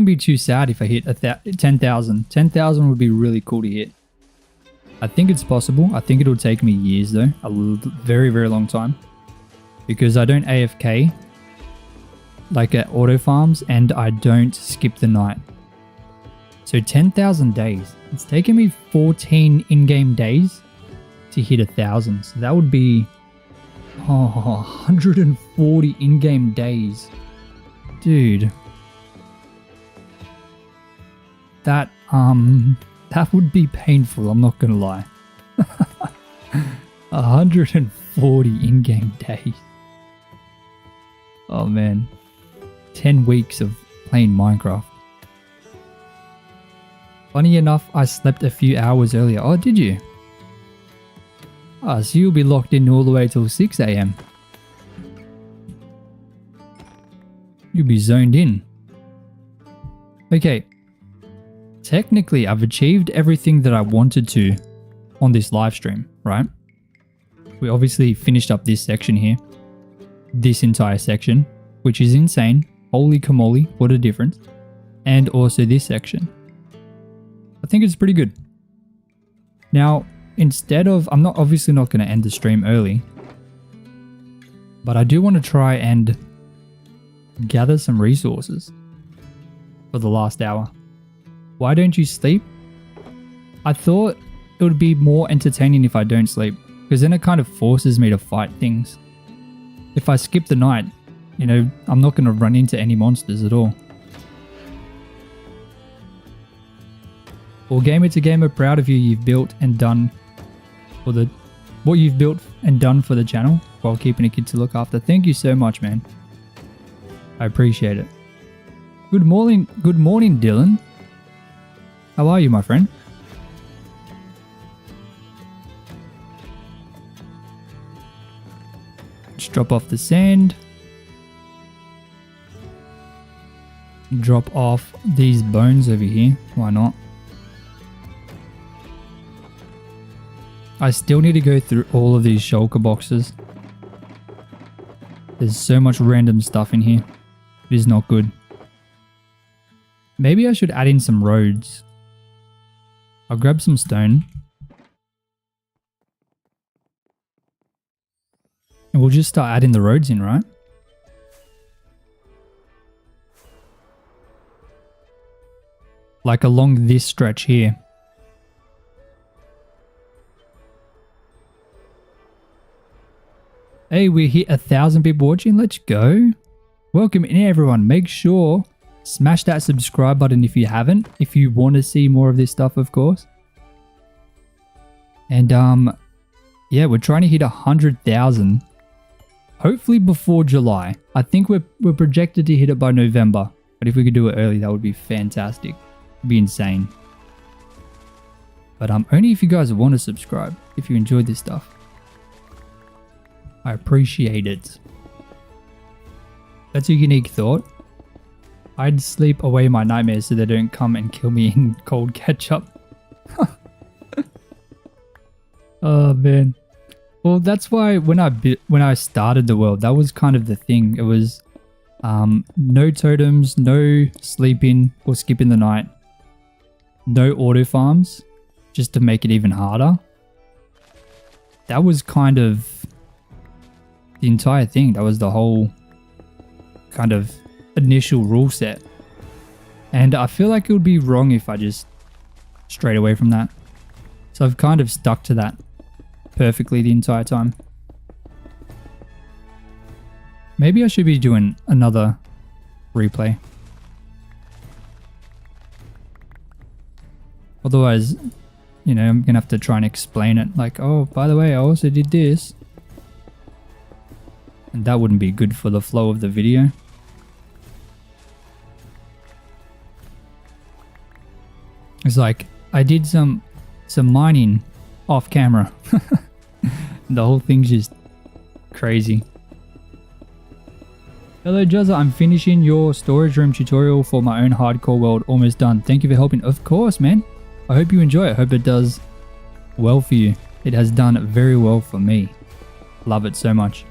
be too sad if I hit 10,000. 10,000 would be really cool to hit. I think it's possible. I think it'll take me years though, very, very long time, because I don't AFK like at auto farms and I don't skip the night. So 10,000 days. It's taken me 14 in-game days to hit 1,000. So that would be 140 in-game days. Dude. That would be painful, I'm not gonna lie. 140 in-game days. Oh man. 10 weeks of playing Minecraft. Funny enough, I slept a few hours earlier. Oh, did you? Ah, so you'll be locked in all the way till 6 AM. You'll be zoned in. Okay. Technically, I've achieved everything that I wanted to on this live stream, right? We obviously finished up this section here. This entire section, which is insane. Holy camoli, what a difference. And also this section. I think it's pretty good. Now, instead of... I'm obviously not going to end the stream early. But I do want to try and gather some resources for the last hour. Why don't you sleep? I thought it would be more entertaining if I don't sleep, because then it kind of forces me to fight things. If I skip the night, you know, I'm not going to run into any monsters at all. Well, Gamer to Gamer, proud of you. You've built and done for what you've built and done for the channel while keeping a kid to look after. Thank you so much, man. I appreciate it. Good morning, Dylan. How are you, my friend? drop off the sand. Drop off these bones over here. Why not? I still need to go through all of these shulker boxes. There's so much random stuff in here. It is not good. Maybe I should add in some roads. I'll grab some stone. And we'll just start adding the roads in, right? Like along this stretch here. Hey, we hit 1,000 people watching. Let's go. Welcome in, everyone. Make sure smash that subscribe button if you haven't. If you want to see more of this stuff, of course. And yeah, we're trying to hit 100,000. Hopefully before July. I think we're projected to hit it by November. But if we could do it early, that would be fantastic. It'd be insane. But only if you guys want to subscribe. If you enjoyed this stuff. I appreciate it. That's a unique thought. I'd sleep away my nightmares so they don't come and kill me in cold ketchup. Oh man. Well, that's why when I started the world, that was kind of the thing. It was no totems, no sleeping or skipping the night, no auto farms, just to make it even harder. That was kind of the entire thing. That was the whole kind of initial rule set. And I feel like it would be wrong if I just strayed away from that. So I've kind of stuck to that perfectly the entire time. Maybe I should be doing another replay. Otherwise, you know, I'm going to have to try and explain it. Like, oh, by the way, I also did this. And that wouldn't be good for the flow of the video. It's like, I did some mining off camera. The whole thing's just crazy. Hello Jazza, I'm finishing your storage room tutorial for my own hardcore world. Almost done. Thank you for helping. Of course, man. I hope you enjoy it. I hope it does well for you. It has done very well for me. Love it so much.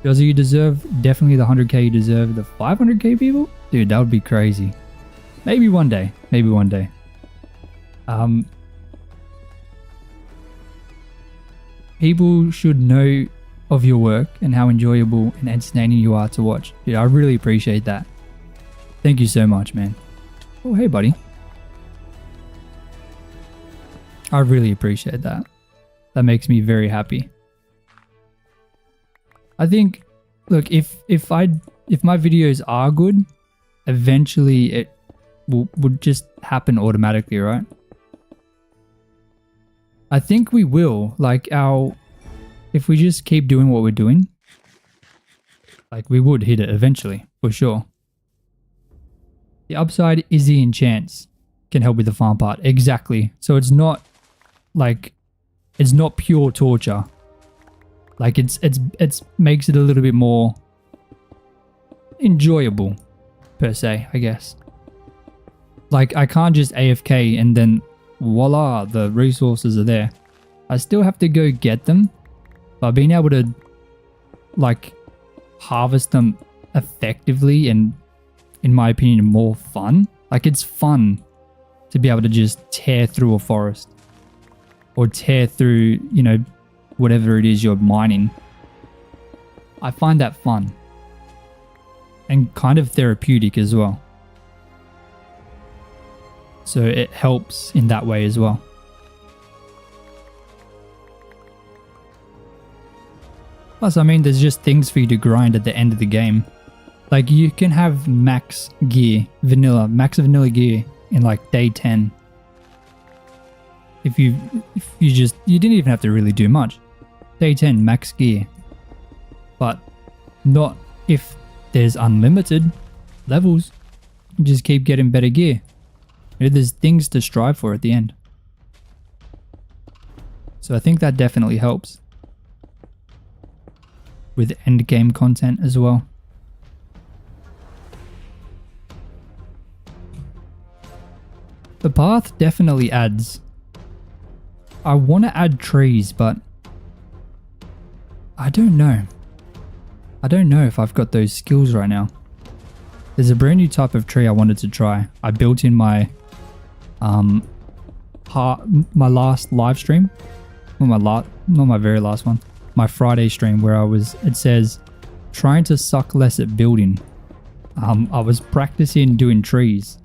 Jazza, you deserve definitely the 100k. You deserve the 500k people? Dude, that would be crazy. Maybe one day. Maybe one day. People should know of your work and how enjoyable and entertaining you are to watch. Dude, I really appreciate that. Thank you so much, man. Oh, hey, buddy. I really appreciate that. That makes me very happy. I think, look, if my videos are good, eventually it would just happen automatically, right? I think we will, like if we just keep doing what we're doing, like we would hit it eventually, for sure. The upside is the enchants can help with the farm part. Exactly. So it's not like, it's not pure torture. Like it's makes it a little bit more enjoyable, per se, I guess. Like I can't just AFK and then voila, the resources are there. I still have to go get them, but being able to like harvest them effectively and, in my opinion, more fun. Like it's fun to be able to just tear through a forest or tear through, you know, whatever it is you're mining. I find that fun and kind of therapeutic as well. So it helps in that way as well. Plus, I mean, there's just things for you to grind at the end of the game. Like you can have max gear, max vanilla gear in like day 10. If you didn't even have to really do much. Day 10 max gear. But not if there's unlimited levels. You just keep getting better gear. There's things to strive for at the end. So I think that definitely helps. with end game content as well. The path definitely adds. I want to add trees, but I don't know. I don't know if I've got those skills right now. There's a brand new type of tree I wanted to try. I built in my my last live stream. Well, not my very last one. My Friday stream where it says trying to suck less at building. I was practicing doing trees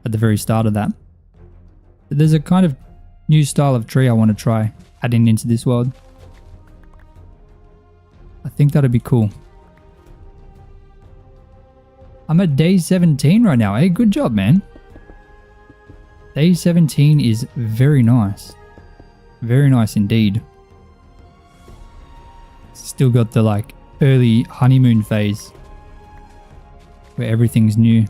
at the very start of that. But there's a kind of new style of tree I want to try adding into this world. I think that'd be cool. I'm at day 17 right now. Hey, good job, man. Day 17 is very nice. Very nice indeed. Still got the like early honeymoon phase where everything's new.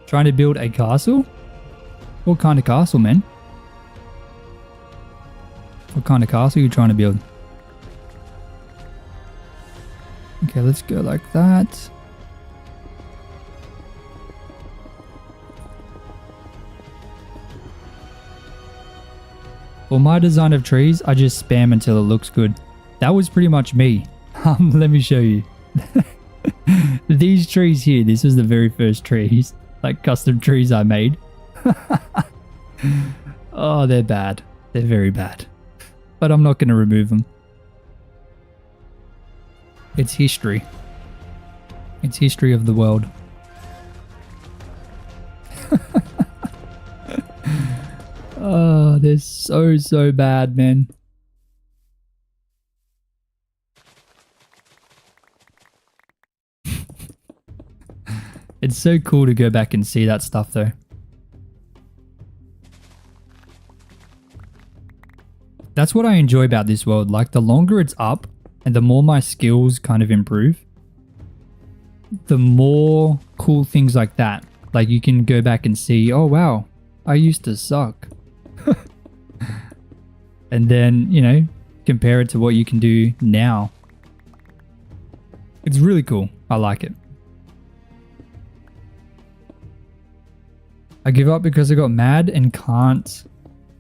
Trying to build a castle? What kind of castle, man? What kind of castle are you trying to build? Okay, let's go like that. For my design of trees, I just spam until it looks good. That was pretty much me. Let me show you. These trees here, this was the very first trees. Like custom trees I made. Oh, they're bad. They're very bad. But I'm not going to remove them. It's history. It's history of the world. Oh, they're so bad, man. It's so cool to go back and see that stuff though. That's what I enjoy about this world. Like the longer it's up and the more my skills kind of improve, the more cool things like that. Like you can go back and see, oh wow, I used to suck. And then, you know, compare it to what you can do now. It's really cool. I like it. I give up because I got mad and can't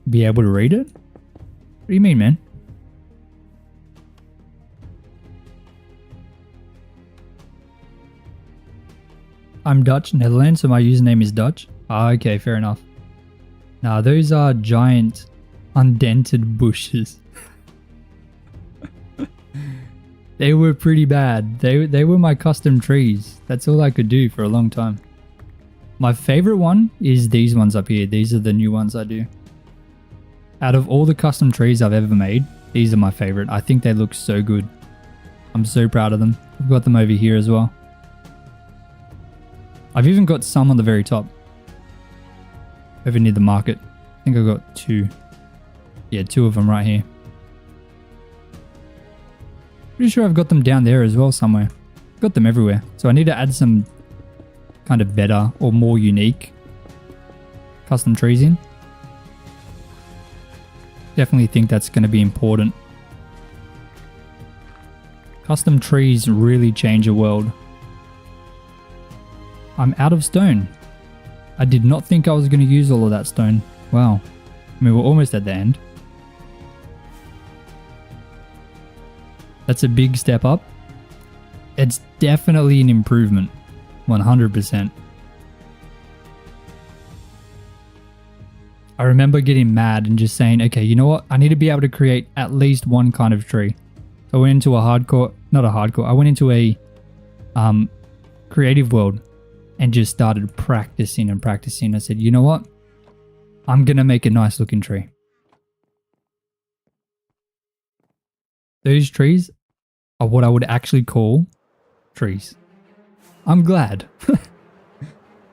be able to read it? What do you mean, man? I'm Dutch, Netherlands, so my username is Dutch. Ah, okay, fair enough. Nah, those are giant, undented bushes. They were pretty bad. They were my custom trees. That's all I could do for a long time. My favorite one is these ones up here. These are the new ones I do. Out of all the custom trees I've ever made, these are my favorite. I think they look so good. I'm so proud of them. I've got them over here as well. I've even got some on the very top. Over near the market. I think I've got two. Yeah, two of them right here. Pretty sure I've got them down there as well somewhere. Got them everywhere. So I need to add some kind of better or more unique custom trees in. Definitely think that's going to be important. Custom trees really change a world. I'm out of stone. I did not think I was going to use all of that stone. Wow. I mean, we're almost at the end. That's a big step up. It's definitely an improvement. 100%. I remember getting mad and just saying, okay, you know what? I need to be able to create at least one kind of tree. I went into a I went into a creative world and just started practicing and practicing. I said, you know what? I'm going to make a nice looking tree. Those trees are what I would actually call trees. I'm glad.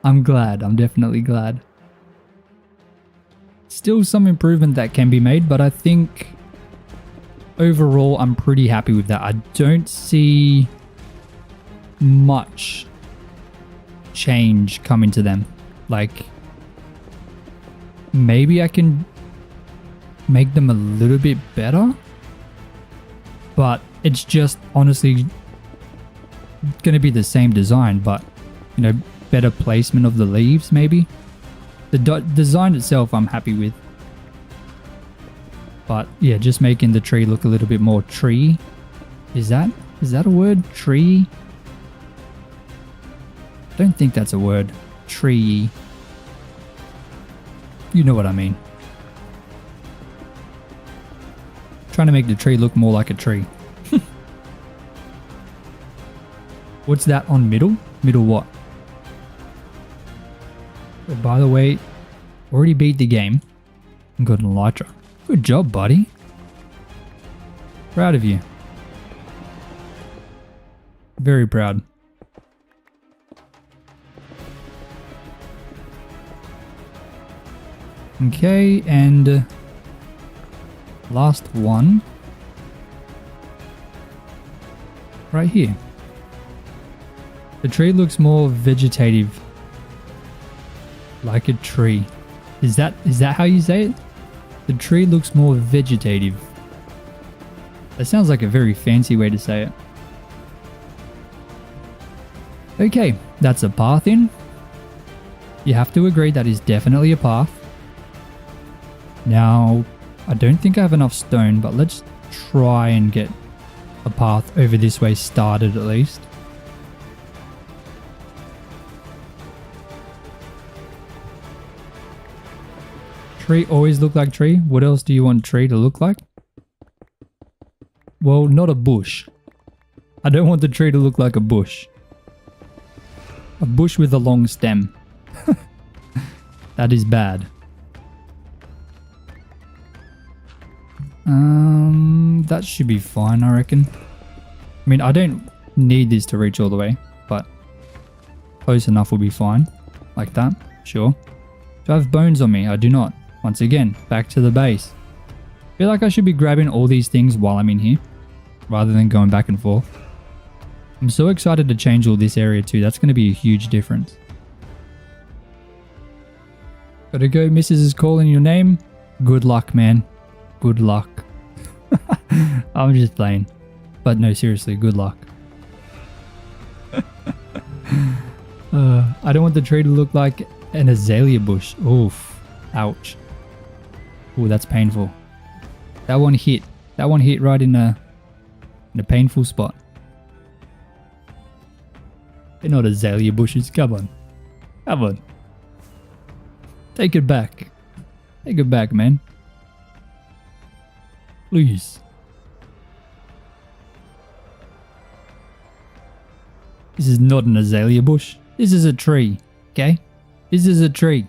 I'm glad. I'm definitely glad. Still some improvement that can be made, but I think overall I'm pretty happy with that. I don't see much change coming to them. Like maybe I can make them a little bit better. But it's just honestly going to be the same design, but you know, better placement of the leaves maybe. The design itself I'm happy with. But yeah, just making the tree look a little bit more tree. Is that a word? Tree? Don't think that's a word. Tree. You know what I mean. Trying to make the tree look more like a tree. What's that on middle? Middle what? Oh, by the way, already beat the game and got an elytra. Good job, buddy. Proud of you. Very proud. Okay, and last one. Right here. The tree looks more vegetative. Like a tree. Is that how you say it? The tree looks more vegetative. That sounds like a very fancy way to say it. Okay, that's a path in. You have to agree that is definitely a path. Now, I don't think I have enough stone, but let's try and get a path over this way started at least. Tree always look like tree? What else do you want tree to look like? Well, not a bush. I don't want the tree to look like a bush. A bush with a long stem. That is bad. That should be fine, I reckon. I mean, I don't need this to reach all the way, but close enough will be fine. Like that, sure. Do I have bones on me? I do not. Once again, back to the base. I feel like I should be grabbing all these things while I'm in here, rather than going back and forth. I'm so excited to change all this area too. That's going to be a huge difference. Gotta go, Mrs. is calling your name. Good luck, man. Good luck. I'm just playing. But no, seriously, good luck. I don't want the tree to look like an azalea bush. Oof. Ouch. Ooh, that's painful. That one hit. That one hit right in a painful spot. They're not azalea bushes. Come on. Come on. Take it back. Take it back, man. Please. This is not an azalea bush. This is a tree. Okay? This is a tree.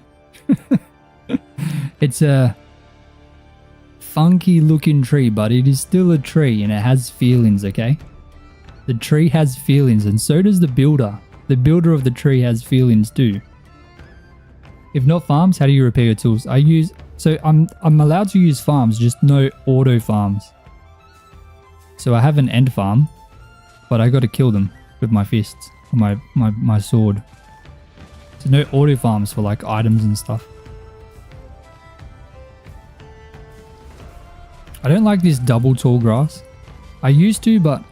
It's a funky looking tree, but it is still a tree and it has feelings, okay? The tree has feelings and so does the builder. The builder of the tree has feelings too. If not farms, how do you repair your tools? I'm allowed to use farms, just no auto farms. So I have an end farm, but I got to kill them with my fists, or my sword. So no auto farms for like items and stuff. I don't like this double tall grass. I used to, but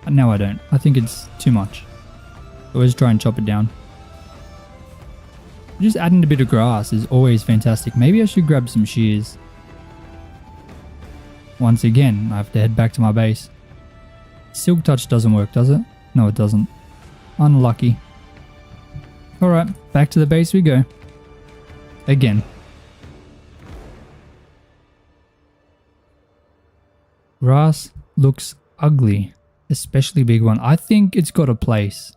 now I don't. I think it's too much. Always try and chop it down. Just adding a bit of grass is always fantastic. Maybe I should grab some shears. Once again, I have to head back to my base. Silk touch doesn't work, does it? No, it doesn't. Unlucky. Alright, back to the base we go. Again. Grass looks ugly, especially big one. I think it's got a place.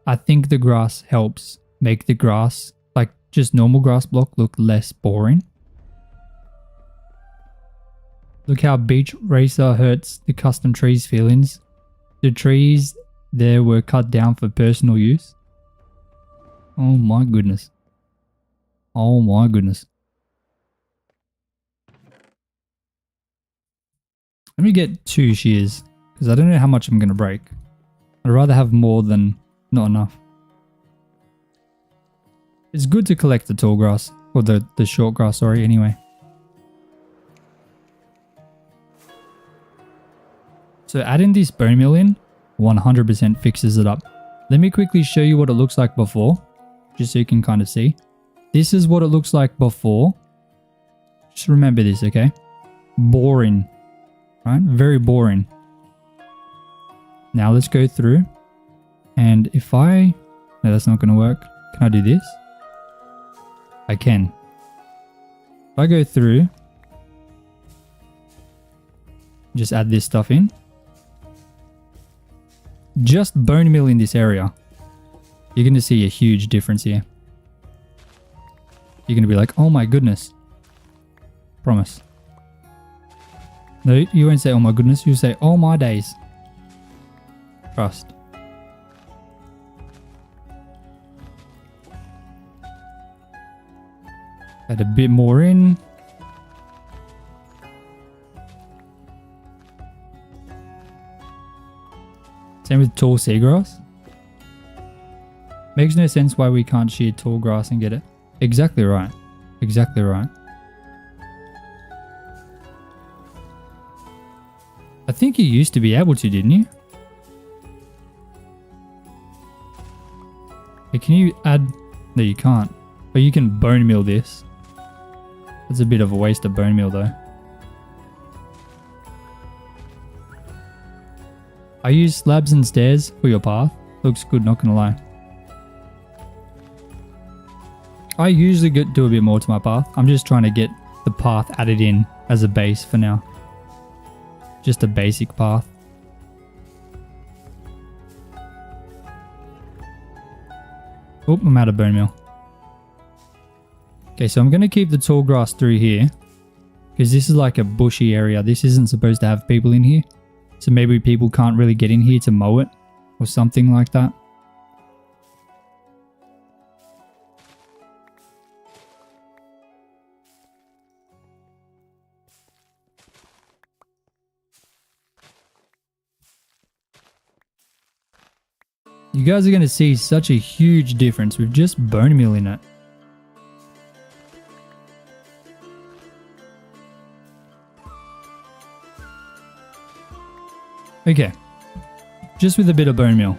I think the grass helps make the grass, like just normal grass block, look less boring. Look how Beach Racer hurts the custom trees' feelings. The trees there were cut down for personal use. Oh my goodness. Oh my goodness. Let me get 2 shears, because I don't know how much I'm going to break. I'd rather have more than not enough. It's good to collect the tall grass, or the short grass, sorry, anyway. So adding this bone meal in 100% fixes it up. Let me quickly show you what it looks like before, just so you can kind of see. This is what it looks like before. Just remember this, okay? Boring, right? Very boring. Now let's go through. And if I... No, that's not going to work. Can I do this? I can. If I go through, just add this stuff in. Just bone meal in this area. You're going to see a huge difference here. You're going to be like, oh my goodness. Promise. No, you won't say, oh my goodness. You'll say, oh my days. Trust. Add a bit more in. Same with tall seagrass. Makes no sense why we can't shear tall grass and get it. Exactly right. Exactly right. I think you used to be able to, didn't you? Hey, can you add... No, you can't. But you can bone meal this. It's a bit of a waste of bone meal though. I use slabs and stairs for your path. Looks good, not gonna lie. I usually do a bit more to my path. I'm just trying to get the path added in as a base for now. Just a basic path. Oh, I'm out of bone meal. Okay, so I'm going to keep the tall grass through here. Because this is like a bushy area. This isn't supposed to have people in here. So maybe people can't really get in here to mow it. Or something like that. You guys are going to see such a huge difference with just bone meal in it. Okay, just with a bit of bone meal.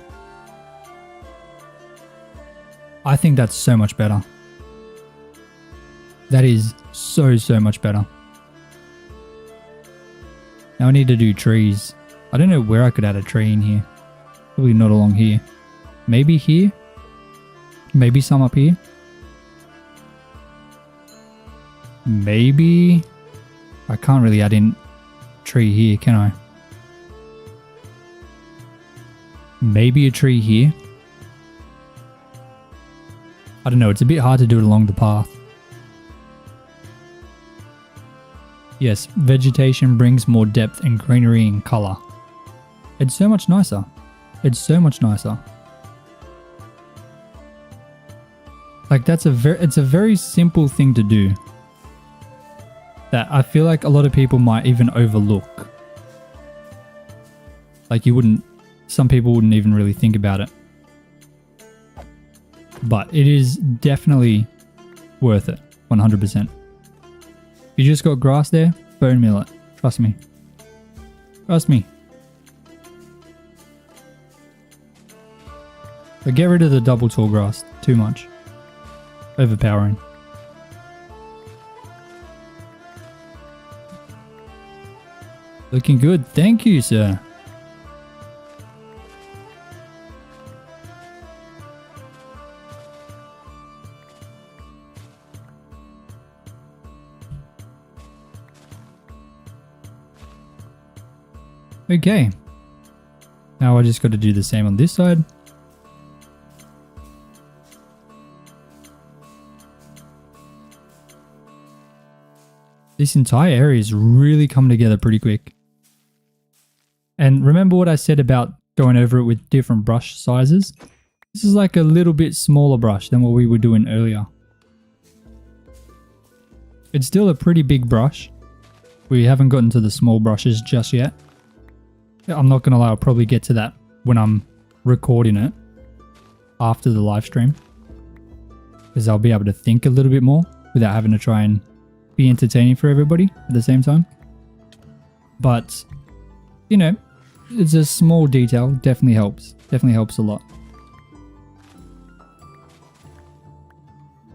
I think that's so much better. That is so much better. Now I need to do trees. I don't know where I could add a tree in here. Probably not along here. Maybe here? Maybe some up here? Maybe... I can't really add in tree here, can I? Maybe a tree here. I don't know, it's a bit hard to do it along the path. Yes, vegetation brings more depth and greenery and color. It's so much nicer. It's so much nicer. Like it's a very simple thing to do. That I feel like a lot of people might even overlook. Like some people wouldn't even really think about it. But it is definitely worth it, 100%. If you just got grass there, bone meal it. Trust me. Trust me. But get rid of the double tall grass. Too much. Overpowering. Looking good. Thank you, sir. Okay. Now I just got to do the same on this side. This entire area is really coming together pretty quick. And remember what I said about going over it with different brush sizes? This is like a little bit smaller brush than what we were doing earlier. It's still a pretty big brush. We haven't gotten to the small brushes just yet. I'm not going to lie, I'll probably get to that when I'm recording it after the live stream. Because I'll be able to think a little bit more without having to try and be entertaining for everybody at the same time. But, you know, it's a small detail. Definitely helps. Definitely helps a lot.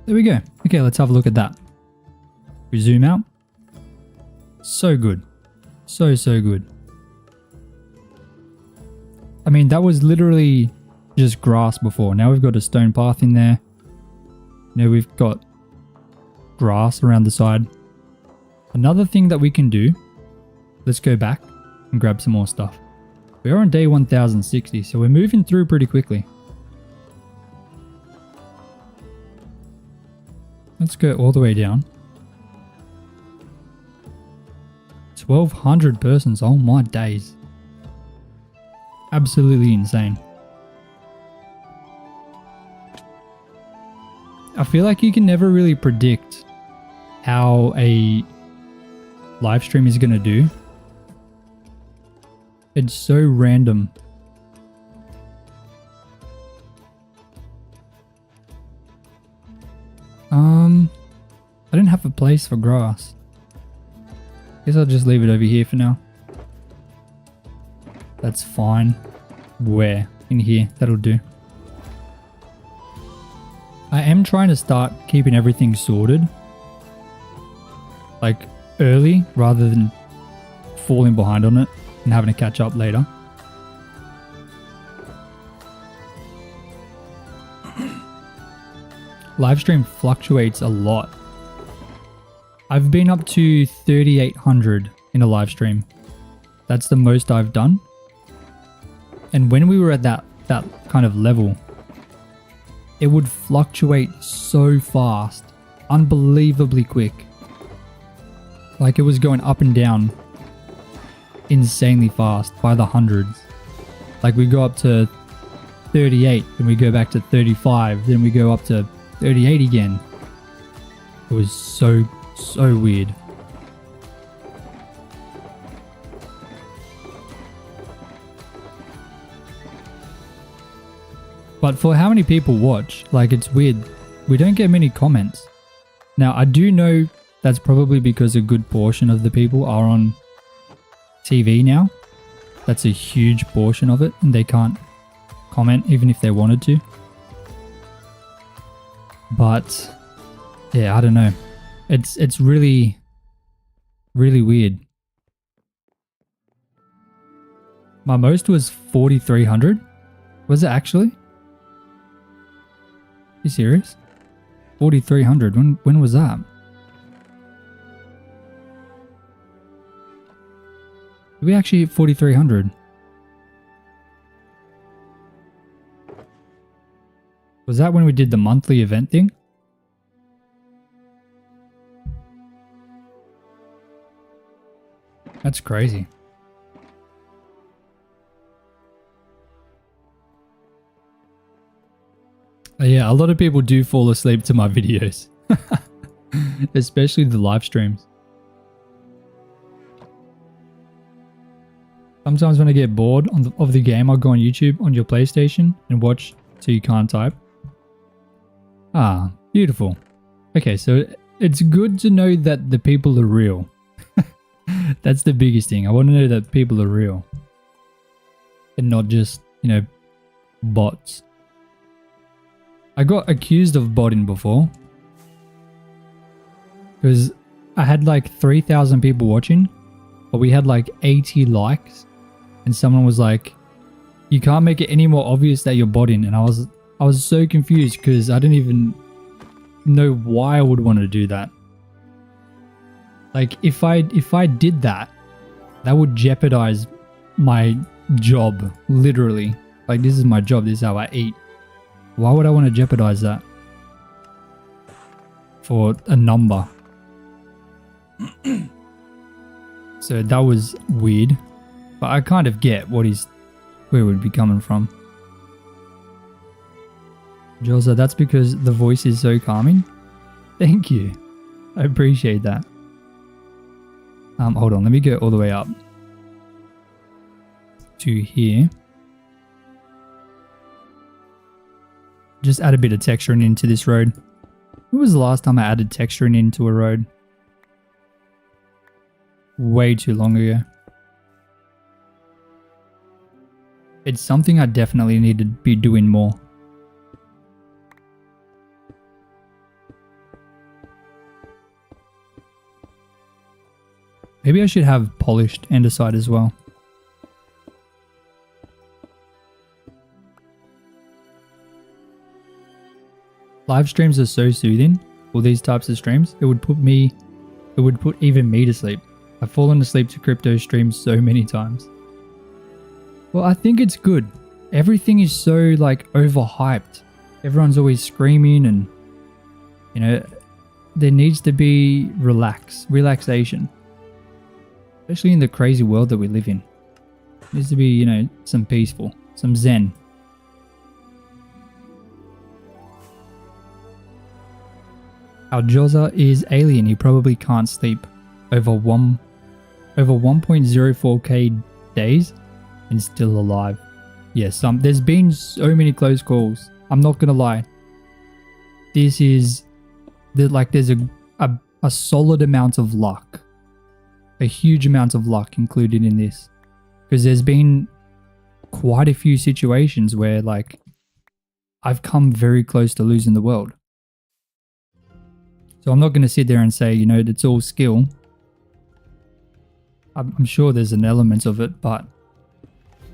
There we go. Okay, let's have a look at that. We zoom out. So good. So good. I mean, that was literally just grass before. Now we've got a stone path in there. Now we've got grass around the side. Another thing that we can do, let's go back and grab some more stuff. We're on day 1060, so we're moving through pretty quickly. Let's go all the way down. 1,200 persons, oh my days. Absolutely insane. I feel like you can never really predict how a live stream is going to do. It's so random. I didn't have a place for grass. Guess I'll just leave it over here for now. That's fine. Where? In here. That'll do. I am trying to start keeping everything sorted. Like early rather than falling behind on it and having to catch up later. Livestream fluctuates a lot. I've been up to 3,800 in a live stream. That's the most I've done. And when we were at that kind of level, it would fluctuate so fast, unbelievably quick. Like it was going up and down insanely fast by the hundreds. Like we go up to 38, then we go back to 35, then we go up to 38 again. It was so weird. But for how many people watch, like it's weird. We don't get many comments. Now I do know that's probably because a good portion of the people are on TV now. That's a huge portion of it and they can't comment even if they wanted to. But yeah, I don't know. It's really weird. My most was 4,300. Was it actually? You serious? 4,300. When was that? Did we actually hit 4,300? Was that when we did the monthly event thing? That's crazy. Yeah, a lot of people do fall asleep to my videos. Especially the live streams. Sometimes when I get bored of the game, I'll go on YouTube on your PlayStation and watch so you can't type. Ah, beautiful. Okay, so it's good to know that the people are real. That's the biggest thing. I want to know that people are real. And not just, you know, bots. I got accused of botting before. Because I had like 3,000 people watching. But we had like 80 likes. And someone was like, you can't make it any more obvious that you're botting. And I was so confused because I didn't even know why I would want to do that. Like if I did that, that would jeopardize my job, literally. Like this is my job, this is how I eat. Why would I want to jeopardize that? For a number. So that was weird. But I kind of get where it would be coming from. Josa, that's because the voice is so calming. Thank you. I appreciate that. Hold on, let me go all the way up to here. Just add a bit of texturing into this road. When was the last time I added texturing into a road? Way too long ago. It's something I definitely need to be doing more. Maybe I should have polished andesite as well. Live streams are so soothing. For these types of streams, it would put even me to sleep. I've fallen asleep to crypto streams so many times. Well, I think it's good. Everything is so like overhyped. Everyone's always screaming and, you know, there needs to be relaxation. Especially in the crazy world that we live in. There needs to be, you know, some peaceful, some zen. Our Jozza is alien. He probably can't sleep over 1.04k days and still alive. Yes, there's been so many close calls. I'm not gonna lie. There's a solid amount of luck. A huge amount of luck included in this. Because there's been quite a few situations where like I've come very close to losing the world. So I'm not going to sit there and say, you know, it's all skill. I'm sure there's an element of it, but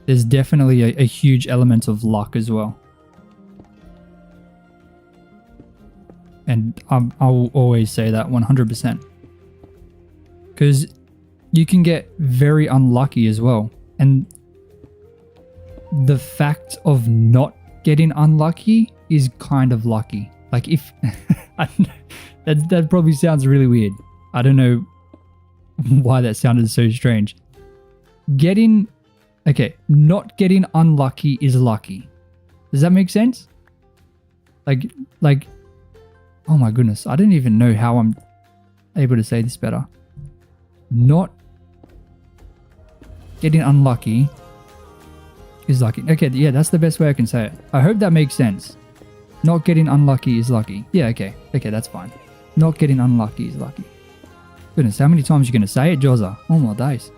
there's definitely a huge element of luck as well. And I'll always say that 100%. Because you can get very unlucky as well. And the fact of not getting unlucky is kind of lucky. Like if... that probably sounds really weird. I don't know why that sounded so strange. Not getting unlucky is lucky. Does that make sense? Like, oh my goodness. I don't even know how I'm able to say this better. Not getting unlucky is lucky. Okay, yeah, that's the best way I can say it. I hope that makes sense. Not getting unlucky is lucky. Yeah, okay. Okay, that's fine. Not getting unlucky is lucky. Goodness, how many times are you going to say it, Jozza? Oh my days.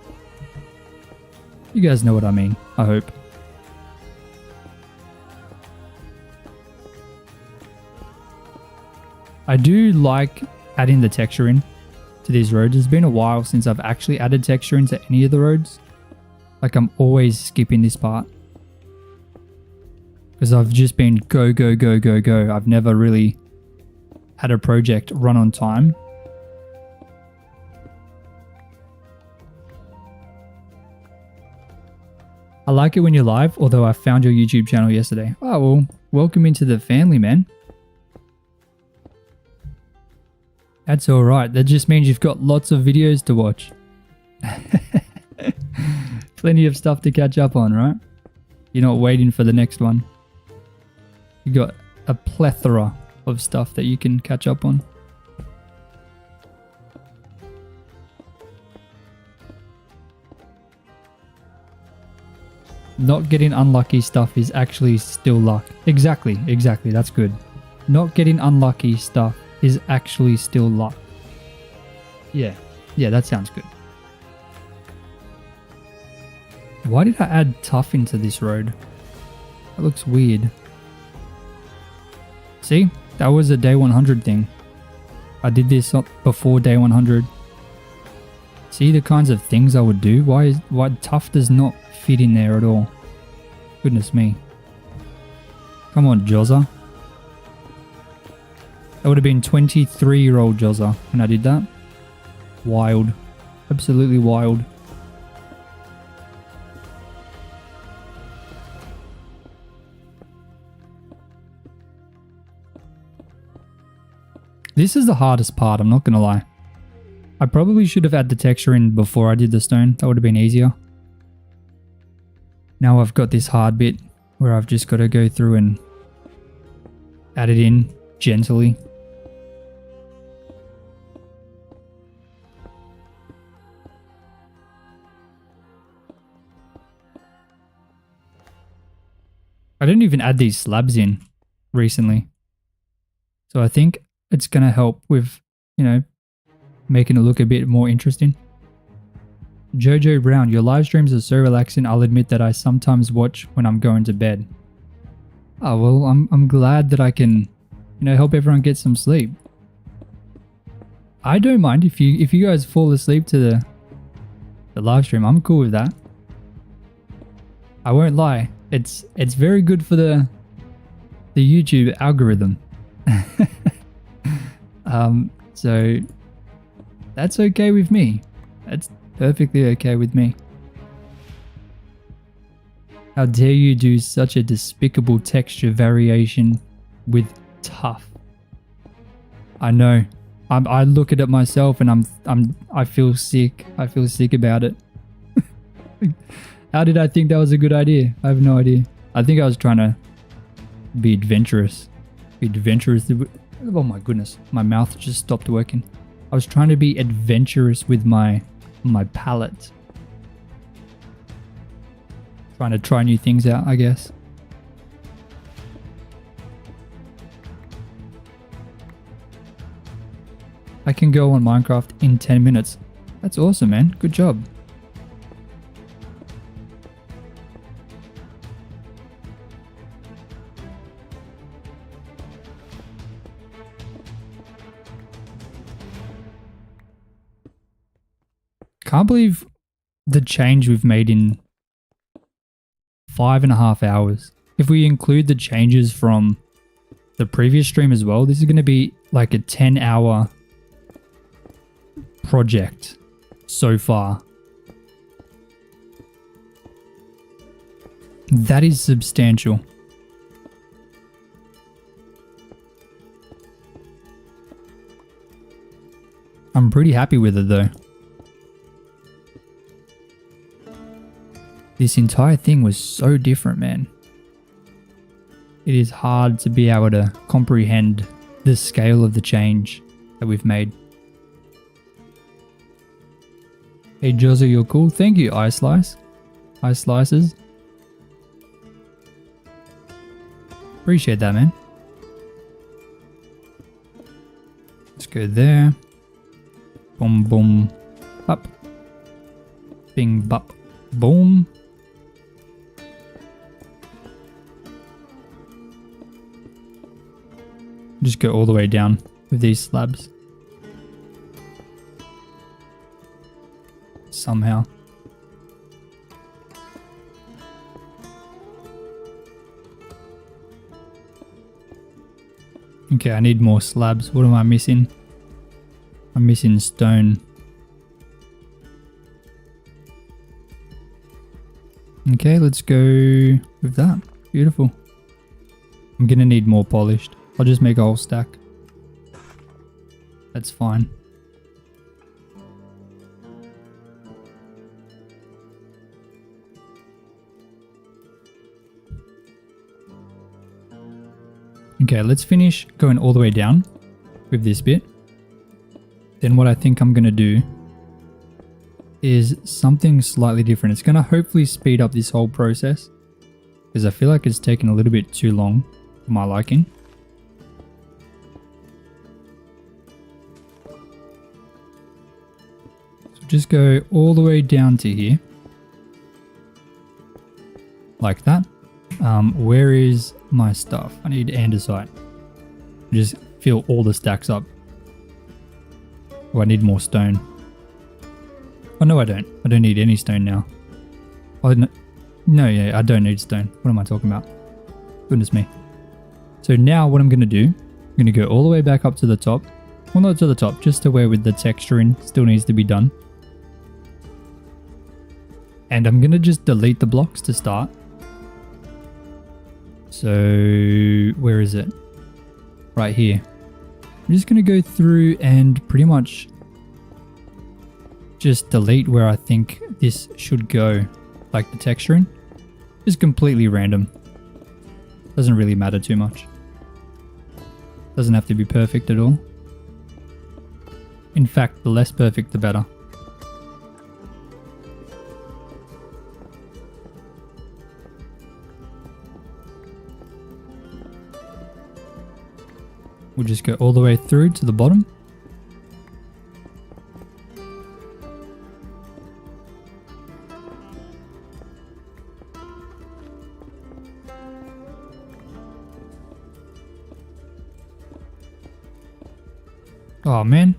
You guys know what I mean, I hope. I do like adding the texture in to these roads. It's been a while since I've actually added texture into any of the roads. Like I'm always skipping this part. Because I've just been go, go, go, go, go. I've never really had a project run on time. I like it when you're live, although I found your YouTube channel yesterday. Oh, well, welcome into the family, man. That's alright. That just means you've got lots of videos to watch. Plenty of stuff to catch up on, right? You're not waiting for the next one. You got a plethora of stuff that you can catch up on. Not getting unlucky stuff is actually still luck. Exactly, that's good. Not getting unlucky stuff is actually still luck. Yeah, that sounds good. Why did I add tough into this road? That looks weird. See, that was a day 100 thing. I did this before day 100. See the kinds of things I would do? Why tough does not fit in there at all? Goodness me. Come on, Jozza. That would have been 23-year-old Jozza when I did that. Wild. Absolutely wild. This is the hardest part, I'm not gonna lie. I probably should have had the texture in before I did the stone. That would have been easier. Now I've got this hard bit where I've just got to go through and add it in gently. I didn't even add these slabs in recently. So I think it's going to help with, you know, making it look a bit more interesting. Jojo Brown, your live streams are so relaxing. I'll admit that I sometimes watch when I'm going to bed. Oh, well, I'm glad that I can, help everyone get some sleep. I don't mind if you guys fall asleep to the live stream. I'm cool with that. I won't lie. It's very good for the YouTube algorithm. So that's okay with me. That's perfectly okay with me. How dare you do such a despicable texture variation with tough? I know. I look at it myself and I feel sick. I feel sick about it. How did I think that was a good idea? I have no idea. I think I was trying to be adventurous. Oh my goodness, my mouth just stopped working. I was trying to be adventurous with my palette. Trying to try new things out, I guess. I can go on Minecraft in 10 minutes. That's awesome, man. Good job. Can't believe the change we've made in 5.5 hours. If we include the changes from the previous stream as well, this is going to be like a 10-hour project so far. That is substantial. I'm pretty happy with it though. This entire thing was so different, man. It is hard to be able to comprehend the scale of the change that we've made. Hey Jozza, you're cool. Thank you, Ice Slice. Ice Slices. Appreciate that, man. Let's go there. Boom, boom, up. Bing, bop, boom. Just go all the way down with these slabs. Somehow. Okay, I need more slabs. What am I missing? I'm missing stone. Okay, let's go with that. Beautiful. I'm gonna need more polished. I'll just make a whole stack. That's fine. Okay, let's finish going all the way down with this bit. Then what I think I'm going to do is something slightly different. It's going to hopefully speed up this whole process because I feel like it's taken a little bit too long for my liking. So just go all the way down to here. Like that. Where is my stuff? I need andesite. Just fill all the stacks up. Oh, I need more stone. Oh, no, I don't. I don't need any stone now. Oh, no, yeah, I don't need stone. What am I talking about? Goodness me. So now what I'm going to do, I'm going to go all the way back up to the top. Well, not to the top, just to where with the texturing still needs to be done. And I'm going to just delete the blocks to start. So where is it? Right here. I'm just going to go through and pretty much just delete where I think this should go. Like the texturing. Just completely random. Doesn't really matter too much. Doesn't have to be perfect at all. In fact, the less perfect the better. We'll just go all the way through to the bottom. Oh, man.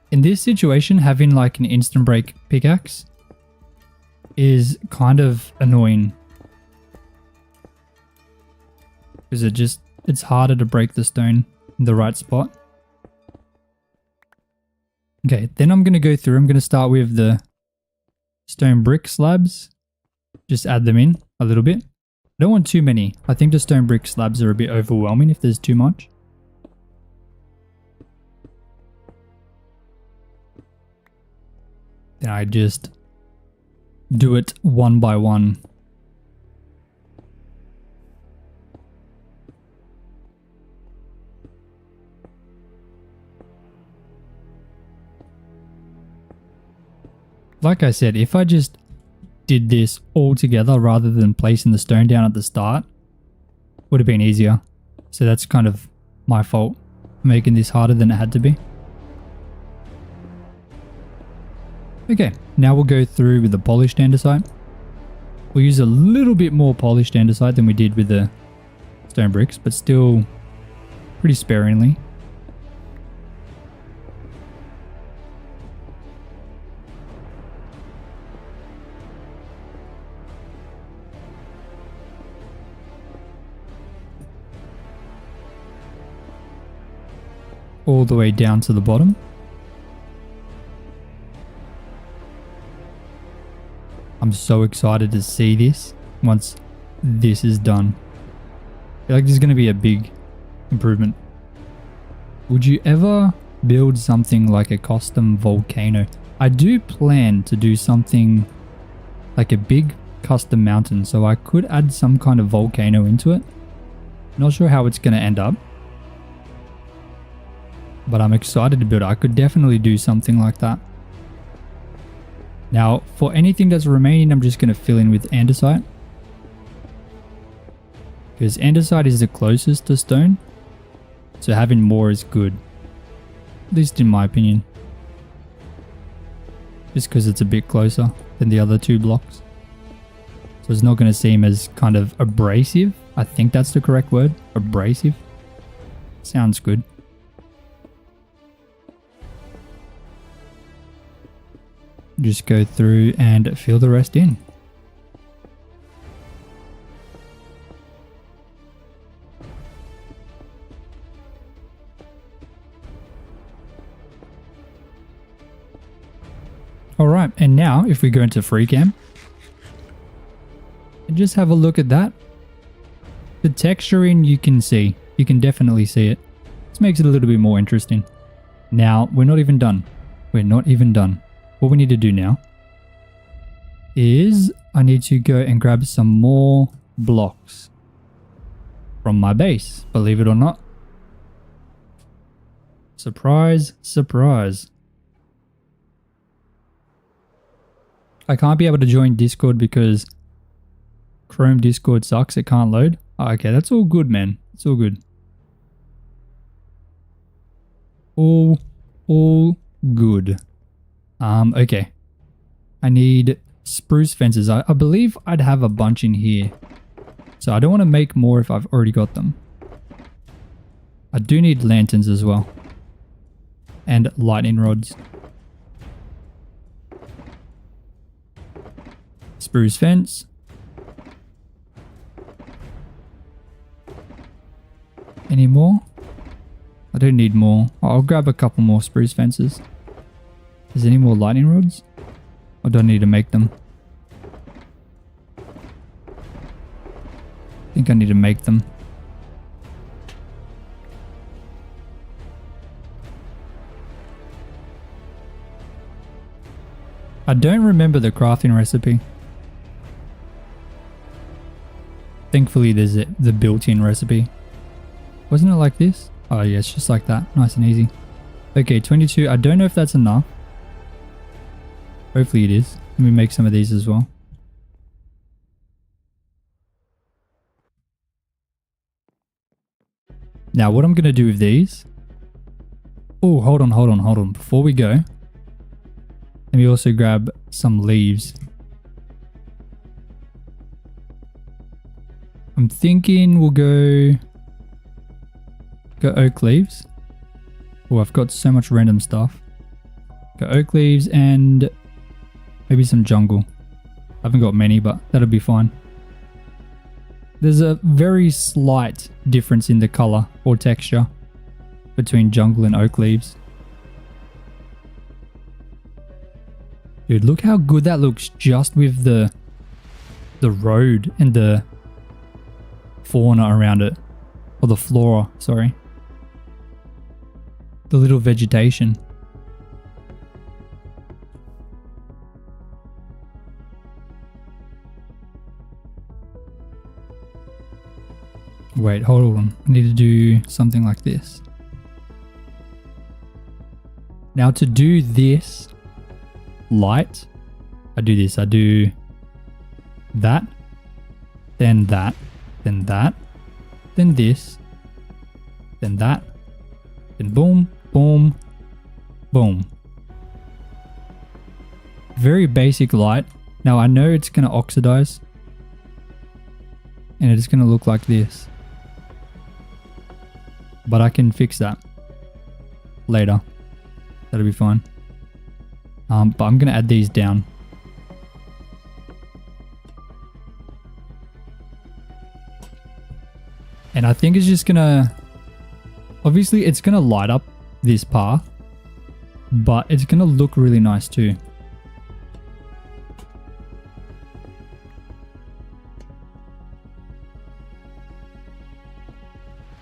In this situation, having like an instant break pickaxe is kind of annoying. Because it's harder to break the stone in the right spot. Okay, then I'm going to go through. I'm going to start with the stone brick slabs. Just add them in a little bit. I don't want too many. I think the stone brick slabs are a bit overwhelming if there's too much. Then I just do it one by one. Like I said, if I just did this all together rather than placing the stone down at the start, would have been easier. So that's kind of my fault, making this harder than it had to be. Okay, now we'll go through with the polished andesite. We'll use a little bit more polished andesite than we did with the stone bricks, but still pretty sparingly. All the way down to the bottom. I'm so excited to see this once this is done. I feel like this is going to be a big improvement. Would you ever build something like a custom volcano? I do plan to do something like a big custom mountain, so I could add some kind of volcano into it. Not sure how it's going to end up, but I'm excited to build it. I could definitely do something like that. Now, for anything that's remaining, I'm just going to fill in with andesite. Because andesite is the closest to stone. So having more is good. At least in my opinion. Just because it's a bit closer than the other two blocks. So it's not going to seem as kind of abrasive. I think that's the correct word. Abrasive. Sounds good. Just go through and fill the rest in. Alright, and now if we go into free cam and just have a look at that. The texturing you can see. You can definitely see it. This makes it a little bit more interesting. Now, we're not even done. We're not even done. What we need to do now is I need to go and grab some more blocks from my base, believe it or not. Surprise, surprise. I can't be able to join Discord because Chrome Discord sucks. It can't load. Oh, okay, that's all good, man. It's all good. All good. Okay. I need spruce fences. I believe I'd have a bunch in here. So I don't want to make more if I've already got them. I do need lanterns as well. And lightning rods. Spruce fence. Any more? I don't need more. I'll grab a couple more spruce fences. Is there any more lightning rods? I don't need to make them. I think I need to make them. I don't remember the crafting recipe. Thankfully there's the built-in recipe. Wasn't it like this? Oh yeah, it's just like that. Nice and easy. Okay, 22. I don't know if that's enough. Hopefully it is. Let me make some of these as well. Now what I'm going to do with these... Oh, hold on. Before we go, let me also grab some leaves. I'm thinking we'll go oak leaves. Oh, I've got so much random stuff. Go oak leaves and maybe some jungle. I haven't got many, but that'll be fine. There's a very slight difference in the color or texture between jungle and oak leaves. Dude, look how good that looks just with the road and the fauna around it. Or the flora, sorry. The little vegetation. Wait, hold on. I need to do something like this. Now to do this light, I do this. I do that, then that, then that, then this, then that, then boom, boom, boom. Very basic light. Now I know it's going to oxidize and it's going to look like this, but I can fix that later. That'll be fine. But I'm going to add these down. And I think it's just going to, obviously it's going to light up this path, but it's going to look really nice too.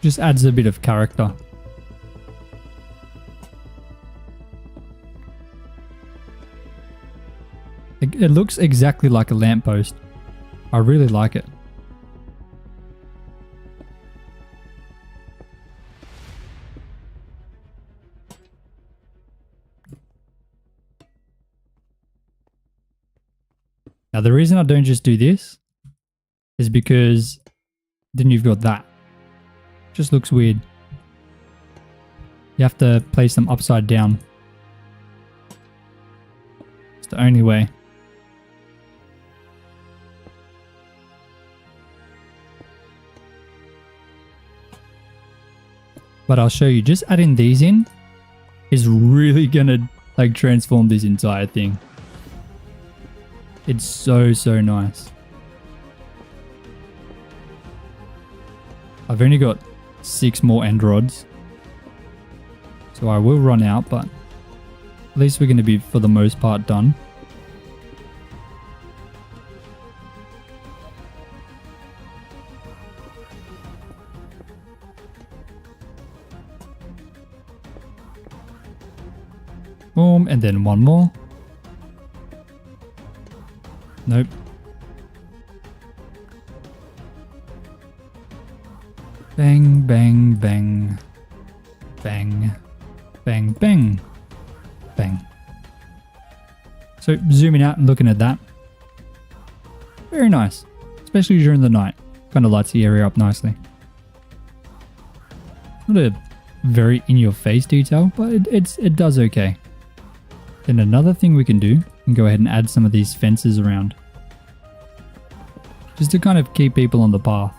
Just adds a bit of character. It looks exactly like a lamppost. I really like it. Now the reason I don't just do this is because then you've got that. Just looks weird. You have to place them upside down. It's the only way. But I'll show you, just adding these in is really gonna like transform this entire thing. It's so nice. I've only got 6 more end rods, so I will run out, but at least we're going to be for the most part done. Boom, and then one more. Nope. Bang, bang, bang. Bang. Bang, bang. Bang. So zooming out and looking at that. Very nice. Especially during the night. Kind of lights the area up nicely. Not a very in-your-face detail, but it does okay. Then another thing we can do, and go ahead and add some of these fences around. Just to kind of keep people on the path.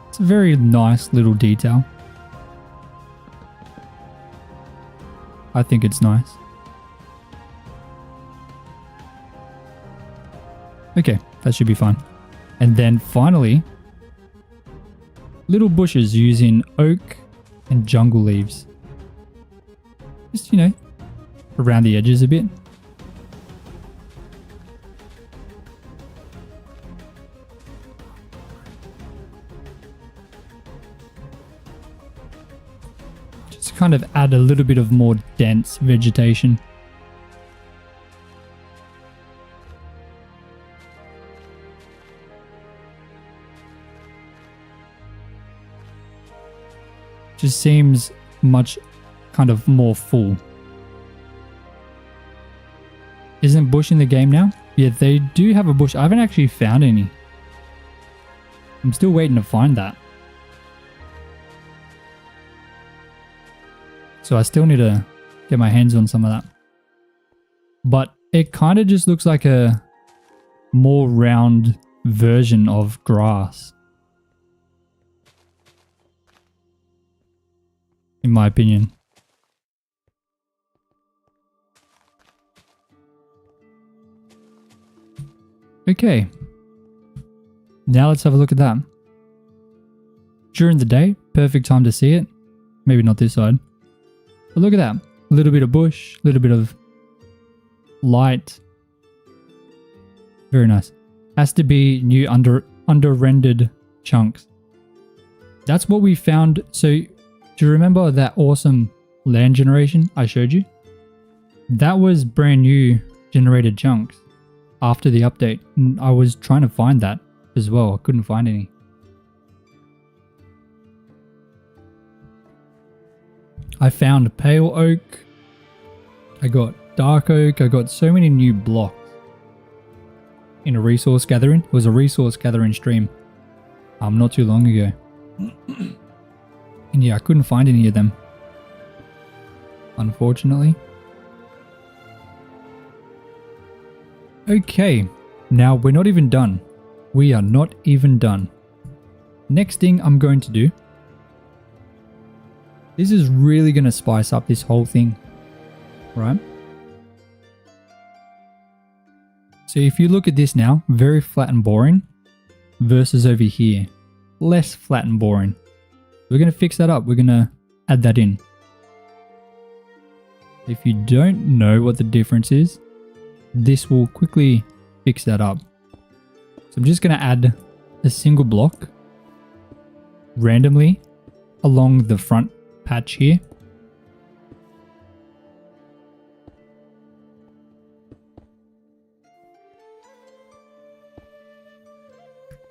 It's a very nice little detail. I think it's nice. Okay, that should be fine. And then finally, little bushes using oak and jungle leaves. Just, you know, around the edges a bit. Just kind of add a little bit of more dense vegetation. Just seems much kind of more full. Isn't bush in the game now? Yeah, they do have a bush. I haven't actually found any. I'm still waiting to find that. So I still need to get my hands on some of that. but it kind of just looks like a more round version of grass, in my opinion. Okay, now let's have a look at that. During the day, perfect time to see it. Maybe not this side, but look at that. A little bit of bush, a little bit of light. Very nice. Has to be new under rendered chunks. That's what we found. So do you remember that awesome land generation I showed you? That was brand new generated chunks after the update. And I was trying to find that as well. I couldn't find any. I found pale oak. I got dark oak. I got so many new blocks in a resource gathering. It was a resource gathering stream not too long ago. And yeah, I couldn't find any of them, unfortunately. Okay, now we're not even done. We are not even done. Next thing I'm going to do, this is really going to spice up this whole thing, right? So if you look at this now, very flat and boring, versus over here, less flat and boring. We're going to fix that up. We're going to add that in. If you don't know what the difference is, this will quickly fix that up. So I'm just going to add a single block randomly along the front patch here.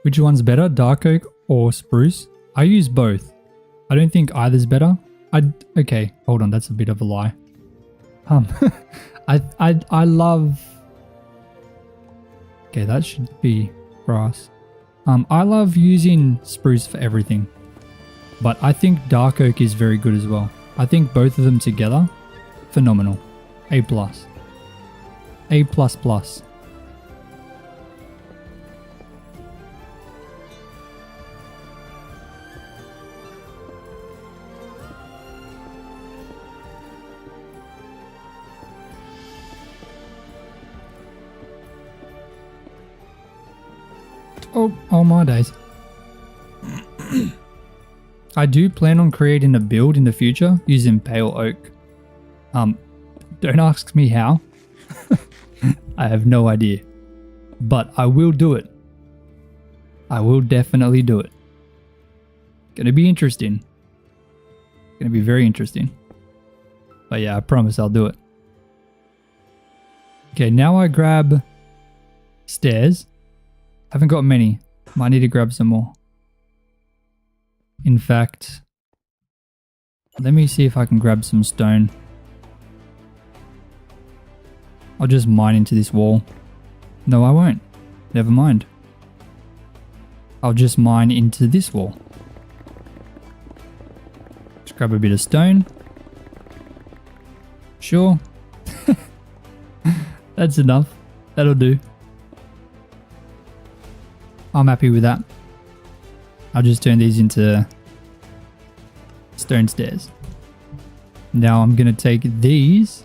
Which one's better, dark oak or spruce? I use both. I don't think either's better. Okay, hold on, that's a bit of a lie. I love. Okay, that should be grass. I love using spruce for everything, but I think dark oak is very good as well. I think both of them together, phenomenal. A+. A++. Oh my days. I do plan on creating a build in the future using pale oak. Don't ask me how. I have no idea. But I will do it. I will definitely do it. Gonna be interesting. Gonna be very interesting. But yeah, I promise I'll do it. Okay, now I grab stairs. Haven't got many. Might need to grab some more. In fact, let me see if I can grab some stone. I'll just mine into this wall. No, I won't. Never mind. I'll just mine into this wall. Just grab a bit of stone. Sure. That's enough. That'll do. I'm happy with that. I'll just turn these into stone stairs. Now I'm going to take these.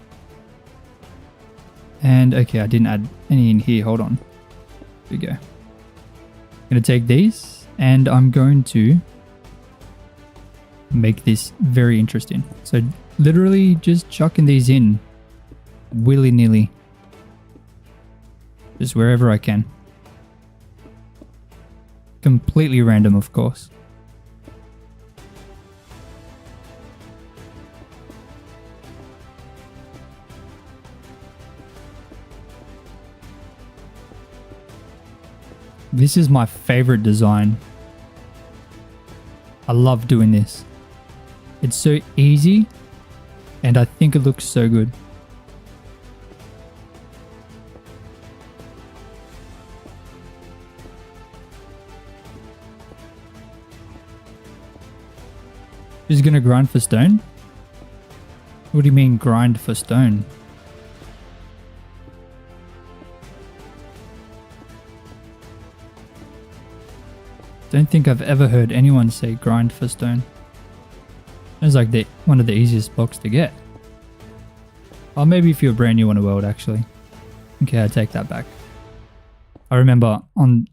And okay, I didn't add any in here. Hold on. Here we go. I'm going to take these and I'm going to make this very interesting. So literally just chucking these in willy-nilly. Just wherever I can. Completely random, of course. This is my favorite design. I love doing this. It's so easy and I think it looks so good. Just gonna grind for stone? What do you mean grind for stone? Don't think I've ever heard anyone say grind for stone. It's like one of the easiest blocks to get. Or maybe if you're brand new on a world, actually. Okay, I take that back. I remember on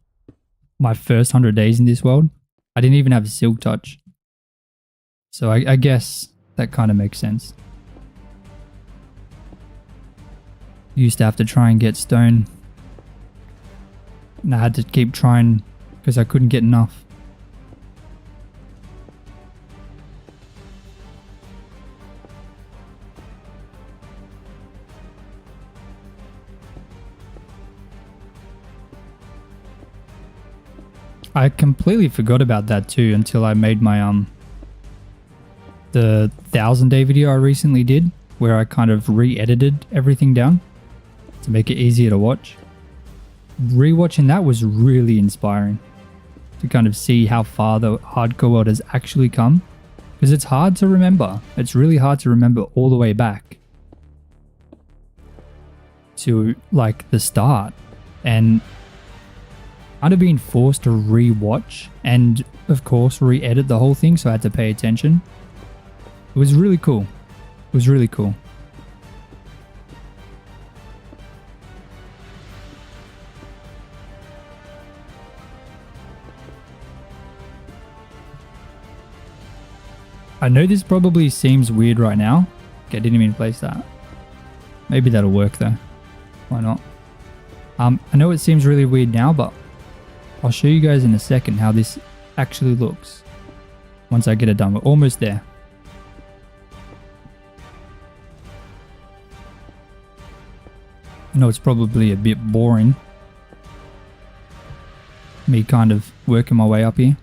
my first 100 days in this world, I didn't even have a silk touch. So I guess that kind of makes sense. Used to have to try and get stone. And I had to keep trying because I couldn't get enough. I completely forgot about that too until I made my the 1000-day video I recently did, where I kind of re-edited everything down to make it easier to watch. Rewatching that was really inspiring to kind of see how far the hardcore world has actually come, because it's hard to remember. It's really hard to remember all the way back to like the start, and kind of being forced to re-watch and of course re-edit the whole thing, so I had to pay attention. It was really cool. It was really cool. I know this probably seems weird right now. Okay, I didn't even place that. Maybe that'll work though. Why not? I know it seems really weird now, but I'll show you guys in a second how this actually looks once I get it done. We're almost there. I know it's probably a bit boring, me kind of working my way up here,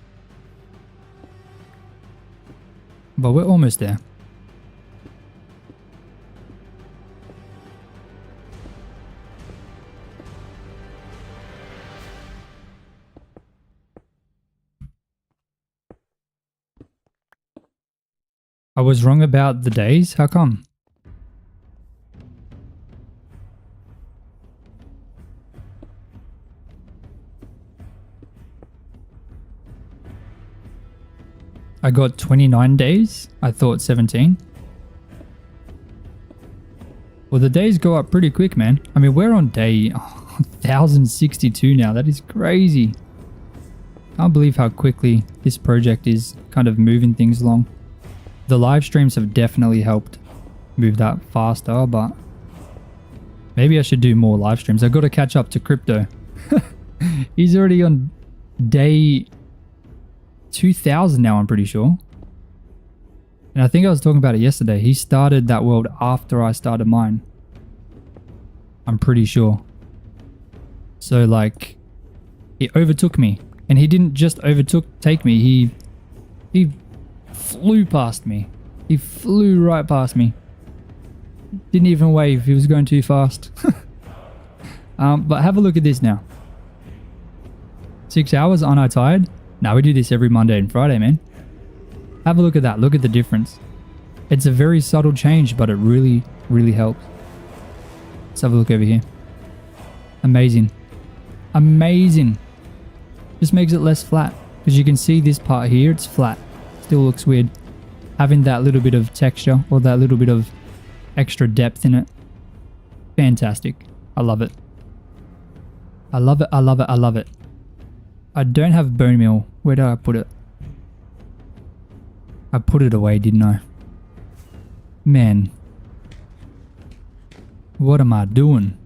but we're almost there. I was wrong about the days? How come? I got 29 days. I thought 17. Well, the days go up pretty quick, man. I mean, we're on day 1062 now. That is crazy. Can't believe how quickly this project is kind of moving things along. The live streams have definitely helped move that faster, but maybe I should do more live streams. I've got to catch up to Crypto. He's already on day 2000 now, I'm pretty sure. And I think I was talking about it yesterday. He started that world after I started mine. I'm pretty sure. So like, he overtook me. And he didn't just take me, he flew past me. He flew right past me. Didn't even wave, he was going too fast. But have a look at this now. 6 hours, aren't I tired? Now we do this every Monday and Friday, man. Have a look at that. Look at the difference. It's a very subtle change, but it really, really helps. Let's have a look over here. Amazing. Amazing. Just makes it less flat. Because you can see this part here, it's flat. Still looks weird. Having that little bit of texture or that little bit of extra depth in it. Fantastic. I love it. I love it. I love it. I love it. I don't have bone meal. Where did I put it? I put it away, didn't I? Man. What am I doing?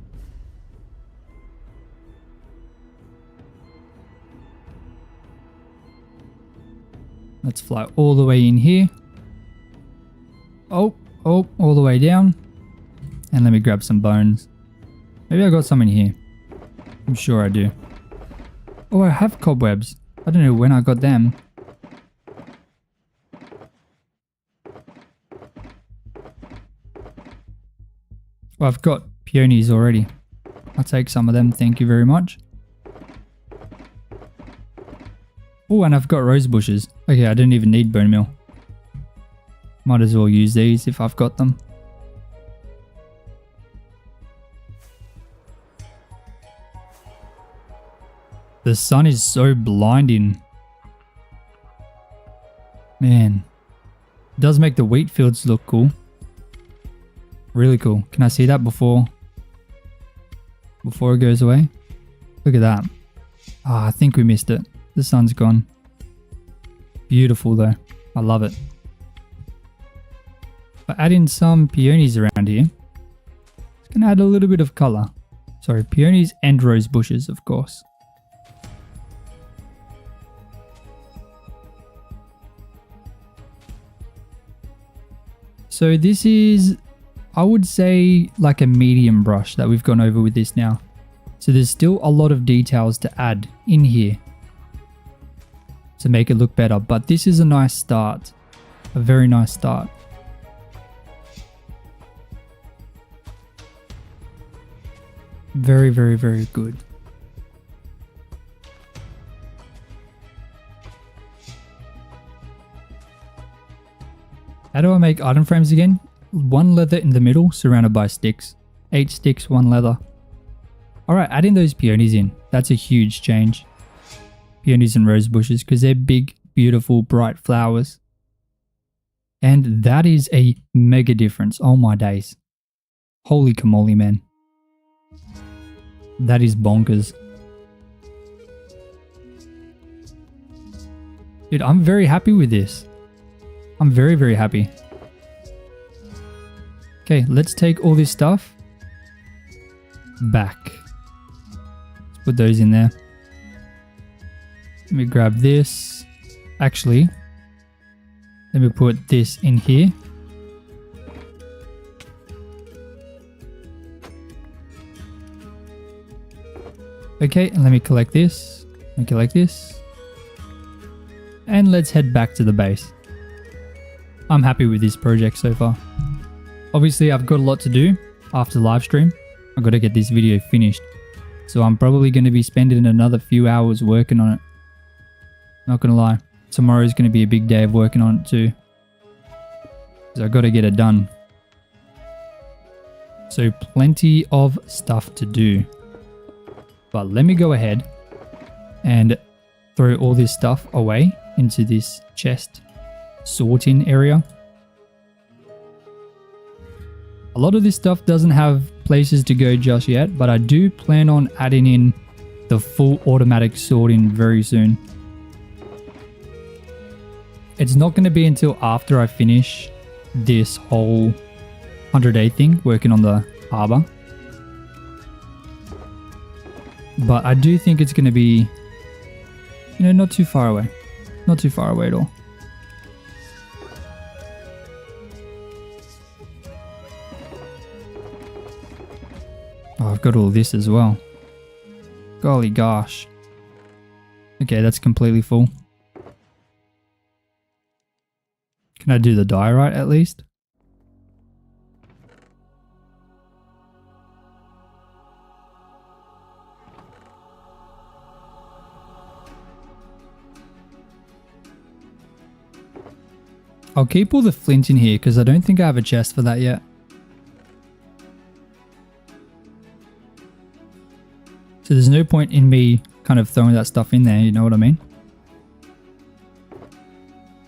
Let's fly all the way in here. Oh, all the way down. And let me grab some bones. Maybe I got some in here. I'm sure I do. Oh, I have cobwebs. I don't know when I got them. Well, I've got peonies already. I'll take some of them, thank you very much. Oh, and I've got rose bushes. Okay, I didn't even need bone meal. Might as well use these if I've got them. The sun is so blinding. Man, it does make the wheat fields look cool. Really cool. Can I see that before it goes away? Look at that. Ah, I think we missed it. The sun's gone. Beautiful though. I love it. If I add in some peonies around here, it's going to add a little bit of color. Sorry, peonies and rose bushes, of course. So this is, I would say, like a medium brush that we've gone over with this now. So there's still a lot of details to add in here to make it look better. But this is a nice start. A very nice start. Very, very, very good. How do I make item frames again? 1 leather in the middle, surrounded by sticks. 8 sticks, 1 leather. Alright, adding those peonies in. That's a huge change. Peonies and rose bushes, because they're big, beautiful, bright flowers. And that is a mega difference. Oh my days. Holy camoli, man. That is bonkers. Dude, I'm very happy with this. I'm very, very happy. Okay, let's take all this stuff back. Let's put those in there. Let me grab this. Actually, let me put this in here. Okay, and let me collect this. And collect this. And let's head back to the base. I'm happy with this project so far. Obviously, I've got a lot to do after the live stream. I've got to get this video finished. So I'm probably going to be spending another few hours working on it. Not going to lie. Tomorrow is going to be a big day of working on it too. So I've got to get it done. So plenty of stuff to do. But let me go ahead and throw all this stuff away into this chest sorting area. A lot of this stuff doesn't have places to go just yet, but I do plan on adding in the full automatic sorting very soon. It's not going to be until after I finish this whole 100-day thing, working on the harbor. But I do think it's going to be, you know, not too far away. Not too far away at all. Oh, I've got all this as well. Golly gosh. Okay, that's completely full. Can I do the diorite at least? I'll keep all the flint in here because I don't think I have a chest for that yet. So there's no point in me kind of throwing that stuff in there, you know what I mean?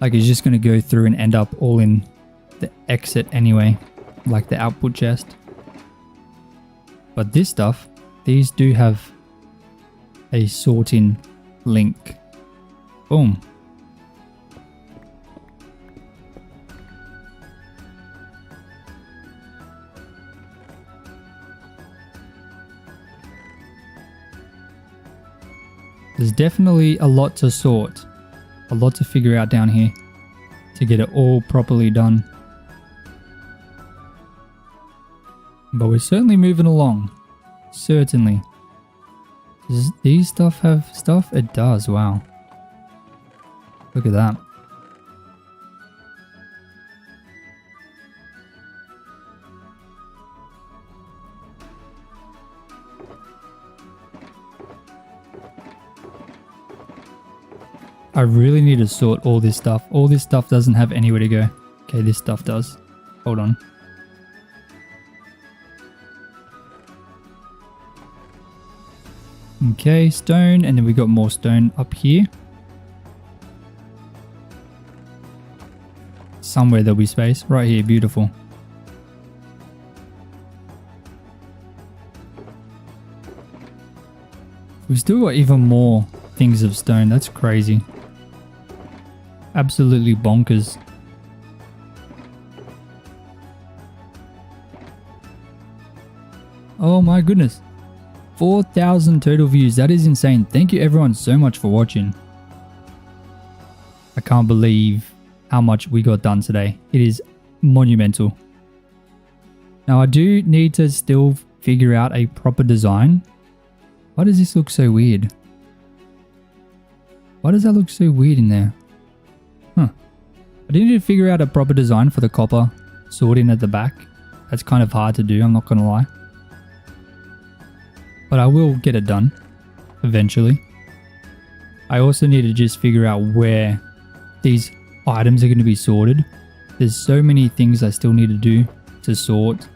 Like it's just going to go through and end up all in the exit anyway, like the output chest. But this stuff, these do have a sorting link. Boom. There's definitely a lot to sort, a lot to figure out down here to get it all properly done. But we're certainly moving along, certainly. Does these stuff have stuff? It does, wow. Look at that. I really need to sort all this stuff. All this stuff doesn't have anywhere to go. Okay, this stuff does. Hold on. Okay, stone, and then we got more stone up here. Somewhere there'll be space. Right here, beautiful. We've still got even more things of stone. That's crazy. Absolutely bonkers. Oh my goodness. 4,000 total views. That is insane. Thank you everyone so much for watching. I can't believe how much we got done today. It is monumental. Now I do need to still figure out a proper design. Why does this look so weird? Why does that look so weird in there? Huh. I do need to figure out a proper design for the copper sorting at the back. That's kind of hard to do, I'm not gonna lie. But I will get it done eventually. I also need to just figure out where these items are going to be sorted. There's so many things I still need to do to sort.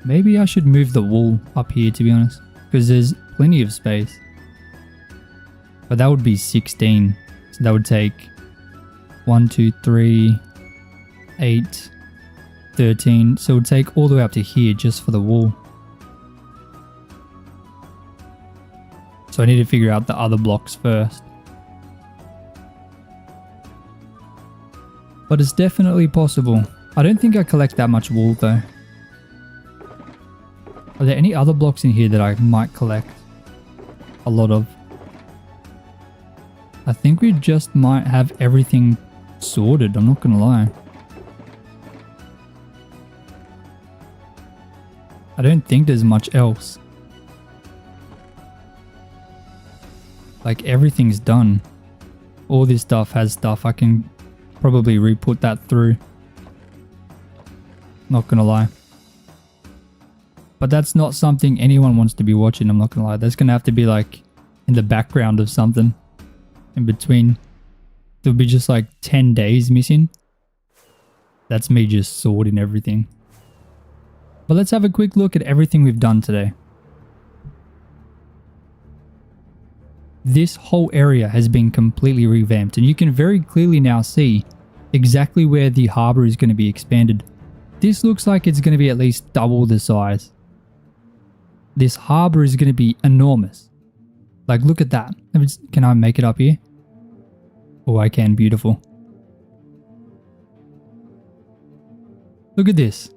Maybe I should move the wool up here, to be honest, because there's plenty of space. But that would be 16. So that would take 1, 2, 3, 8, 13. So it would take all the way up to here just for the wool. So I need to figure out the other blocks first. But it's definitely possible. I don't think I collect that much wool though. Are there any other blocks in here that I might collect a lot of? I think we just might have everything sorted, I'm not gonna lie. I don't think there's much else. Like everything's done. All this stuff has stuff. I can probably re-put that through. Not gonna lie. But that's not something anyone wants to be watching, I'm not gonna lie. That's gonna have to be like in the background of something. In between. There'll be just like 10 days missing. That's me just sorting everything. But let's have a quick look at everything we've done today. This whole area has been completely revamped and you can very clearly now see exactly where the harbour is going to be expanded. This looks like it's going to be at least double the size. This harbour is going to be enormous. Like look at that. Can I make it up here? Oh, I can. Beautiful. Look at this.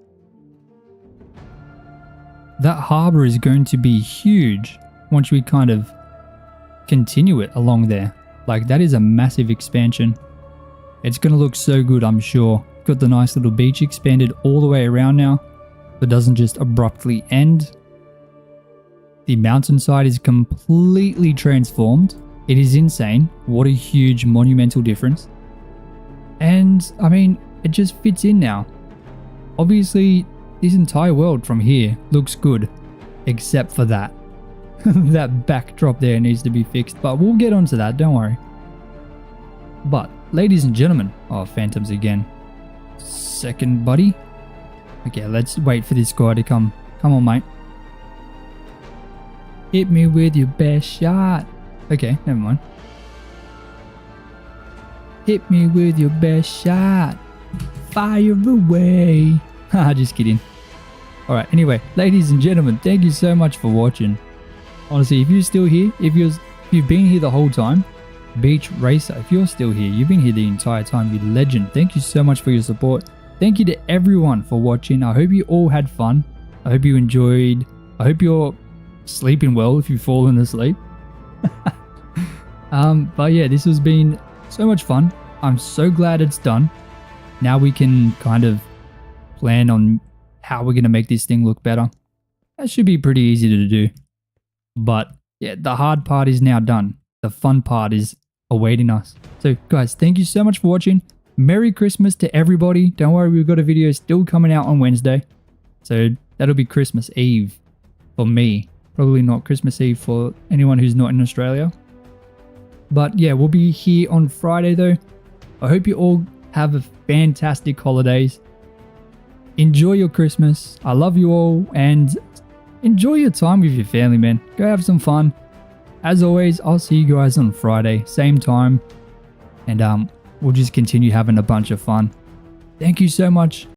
That harbour is going to be huge once we kind of continue it along there. Like that is a massive expansion. It's going to look so good, I'm sure. Got the nice little beach expanded all the way around now. It doesn't just abruptly end. The mountainside is completely transformed. It is insane. What a huge monumental difference. And I mean, it just fits in now. Obviously, this entire world from here looks good, except for that. That backdrop there needs to be fixed, but we'll get onto that, don't worry. But, ladies and gentlemen, oh, phantoms again. Second, buddy. Okay, let's wait for this guy to come. Come on, mate. Hit me with your best shot. Okay, never mind. Hit me with your best shot. Fire away. Haha, just kidding. Alright, anyway, ladies and gentlemen, thank you so much for watching. Honestly, if you're still here, if you've been here the whole time, Beach Racer, if you're still here, you've been here the entire time, you legend. Thank you so much for your support. Thank you to everyone for watching. I hope you all had fun. I hope you enjoyed. I hope you're sleeping well if you've fallen asleep. But yeah, this has been so much fun. I'm so glad it's done. Now we can kind of plan on how we're going to make this thing look better. That should be pretty easy to do. But yeah, the hard part is now done. The fun part is awaiting us. So guys, thank you so much for watching. Merry Christmas to everybody. Don't worry, we've got a video still coming out on Wednesday. So that'll be Christmas Eve for me. Probably not Christmas Eve for anyone who's not in Australia. But yeah, we'll be here on Friday though. I hope you all have a fantastic holidays. Enjoy your Christmas. I love you all and enjoy your time with your family, man. Go have some fun. As always, I'll see you guys on Friday, same time. And we'll just continue having a bunch of fun. Thank you so much